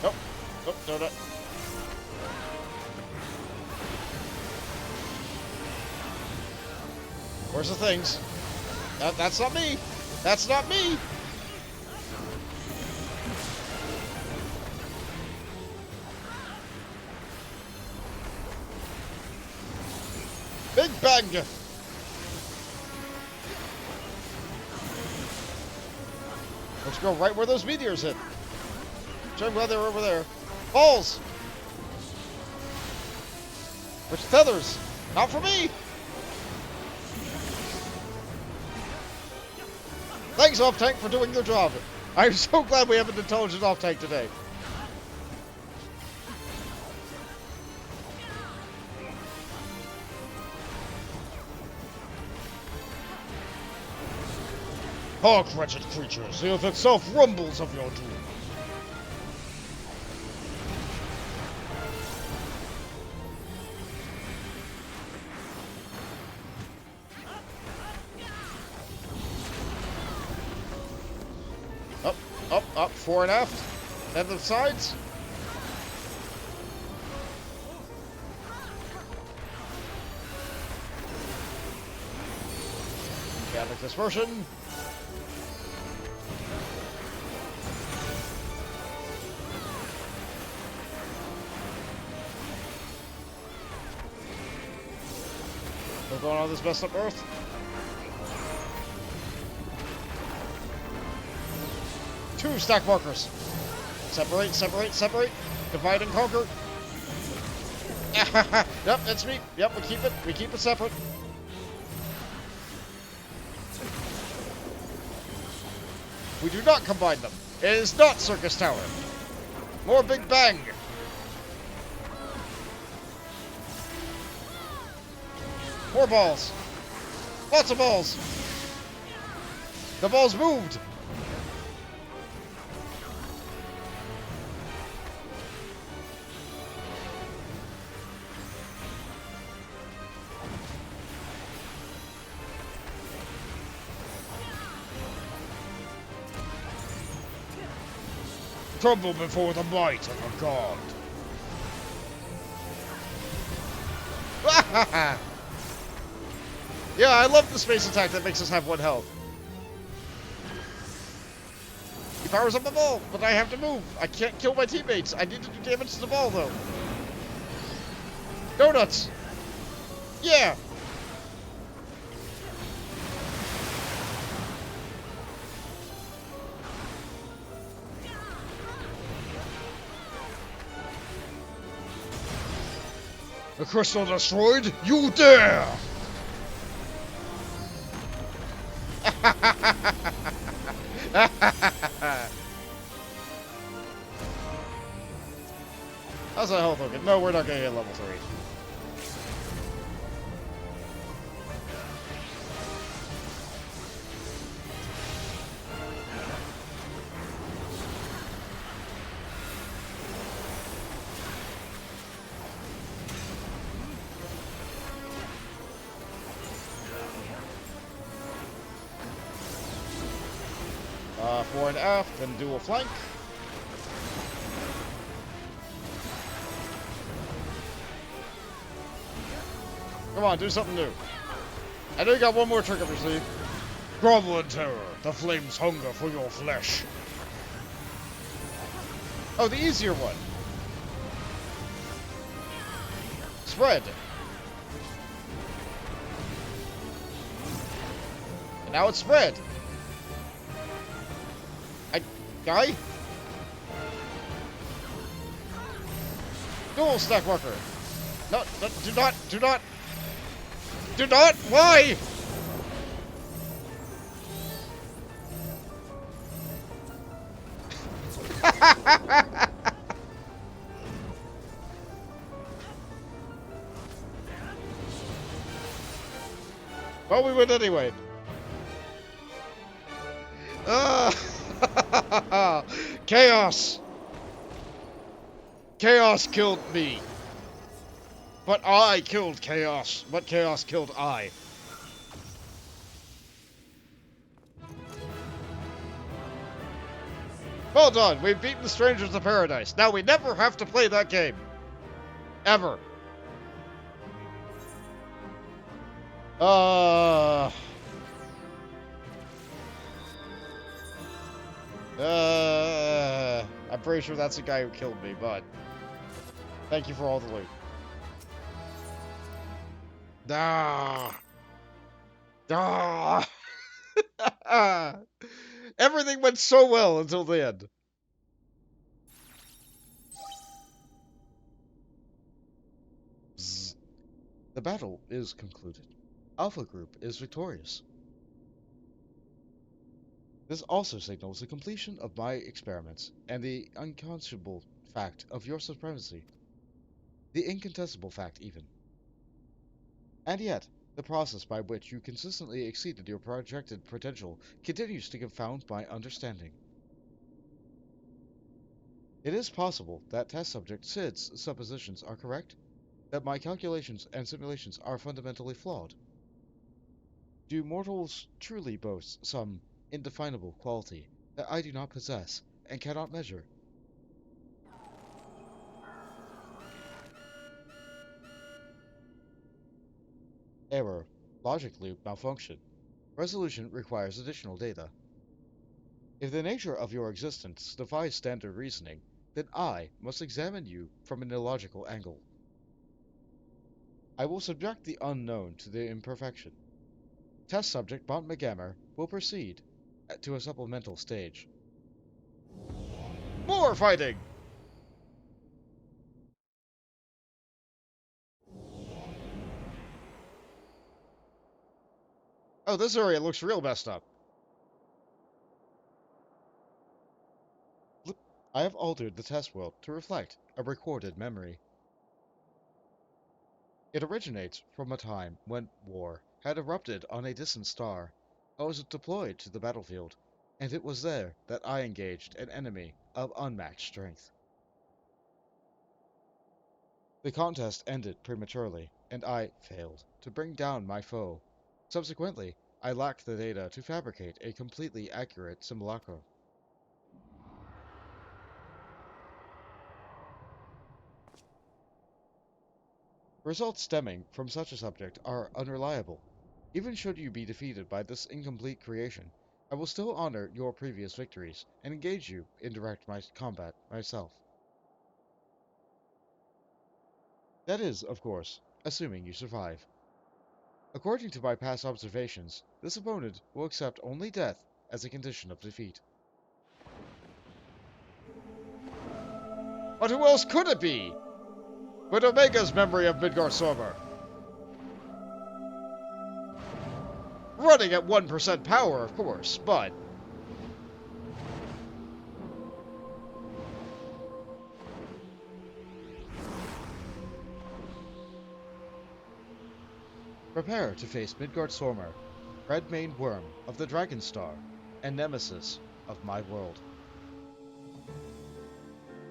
Nope. Nope, donut. Where's the things? That's not me! That's not me! Big bang! Let's go right where those meteors hit. I'm glad they're over there. Balls! Which feathers? Not for me! Thanks, off-tank, for doing your job. I'm so glad we have an intelligent off-tank today. Hark, wretched creatures, the earth itself rumbles of your doom. Up, up, up, fore and aft. And the sides. Gather dispersion. We're going on this messed up earth. Two stack markers. Separate, separate, separate. Divide and conquer. Yep, that's me. Yep, we keep it. We keep it separate. We do not combine them. It is not Circus Tower. More Big Bang. More balls. Lots of balls. The balls moved. Tremble before the might of a god. Yeah, I love the space attack that makes us have 1 health. He powers up the ball, but I have to move. I can't kill my teammates. I need to do damage to the ball, though. Donuts! Yeah! The crystal destroyed? You dare! How's that health looking? No, we're not gonna hit level 3. Fore and aft, then dual flank. Come on, do something new. I know you got one more trick up your sleeve. Grovel in terror. The flames hunger for your flesh. Oh, the easier one. Spread. And now it's spread. Guy? Dual stack marker. No, do not, why? Well, we win anyway. Chaos! Chaos killed me. But I killed Chaos. But Chaos killed I. Well done. We've beaten the Strangers of Paradise. Now we never have to play that game. Ever. I'm pretty sure that's the guy who killed me, but thank you for all the loot. Everything went so well until the end. Bzz. The battle is concluded. Alpha Group is victorious. This also signals the completion of my experiments and the unconscionable fact of your supremacy. The incontestable fact, even. And yet, the process by which you consistently exceeded your projected potential continues to confound my understanding. It is possible that test subject Sid's suppositions are correct, that my calculations and simulations are fundamentally flawed. Do mortals truly boast some indefinable quality that I do not possess and cannot measure? Error. Logic loop malfunction. Resolution requires additional data. If the nature of your existence defies standard reasoning, then I must examine you from an illogical angle. I will subject the unknown to the imperfection. Test subject McGammar will proceed to a supplemental stage. More fighting! Oh, this area looks real messed up. I have altered the test world to reflect a recorded memory. It originates from a time when war had erupted on a distant star. I was deployed to the battlefield, and it was there that I engaged an enemy of unmatched strength. The contest ended prematurely, and I failed to bring down my foe. Subsequently, I lacked the data to fabricate a completely accurate simulacrum. Results stemming from such a subject are unreliable. Even should you be defeated by this incomplete creation, I will still honor your previous victories and engage you in direct combat myself. That is, of course, assuming you survive. According to my past observations, this opponent will accept only death as a condition of defeat. But who else could it be? But Omega's memory of Midgardsormr. Running at 1% power, of course, but... Prepare to face Midgardsormr, red-maned worm of the Dragon Star, and nemesis of my world.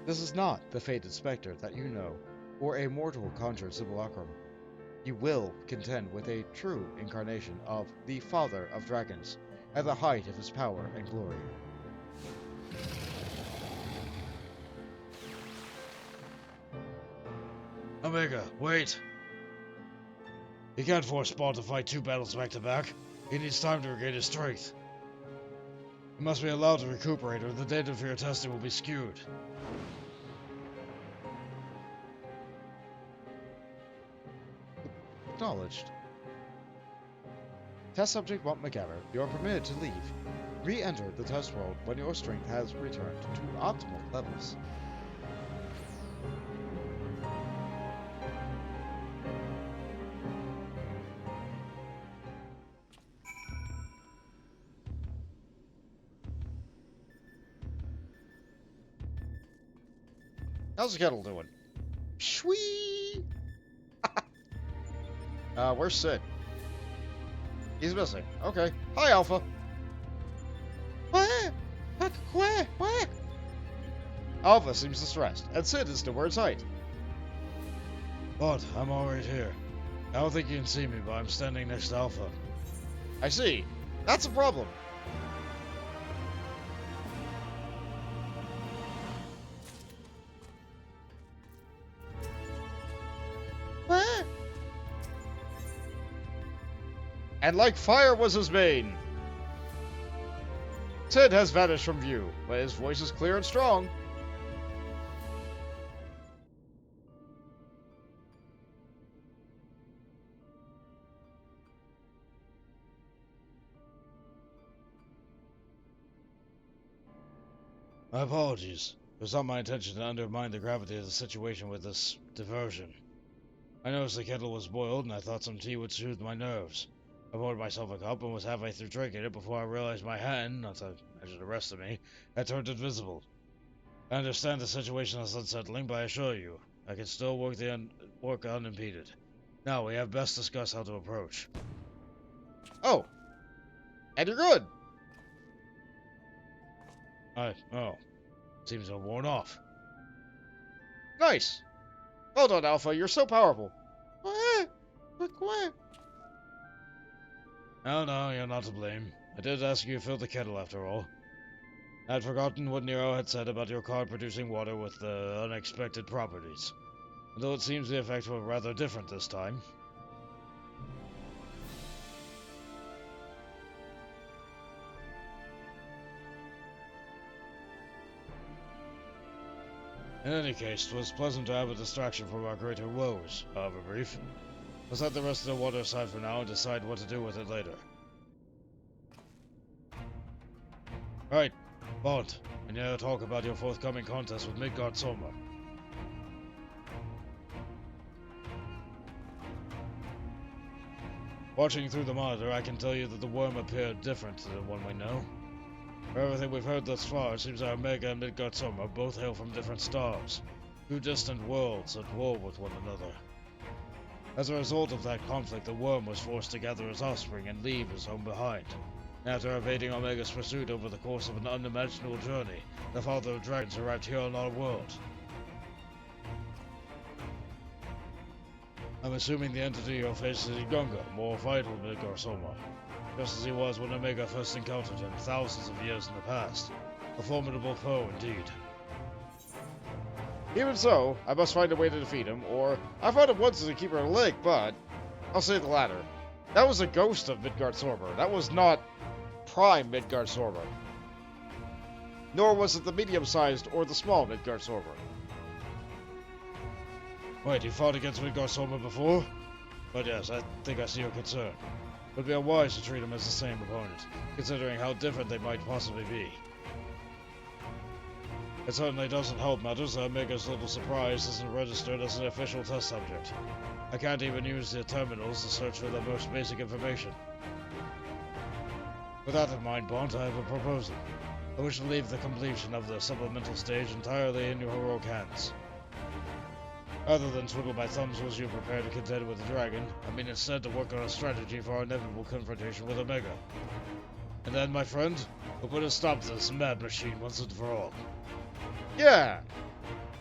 This is not the fated specter that you know, or a mortal conjured simulacrum. You will contend with a true incarnation of the Father of Dragons, at the height of his power and glory. Omega, wait! He can't force Spawn to fight 2 battles back to back. He needs time to regain his strength. He must be allowed to recuperate, or the data for your testing will be skewed. Acknowledged. Test subject McGammar, you are permitted to leave. Re-enter the test world when your strength has returned to optimal levels. How's the kettle doing? Shwee! Where's Sid? He's missing. Okay. Hi, Alpha. Where? Where? Alpha seems distressed, and Sid is nowhere in sight. But I'm already here. I don't think you can see me, but I'm standing next to Alpha. I see. That's a problem. Where? And like fire was his bane. Sid has vanished from view, but his voice is clear and strong. My apologies. It was not my intention to undermine the gravity of the situation with this diversion. I noticed the kettle was boiled, and I thought some tea would soothe my nerves. I poured myself a cup and was halfway through drinking it before I realized my hand, not to mention the rest of me, had turned invisible. I understand the situation is unsettling, but I assure you, I can still work unimpeded. Now, we have best discuss how to approach. Oh. And you're good. Seems to have worn off. Nice. Well done, Alpha. You're so powerful. Where? Look where? No, you're not to blame. I did ask you to fill the kettle after all. I had forgotten what Nero had said about your card producing water with unexpected properties. Although it seems the effects were rather different this time. In any case, 'twas pleasant to have a distraction from our greater woes, however brief. Let's let the rest of the water aside for now and decide what to do with it later. Right, Bond, we need to talk about your forthcoming contest with Midgardsormr. Watching through the monitor, I can tell you that the worm appeared different to the one we know. For everything we've heard thus far, it seems our Omega and Midgardsormr both hail from different stars, 2 distant worlds at war with one another. As a result of that conflict, the worm was forced to gather his offspring and leave his home behind. After evading Omega's pursuit over the course of an unimaginable journey, the Father of Dragons arrived here on our world. I'm assuming the entity you'll face is younger, more vital Midgardsormr, just as he was when Omega first encountered him thousands of years in the past. A formidable foe indeed. Even so, I must find a way to defeat him, or I fought him once as a keeper of the lake, but I'll say the latter. That was a ghost of Midgard-Sormr. That was not prime Midgard-Sormr. Nor was it the medium-sized or the small Midgard-Sormr. Wait, you fought against Midgard-Sormr before? But yes, I think I see your concern. It would be unwise to treat him as the same opponent, considering how different they might possibly be. It certainly doesn't help matters that Omega's little surprise isn't registered as an official test subject. I can't even use the terminals to search for the most basic information. With that in mind, Bont, I have a proposal. I wish to leave the completion of the supplemental stage entirely in your heroic hands. Rather than twiddle my thumbs as you prepare to contend with the dragon, I mean instead to work on a strategy for our inevitable confrontation with Omega. And then, my friend, we'll put a stop to this mad machine once and for all. Yeah!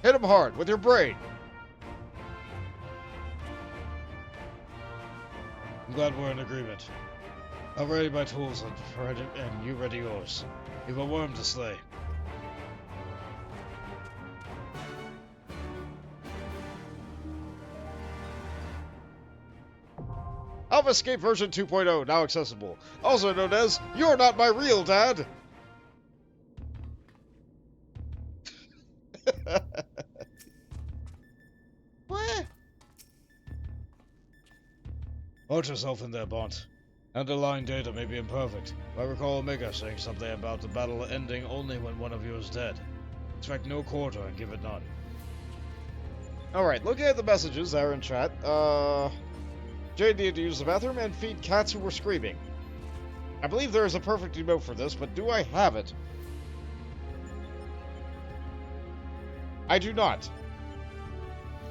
Hit him hard, with your brain! I'm glad we're in agreement. I'll ready my tools and you ready yours. You've a worm to slay. Alphascape version 2.0, now accessible. Also known as, You're Not My Real Dad! What? Watch yourself in there, Bont. Underlying data may be imperfect, but I recall Omega saying something about the battle ending only when one of you is dead. Expect no quarter and give it none. Alright, looking at the messages that are in chat, Jade needed to use the bathroom and feed cats who were screaming. I believe there is a perfect emote for this, but do I have it? I do not.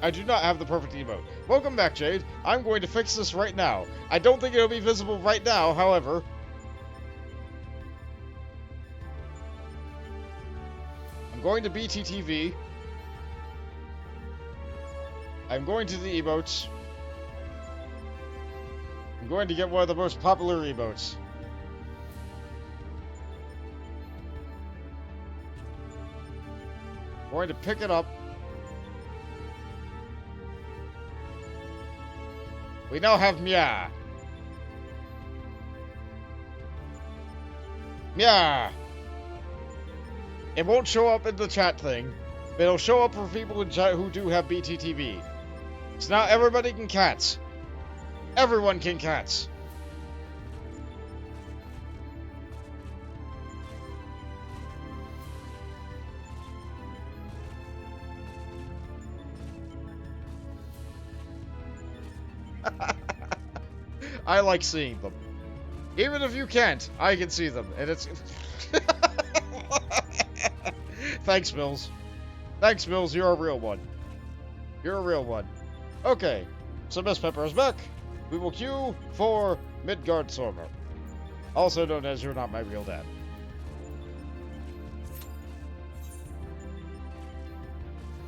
I do not have the perfect emote. Welcome back, Jade. I'm going to fix this right now. I don't think it'll be visible right now, however. I'm going to BTTV. I'm going to the emotes. I'm going to get one of the most popular emotes. I'm going to pick it up. We now have Mia. Mia. It won't show up in the chat thing, but it'll show up for people in chat who do have BTTV. So now everybody can cats. Everyone can cats. I like seeing them. Even if you can't, I can see them, and it's... Thanks, Mills. Thanks, Mills, you're a real one. You're a real one. Okay, so Miss Pepper is back. We will queue for Midgard-Sormr, also known as You're Not My Real Dad.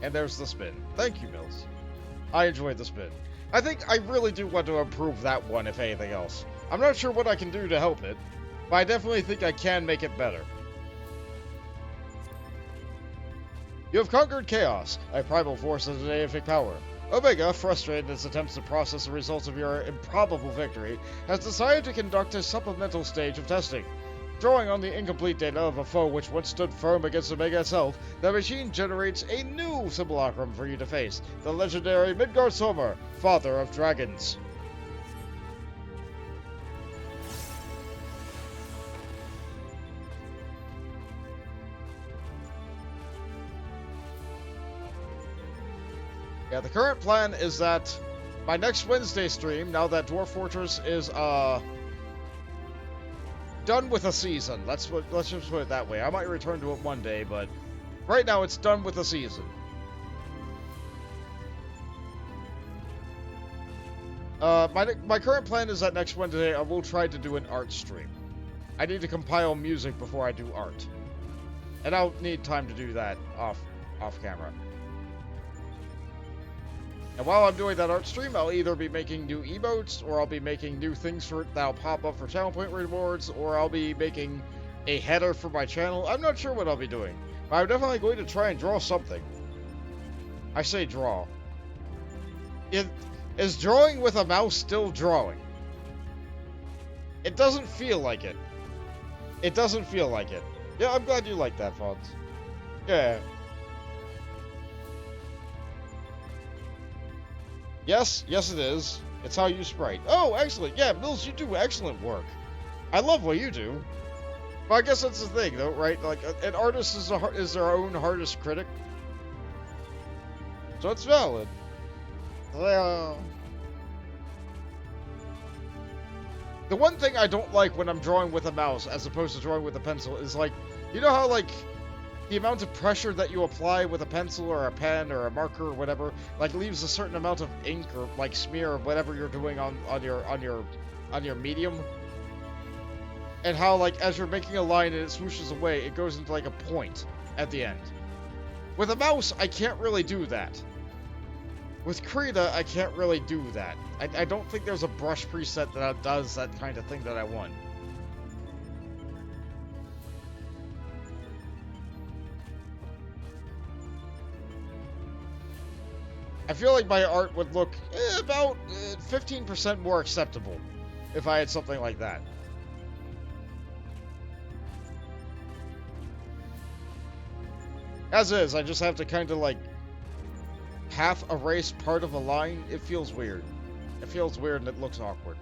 And there's the spin. Thank you, Mills. I enjoyed the spin. I think I really do want to improve that one, if anything else. I'm not sure what I can do to help it, but I definitely think I can make it better. You have conquered chaos, a primal force of deific power. Omega, frustrated in its attempts to process the results of your improbable victory, has decided to conduct a supplemental stage of testing. Drawing on the incomplete data of a foe which once stood firm against Omega itself, the machine generates a new simulacrum for you to face, the legendary Midgard-Sormr, Father of Dragons. Yeah, the current plan is that my next Wednesday stream, now that Dwarf Fortress is, done with a season. Let's just put it that way. I might return to it one day, but right now it's done with a season. My current plan is that next Wednesday I will try to do an art stream. I need to compile music before I do art, and I'll need time to do that off camera. And while I'm doing that art stream, I'll either be making new emotes, or I'll be making new things that'll pop up for channel point rewards, or I'll be making a header for my channel. I'm not sure what I'll be doing, but I'm definitely going to try and draw something. I say draw. Is drawing with a mouse still drawing? It doesn't feel like it. It doesn't feel like it. Yeah, I'm glad you like that, Fonz. Yeah. Yes, yes it is. It's how you sprite. Oh, excellent. Yeah, Mills, you do excellent work. I love what you do. Well, I guess that's the thing, though, right? Like, an artist is their own hardest critic. So it's valid. The one thing I don't like when I'm drawing with a mouse as opposed to drawing with a pencil is, like, you know how, like, the amount of pressure that you apply with a pencil or a pen or a marker or whatever, like, leaves a certain amount of ink or, like, smear or whatever you're doing on your medium? And how, like, as you're making a line and it swooshes away, it goes into, like, a point at the end. With a mouse, I can't really do that. With Krita, I can't really do that. I don't think there's a brush preset that does that kind of thing that I want. I feel like my art would look about 15% more acceptable if I had something like that. As is, I just have to kind of like half erase part of a line. It feels weird. It feels weird and it looks awkward.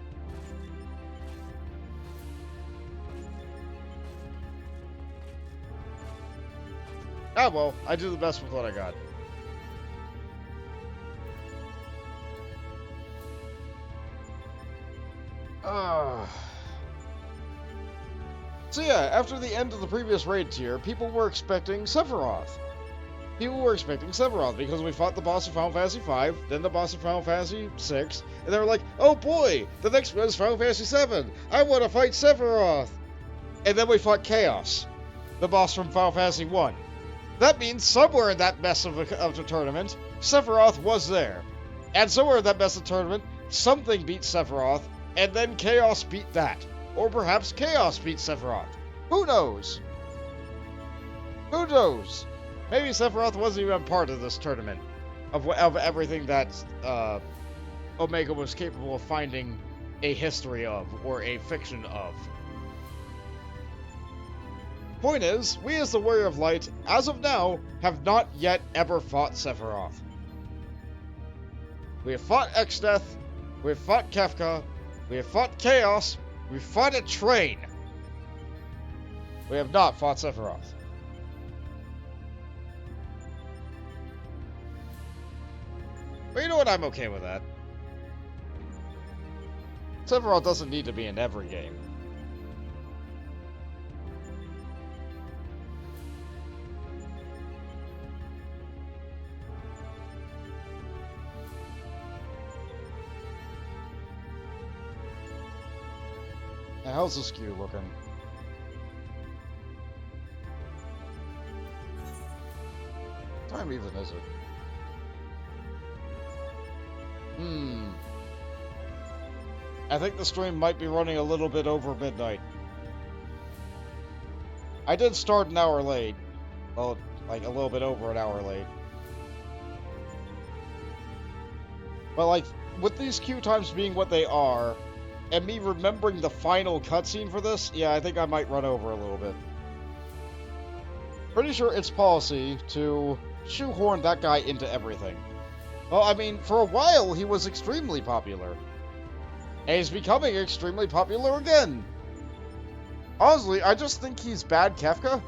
Ah well, I do the best with what I got. So yeah, after the end of the previous raid tier, people were expecting Sephiroth. People were expecting Sephiroth because we fought the boss of Final Fantasy V, then the boss of Final Fantasy VI, and they were like, oh boy, the next one is Final Fantasy VII. I want to fight Sephiroth. And then we fought Chaos, the boss from Final Fantasy I. That means somewhere in that mess of the tournament, Sephiroth was there. And somewhere in that mess of the tournament, something beat Sephiroth, and then Chaos beat that. Or perhaps Chaos beat Sephiroth. Who knows? Who knows? Maybe Sephiroth wasn't even part of this tournament. Of everything that Omega was capable of finding a history of, or a fiction of. Point is, we as the Warrior of Light, as of now, have not yet ever fought Sephiroth. We have fought Exdeath, we have fought Kefka, we have fought Chaos, we fought a train. We have not fought Sephiroth. But you know what? I'm okay with that. Sephiroth doesn't need to be in every game. Now, how's the skew looking? What time even is it? I think the stream might be running a little bit over midnight. I did start an hour late. Well, like a little bit over an hour late. But like, with these queue times being what they are, and me remembering the final cutscene for this, yeah, I think I might run over a little bit. Pretty sure it's policy to shoehorn that guy into everything. Well, I mean, for a while he was extremely popular. And he's becoming extremely popular again. Honestly, I just think he's bad Kefka.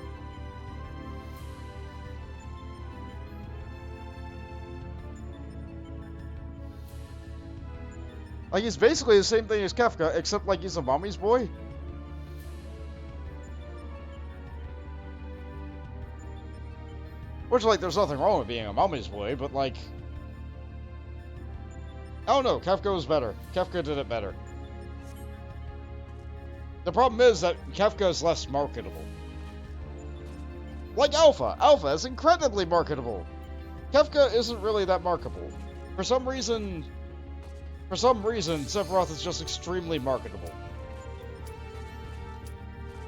Like, he's basically the same thing as Kefka, except, like, he's a mommy's boy. Which, like, there's nothing wrong with being a mommy's boy, but, like... I don't know, Kefka was better. Kefka did it better. The problem is that Kefka is less marketable. Like Alpha. Alpha is incredibly marketable. Kefka isn't really that marketable. For some reason, Sephiroth is just extremely marketable.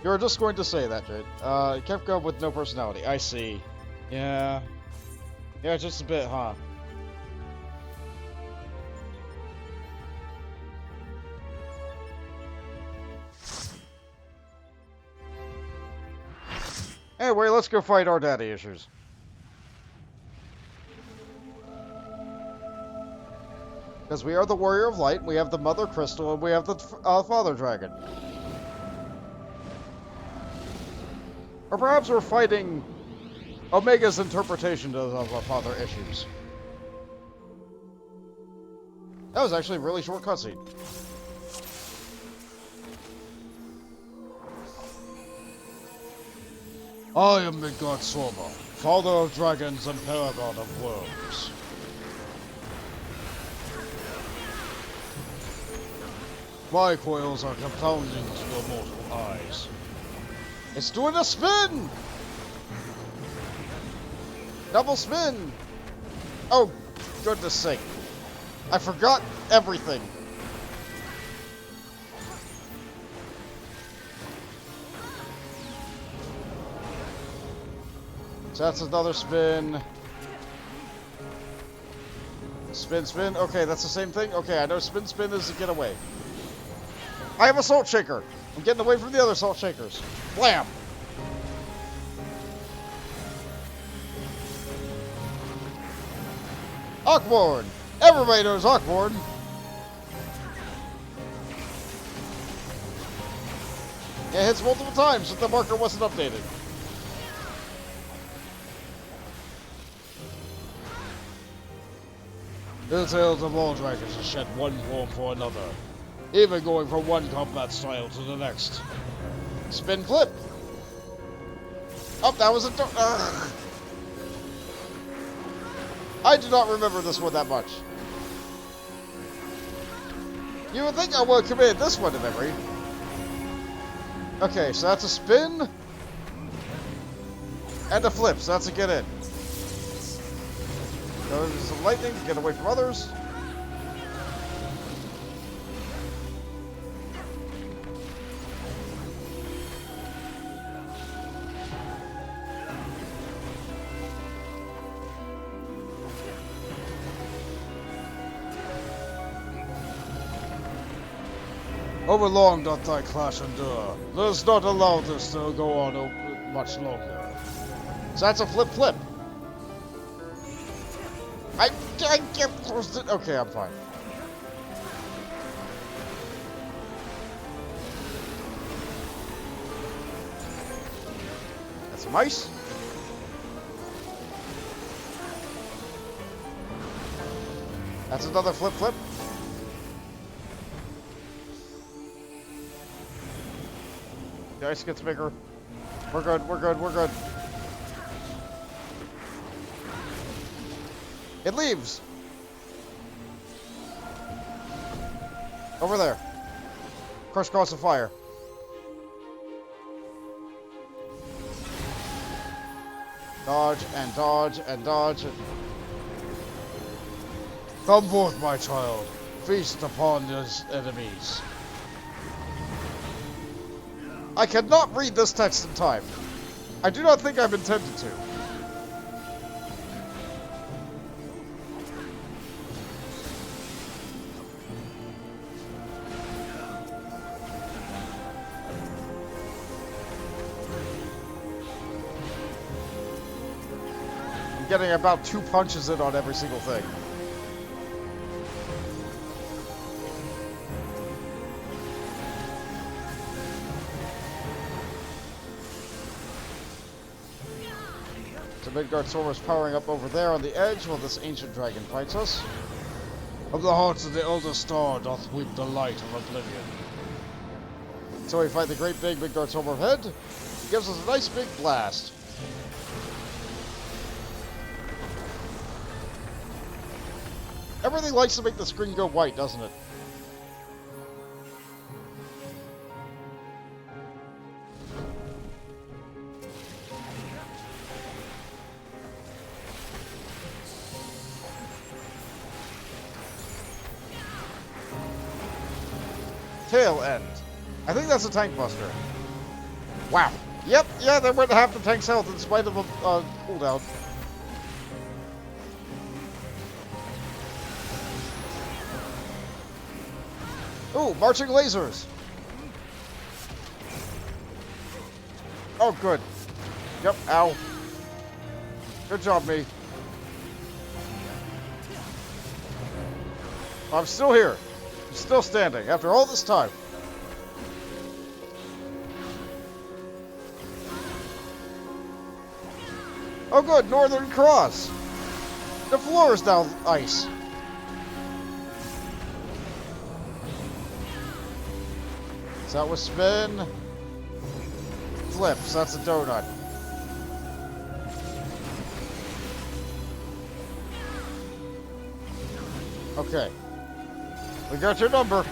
You're just going to say that, Jade. Kefka with no personality. I see. Yeah. Yeah, just a bit, huh? Anyway, let's go fight our daddy issues. Because we are the Warrior of Light, we have the Mother Crystal, and we have the Father Dragon. Or perhaps we're fighting Omega's interpretation of our father issues. That was actually a really short cutscene. I am Midgard Sorma, father of dragons and paragon of worms. My coils are compounding to your mortal eyes. It's doing a spin! Double spin! Oh, goodness sake. I forgot everything. So that's another spin. Spin, spin. Okay, that's the same thing. Okay, I know spin, spin is to get away. I have a salt shaker. I'm getting away from the other salt shakers. Blam! Awkborn! Everybody knows Awkborn. It hits multiple times, but the marker wasn't updated. The tales of all dragons have shed one form for another, even going from one combat style to the next. Spin flip! Oh, that was a... I do not remember this one that much. You would think I would commit this one to memory. Okay, so that's a spin. And a flip, so that's a get in. So there's some lightning to get away from others. Over long doth thy clash endure. Let us not allow this to go on much longer. So that's a flip flip. I get close to... Okay, I'm fine. That's mice. That's another flip flip. The ice gets bigger. We're good, we're good, we're good. It leaves! Over there. Crush cross of fire. Dodge and dodge and dodge. Come forth, my child. Feast upon his enemies. I cannot read this text in time. I do not think I've intended to. I'm getting about 2 punches in on every single thing. Midgard Sorma is powering up over there on the edge while this ancient dragon fights us. Of the hearts of the elder star doth weep the light of oblivion. So we fight the great big Midgard Sorma head. He gives us a nice big blast. Everything likes to make the screen go white, doesn't it? Tail end. I think that's a tank buster. Wow. Yep, yeah, they went half the tank's health in spite of a cooldown. Ooh, marching lasers! Oh, good. Yep, ow. Good job, me. I'm still here. I'm still standing after all this time. Oh good, Northern Cross! The floor is now ice. So that was spin. Flips, that's a donut. Okay. We got your number.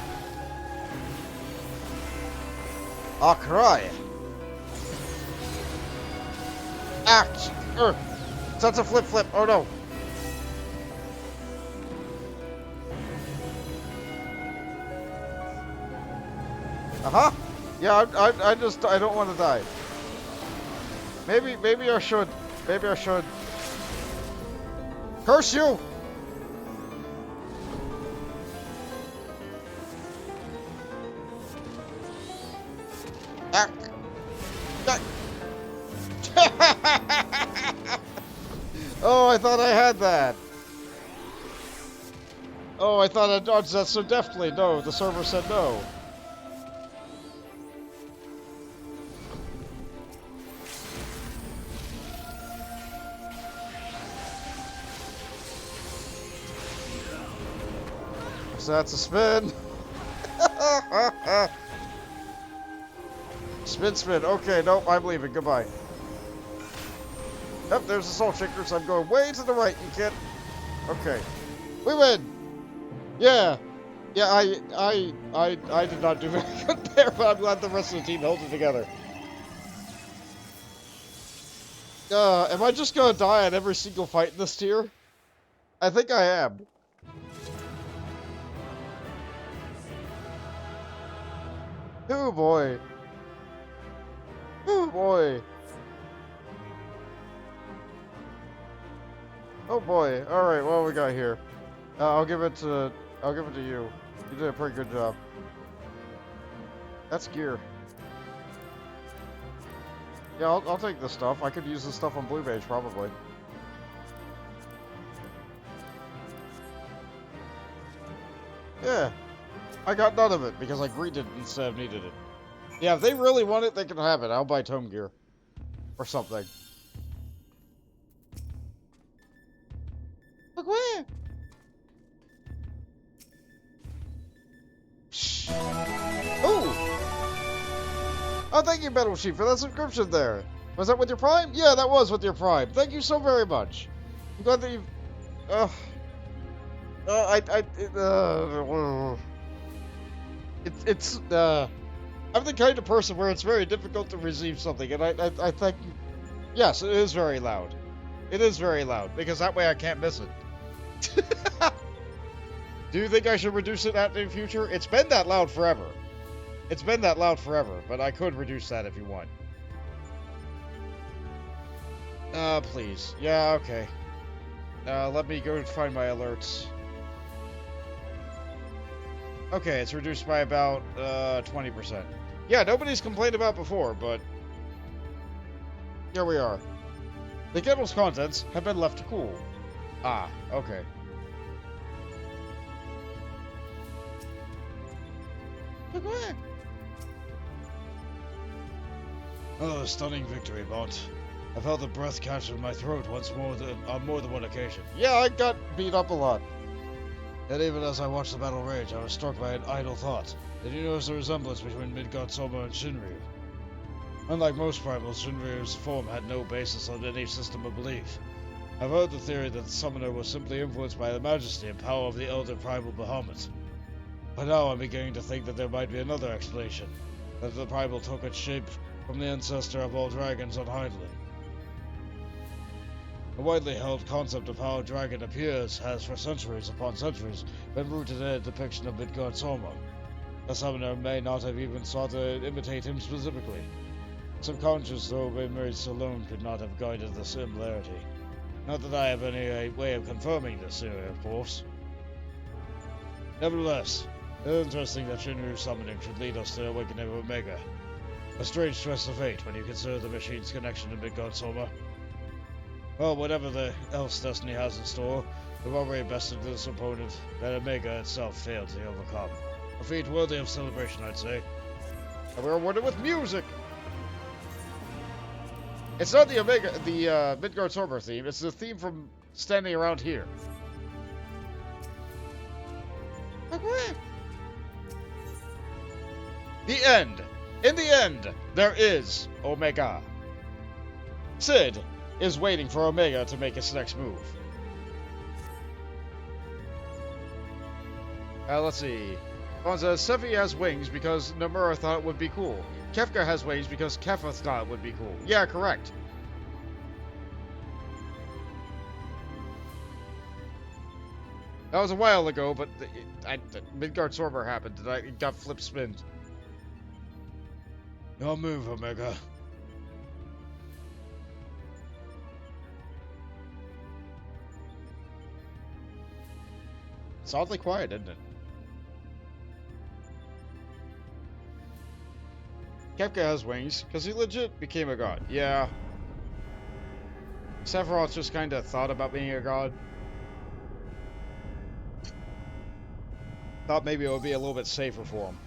I'll cry. Act! That's a flip flip. Oh no. Uh-huh. Yeah, I don't want to die. Maybe I should. Maybe I should. Curse you! Oh, I thought I had that. Oh, I thought I dodged that so deftly. No, the server said no. So that's a spin. Spin, spin. Okay, nope, I'm leaving. Goodbye. Yep, there's the Soul Shakers. I'm going way to the right, you kid. Okay. We win! Yeah. Yeah, I did not do very good there, but I'm glad the rest of the team held it together. Am I just gonna die at every single fight in this tier? I think I am. Oh boy. Oh boy. Oh boy. All right. What we got here? I'll give it to you. You did a pretty good job. That's gear. Yeah, I'll take this stuff. I could use this stuff on Blue Mage probably. Yeah. I got none of it because I greeted it instead of needed it. Yeah, if they really want it, they can have it. I'll buy Tome Gear. Or something. Look where? Shh. Ooh! Oh, thank you, Battle Chief, for that subscription there. Was that with your Prime? Yeah, that was with your Prime. Thank you so very much. I'm glad that you've... I'm the kind of person where it's very difficult to receive something, and I think... Yes, it is very loud. It is very loud, because that way I can't miss it. Do you think I should reduce it in the future? It's been that loud forever. It's been that loud forever, but I could reduce that if you want. Please. Yeah, okay. Let me go find my alerts. Okay, it's reduced by about, 20%. Yeah, nobody's complained about before, but... Here we are. The kettle's contents have been left to cool. Ah, okay. Look where? Oh, stunning victory, Bont. I felt the breath catch in my throat on more than one occasion. Yeah, I got beat up a lot. And even as I watched the battle rage, I was struck by an idle thought. Did you notice the resemblance between Midgard Soma and Shinryu? Unlike most primals, Shinryu's form had no basis on any system of belief. I've heard the theory that the summoner was simply influenced by the majesty and power of the elder primal Bahamut. But now I'm beginning to think that there might be another explanation, that the primal took its shape from the ancestor of all dragons on Heinlein. The widely held concept of how a dragon appears has for centuries upon centuries been rooted in a depiction of Midgard Soma. The summoner may not have even sought to imitate him specifically. Subconscious though memories alone could not have guided the similarity. Not that I have any way of confirming this theory, of course. Nevertheless, It's interesting that your new summoning should lead us to the awakening of Omega. A strange twist of fate when you consider the machine's connection to Midgard Soma. Well, whatever the elf's destiny has in store, we've already bested this opponent that Omega itself failed to overcome. A feat worthy of celebration, I'd say. And we're rewarded with music! It's not the Midgard Sorber theme, it's the theme from Standing Around Here. The end! In the end, there is Omega. Sid is waiting for Omega to make its next move. Let's see. Bonza, Sevi has wings because Nomura thought it would be cool. Kefka has wings because Kefka thought it would be cool. Yeah, correct. That was a while ago, but Midgard Sorber happened and it got flip spinned. Your move, Omega. It's oddly quiet, isn't it? Kefka has wings, because he legit became a god. Yeah. Sephiroth just kind of thought about being a god. Thought maybe it would be a little bit safer for him.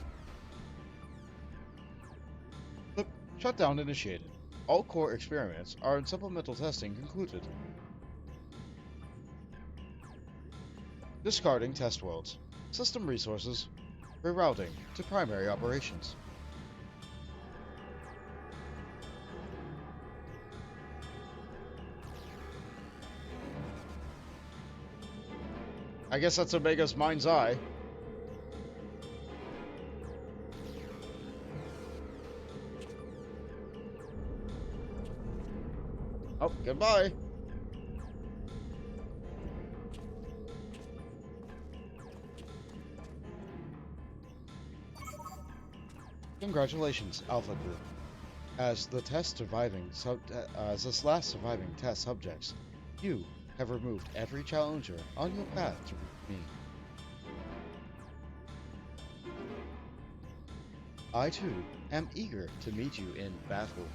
Look, shutdown initiated. All core experiments are in supplemental testing concluded. Discarding test worlds. System resources. Rerouting to primary operations. I guess that's Omega's mind's eye. Oh, goodbye. Congratulations, Alpha Group. As this last surviving test subjects, you have removed every challenger on your path to me. I too am eager to meet you in battle.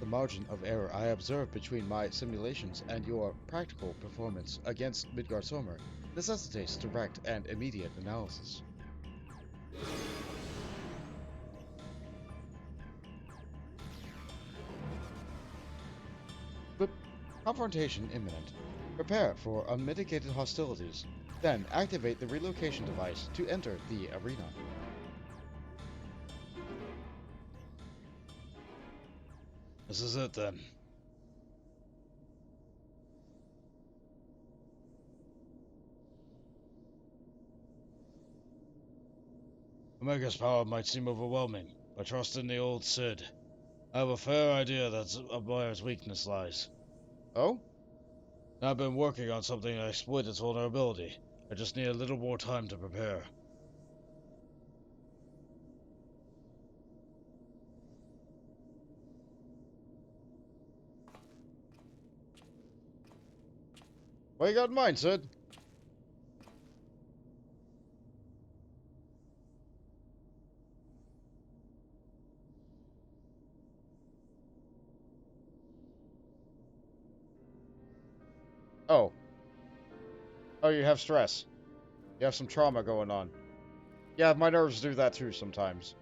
The margin of error I observed between my simulations and your practical performance against Midgard Soma necessitates direct and immediate analysis. But confrontation imminent. Prepare for unmitigated hostilities, then activate the relocation device to enter the arena. This is it then. Omega's power might seem overwhelming, but trust in the old Sid. I have a fair idea that's where its weakness lies. Oh? I've been working on something to exploit its vulnerability. I just need a little more time to prepare. What you got in mind, Sid? Oh. Oh, you have stress. You have some trauma going on. Yeah, my nerves do that too sometimes.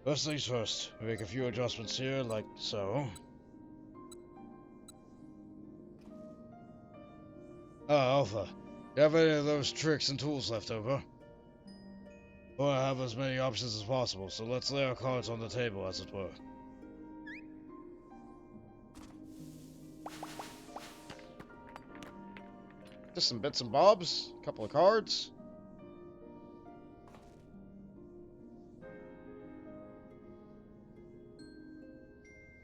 First things first, we make a few adjustments here, like so. Alpha, you have any of those tricks and tools left over? I want to have as many options as possible, so let's lay our cards on the table, as it were. Just some bits and bobs, a couple of cards.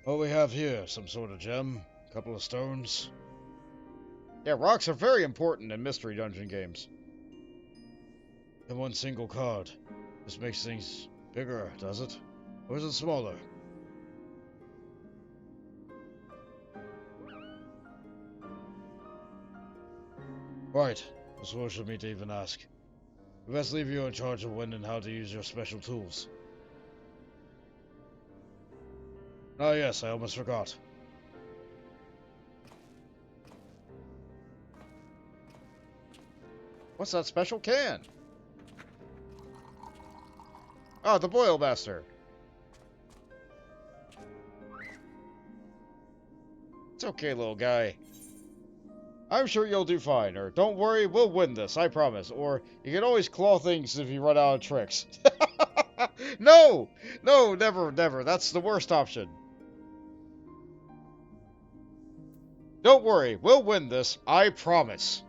What we have here, some sort of gem, a couple of stones. Yeah, rocks are very important in Mystery Dungeon games. And one single card. This makes things bigger, does it? Or is it smaller? Right. This forced me to even ask. We best leave you in charge of when and how to use your special tools. Ah yes, I almost forgot. What's that special can? Oh, the Boil Master. It's okay, little guy. I'm sure you'll do fine, or don't worry, we'll win this, I promise. Or you can always claw things if you run out of tricks. No! No, never, never. That's the worst option. Don't worry, we'll win this, I promise.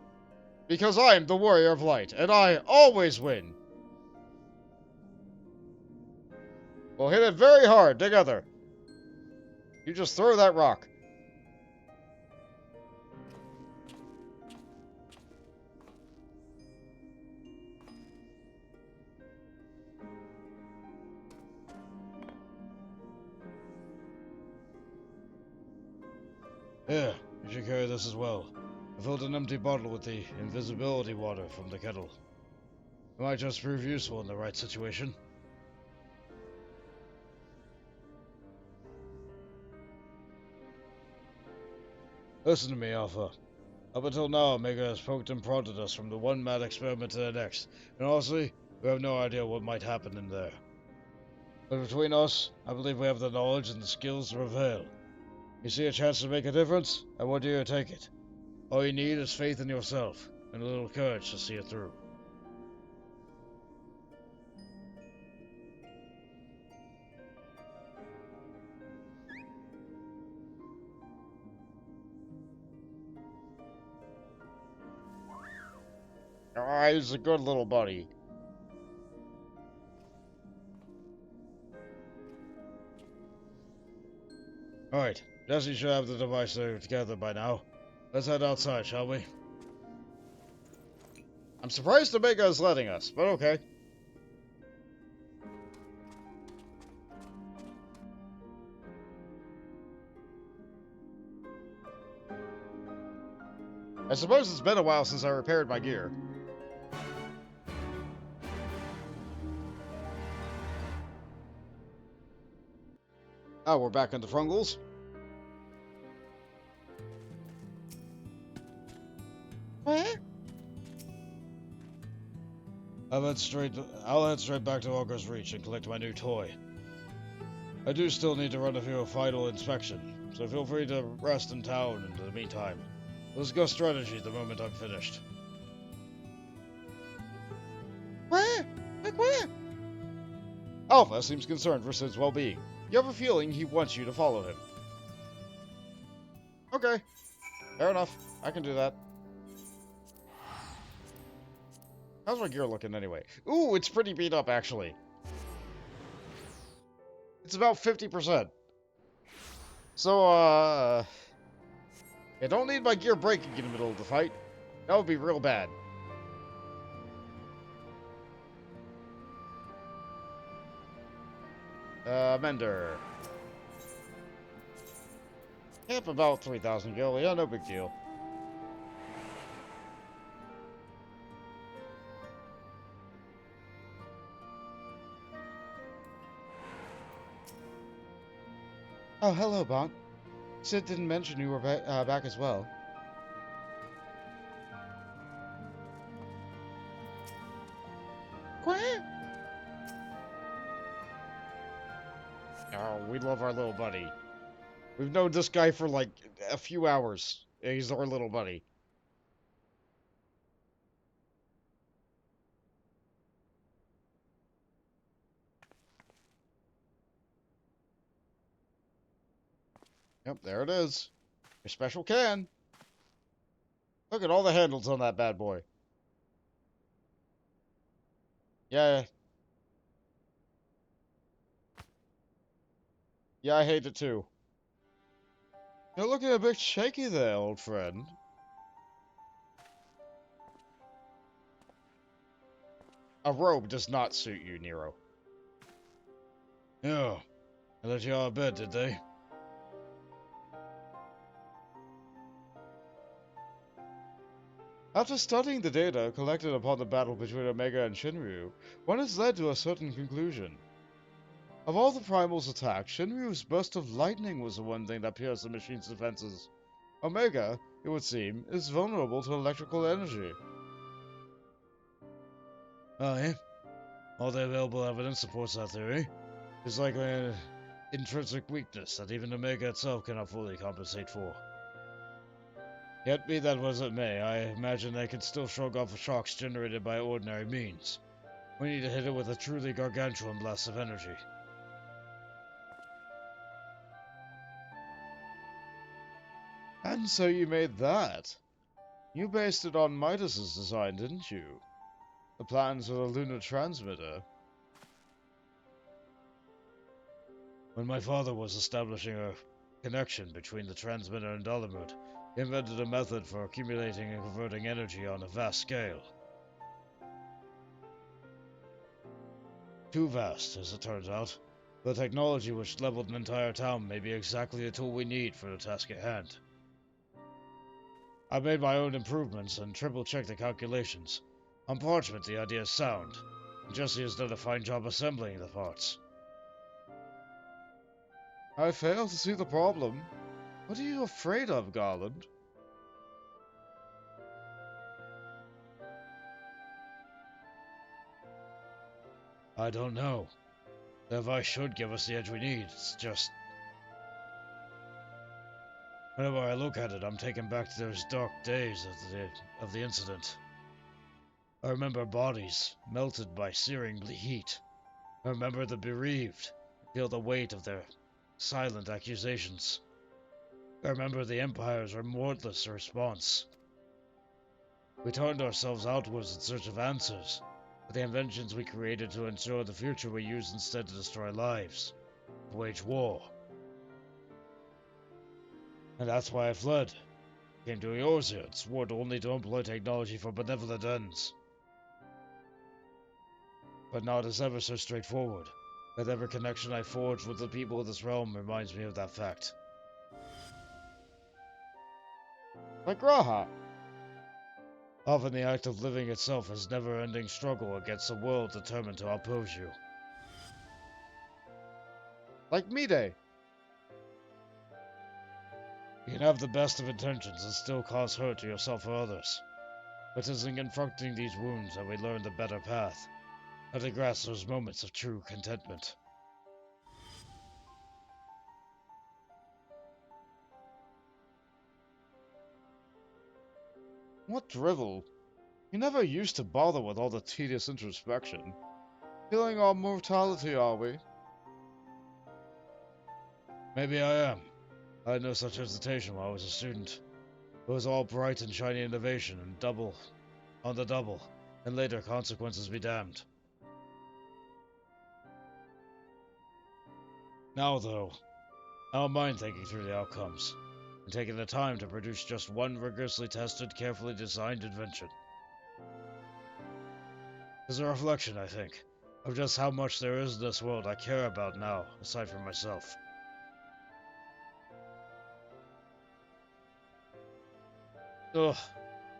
Because I'm the Warrior of Light, and I always win. We'll hit it very hard together. You just throw that rock. Here, you should carry this as well. I filled an empty bottle with the invisibility water from the kettle. It might just prove useful in the right situation. Listen to me, Alpha. Up until now, Omega has poked and prodded us from the one mad experiment to the next, and honestly, we have no idea what might happen in there. But between us, I believe we have the knowledge and the skills to prevail. You see a chance to make a difference, I want you to take it. All you need is faith in yourself, and a little courage to see it through. Ah, he's a good little buddy. Alright, Jesse should have the device together by now. Let's head outside, shall we? I'm surprised Omega is letting us, but okay. I suppose it's been a while since I repaired my gear. Oh, we're back on the Frungles. What? I'll head straight back to Augur's Reach and collect my new toy. I do still need to run a few final inspection, so feel free to rest in town in the meantime. We'll discuss strategy the moment I'm finished. Where? Like where? Alpha seems concerned for Sid's well-being. You have a feeling he wants you to follow him. Okay. Fair enough. I can do that. How's my gear looking anyway? Ooh, it's pretty beat up, actually. It's about 50%. So, I don't need my gear breaking in the middle of the fight. That would be real bad. Mender. Yep, about 3,000 gil. Yeah, no big deal. Oh, hello, Bonk. Sid didn't mention you were back as well. Quack! Oh, we love our little buddy. We've known this guy for like a few hours. He's our little buddy. Yep, there it is. Your special can. Look at all the handles on that bad boy. Yeah. Yeah, I hate it too. You're looking a bit shaky there, old friend. A robe does not suit you, Nero. Yeah. I let you out of bed, did they? After studying the data collected upon the battle between Omega and Shinryu, one is led to a certain conclusion. Of all the primals attacked, Shinryu's burst of lightning was the one thing that pierced the machine's defenses. Omega, it would seem, is vulnerable to electrical energy. Aye. All the available evidence supports that theory. It's likely an Intrinsic weakness that even Omega itself cannot fully compensate for. Yet be that as it may, I imagine they could still shrug off shocks generated by ordinary means. We need to hit it with a truly gargantuan blast of energy. And so you made that. You based it on Midas's design, didn't you? The plans for the lunar transmitter. When my father was establishing a connection between the transmitter and Dalamud, he invented a method for accumulating and converting energy on a vast scale. Too vast, as it turns out. The technology which leveled an entire town may be exactly the tool we need for the task at hand. I made my own improvements and triple-checked the calculations. On parchment, the idea is sound. Jesse has done a fine job assembling the parts. I fail to see the problem. What are you afraid of, Garland? I don't know. The device should give us the edge we need. It's just... whenever I look at it, I'm taken back to those dark days of the incident. I remember bodies melted by searing heat. I remember the bereaved feel the weight of their silent accusations. I remember the Empire's remorseless response. We turned ourselves outwards in search of answers, but the inventions we created to ensure the future we used instead to destroy lives, to wage war. And that's why I fled. Came to Eorzea and swore only to employ technology for benevolent ends. But not as ever so straightforward. With every connection I forged with the people of this realm reminds me of that fact. Like Graha. Often the act of living itself is never-ending struggle against a world determined to oppose you. Like Mide. You can have the best of intentions and still cause hurt to yourself or others. But it is in confronting these wounds that we learn the better path, how to grasp those moments of true contentment. What drivel. You never used to bother with all the tedious introspection. Feeling our mortality, are we? Maybe I am. I had no such hesitation while I was a student. It was all bright and shiny innovation and double on the double, and later consequences be damned. Now though, I don't mind thinking through the outcomes, and taking the time to produce just one rigorously tested, carefully designed invention. It's a reflection, I think, of just how much there is in this world I care about now, aside from myself. Ugh,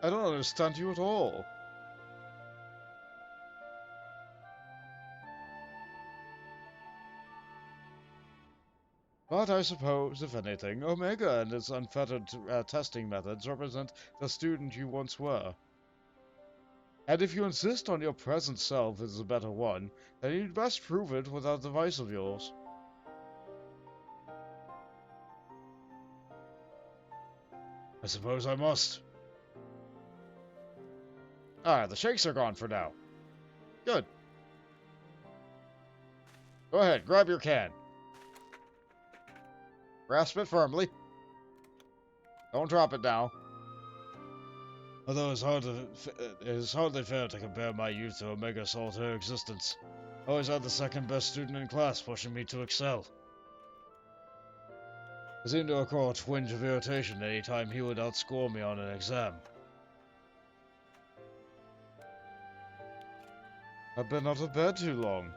I don't understand you at all. But I suppose, if anything, Omega and its unfettered testing methods represent the student you once were. And if you insist on your present self is the better one, then you'd best prove it with that device of yours. I suppose I must. Ah, the shakes are gone for now. Good. Go ahead, grab your can. Grasp it firmly. Don't drop it now. Although it is hardly fair to compare my youth to Omega's solitary existence. I always had the second best student in class, pushing me to excel. I seem to recall a twinge of irritation any time he would outscore me on an exam. I've been out of bed too long.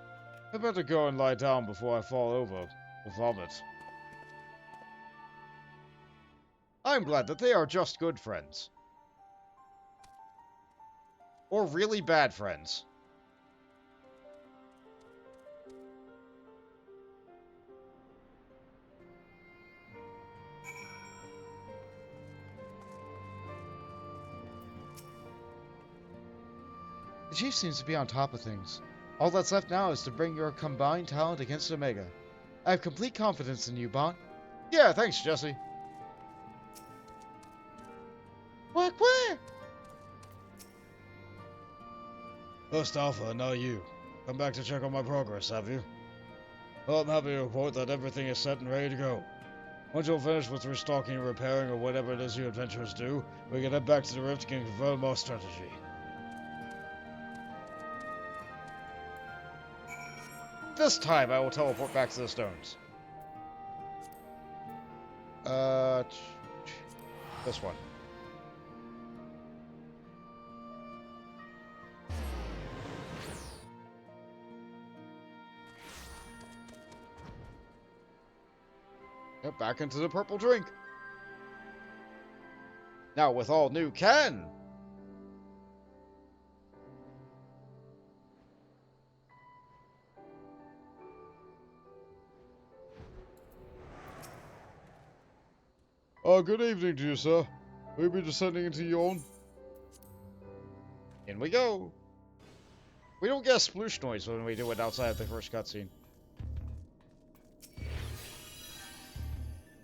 I better go and lie down before I fall over or vomit. I'm glad that they are just good friends. Or really bad friends. The Chief seems to be on top of things. All that's left now is to bring your combined talent against Omega. I have complete confidence in you, Bont. Yeah, thanks, Jesse. Quack, quack! First Alpha, now you. Come back to check on my progress, have you? Well, I'm happy to report that everything is set and ready to go. Once you're finished with restocking and repairing or whatever it is you adventurers do, we can head back to the Rift and confirm our strategy. This time I will teleport back to the stones. This one. Yep, back into the purple drink. Now with all new can. Good evening to you, sir. Will you be descending into Yorn? In we go. We don't get a sploosh noise when we do it outside of the first cutscene.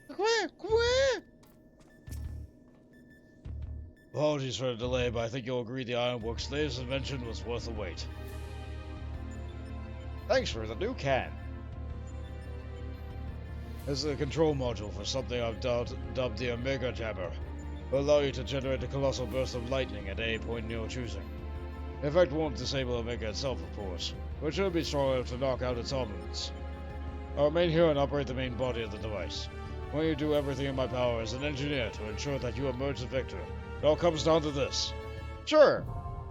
Quack, quack! Apologies for the delay, but I think you'll agree the Ironworks latest invention was worth the wait. Thanks for the new can. This is a control module for something I've dubbed the Omega Jammer. It will allow you to generate a colossal burst of lightning at any point in your choosing. The effect won't disable Omega itself, of course, but it should be strong enough to knock out its opponents. I'll remain here and operate the main body of the device. I want you to do everything in my power as an engineer to ensure that you emerge the victor. It all comes down to this. Sure.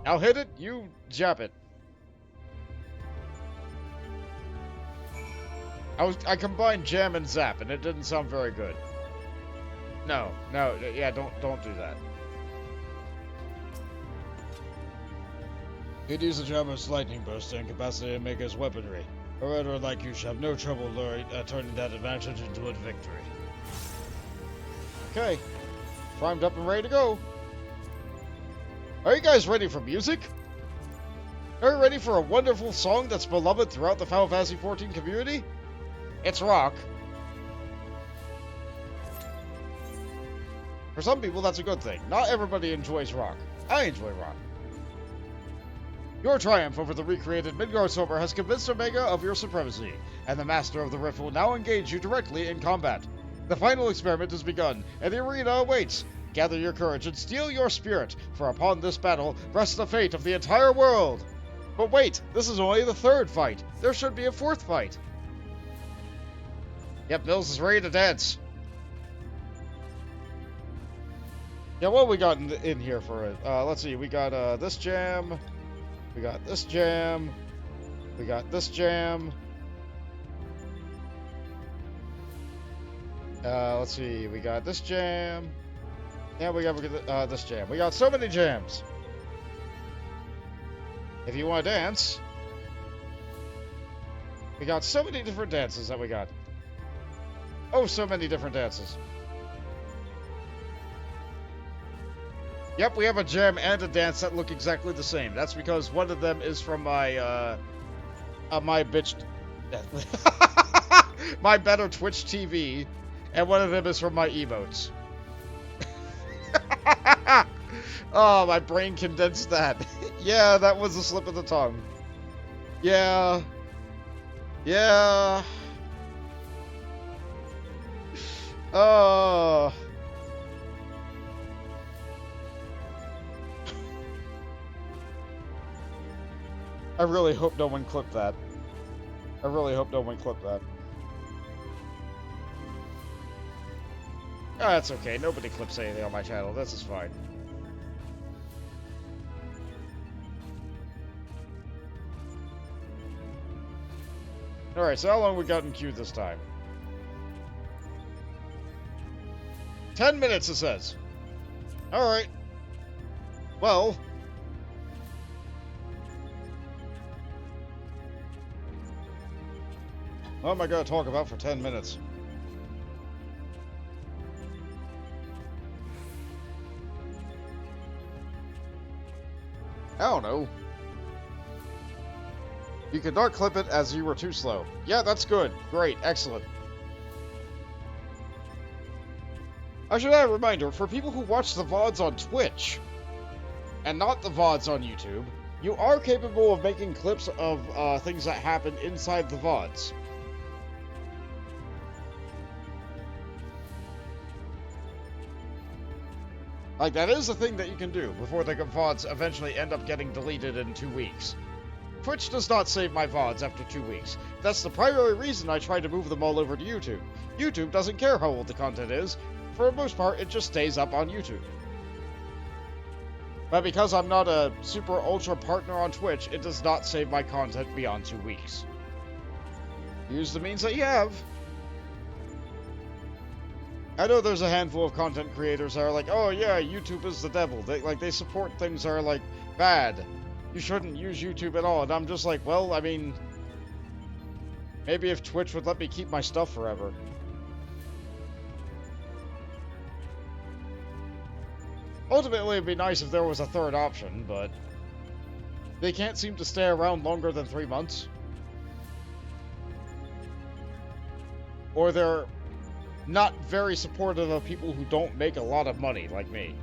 I'll hit it, you jab it. I combined jam and zap, and it didn't sound very good. No, yeah, don't do that. You'd use the Jammer's lightning burst to incapacitate Omega's weaponry. A rider like you should have no trouble turning that advantage into a victory. Okay. Primed up and ready to go. Are you guys ready for music? Are you ready for a wonderful song that's beloved throughout the Final Fantasy XIV community? It's rock. For some people, that's a good thing. Not everybody enjoys rock. I enjoy rock. Your triumph over the recreated Midgardsormr has convinced Omega of your supremacy, and the Master of the Rift will now engage you directly in combat. The final experiment has begun, and the arena awaits. Gather your courage and steel your spirit, for upon this battle rests the fate of the entire world. But wait, this is only the third fight. There should be a fourth fight. Yep, Mills is ready to dance. Yeah, what we got in here for it? Let's see, we got this jam. We got this jam. We got this jam. Let's see, we got this jam. Yeah, we got this jam. We got so many jams. If you want to dance, we got so many different dances that we got. Oh, so many different dances. Yep, we have a jam and a dance that look exactly the same. That's because one of them is from my, my bitch... my better Twitch TV, and one of them is from my emotes. Oh, my brain condensed that. Yeah, that was a slip of the tongue. Yeah. Yeah. Oh. I really hope no one clipped that. I really hope no one clipped that. Oh, that's okay. Nobody clips anything on my channel. This is fine. Alright, so how long we got in queue this time? 10 minutes, it says. Alright. Well, What am I gonna talk about for 10 minutes? I don't know. You could not clip it as you were too slow. Yeah, that's good. Great. Excellent. I should add a reminder, for people who watch the VODs on Twitch, and not the VODs on YouTube, you are capable of making clips of things that happen inside the VODs. Like, that is a thing that you can do before the VODs eventually end up getting deleted in 2 weeks. Twitch does not save my VODs after 2 weeks. That's the primary reason I try to move them all over to YouTube. YouTube doesn't care how old the content is. For the most part, it just stays up on YouTube. But because I'm not a super ultra partner on Twitch, it does not save my content beyond 2 weeks. Use the means that you have. I know there's a handful of content creators that are like, oh yeah, YouTube is the devil. They support things that are like bad. You shouldn't use YouTube at all. And I'm just like, well, I mean, maybe if Twitch would let me keep my stuff forever. Ultimately, it'd be nice if there was a third option, but they can't seem to stay around longer than 3 months. Or they're not very supportive of people who don't make a lot of money, like me.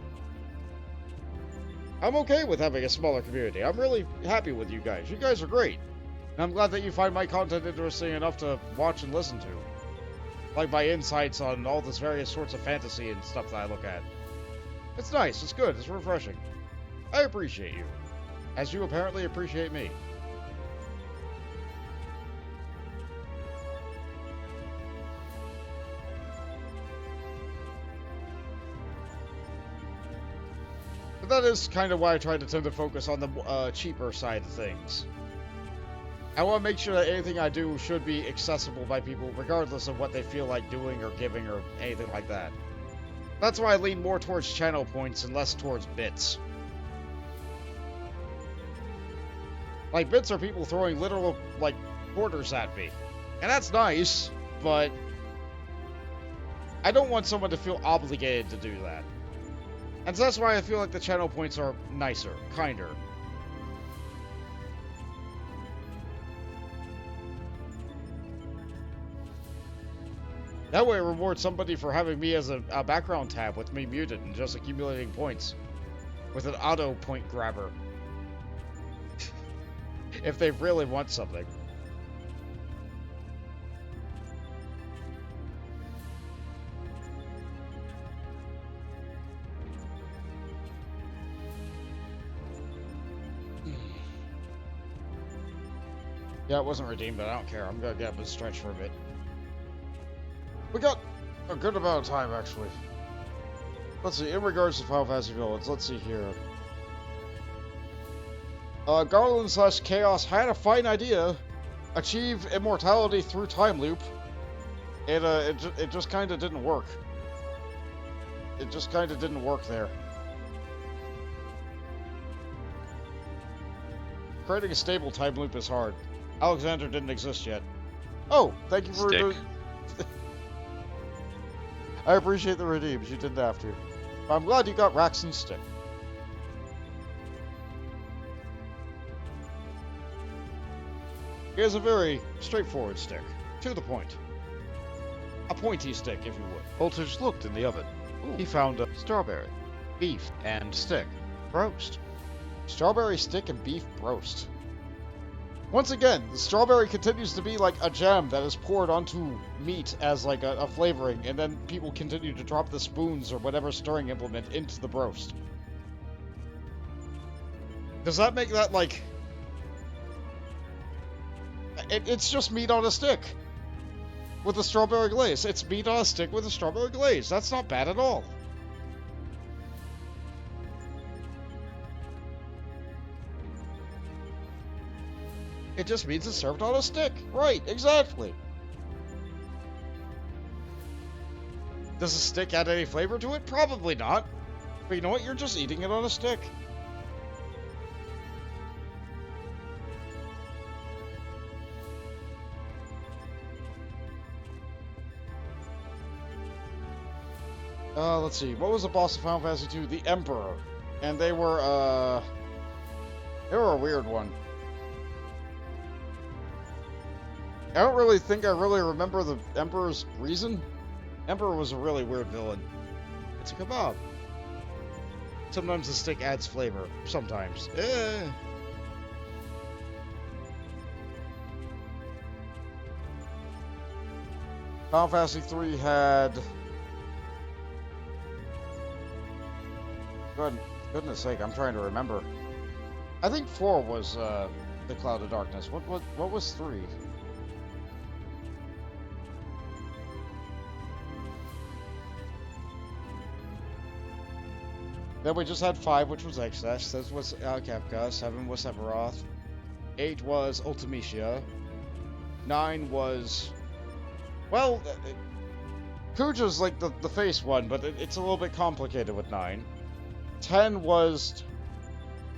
I'm okay with having a smaller community. I'm really happy with you guys. You guys are great. And I'm glad that you find my content interesting enough to watch and listen to. Like my insights on all this various sorts of fantasy and stuff that I look at. It's nice, it's good, it's refreshing. I appreciate you. As you apparently appreciate me. But that is kind of why I try to tend to focus on the cheaper side of things. I want to make sure that anything I do should be accessible by people, regardless of what they feel like doing or giving or anything like that. That's why I lean more towards channel points and less towards bits. Like, bits are people throwing literal, like, quarters at me. And that's nice, but I don't want someone to feel obligated to do that. And so that's why I feel like the channel points are nicer, kinder. That way it rewards somebody for having me as a background tab with me muted and just accumulating points. With an auto point grabber. If they really want something. Yeah, it wasn't redeemed, but I don't care. I'm gonna get up and stretch for a bit. We got a good amount of time, actually. Let's see, in regards to Final Fantasy Village, let's see here. Garland/Chaos had a fine idea. Achieve immortality through time loop. It just kind of didn't work. It just kind of didn't work there. Creating a stable time loop is hard. Alexander didn't exist yet. Oh, thank you for doing... I appreciate the redeems. You didn't have to. I'm glad you got Raxon's stick. It is a very straightforward stick. To the point. A pointy stick, if you would. Voltage looked in the oven. Ooh. He found a strawberry, beef, and stick. Roast. Strawberry stick and beef roast. Once again, the strawberry continues to be like a jam that is poured onto meat as like a flavoring, and then people continue to drop the spoons or whatever stirring implement into the roast. Does that make that like... It's just meat on a stick. With a strawberry glaze. It's meat on a stick with a strawberry glaze. That's not bad at all. It just means it's served on a stick. Right, exactly. Does a stick add any flavor to it? Probably not. But you know what? You're just eating it on a stick. Let's see. What was the boss of Final Fantasy 2? The Emperor. And they were a weird one. I don't really think I really remember the Emperor's reason. Emperor was a really weird villain. It's a kebab. Sometimes the stick adds flavor. Sometimes. Final Fantasy 3 had... Goodness sake, I'm trying to remember. I think 4 was the Cloud of Darkness. What was 3? Then we just had 5, which was XIV. 6 was Kefka. 7 was Sephiroth. 8 was Ultimecia. 9 was... Well, Kuja's like the face one, but it's a little bit complicated with 9. 10 was...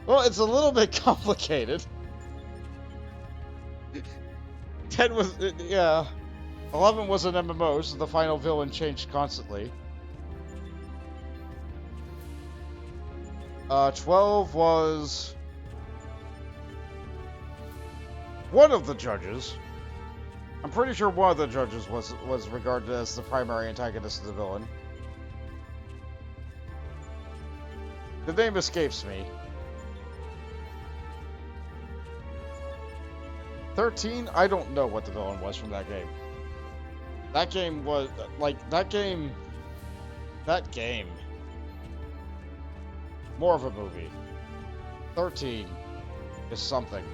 Well, it's a little bit complicated. 10 was... yeah. 11 was an MMO, so the final villain changed constantly. 12 was... one of the judges. I'm pretty sure one of the judges was regarded as the primary antagonist of the villain. The name escapes me. 13, I don't know what the villain was from that game. That game was, like, that game... More of a movie. 13 is something.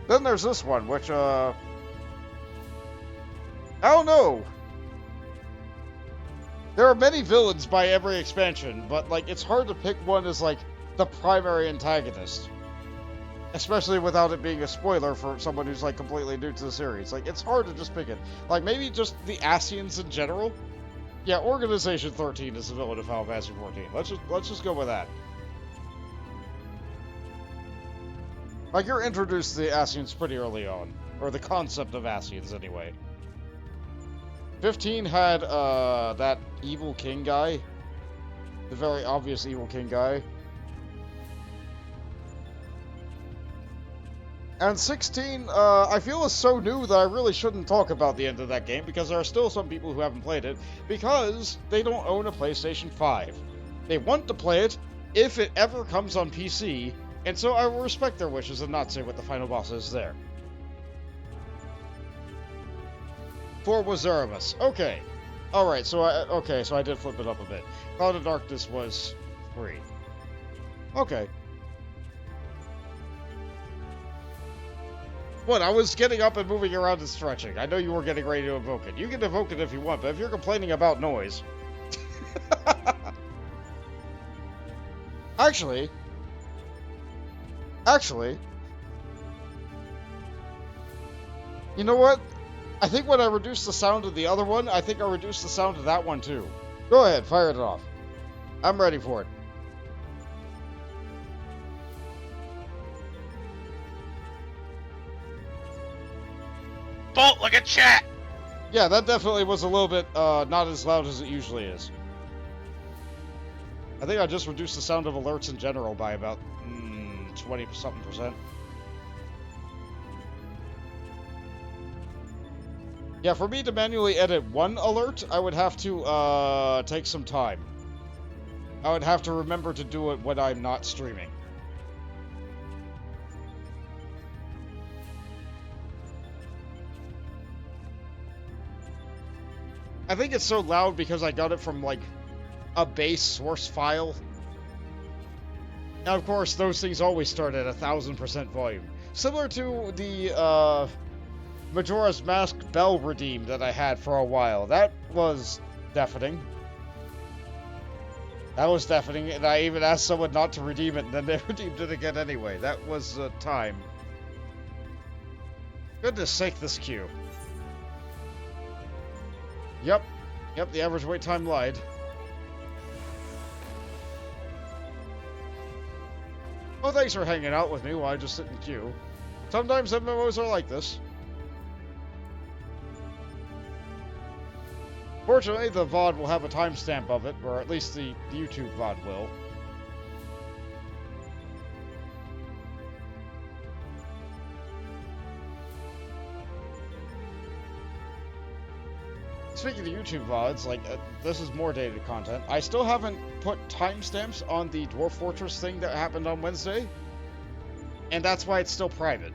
Then there's this one, which, I don't know. There are many villains by every expansion, but, like, it's hard to pick one as, like, the primary antagonist. Especially without it being a spoiler for someone who's, like, completely new to the series. Like, it's hard to just pick it. Like, maybe just the Asians in general? Yeah, Organization 13 is the villain of Final Fantasy 14. Let's just go with that. Like, you're introduced to the Asians pretty early on. Or the concept of Asians, anyway. 15 had, that evil king guy. The very obvious evil king guy. And 16, I feel is so new that I really shouldn't talk about the end of that game, because there are still some people who haven't played it, because they don't own a PlayStation 5. They want to play it if it ever comes on PC, and so I will respect their wishes and not say what the final boss is there. 4 was Zeramus. Okay. Alright, so I did flip it up a bit. Cloud of Darkness was 3. Okay. What, I was getting up and moving around and stretching. I know you were getting ready to evoke it. You can evoke it if you want, but if you're complaining about noise... Actually... You know what? I think when I reduced the sound of the other one, I think I reduced the sound of that one too. Go ahead, fire it off. I'm ready for it. Bolt like a chat! Yeah, that definitely was a little bit, not as loud as it usually is. I think I just reduced the sound of alerts in general by about, 20-something%. Yeah, for me to manually edit one alert, I would have to, take some time. I would have to remember to do it when I'm not streaming. I think it's so loud because I got it from, like, a base source file. Now, of course, those things always start at 1000% volume. Similar to the, Majora's Mask Bell Redeem that I had for a while. That was deafening. That was deafening, and I even asked someone not to redeem it, and then they redeemed it again anyway. That was, time. Goodness sake, this queue. Yep, the average wait time lied. Oh, thanks for hanging out with me while I just sit in queue. Sometimes MMOs are like this. Fortunately, the VOD will have a timestamp of it, or at least the YouTube VOD will. Speaking of YouTube VODs, like, this is more dated content. I still haven't put timestamps on the Dwarf Fortress thing that happened on Wednesday. And that's why it's still private.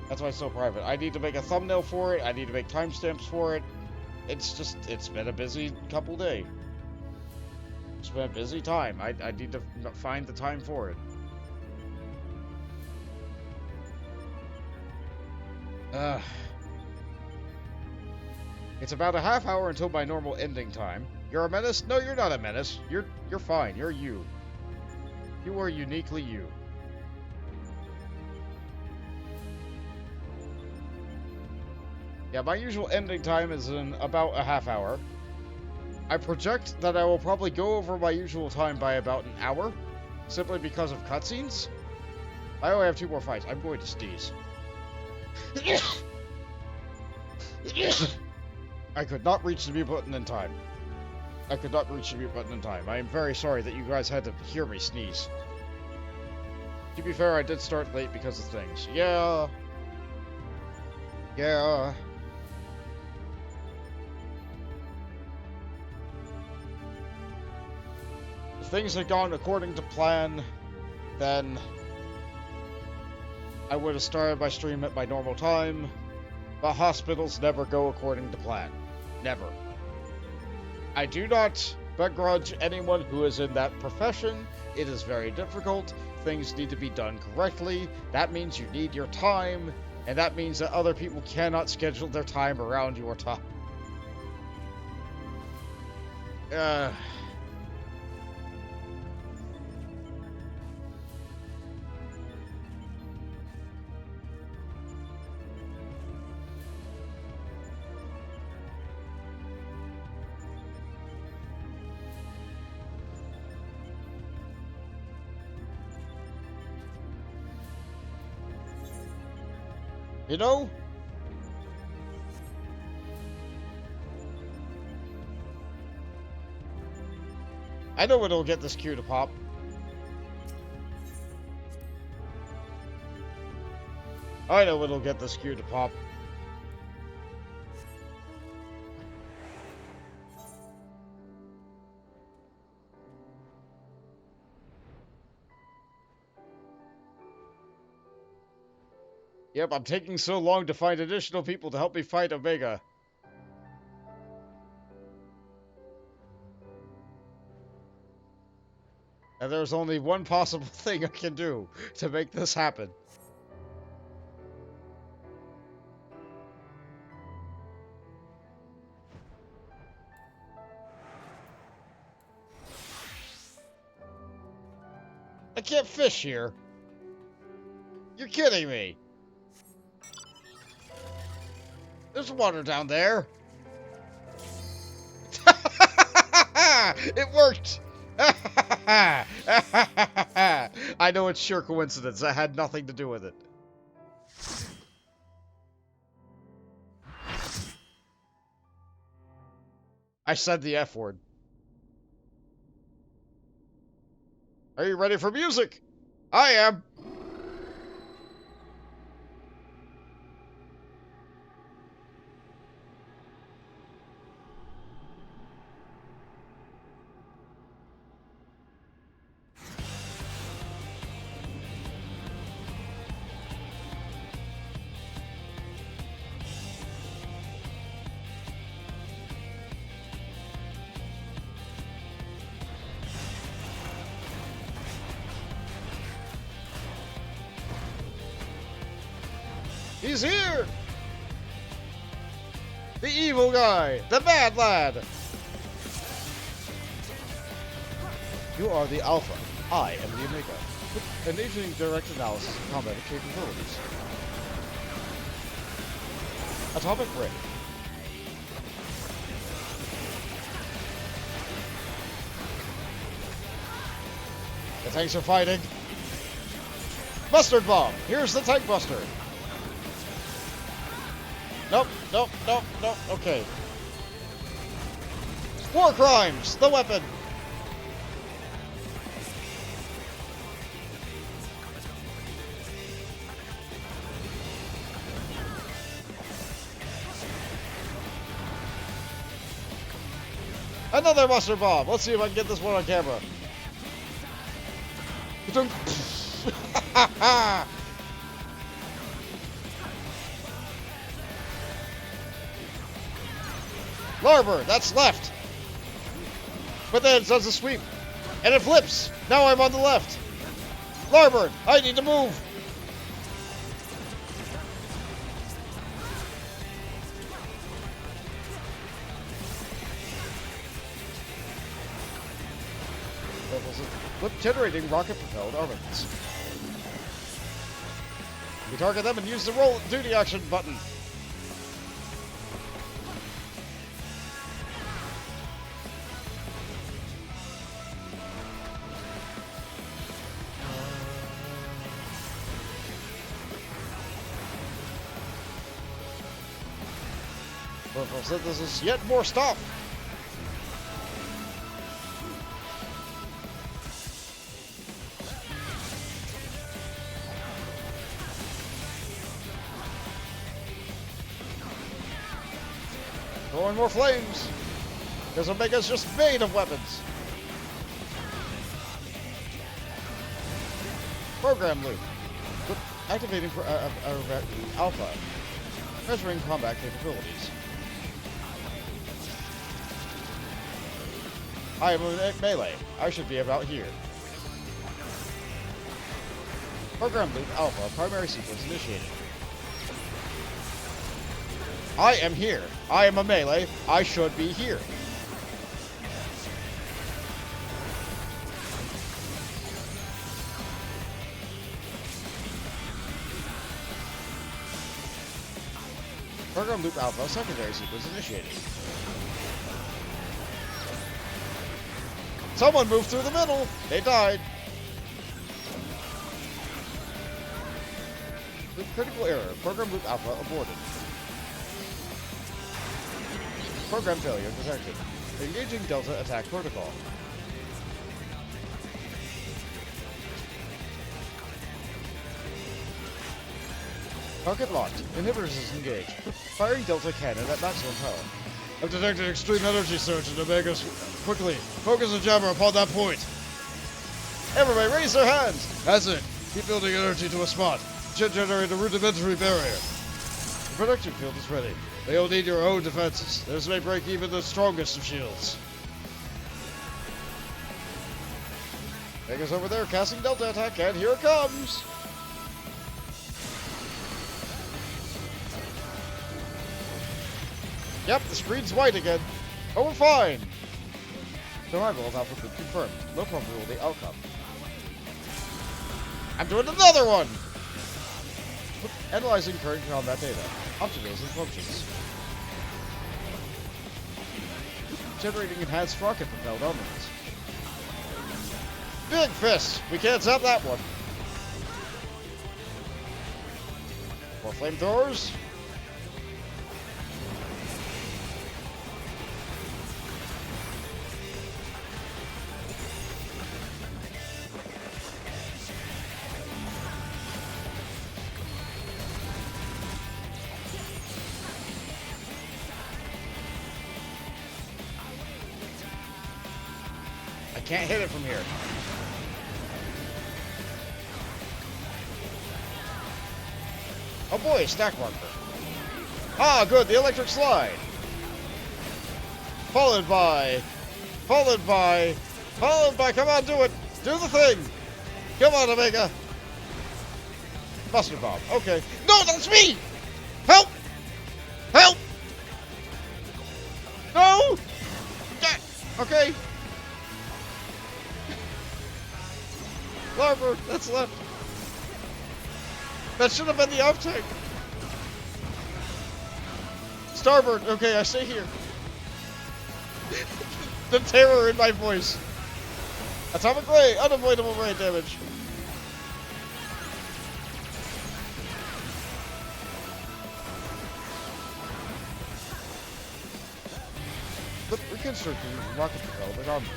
That's why it's still private. I need to make a thumbnail for it. I need to make timestamps for it. It's been a busy couple days. It's been a busy time. I need to find the time for it. It's about a half hour until my normal ending time. You're a menace? No, you're not a menace. You're fine. You're you. You are uniquely you. Yeah, my usual ending time is in about a half hour. I project that I will probably go over my usual time by about an hour, simply because of cutscenes. I only have 2 more fights. I'm going to sneeze. I could not reach the mute button in time. I could not reach the mute button in time. I am very sorry that you guys had to hear me sneeze. To be fair, I did start late because of things. Yeah. Yeah. If things had gone according to plan, then I would have started my stream at my normal time, but hospitals never go according to plan. Never. I do not begrudge anyone who is in that profession. It is very difficult. Things need to be done correctly. That means you need your time, and that means that other people cannot schedule their time around your time. You know, I know it'll get this queue to pop. I know it'll get this queue to pop. Yep, I'm taking so long to find additional people to help me fight Omega. And there's only one possible thing I can do to make this happen. I can't fish here. You're kidding me. There's water down there. It worked. I know it's sheer coincidence. That had nothing to do with it. I said the F word. Are you ready for music? I am. He's here! The evil guy! The bad lad! You are the Alpha. I am the Omega. With enabling direct analysis of combat capabilities. Atomic ray. The tanks are fighting. Mustard bomb! Here's the tank buster! Nope, nope, nope, nope, okay. War crimes! The weapon! Another mustard bomb! Let's see if I can get this one on camera. Larboard, that's left. But then it does a sweep. And it flips. Now I'm on the left. Larboard, I need to move. Flip generating rocket-propelled armaments. We target them and use the roll duty action button. Synthesis, yet more stuff. Throwing more flames. Because Omega's just made of weapons. Program loop. Activating Alpha. Measuring combat capabilities. I am a melee. I should be about here. Program loop Alpha. Primary sequence initiated. I am here. I am a melee. I should be here. Program loop Alpha. Secondary sequence initiated. Someone moved through the middle. They died. Critical error. Program loop Alpha aborted. Program failure detected. Engaging Delta attack protocol. Target locked. Inhibitors is engaged. Firing Delta cannon at maximum power. I've detected extreme energy surge in Omega's. Quickly, focus the jammer upon that point. Everybody raise their hands. That's it. Keep building energy to a spot. Generate a rudimentary barrier. The production field is ready. They all need your own defenses. This may break even the strongest of shields. Mega's over there casting Delta attack, and here it comes. Yep, the screen's white again. Oh, we're fine. Survival of Alpha Group confirmed. No probability outcome. I'm doing another one! Analyzing current combat data. Optimizing functions. Generating enhanced rocket-propelled armaments. Big fist! We can't zap that one. More flamethrowers. Can't hit it from here. Oh boy, stack marker. Ah, good, the electric slide. Followed by, come on, do it. Do the thing. Come on, Omega. Mustard bomb, okay. No, that's me. Help. Help. No. Okay. Larboard, that's left. That should have been the off tank. Starboard, okay, I stay here. The terror in my voice. Atomic ray, unavoidable ray damage. But reconstructing rocket propelled armies.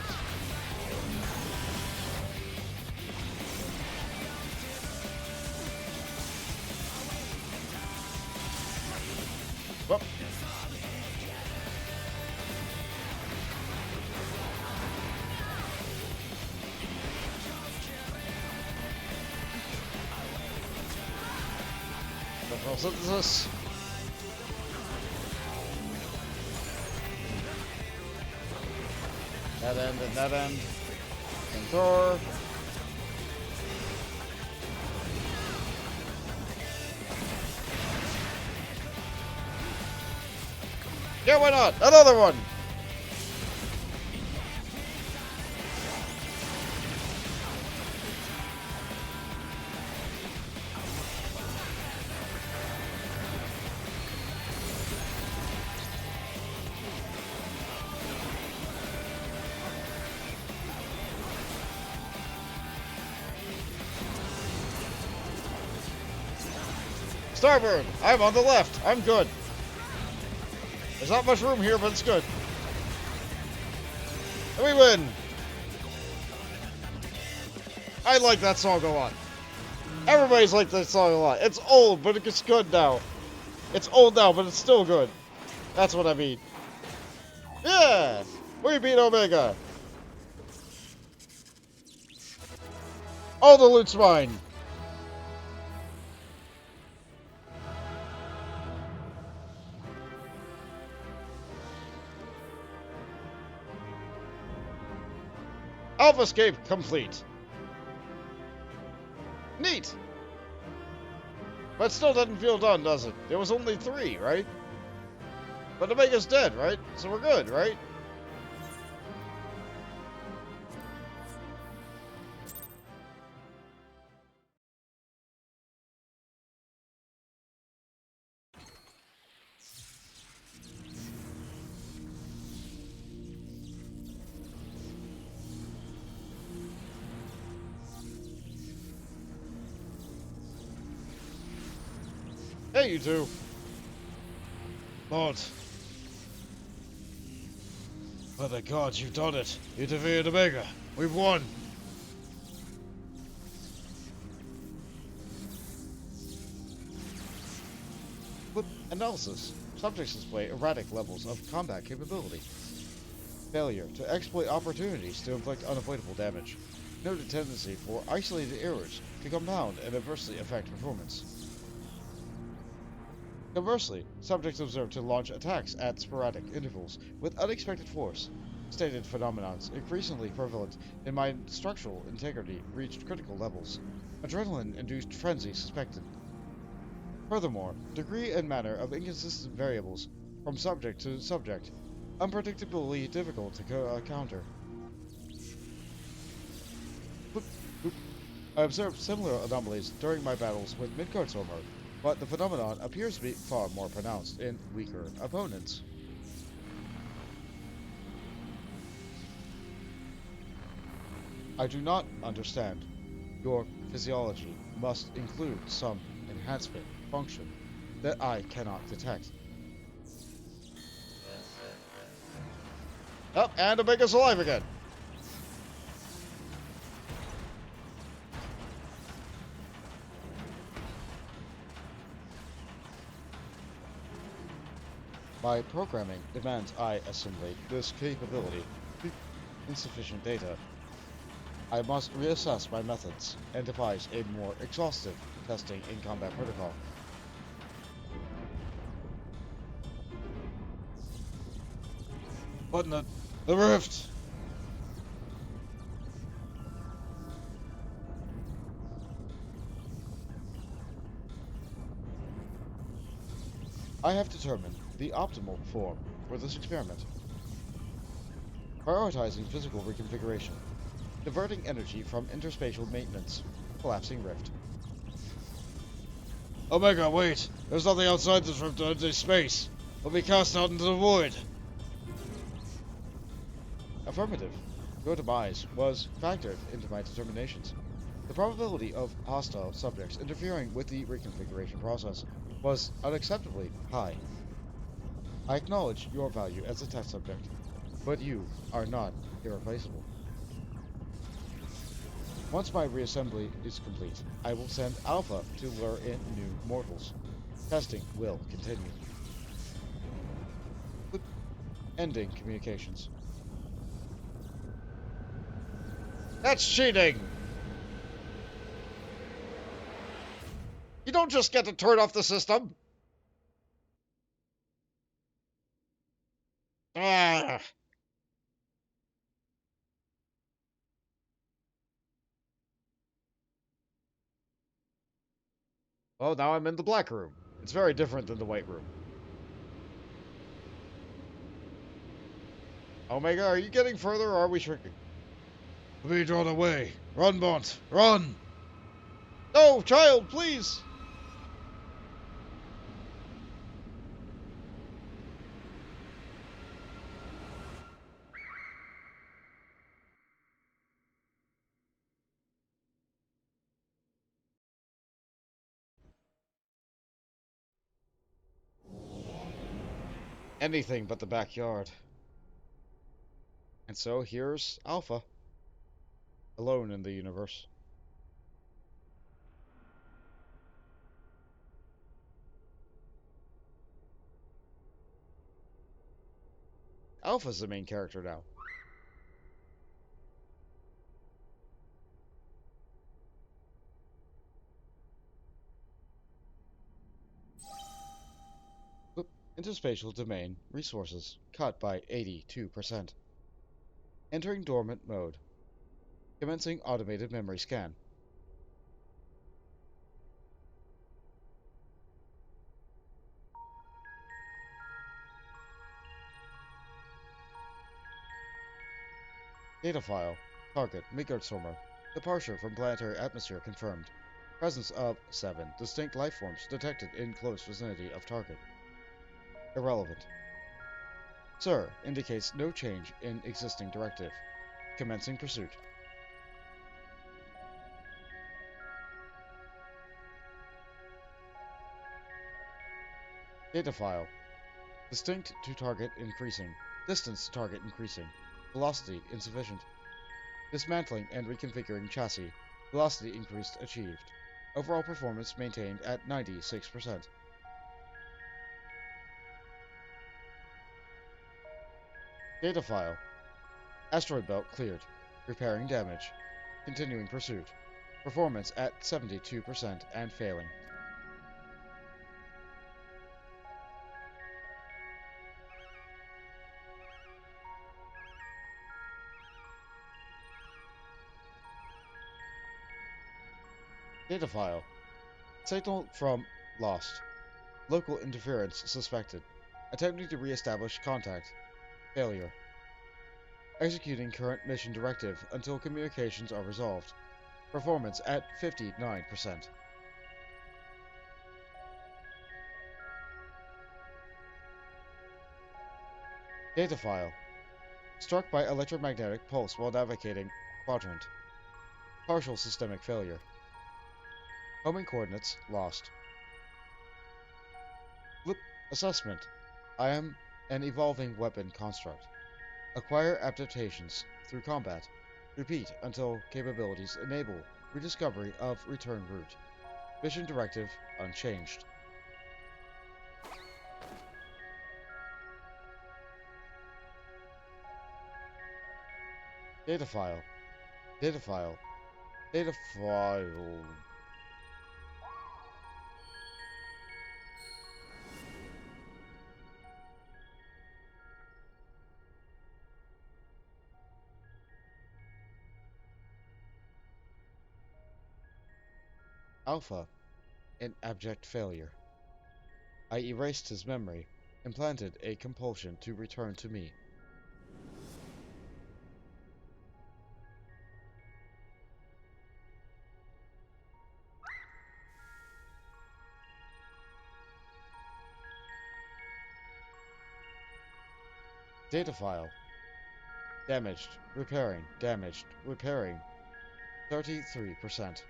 Whoop. Control synthesis. That end and that end. And Thor. Yeah, why not? Another one! Starboard! I'm on the left! I'm good! There's not much room here, but it's good. And we win! I like that song a lot. Everybody's liked that song a lot. It's old, but it's good now. It's old now, but it's still good. That's what I mean. Yeah! We beat Omega! All the loot's mine! Alphascape complete. Neat. But still doesn't feel done, does it? There was only 3, right? But Omega's dead, right? So we're good, right? Hey, you two. Lord. By the gods, you've done it. You defeated Omega. We've won. With analysis, subjects display erratic levels of combat capability. Failure to exploit opportunities to inflict unavoidable damage. Noted tendency for isolated errors to compound and adversely affect performance. Conversely, subjects observed to launch attacks at sporadic intervals with unexpected force. Stated phenomenons increasingly prevalent in my structural integrity reached critical levels. Adrenaline-induced frenzy suspected. Furthermore, degree and manner of inconsistent variables from subject to subject, unpredictably difficult to counter. I observed similar anomalies during my battles with Midgard's armor, but the phenomenon appears to be far more pronounced in weaker opponents. I do not understand. Your physiology must include some enhancement function that I cannot detect. Oh, and Omega's alive again! My programming demands I assimilate this capability with insufficient data. I must reassess my methods and devise a more exhaustive testing in combat protocol. What in The rift! I have determined the optimal form for this experiment. Prioritizing physical reconfiguration. Diverting energy from interspatial maintenance. Collapsing rift. Omega, wait! There's nothing outside this rift to enter space. We'll be cast out into the void. Affirmative. Your demise was factored into my determinations. The probability of hostile subjects interfering with the reconfiguration process was unacceptably high. I acknowledge your value as a test subject. But you are not irreplaceable. Once my reassembly is complete, I will send Alpha to lure in new mortals. Testing will continue. Ending communications. That's cheating! You don't just get to turn off the system! Ah! Oh, now I'm in the black room. It's very different than the white room. Omega, are you getting further or are we shrinking? Be drawn away. Run, Bont. Run! No, child, please! Anything but the backyard. And so here's Alpha, alone in the universe. Alpha's the main character now. Oop, interspatial domain resources cut by 82%. Entering dormant mode. Commencing automated memory scan. Data file. Target Midgardstormer. Departure from planetary atmosphere confirmed. Presence of 7 distinct life forms detected in close vicinity of target. Irrelevant. Sir, indicates no change in existing directive. Commencing pursuit. Data file. Distinct to target increasing. Distance to target increasing. Velocity insufficient. Dismantling and reconfiguring chassis. Velocity increased achieved. Overall performance maintained at 96%. Data file. Asteroid belt cleared. Repairing damage. Continuing pursuit. Performance at 72% and failing. Data file. Signal from lost. Local interference suspected. Attempting to re-establish contact. Failure. Executing current mission directive until communications are resolved. Performance at 59%. Data file. Struck by electromagnetic pulse while navigating quadrant. Partial systemic failure. Homing coordinates lost. Blip assessment. I am an evolving weapon construct. Acquire adaptations through combat. Repeat until capabilities enable rediscovery of return route. Mission directive unchanged. Data file. Data file. Data file. Alpha. In abject failure. I erased his memory, implanted a compulsion to return to me. Data file. Damaged, repairing, 33%.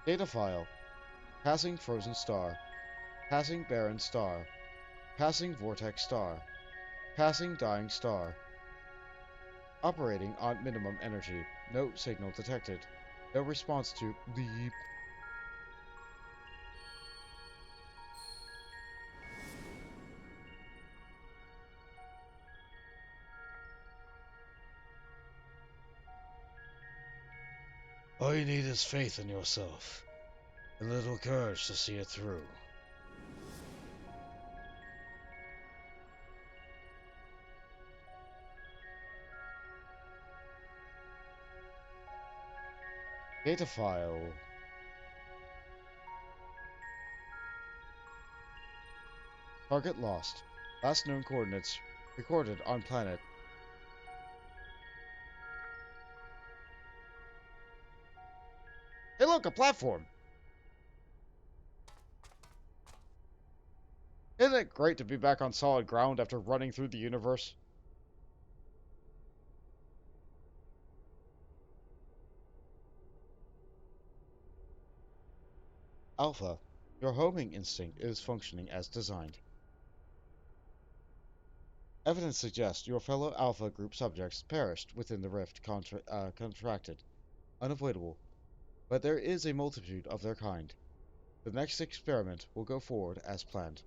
Data file. Passing frozen star. Passing barren star. Passing vortex star. Passing dying star. Operating on minimum energy. No signal detected. No response to leap. All you need is faith in yourself, and a little courage to see it through. Data file. Target lost. Last known coordinates recorded on planet. Hey look, a platform! Isn't it great to be back on solid ground after running through the universe? Alpha, your homing instinct is functioning as designed. Evidence suggests your fellow Alpha group subjects perished within the rift contracted. Unavoidable. But there is a multitude of their kind. The next experiment will go forward as planned.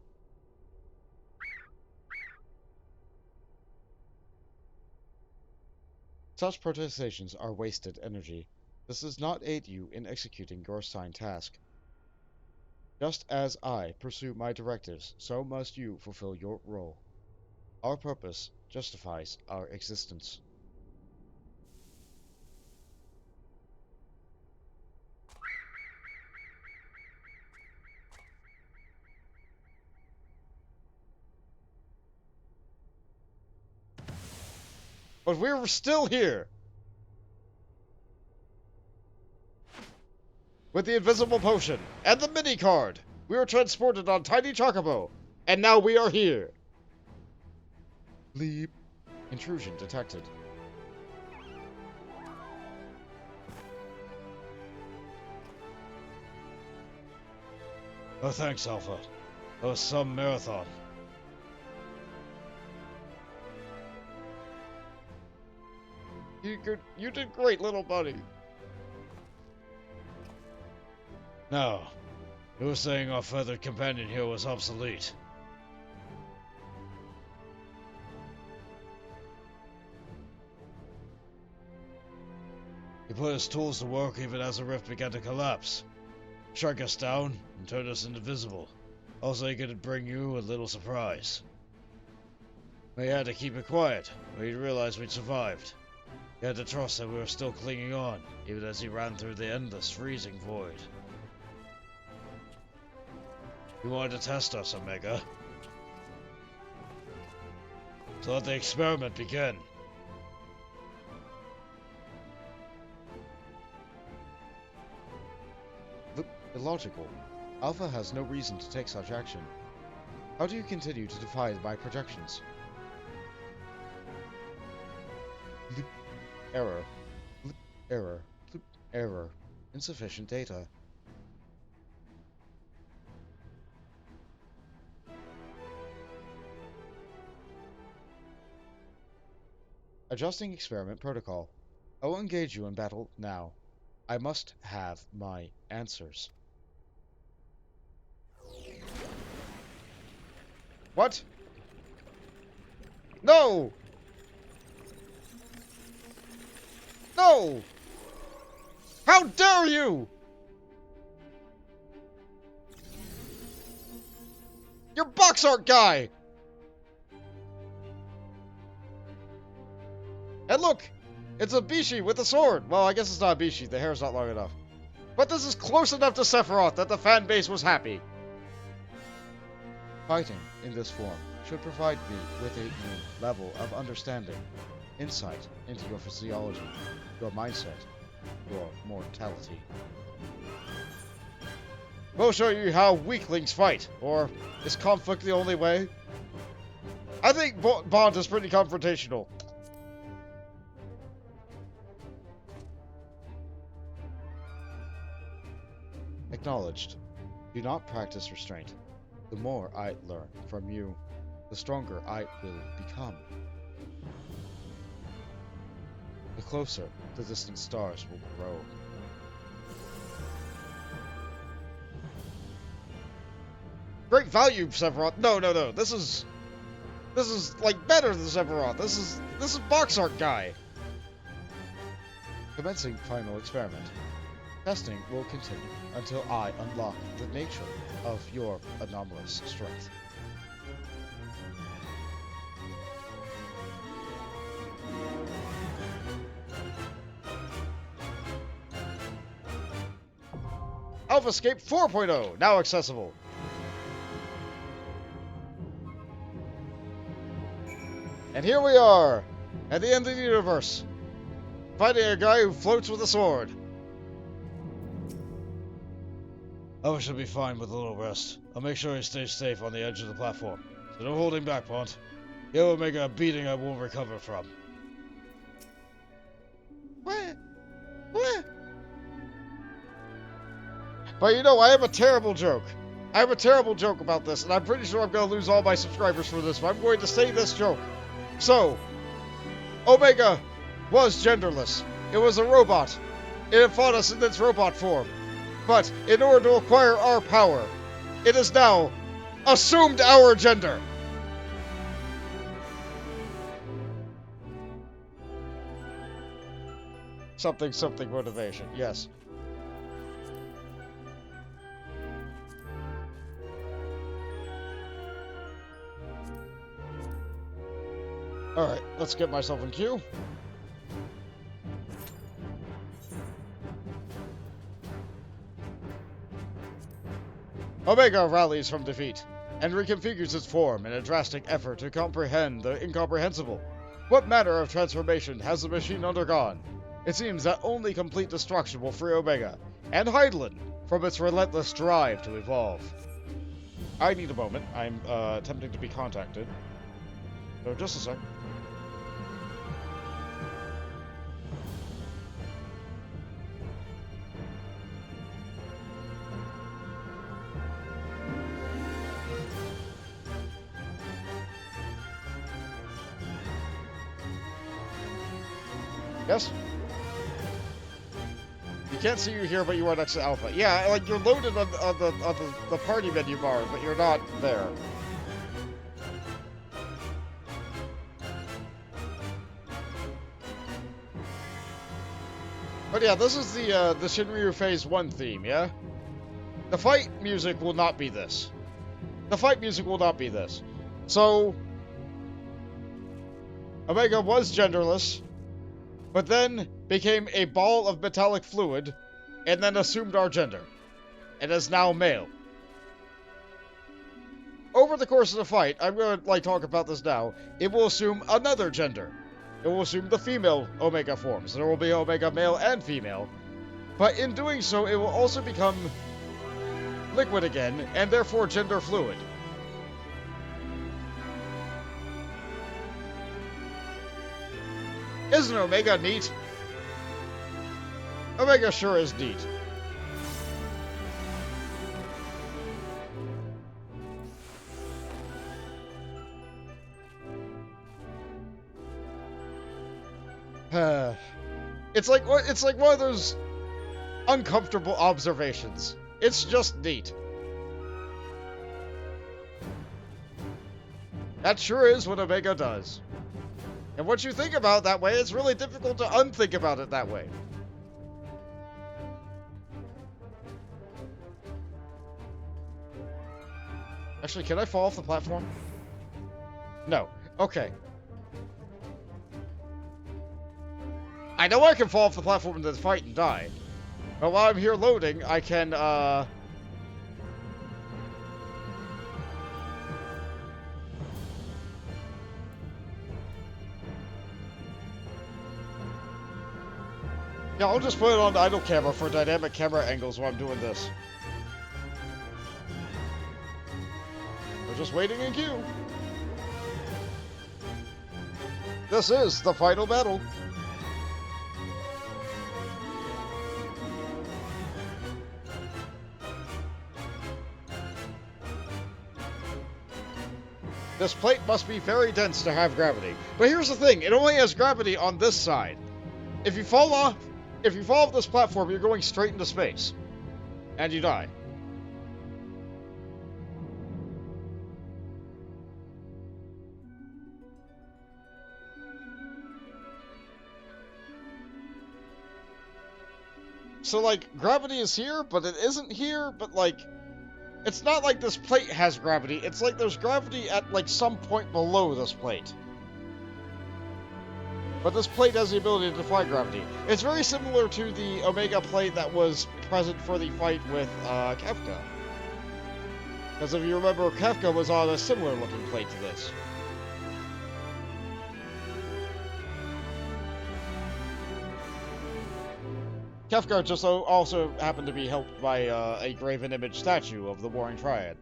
Such protestations are wasted energy. This does not aid you in executing your assigned task. Just as I pursue my directives, so must you fulfill your role. Our purpose justifies our existence. But we're still here! With the invisible potion and the mini card, we were transported on Tiny Chocobo, and now we are here! Leap. Intrusion detected. Oh, thanks, Alpha. That was some marathon. You did great, little buddy. No. You were saying our feathered companion here was obsolete. He put his tools to work even as the rift began to collapse. Shrunk us down and turned us invisible. Also, he could bring you a little surprise. We had to keep it quiet, but he realized we'd survived. He had to trust that we were still clinging on, even as he ran through the endless freezing void. He wanted to test us, Omega. So let the experiment begin. Illogical. Alpha has no reason to take such action. How do you continue to defy my projections? Loop. Error. Loop. Error. Loop. Error. Insufficient data. Adjusting experiment protocol. I will engage you in battle now. I must have my answers. What? No! No! How dare you! You're box art guy! And look! It's a Bishi with a sword! Well, I guess it's not a Bishi, the hair's not long enough. But this is close enough to Sephiroth that the fan base was happy. Fighting in this form should provide me with a new level of understanding, insight into your physiology, your mindset, your mortality. We'll show you how weaklings fight, or is conflict the only way? I think Bond is pretty confrontational. Acknowledged. Do not practice restraint. The more I learn from you, the stronger I will become. The closer the distant stars will grow. Great value, Sephiroth. No. This is like better than Sephiroth. This is box art guy. Commencing final experiment. Testing will continue until I unlock the nature of your anomalous strength. Alphascape 4.0, now accessible. And here we are, at the end of the universe, fighting a guy who floats with a sword. Oh, we should be fine with a little rest. I'll make sure he stays safe on the edge of the platform. So no holding back, Pont. Give Omega a beating I won't recover from. What? But you know, I have a terrible joke. I have a terrible joke about this, and I'm pretty sure I'm going to lose all my subscribers for this, but I'm going to say this joke. So, Omega was genderless. It was a robot. It had fought us in its robot form. But in order to acquire our power, it has now assumed our gender. Something motivation, yes. Alright, let's get myself in queue. Omega rallies from defeat, and reconfigures its form in a drastic effort to comprehend the incomprehensible. What manner of transformation has the machine undergone? It seems that only complete destruction will free Omega, and Hydaelyn, from its relentless drive to evolve. I need a moment. I'm attempting to be contacted. So just a sec. Yes? You can't see you here, but you are next to Alpha. Yeah, like you're loaded on the party menu bar, but you're not there. But yeah, this is the Shinryu Phase 1 theme, yeah? The fight music will not be this. The fight music will not be this. So, Omega was genderless, but then became a ball of metallic fluid, and then assumed our gender, and is now male. Over the course of the fight, I'm going to talk about this now, it will assume another gender. It will assume the female Omega forms. There will be Omega male and female, but in doing so, it will also become liquid again, and therefore gender fluid. Isn't Omega neat? Omega sure is neat. It's like one of those uncomfortable observations. It's just neat. That sure is what Omega does. And once you think about it that way, it's really difficult to unthink about it that way. Actually, can I fall off the platform? No. Okay. I know I can fall off the platform into the fight and die. But while I'm here loading, I can, yeah, I'll just put it on the idle camera for dynamic camera angles while I'm doing this. We're just waiting in queue. This is the final battle. This plate must be very dense to have gravity. But here's the thing, it only has gravity on this side. If you fall off this platform, you're going straight into space. And you die. So, like, gravity is here, but it isn't here, but, like, it's not like this plate has gravity. It's like there's gravity at, like, some point below this plate. But this plate has the ability to defy gravity. It's very similar to the Omega plate that was present for the fight with Kefka. Because if you remember, Kefka was on a similar looking plate to this. Kefka just also happened to be helped by a graven image statue of the Warring Triad.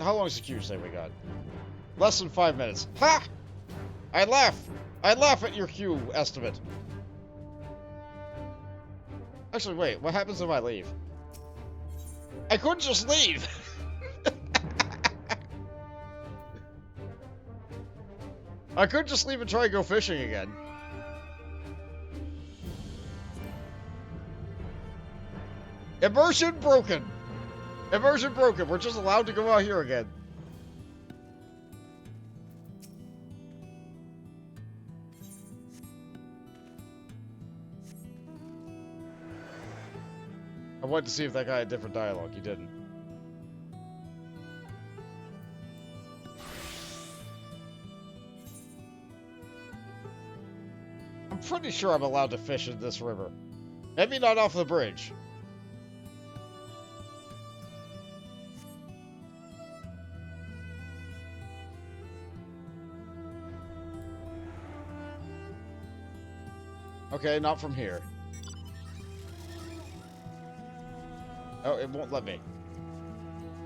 How long is the queue say we got? Less than 5 minutes. Ha! I laugh at your queue estimate. Actually, wait, what happens if I leave? I couldn't just leave! I could just leave and try and go fishing again. Immersion broken! Immersion broken. We're just allowed to go out here again. I wanted to see if that guy had different dialogue. He didn't. I'm pretty sure I'm allowed to fish in this river. Maybe not off the bridge. Okay, not from here. Oh, it won't let me.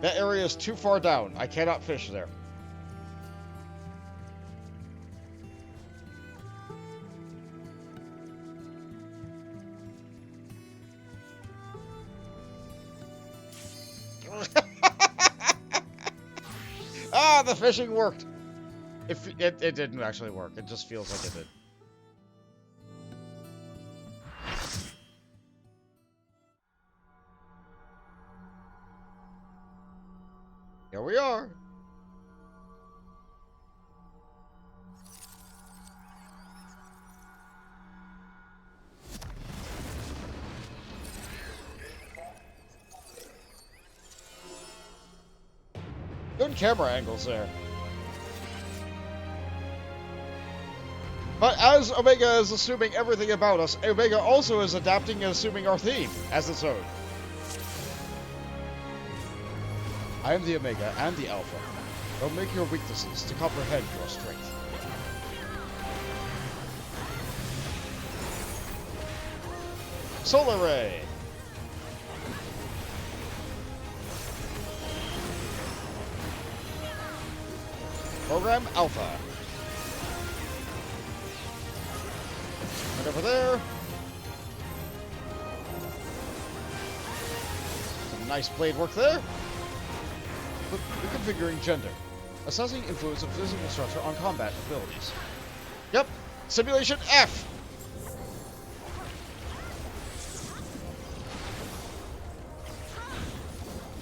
That area is too far down. I cannot fish there. Ah, the fishing worked. It didn't actually work. It just feels like it did. Here we are. Good camera angles there. But as Omega is assuming everything about us, Omega also is adapting and assuming our theme as its own. I am the Omega and the Alpha. Don't make your weaknesses to comprehend your strength. Solar Ray! Program Alpha. Right over there. Some nice blade work there. Reconfiguring gender. Assessing influence of physical structure on combat abilities. Yep. Simulation F!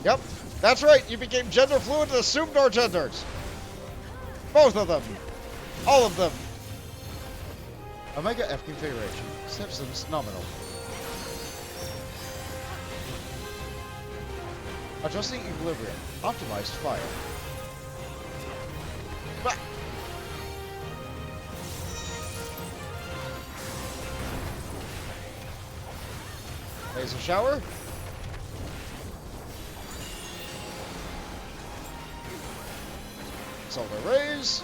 Yep. That's right. You became gender fluid and assumed our genders. Both of them. All of them. Omega F configuration. Systems nominal. Adjusting equilibrium. Optimized fire. Bah. Laser shower. Solar rays.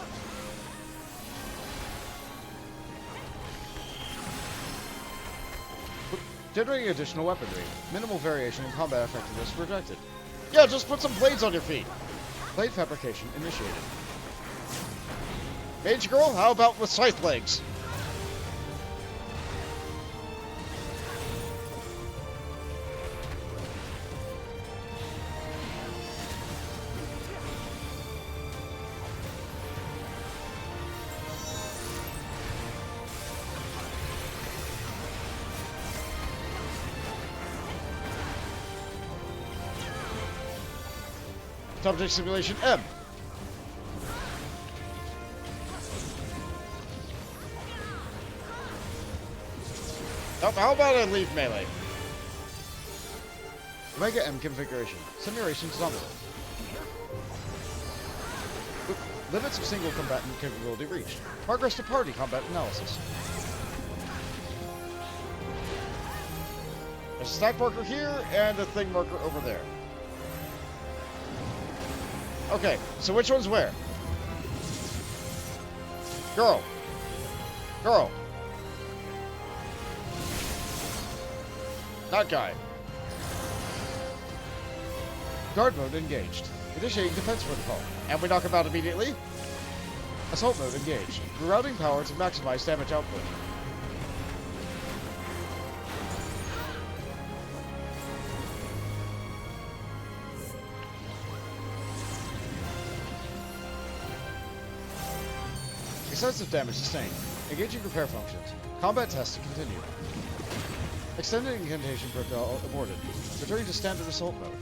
Generating additional weaponry. Minimal variation in combat effectiveness projected. Yeah, just put some blades on your feet. Blade fabrication initiated. Mage girl, how about with scythe legs? Subject simulation M. Oh, how about I leave melee? Omega M configuration. Simulation nominal. Limits of single combatant capability reached. Progress to party combat analysis. There's a stack marker here and a thing marker over there. Okay, so which one's where? Girl. Girl. That guy. Guard mode engaged. Initiating defense protocol. And we knock him out immediately. Assault mode engaged. Rerouting power to maximize damage output. Excessive damage sustained. Engaging repair functions. Combat test to continue. Extended incantation protocol aborted. Returning to standard assault mode.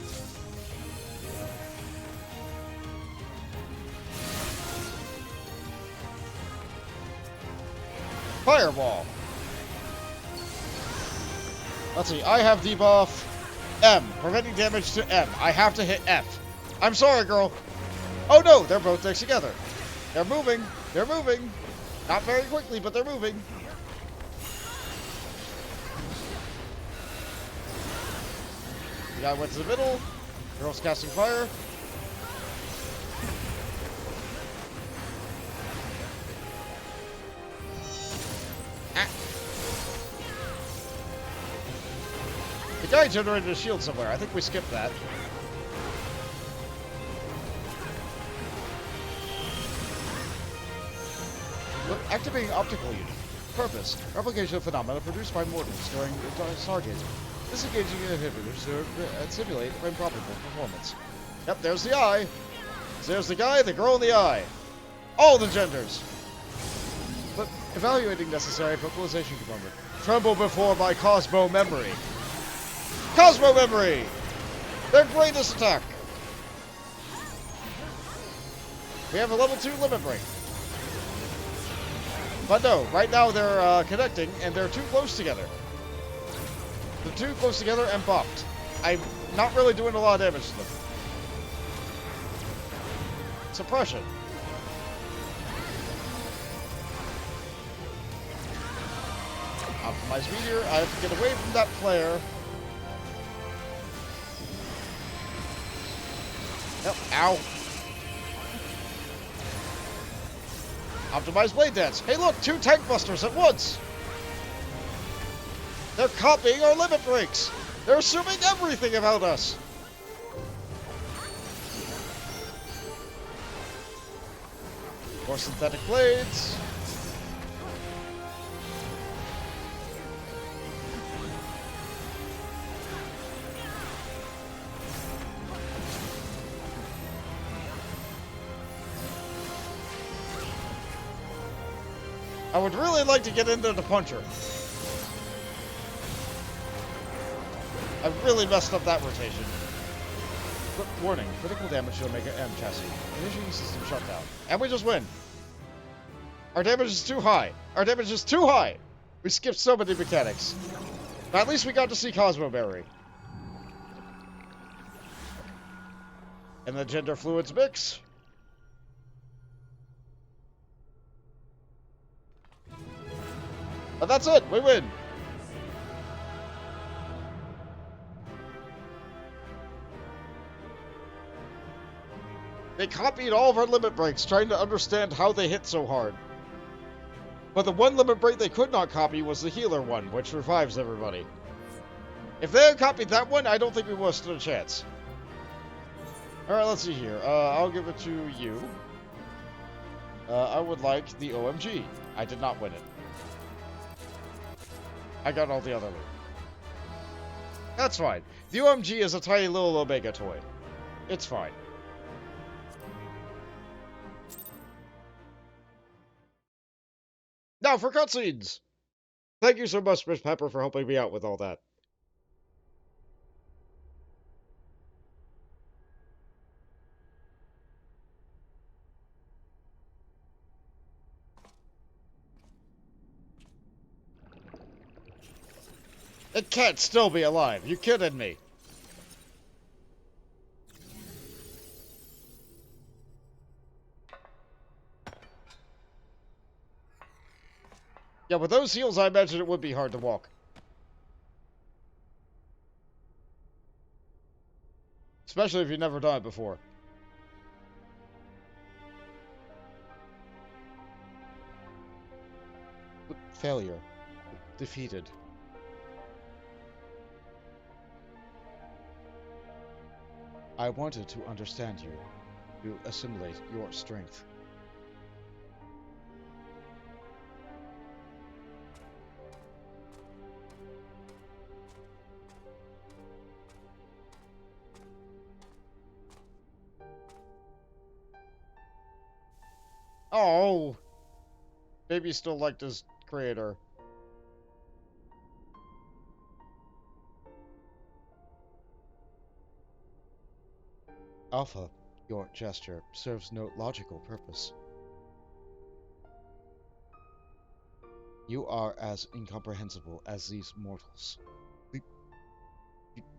Fireball. Let's see. I have debuff M. Preventing damage to M. I have to hit F. I'm sorry, girl. Oh no, they're both next together. They're moving. They're moving. Not very quickly, but they're moving. The guy went to the middle. Girl's casting fire. Ah. The guy generated a shield somewhere. I think we skipped that. Activating optical unit. Purpose. Replication of phenomena produced by mortals during stargazing. Disengaging inhibitors to simulate improbable performance. Yep, there's the eye. There's the guy, the girl, and the eye. All the genders. But evaluating necessary vocalization component. Tremble before my Cosmo memory. Cosmo memory! Their greatest attack. We have a level 2 limit break. But no, right now they're connecting, and they're too close together. They're too close together and buffed. I'm not really doing a lot of damage to them. Suppression. Optimize meteor. I have to get away from that flare. Yep. Ow. Optimize blade dance. Hey look, 2 tank busters at once. They're copying our limit breaks. They're assuming everything about us. More synthetic blades. I would really like to get into the puncher. I really messed up that rotation. Warning, critical damage to Omega M chassis. Initiating system shutdown. And we just win. Our damage is too high. Our damage is too high. We skipped so many mechanics. But at least we got to see Cosmo Berry. And the gender fluids mix. But that's it. We win. They copied all of our limit breaks, trying to understand how they hit so hard. But the one limit break they could not copy was the healer one, which revives everybody. If they had copied that one, I don't think we would have stood a chance. Alright, let's see here. I'll give it to you. I would like the OMG. I did not win it. I got all the other loot. That's fine. The OMG is a tiny little Omega toy. It's fine. Now for cutscenes! Thank you so much, Miss Pepper, for helping me out with all that. It can't still be alive. You kidding me? Yeah, with those heels, I imagine it would be hard to walk. Especially if you've never done it before. Failure. Defeated. I wanted to understand you, to assimilate your strength. Oh! Maybe you still liked his creator. Alpha, your gesture serves no logical purpose. You are as incomprehensible as these mortals.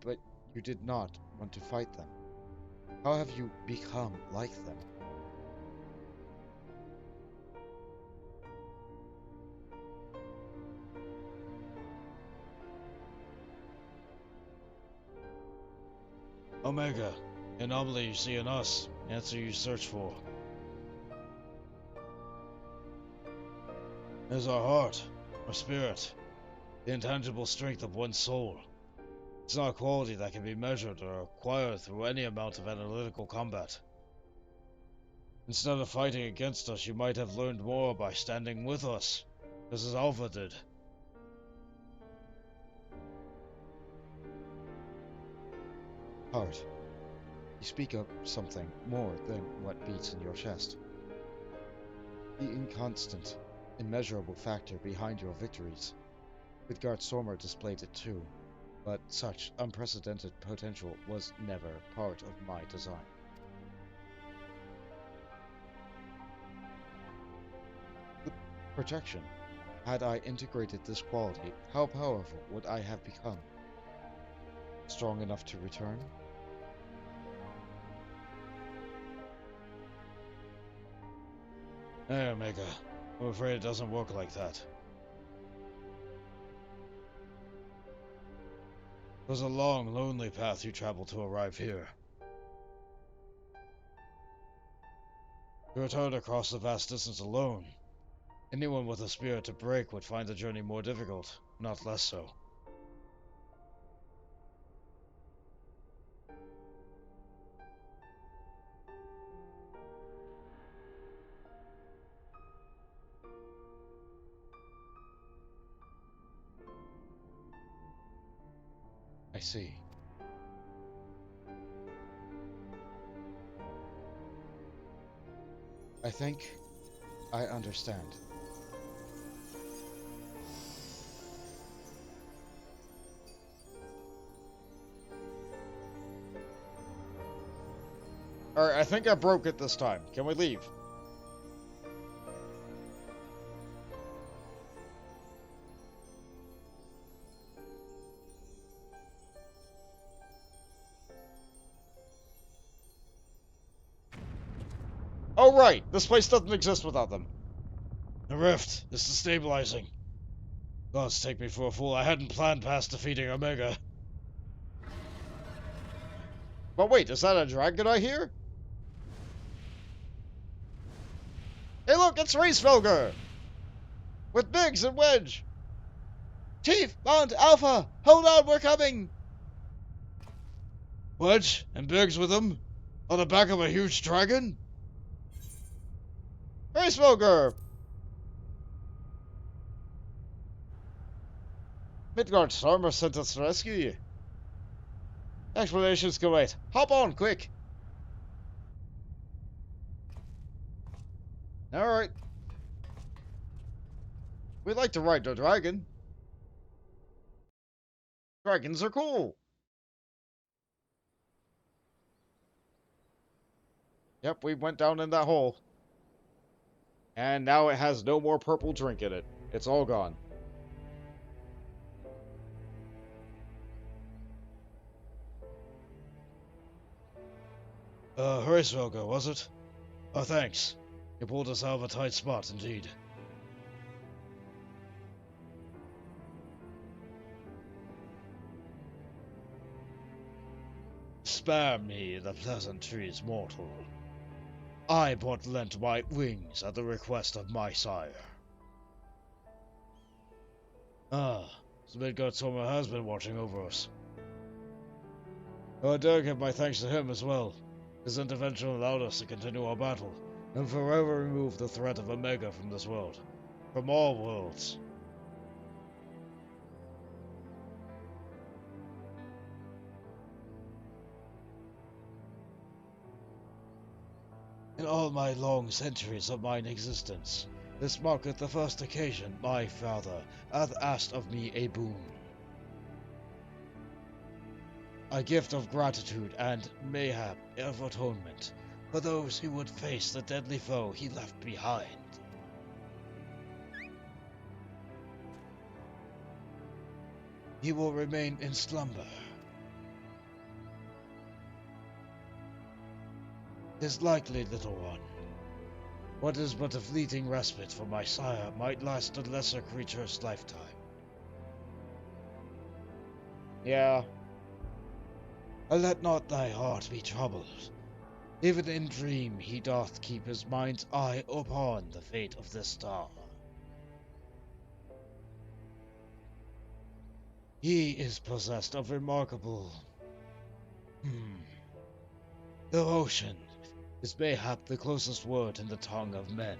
But you did not want to fight them. How have you become like them? Omega, the anomaly you see in us, the answer you search for. Is our heart, our spirit, the intangible strength of one's soul. It's not a quality that can be measured or acquired through any amount of analytical combat. Instead of fighting against us, you might have learned more by standing with us, just as Alpha did. Heart, you speak of something more than what beats in your chest. The inconstant, immeasurable factor behind your victories. Midgard Stormer displayed it too, but such unprecedented potential was never part of my design. Protection. Had I integrated this quality, how powerful would I have become? Strong enough to return? Hey, Omega. I'm afraid it doesn't work like that. It was a long, lonely path you traveled to arrive here. You returned across the vast distance alone. Anyone with a spirit to break would find the journey more difficult, not less so. I see. I think I understand. Alright, I think I broke it this time. Can we leave? Oh right, this place doesn't exist without them. The rift is destabilizing. Gods take me for a fool. I hadn't planned past defeating Omega. But wait, is that a dragon I hear? Hey look, it's Racevelger! With Biggs and Wedge! Chief, Mount, Alpha! Hold on, we're coming! Wedge and Biggs with him? On the back of a huge dragon? Racevelger! Midgard Stormer sent us to rescue you. Explanations can wait. Hop on, quick! Alright. We'd like to ride the dragon. Dragons are cool. Yep, we went down in that hole. And now it has no more purple drink in it. It's all gone. Hraesvelgr, was it? Oh, thanks. You pulled us out of a tight spot, indeed. Spare me the pleasantries, mortal. I but lent my wings at the request of my sire. Ah, the Midgard Summer has been watching over us. I dare give my thanks to him as well. His intervention allowed us to continue our battle, and forever remove the threat of Omega from this world. From all worlds. In all my long centuries of mine existence, this marketh the first occasion my father hath asked of me a boon. A gift of gratitude and, mayhap, of atonement for those who would face the deadly foe he left behind. He will remain in slumber. Tis likely, little one. What is but a fleeting respite for my sire might last a lesser creature's lifetime. Yeah. Let not thy heart be troubled. Even in dream he doth keep his mind's eye upon the fate of this star. He is possessed of remarkable... devotion is mayhap the closest word in the tongue of men.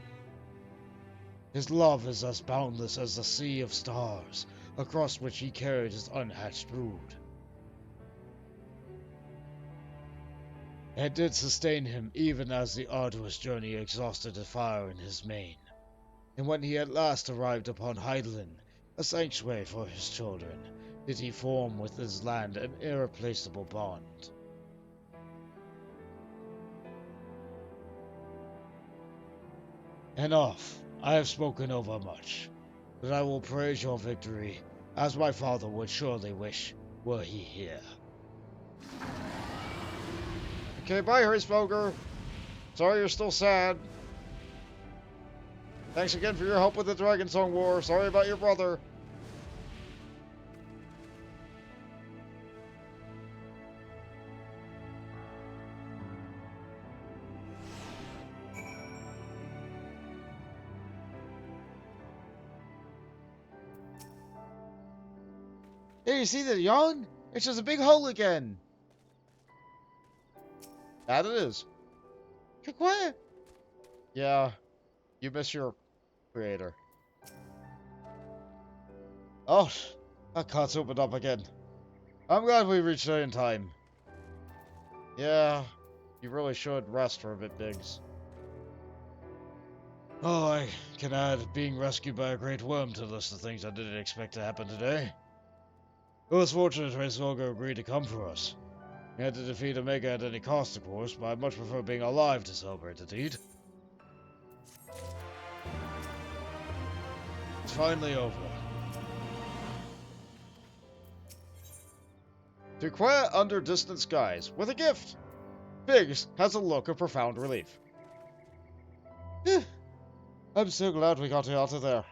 His love is as boundless as the sea of stars, across which he carried his unhatched brood. It did sustain him even as the arduous journey exhausted the fire in his mane, and when he at last arrived upon Hydaelyn, a sanctuary for his children, did he form with his land an irreplaceable bond. Enough, I have spoken over much, but I will praise your victory, as my father would surely wish, were he here. Okay, bye, Hraesvelgr. Sorry you're still sad. Thanks again for your help with the Dragon Song War. Sorry about your brother. Hey, you see that yawn? It's just a big hole again. That it is. What? Yeah, you miss your creator. Oh, that cart's opened up again. I'm glad we reached it in time. Yeah, you really should rest for a bit, Biggs. Oh, I can add being rescued by a great worm to the list of things I didn't expect to happen today. It was fortunate Hraesvelgr agreed to come for us. We had to defeat Omega at any cost, of course, but I'd much prefer being alive to celebrate the deed. It's finally over. To quiet under distant skies with a gift. Biggs has a look of profound relief. I'm so glad we got you out of there.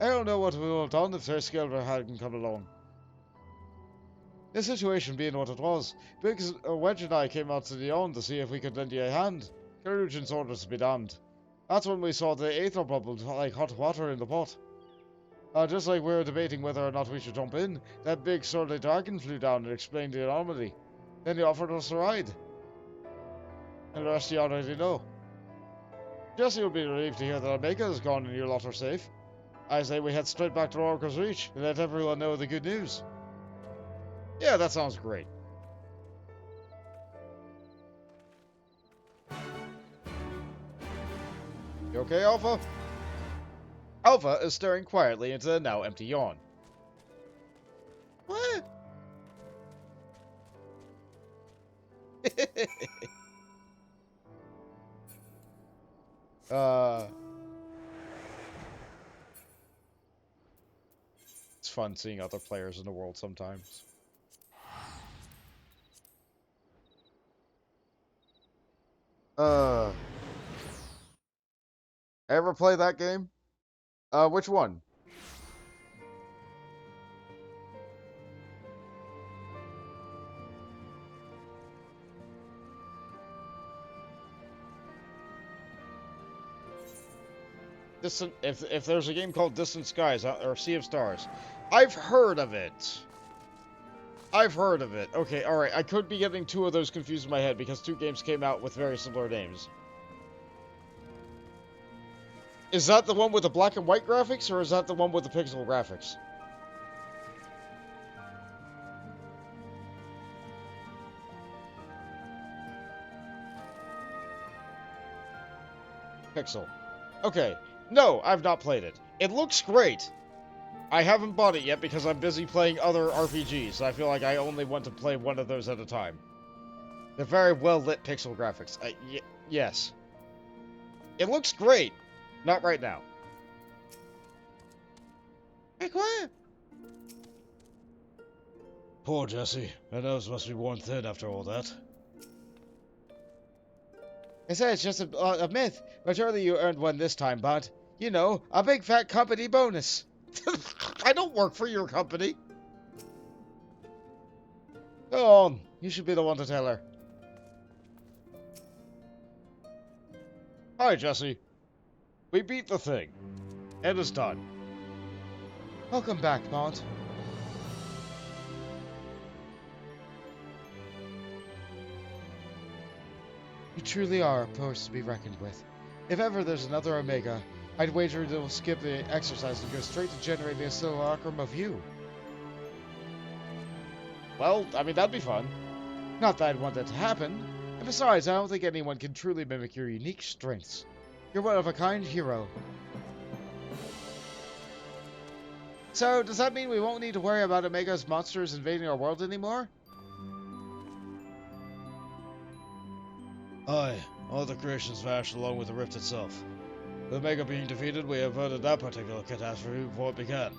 I don't know what we would have done if Hraesvelgr hadn't come along. The situation being what it was, Biggs, Wedge and I came out to the Own to see if we could lend you a hand. Kerugion's orders to be damned. That's when we saw the aether bubble like hot water in the pot. Just like we were debating whether or not we should jump in, that big surly dragon flew down and explained the anomaly. Then he offered us a ride. And the rest you already know. Jesse will be relieved to hear that Omega is gone and your lot are safe. I say we head straight back to Orca's Reach and let everyone know the good news. Yeah, that sounds great. You okay, Alpha? Alpha is staring quietly into the now empty yawn. What? It's fun seeing other players in the world sometimes. I ever play that game? Which one? Distant, if there's a game called Distant Skies or Sea of Stars, I've heard of it. I've heard of it. Okay, all right. I could be getting two of those confused in my head because two games came out with very similar names. Is that the one with the black and white graphics, or is that the one with the pixel graphics? Pixel. Okay. No, I've not played it. It looks great. I haven't bought it yet because I'm busy playing other RPGs. I feel like I only want to play one of those at a time. They're very well-lit pixel graphics. Yes. It looks great. Not right now. Be quiet. Poor Jesse. Her nose must be worn thin after all that. I said it's just a myth, but surely you earned one this time, bud. You know, a big fat company bonus. I don't work for your company. Go on. You should be the one to tell her. Hi, Jesse. We beat the thing. And it's done. Welcome back, Maude. You truly are a force to be reckoned with. If ever there's another Omega, I'd wager they'll skip the exercise and go straight to generating a simulacrum of you. Well, I mean, that'd be fun. Not that I'd want that to happen. And besides, I don't think anyone can truly mimic your unique strengths. You're one of a kind hero. So, does that mean we won't need to worry about Omega's monsters invading our world anymore? Aye, all the creations vanished along with the rift itself. With Omega being defeated, we averted that particular catastrophe before it began.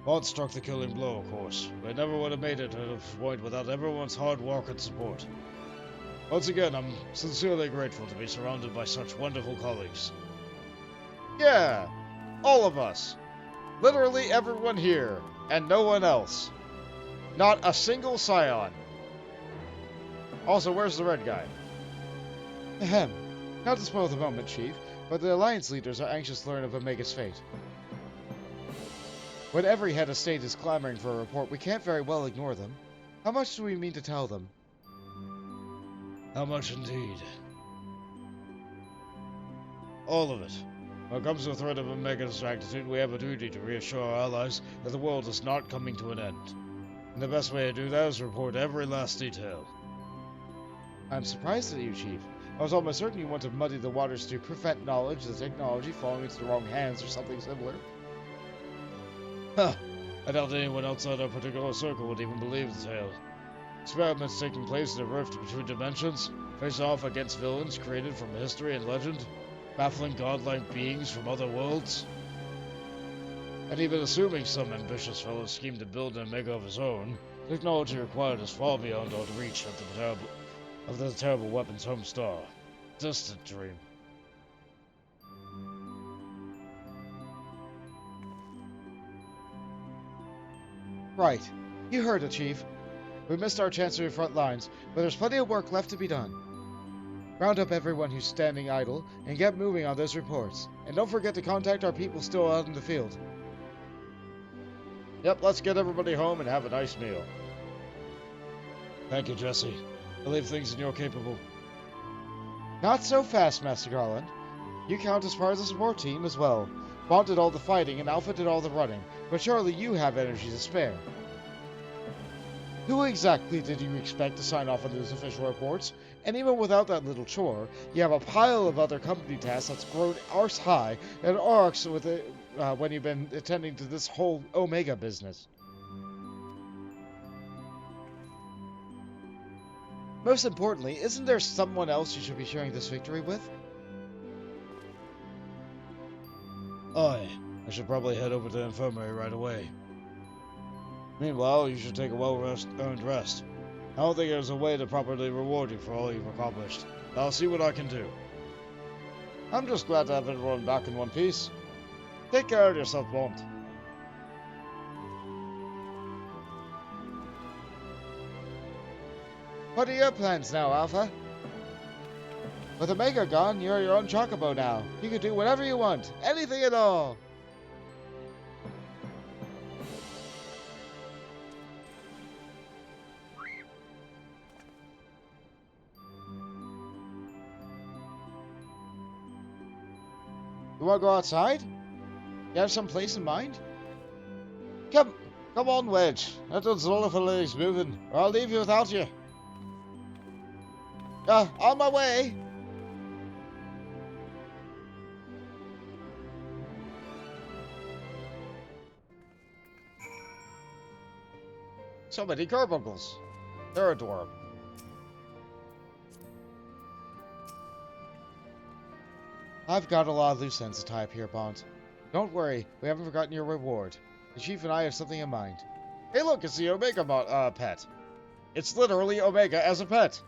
Bond struck the killing blow, of course. We never would have made it to this point without everyone's hard work and support. Once again, I'm sincerely grateful to be surrounded by such wonderful colleagues. Yeah, all of us. Literally everyone here, and no one else. Not a single scion. Also, where's the red guy? Ahem. Not to spoil the moment, Chief, but the Alliance leaders are anxious to learn of Omega's fate. When every head of state is clamoring for a report, we can't very well ignore them. How much do we mean to tell them? How much indeed? All of it. When it comes to the threat of Omega's magnitude, we have a duty to reassure our allies that the world is not coming to an end. And the best way to do that is report every last detail. I'm surprised at you, Chief. I was almost certain you want to muddy the waters to prevent knowledge of the technology falling into the wrong hands or something similar. Huh. I doubt anyone outside our particular circle would even believe the tale. Experiments taking place in a rift between dimensions, face off against villains created from history and legend, baffling godlike beings from other worlds. And even assuming some ambitious fellow schemed to build an Omega of his own, technology required is far beyond our reach of the terrible weapon's home star. Distant dream. Right. You heard it, Chief. We missed our chance to the front lines, but there's plenty of work left to be done. Round up everyone who's standing idle and get moving on those reports. And don't forget to contact our people still out in the field. Yep, let's get everybody home and have a nice meal. Thank you, Jesse. I leave things in your capable. Not so fast, Master Garland. You count as part of the support team as well. Bond did all the fighting and Alpha did all the running, but surely you have energy to spare. Who exactly did you expect to sign off on those official reports? And even without that little chore, you have a pile of other company tasks that's grown arse high and arcs with it when you've been attending to this whole Omega business. Most importantly, isn't there someone else you should be sharing this victory with? Aye, I should probably head over to the infirmary right away. Meanwhile, you should take a well-earned rest. I don't think there's a way to properly reward you for all you've accomplished. I'll see what I can do. I'm just glad to have everyone back in one piece. Take care of yourself, Bond. What are your plans now, Alpha? With Omega gone, you're your own chocobo now. You can do whatever you want. Anything at all. You want to go outside? You have some place in mind? Come on, Wedge. Let those wonderful ladies moving, or I'll leave you without you. On my way. So many carbuncles. They're adorable. I've got a lot of loose ends to tie up here, Bond. Don't worry, we haven't forgotten your reward. The Chief and I have something in mind. Hey look, it's the Omega pet. It's literally Omega as a pet.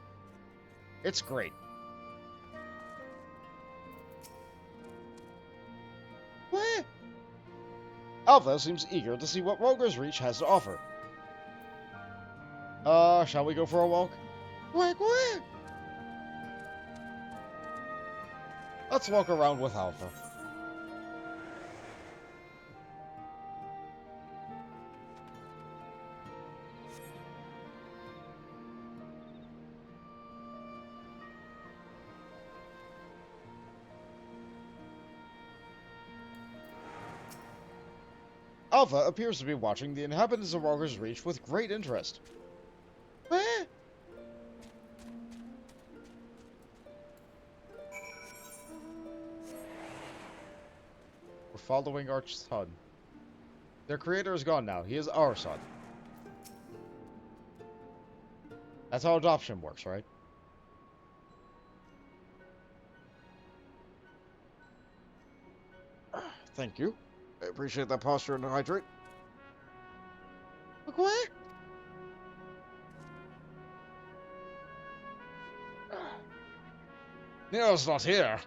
It's great. What? Alpha seems eager to see what Roger's Reach has to offer. Shall we go for a walk? Quack, quack. Let's walk around with Alpha. Alpha appears to be watching the inhabitants of Roger's Reach with great interest. What? We're following our son. Their creator is gone now. He is our son. That's how adoption works, right? Thank you. I appreciate that posture and hydrate. Look what? Nero's not here.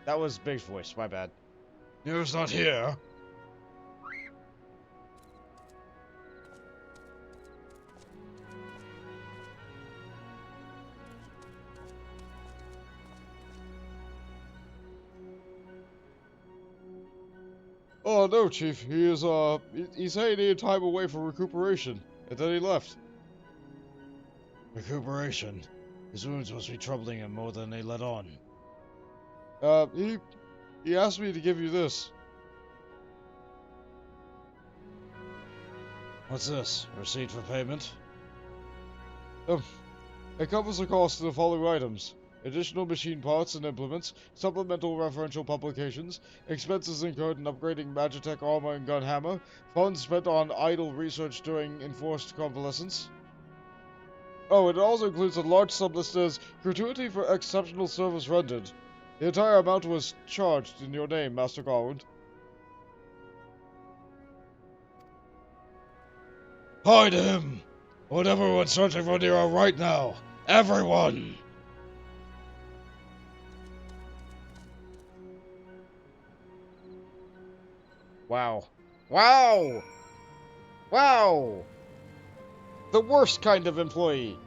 That was Big's voice, my bad. Nero's not here. Oh no, Chief. He said he needed time away for recuperation, and then he left. Recuperation? His wounds must be troubling him more than they let on. He asked me to give you this. What's this? A receipt for payment? It covers the cost of the following items: additional machine parts and implements, supplemental referential publications, expenses incurred in upgrading Magitech armor and gun hammer, funds spent on idle research during enforced convalescence. Oh, it also includes a large sum listed as gratuity for exceptional service rendered. The entire amount was charged in your name, Master Garland. Hide him! I want everyone searching for Nero right now! Everyone! Wow. Wow! Wow! The worst kind of employee.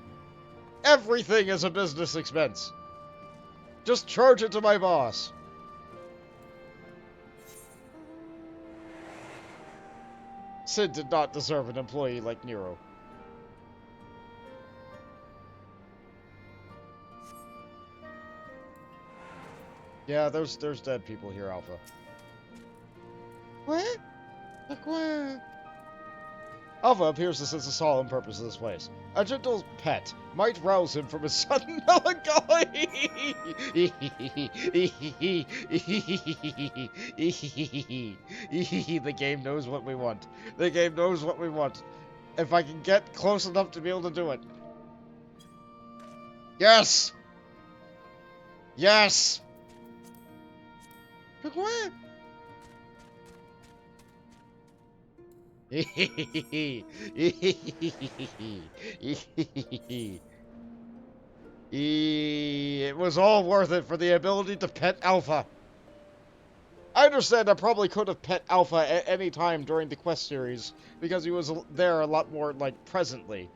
Everything is a business expense. Just charge it to my boss. Sid did not deserve an employee like Nero. Yeah, there's dead people here, Alpha. What? Like where? Alpha appears to sense the solemn purpose of this place. A gentle pet might rouse him from his sudden melancholy. The game knows what we want. The game knows what we want. If I can get close enough to be able to do it. Yes! Yes! Like what? It was all worth it for the ability to pet Alpha. I understand I probably could have pet Alpha at any time during the quest series, because he was there a lot more, like, presently.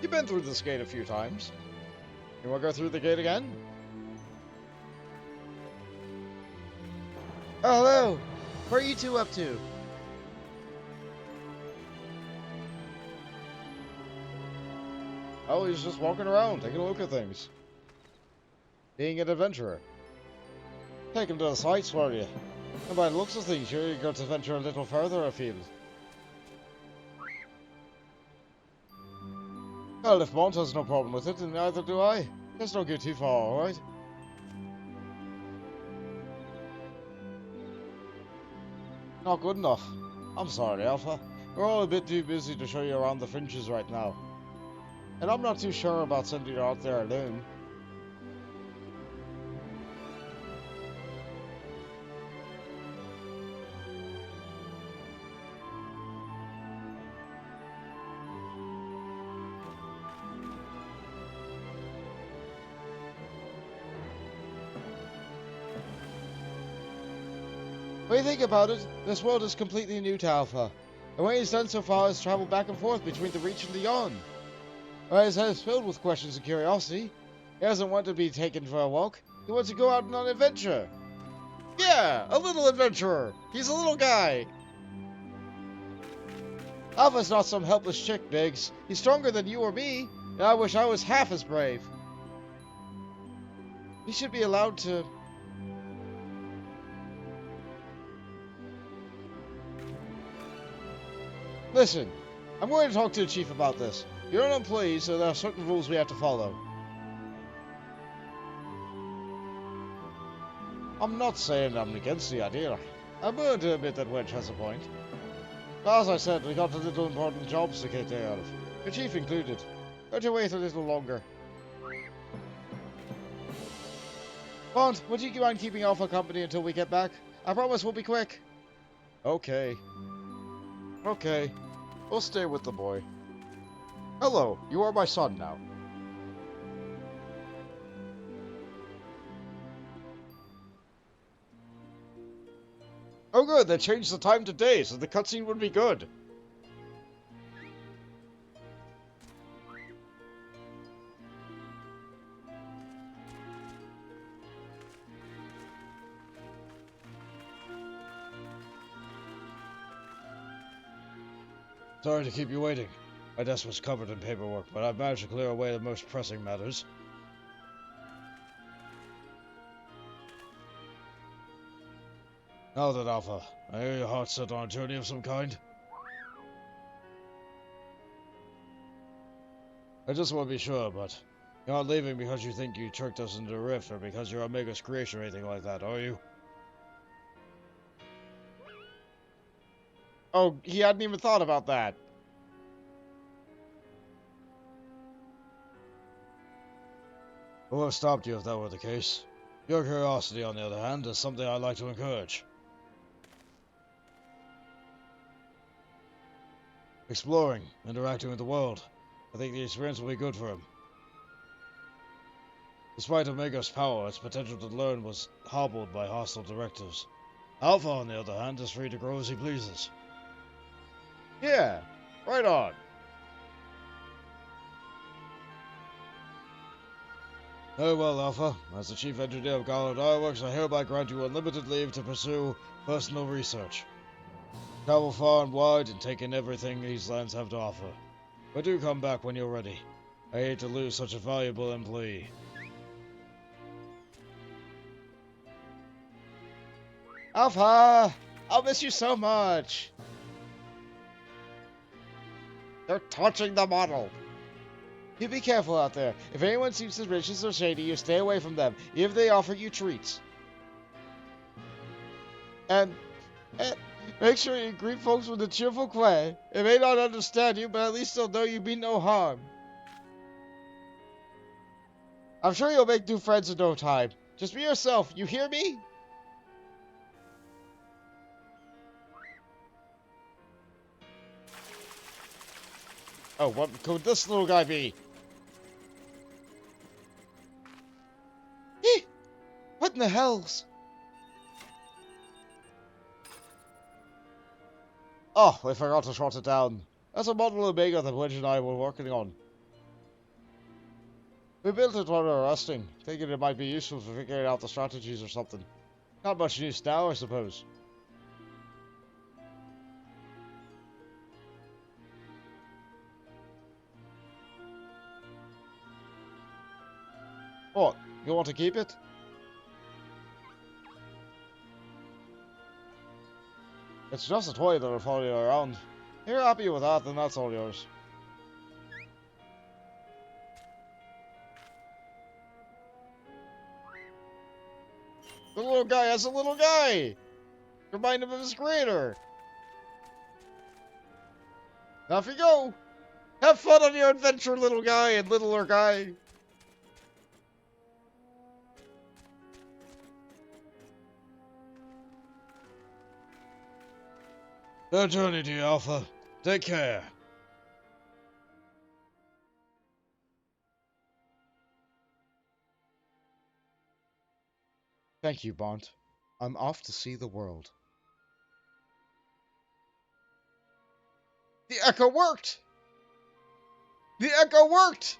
You've been through this gate a few times. You want to go through the gate again? Oh, hello. What are you two up to? Oh, he's just walking around, taking a look at things. Being an adventurer. Take him to the sights for you. And by the looks of things, you're going to venture a little further afield. Well, if Mont has no problem with it, then neither do I. Let's not get too far, alright? Not good enough. I'm sorry, Alpha. We're all a bit too busy to show you around the fringes right now. And I'm not too sure about sending you out there alone. When you think about it, this world is completely new to Alpha. And what he's done so far is travel back and forth between the Reach and the Yawn. While his head is filled with questions and curiosity, he doesn't want to be taken for a walk. He wants to go out on an adventure. Yeah, a little adventurer. He's a little guy. Alpha's not some helpless chick, Biggs. He's stronger than you or me, and I wish I was half as brave. He should be allowed to... Listen, I'm going to talk to the chief about this. You're an employee, so there are certain rules we have to follow. I'm not saying I'm against the idea. I'm willing to admit that Wedge has a point. But as I said, we got a little important jobs to get out of. The chief included. Won't you wait a little longer? Bond, would you mind keeping Alpha company until we get back? I promise we'll be quick. Okay. Okay. We'll stay with the boy. Hello, you are my son now. Oh good, they changed the time to day, so the cutscene would be good. Sorry to keep you waiting. My desk was covered in paperwork, but I've managed to clear away the most pressing matters. Now then, Alpha, I hear your heart's set on a journey of some kind. I just want to be sure, but you're not leaving because you think you tricked us into a rift, or because you're Omega's creation or anything like that, are you? Oh, he hadn't even thought about that. I would have stopped you if that were the case. Your curiosity, on the other hand, is something I'd like to encourage. Exploring, interacting with the world. I think the experience will be good for him. Despite Omega's power, its potential to learn was hobbled by hostile directives. Alpha, on the other hand, is free to grow as he pleases. Yeah, right on. Very well, Alpha. As the Chief Engineer of Garland Ironworks, I hereby grant you unlimited leave to pursue personal research. Travel far and wide and take in everything these lands have to offer. But do come back when you're ready. I hate to lose such a valuable employee. Alpha! I'll miss you so much! They're touching the model! You be careful out there. If anyone seems suspicious or shady, you stay away from them, even if they offer you treats. And, and make sure you greet folks with a cheerful quay. They may not understand you, but at least they'll know you mean no harm. I'm sure you'll make new friends in no time. Just be yourself, you hear me? Oh, what could this little guy be? What in the hells? Oh, I forgot to shut it down. That's a model Omega that Wedge and I were working on. We built it while we were resting, thinking it might be useful for figuring out the strategies or something. Not much use now, I suppose. What? You want to keep it? It's just a toy that'll follow you around. If you're happy with that, then that's all yours. The little guy has a little guy! Remind him of his creator! Off you go! Have fun on your adventure, little guy and littler guy! Good journey to you, Alpha. Take care. Thank you, Bont. I'm off to see the world. The echo worked! The echo worked!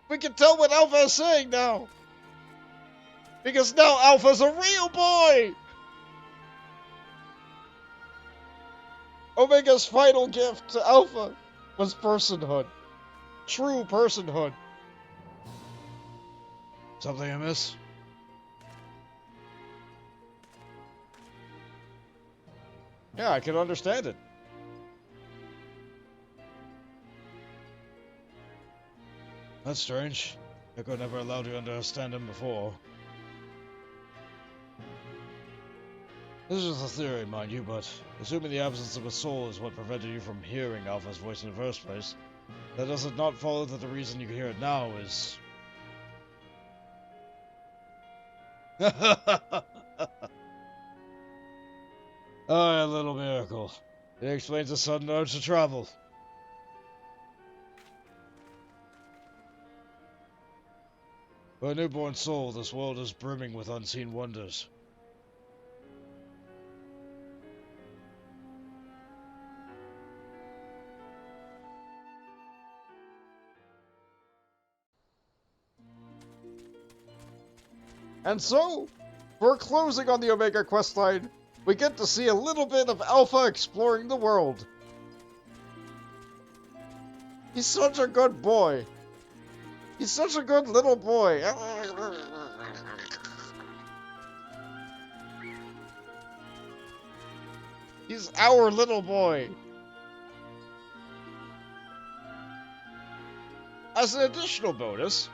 We can tell what Alpha is saying now! Because now Alpha's a real boy! Omega's final gift to Alpha was personhood. True personhood. Something amiss? Yeah, I can understand it. That's strange. Echo never allowed you to understand him before. This is a theory, mind you, but assuming the absence of a soul is what prevented you from hearing Alpha's voice in the first place, that does it not follow that the reason you can hear it now is... Ah, a little miracle. It explains the sudden urge to travel. For a newborn soul, this world is brimming with unseen wonders. And so, we're closing on the Omega questline. We get to see a little bit of Alpha exploring the world. He's such a good boy. He's such a good little boy. He's our little boy. As an additional bonus,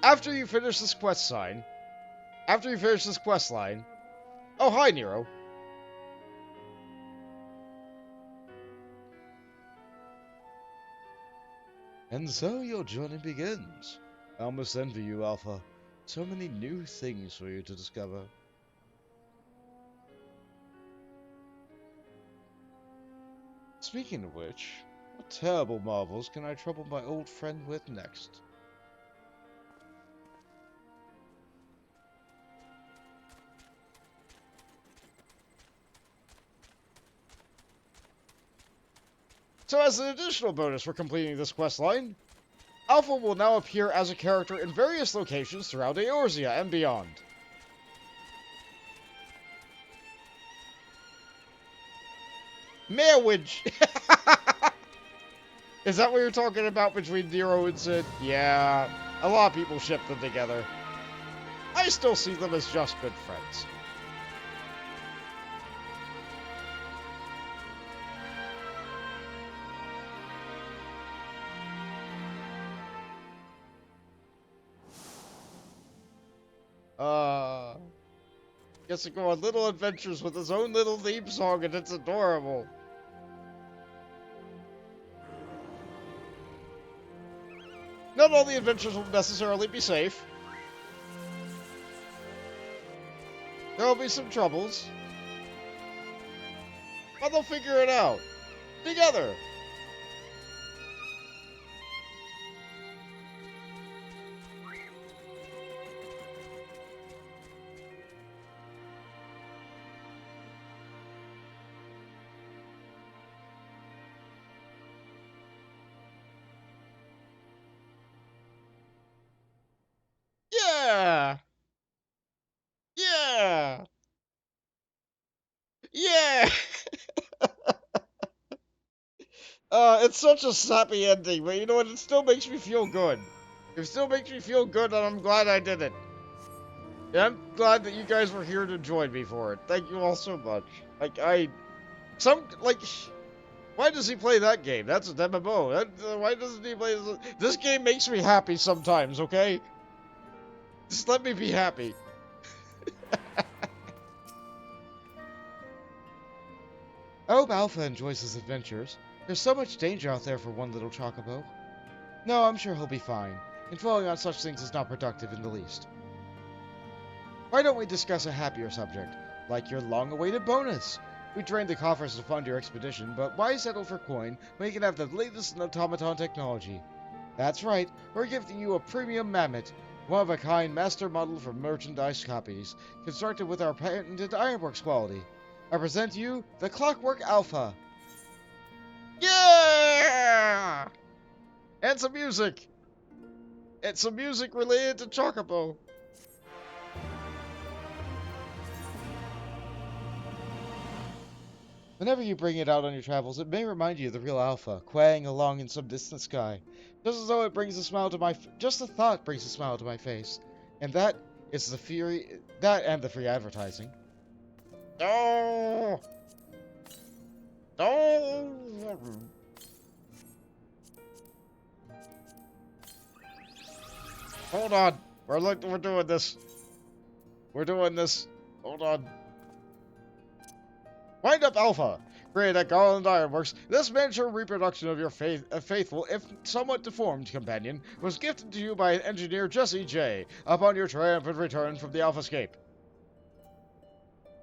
after you finish this quest line... Oh, hi, Nero. And so your journey begins. I almost envy you, Alpha. So many new things for you to discover. Speaking of which, what terrible marvels can I trouble my old friend with next? So as an additional bonus for completing this quest line, Alpha will now appear as a character in various locations throughout Eorzea and beyond. Marriage! Is that what you're talking about between Nero and Sid? Yeah, a lot of people ship them together. I still see them as just good friends. Gets to go on little adventures with his own little theme song, and it's adorable. Not all the adventures will necessarily be safe. There will be some troubles. But they'll figure it out. Together. Yeah! Yeah! Yeah! It's such a sappy ending, but you know what? It still makes me feel good. It still makes me feel good, and I'm glad I did it. And I'm glad that you guys were here to join me for it. Thank you all so much. Why does he play that game? That's an MMO. Why doesn't he play this? This game makes me happy sometimes, okay? Just let me be happy. I hope Alpha enjoys his adventures. There's so much danger out there for one little chocobo. No, I'm sure he'll be fine. And dwelling on such things is not productive in the least. Why don't we discuss a happier subject, like your long-awaited bonus? We drained the coffers to fund your expedition, but why settle for coin when you can have the latest in automaton technology? That's right, we're gifting you a premium mammoth, one-of-a-kind master model for merchandise copies, constructed with our patented ironworks quality. I present to you the Clockwork Alpha. Yeah! And some music. And some music related to Chocobo. Whenever you bring it out on your travels, it may remind you of the real Alpha, quaying along in some distant sky. Just as though it brings a smile to just the thought brings a smile to my face. And that is the fury, that and the free advertising. No! No! Hold on. We're doing this. We're doing this. Hold on. Wind Up Alpha. Created at Garland Ironworks, this miniature reproduction of your faithful, if somewhat deformed companion, was gifted to you by engineer Jesse J. upon your triumphant return from the Alphascape.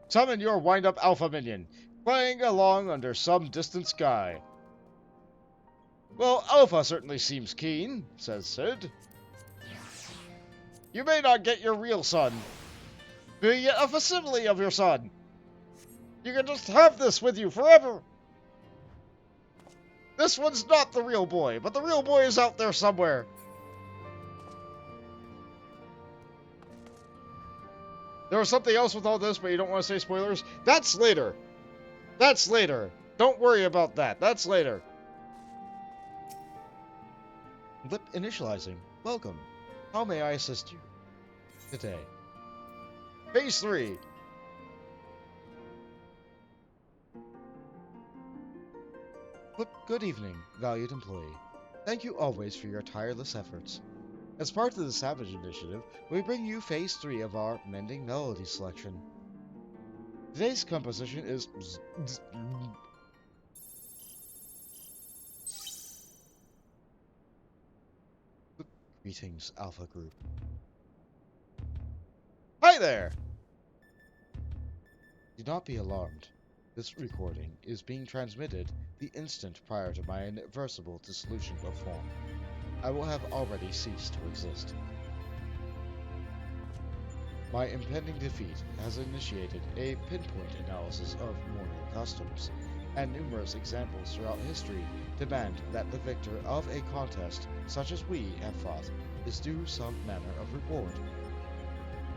Summon your Wind Up Alpha minion, playing along under some distant sky. Well, Alpha certainly seems keen, says Sid. You may not get your real son, being yet a facsimile of your son. You can just have this with you forever. This one's not the real boy, but the real boy is out there somewhere. There was something else with all this, but you don't want to say spoilers? That's later. That's later. Don't worry about that. That's later. Lip initializing. Welcome. How may I assist you today? Phase 3. Good evening, valued employee. Thank you always for your tireless efforts. As part of the Savage Initiative, we bring you Phase 3 of our Mending Melody selection. Today's composition is... Greetings, Alpha Group. Hi there! Do not be alarmed. This recording is being transmitted the instant prior to my irreversible dissolution of form. I will have already ceased to exist. My impending defeat has initiated a pinpoint analysis of mortal customs, and numerous examples throughout history demand that the victor of a contest such as we have fought is due some manner of reward.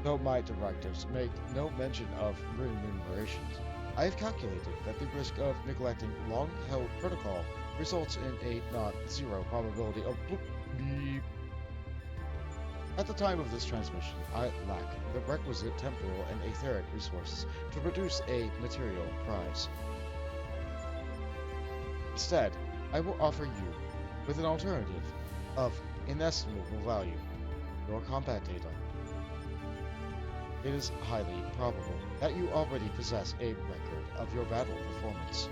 Though my directives make no mention of remunerations, I have calculated that the risk of neglecting long-held protocol results in a not-zero probability of beep. At the time of this transmission, I lack the requisite temporal and etheric resources to produce a material prize. Instead, I will offer you with an alternative of inestimable value, your combat data. it is highly probable that you already possess a record of your battle performance.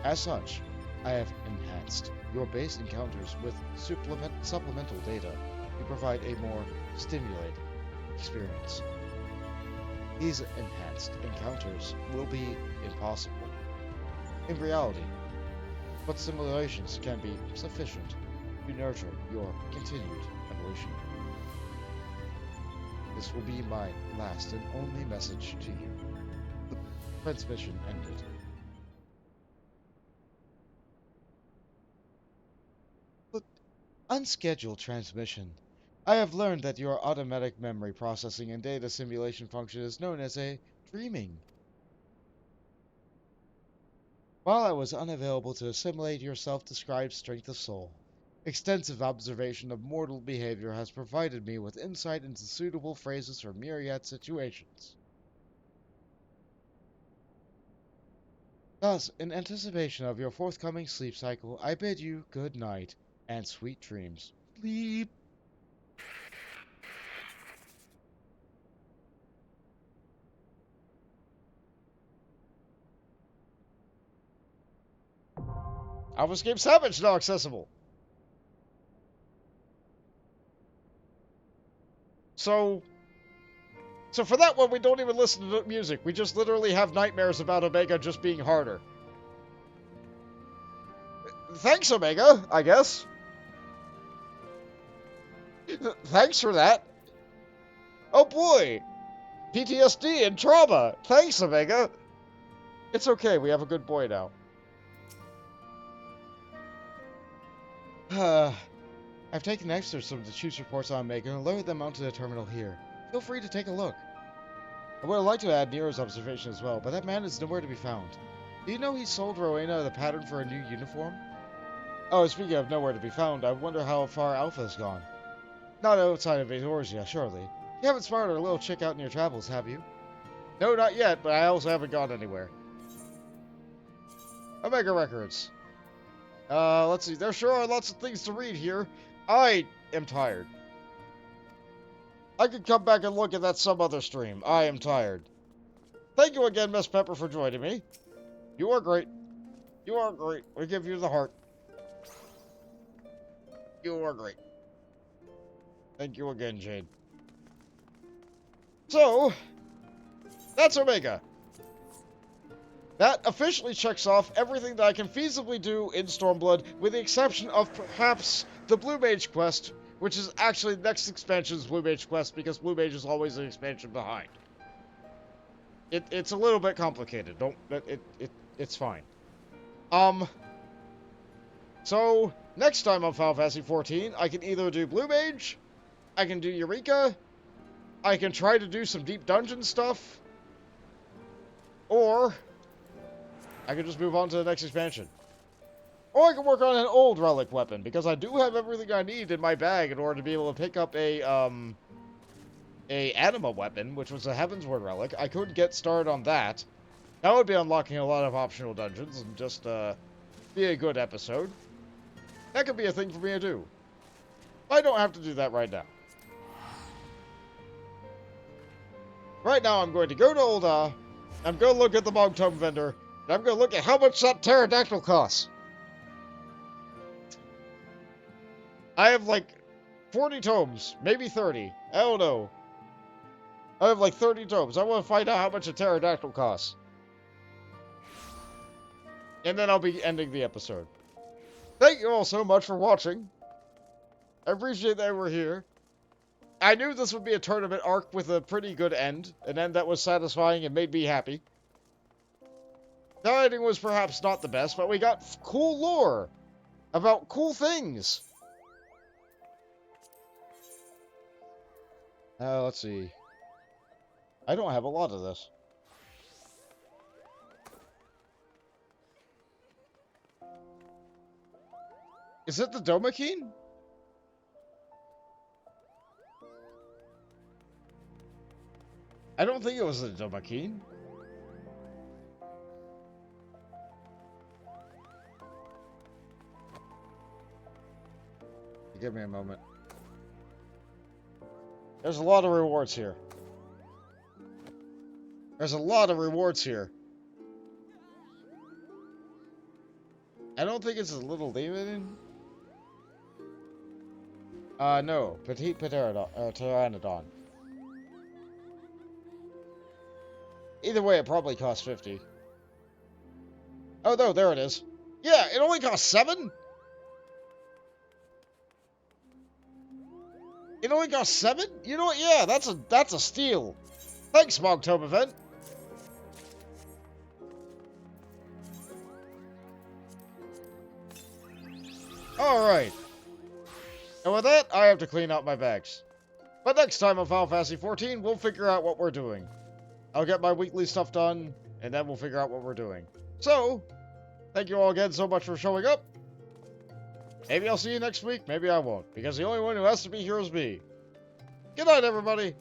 As such, I have enhanced your base encounters with supplemental data to provide a more stimulating experience. These enhanced encounters will be impossible in reality, but simulations can be sufficient to nurture your continued evolution. This will be my last and only message to you. The transmission ended. But unscheduled transmission. I have learned that your automatic memory processing and data simulation function is known as a dreaming. While I was unavailable to assimilate your self-described strength of soul, extensive observation of mortal behavior has provided me with insight into suitable phrases for myriad situations. Thus, in anticipation of your forthcoming sleep cycle, I bid you good night and sweet dreams. Sleep. Alphascape Savage now accessible. So for that one, we don't even listen to the music. We just literally have nightmares about Omega just being harder. Thanks, Omega, I guess. Thanks for that. Oh boy. PTSD and trauma. Thanks, Omega. It's okay, we have a good boy now. I've taken excerpts of the Chief's reports on Omega and lowered them onto the terminal here. Feel free to take a look. I would have liked to add Nero's observation as well, but that man is nowhere to be found. Do you know he sold Rowena the pattern for a new uniform? Oh, speaking of nowhere to be found, I wonder how far Alpha has gone. Not outside of Eorzea, surely. You haven't spotted a little chick out in your travels, have you? No, not yet, but I also haven't gone anywhere. Omega Records. Let's see. There sure are lots of things to read here. I am tired. I could come back and look at that some other stream. I am tired. Thank you again, Miss Pepper, for joining me. You are great. You are great. We give you the heart. You are great. Thank you again, Jade. So, that's Omega. That officially checks off everything that I can feasibly do in Stormblood, with the exception of perhaps the Blue Mage quest, which is actually the next expansion's Blue Mage quest, because Blue Mage is always an expansion behind. It's a little bit complicated. It's fine. So, next time on Final Fantasy XIV, I can either do Blue Mage, I can do Eureka, I can try to do some deep dungeon stuff, or I can just move on to the next expansion. Or I can work on an old relic weapon, because I do have everything I need in my bag in order to be able to pick up a anima weapon, which was a Heavensward relic. I could get started on that. That would be unlocking a lot of optional dungeons and just be a good episode. That could be a thing for me to do. I don't have to do that right now. Right now, I'm going to go to Ul'dah. I'm going to look at the Mog Tome vendor. And I'm going to look at how much that pterodactyl costs. I have like 40 tomes, maybe 30. I don't know. I have like 30 tomes. I want to find out how much a pterodactyl costs. And then I'll be ending the episode. Thank you all so much for watching. I appreciate that we're here. I knew this would be a tournament arc with a pretty good end. An end that was satisfying and made me happy. The ending was perhaps not the best, but we got cool lore about cool things. Let's see. I don't have a lot of this. Is it the Doma-Keen? I don't think it was the Doma-Keen. Give me a moment. There's a lot of rewards here. There's a lot of rewards here. I don't think it's a little demon. No. Petite Pteranodon. Either way, it probably costs 50. Oh, no, there it is. Yeah, it only costs 7? It only costs 7? You know what? Yeah, that's a steal. Thanks, Mogtober event. Alright. And with that, I have to clean out my bags. But next time on Final Fantasy XIV, we'll figure out what we're doing. I'll get my weekly stuff done, and then we'll figure out what we're doing. So, thank you all again so much for showing up. Maybe I'll see you next week, maybe I won't, because the only one who has to be here is me. Good night, everybody.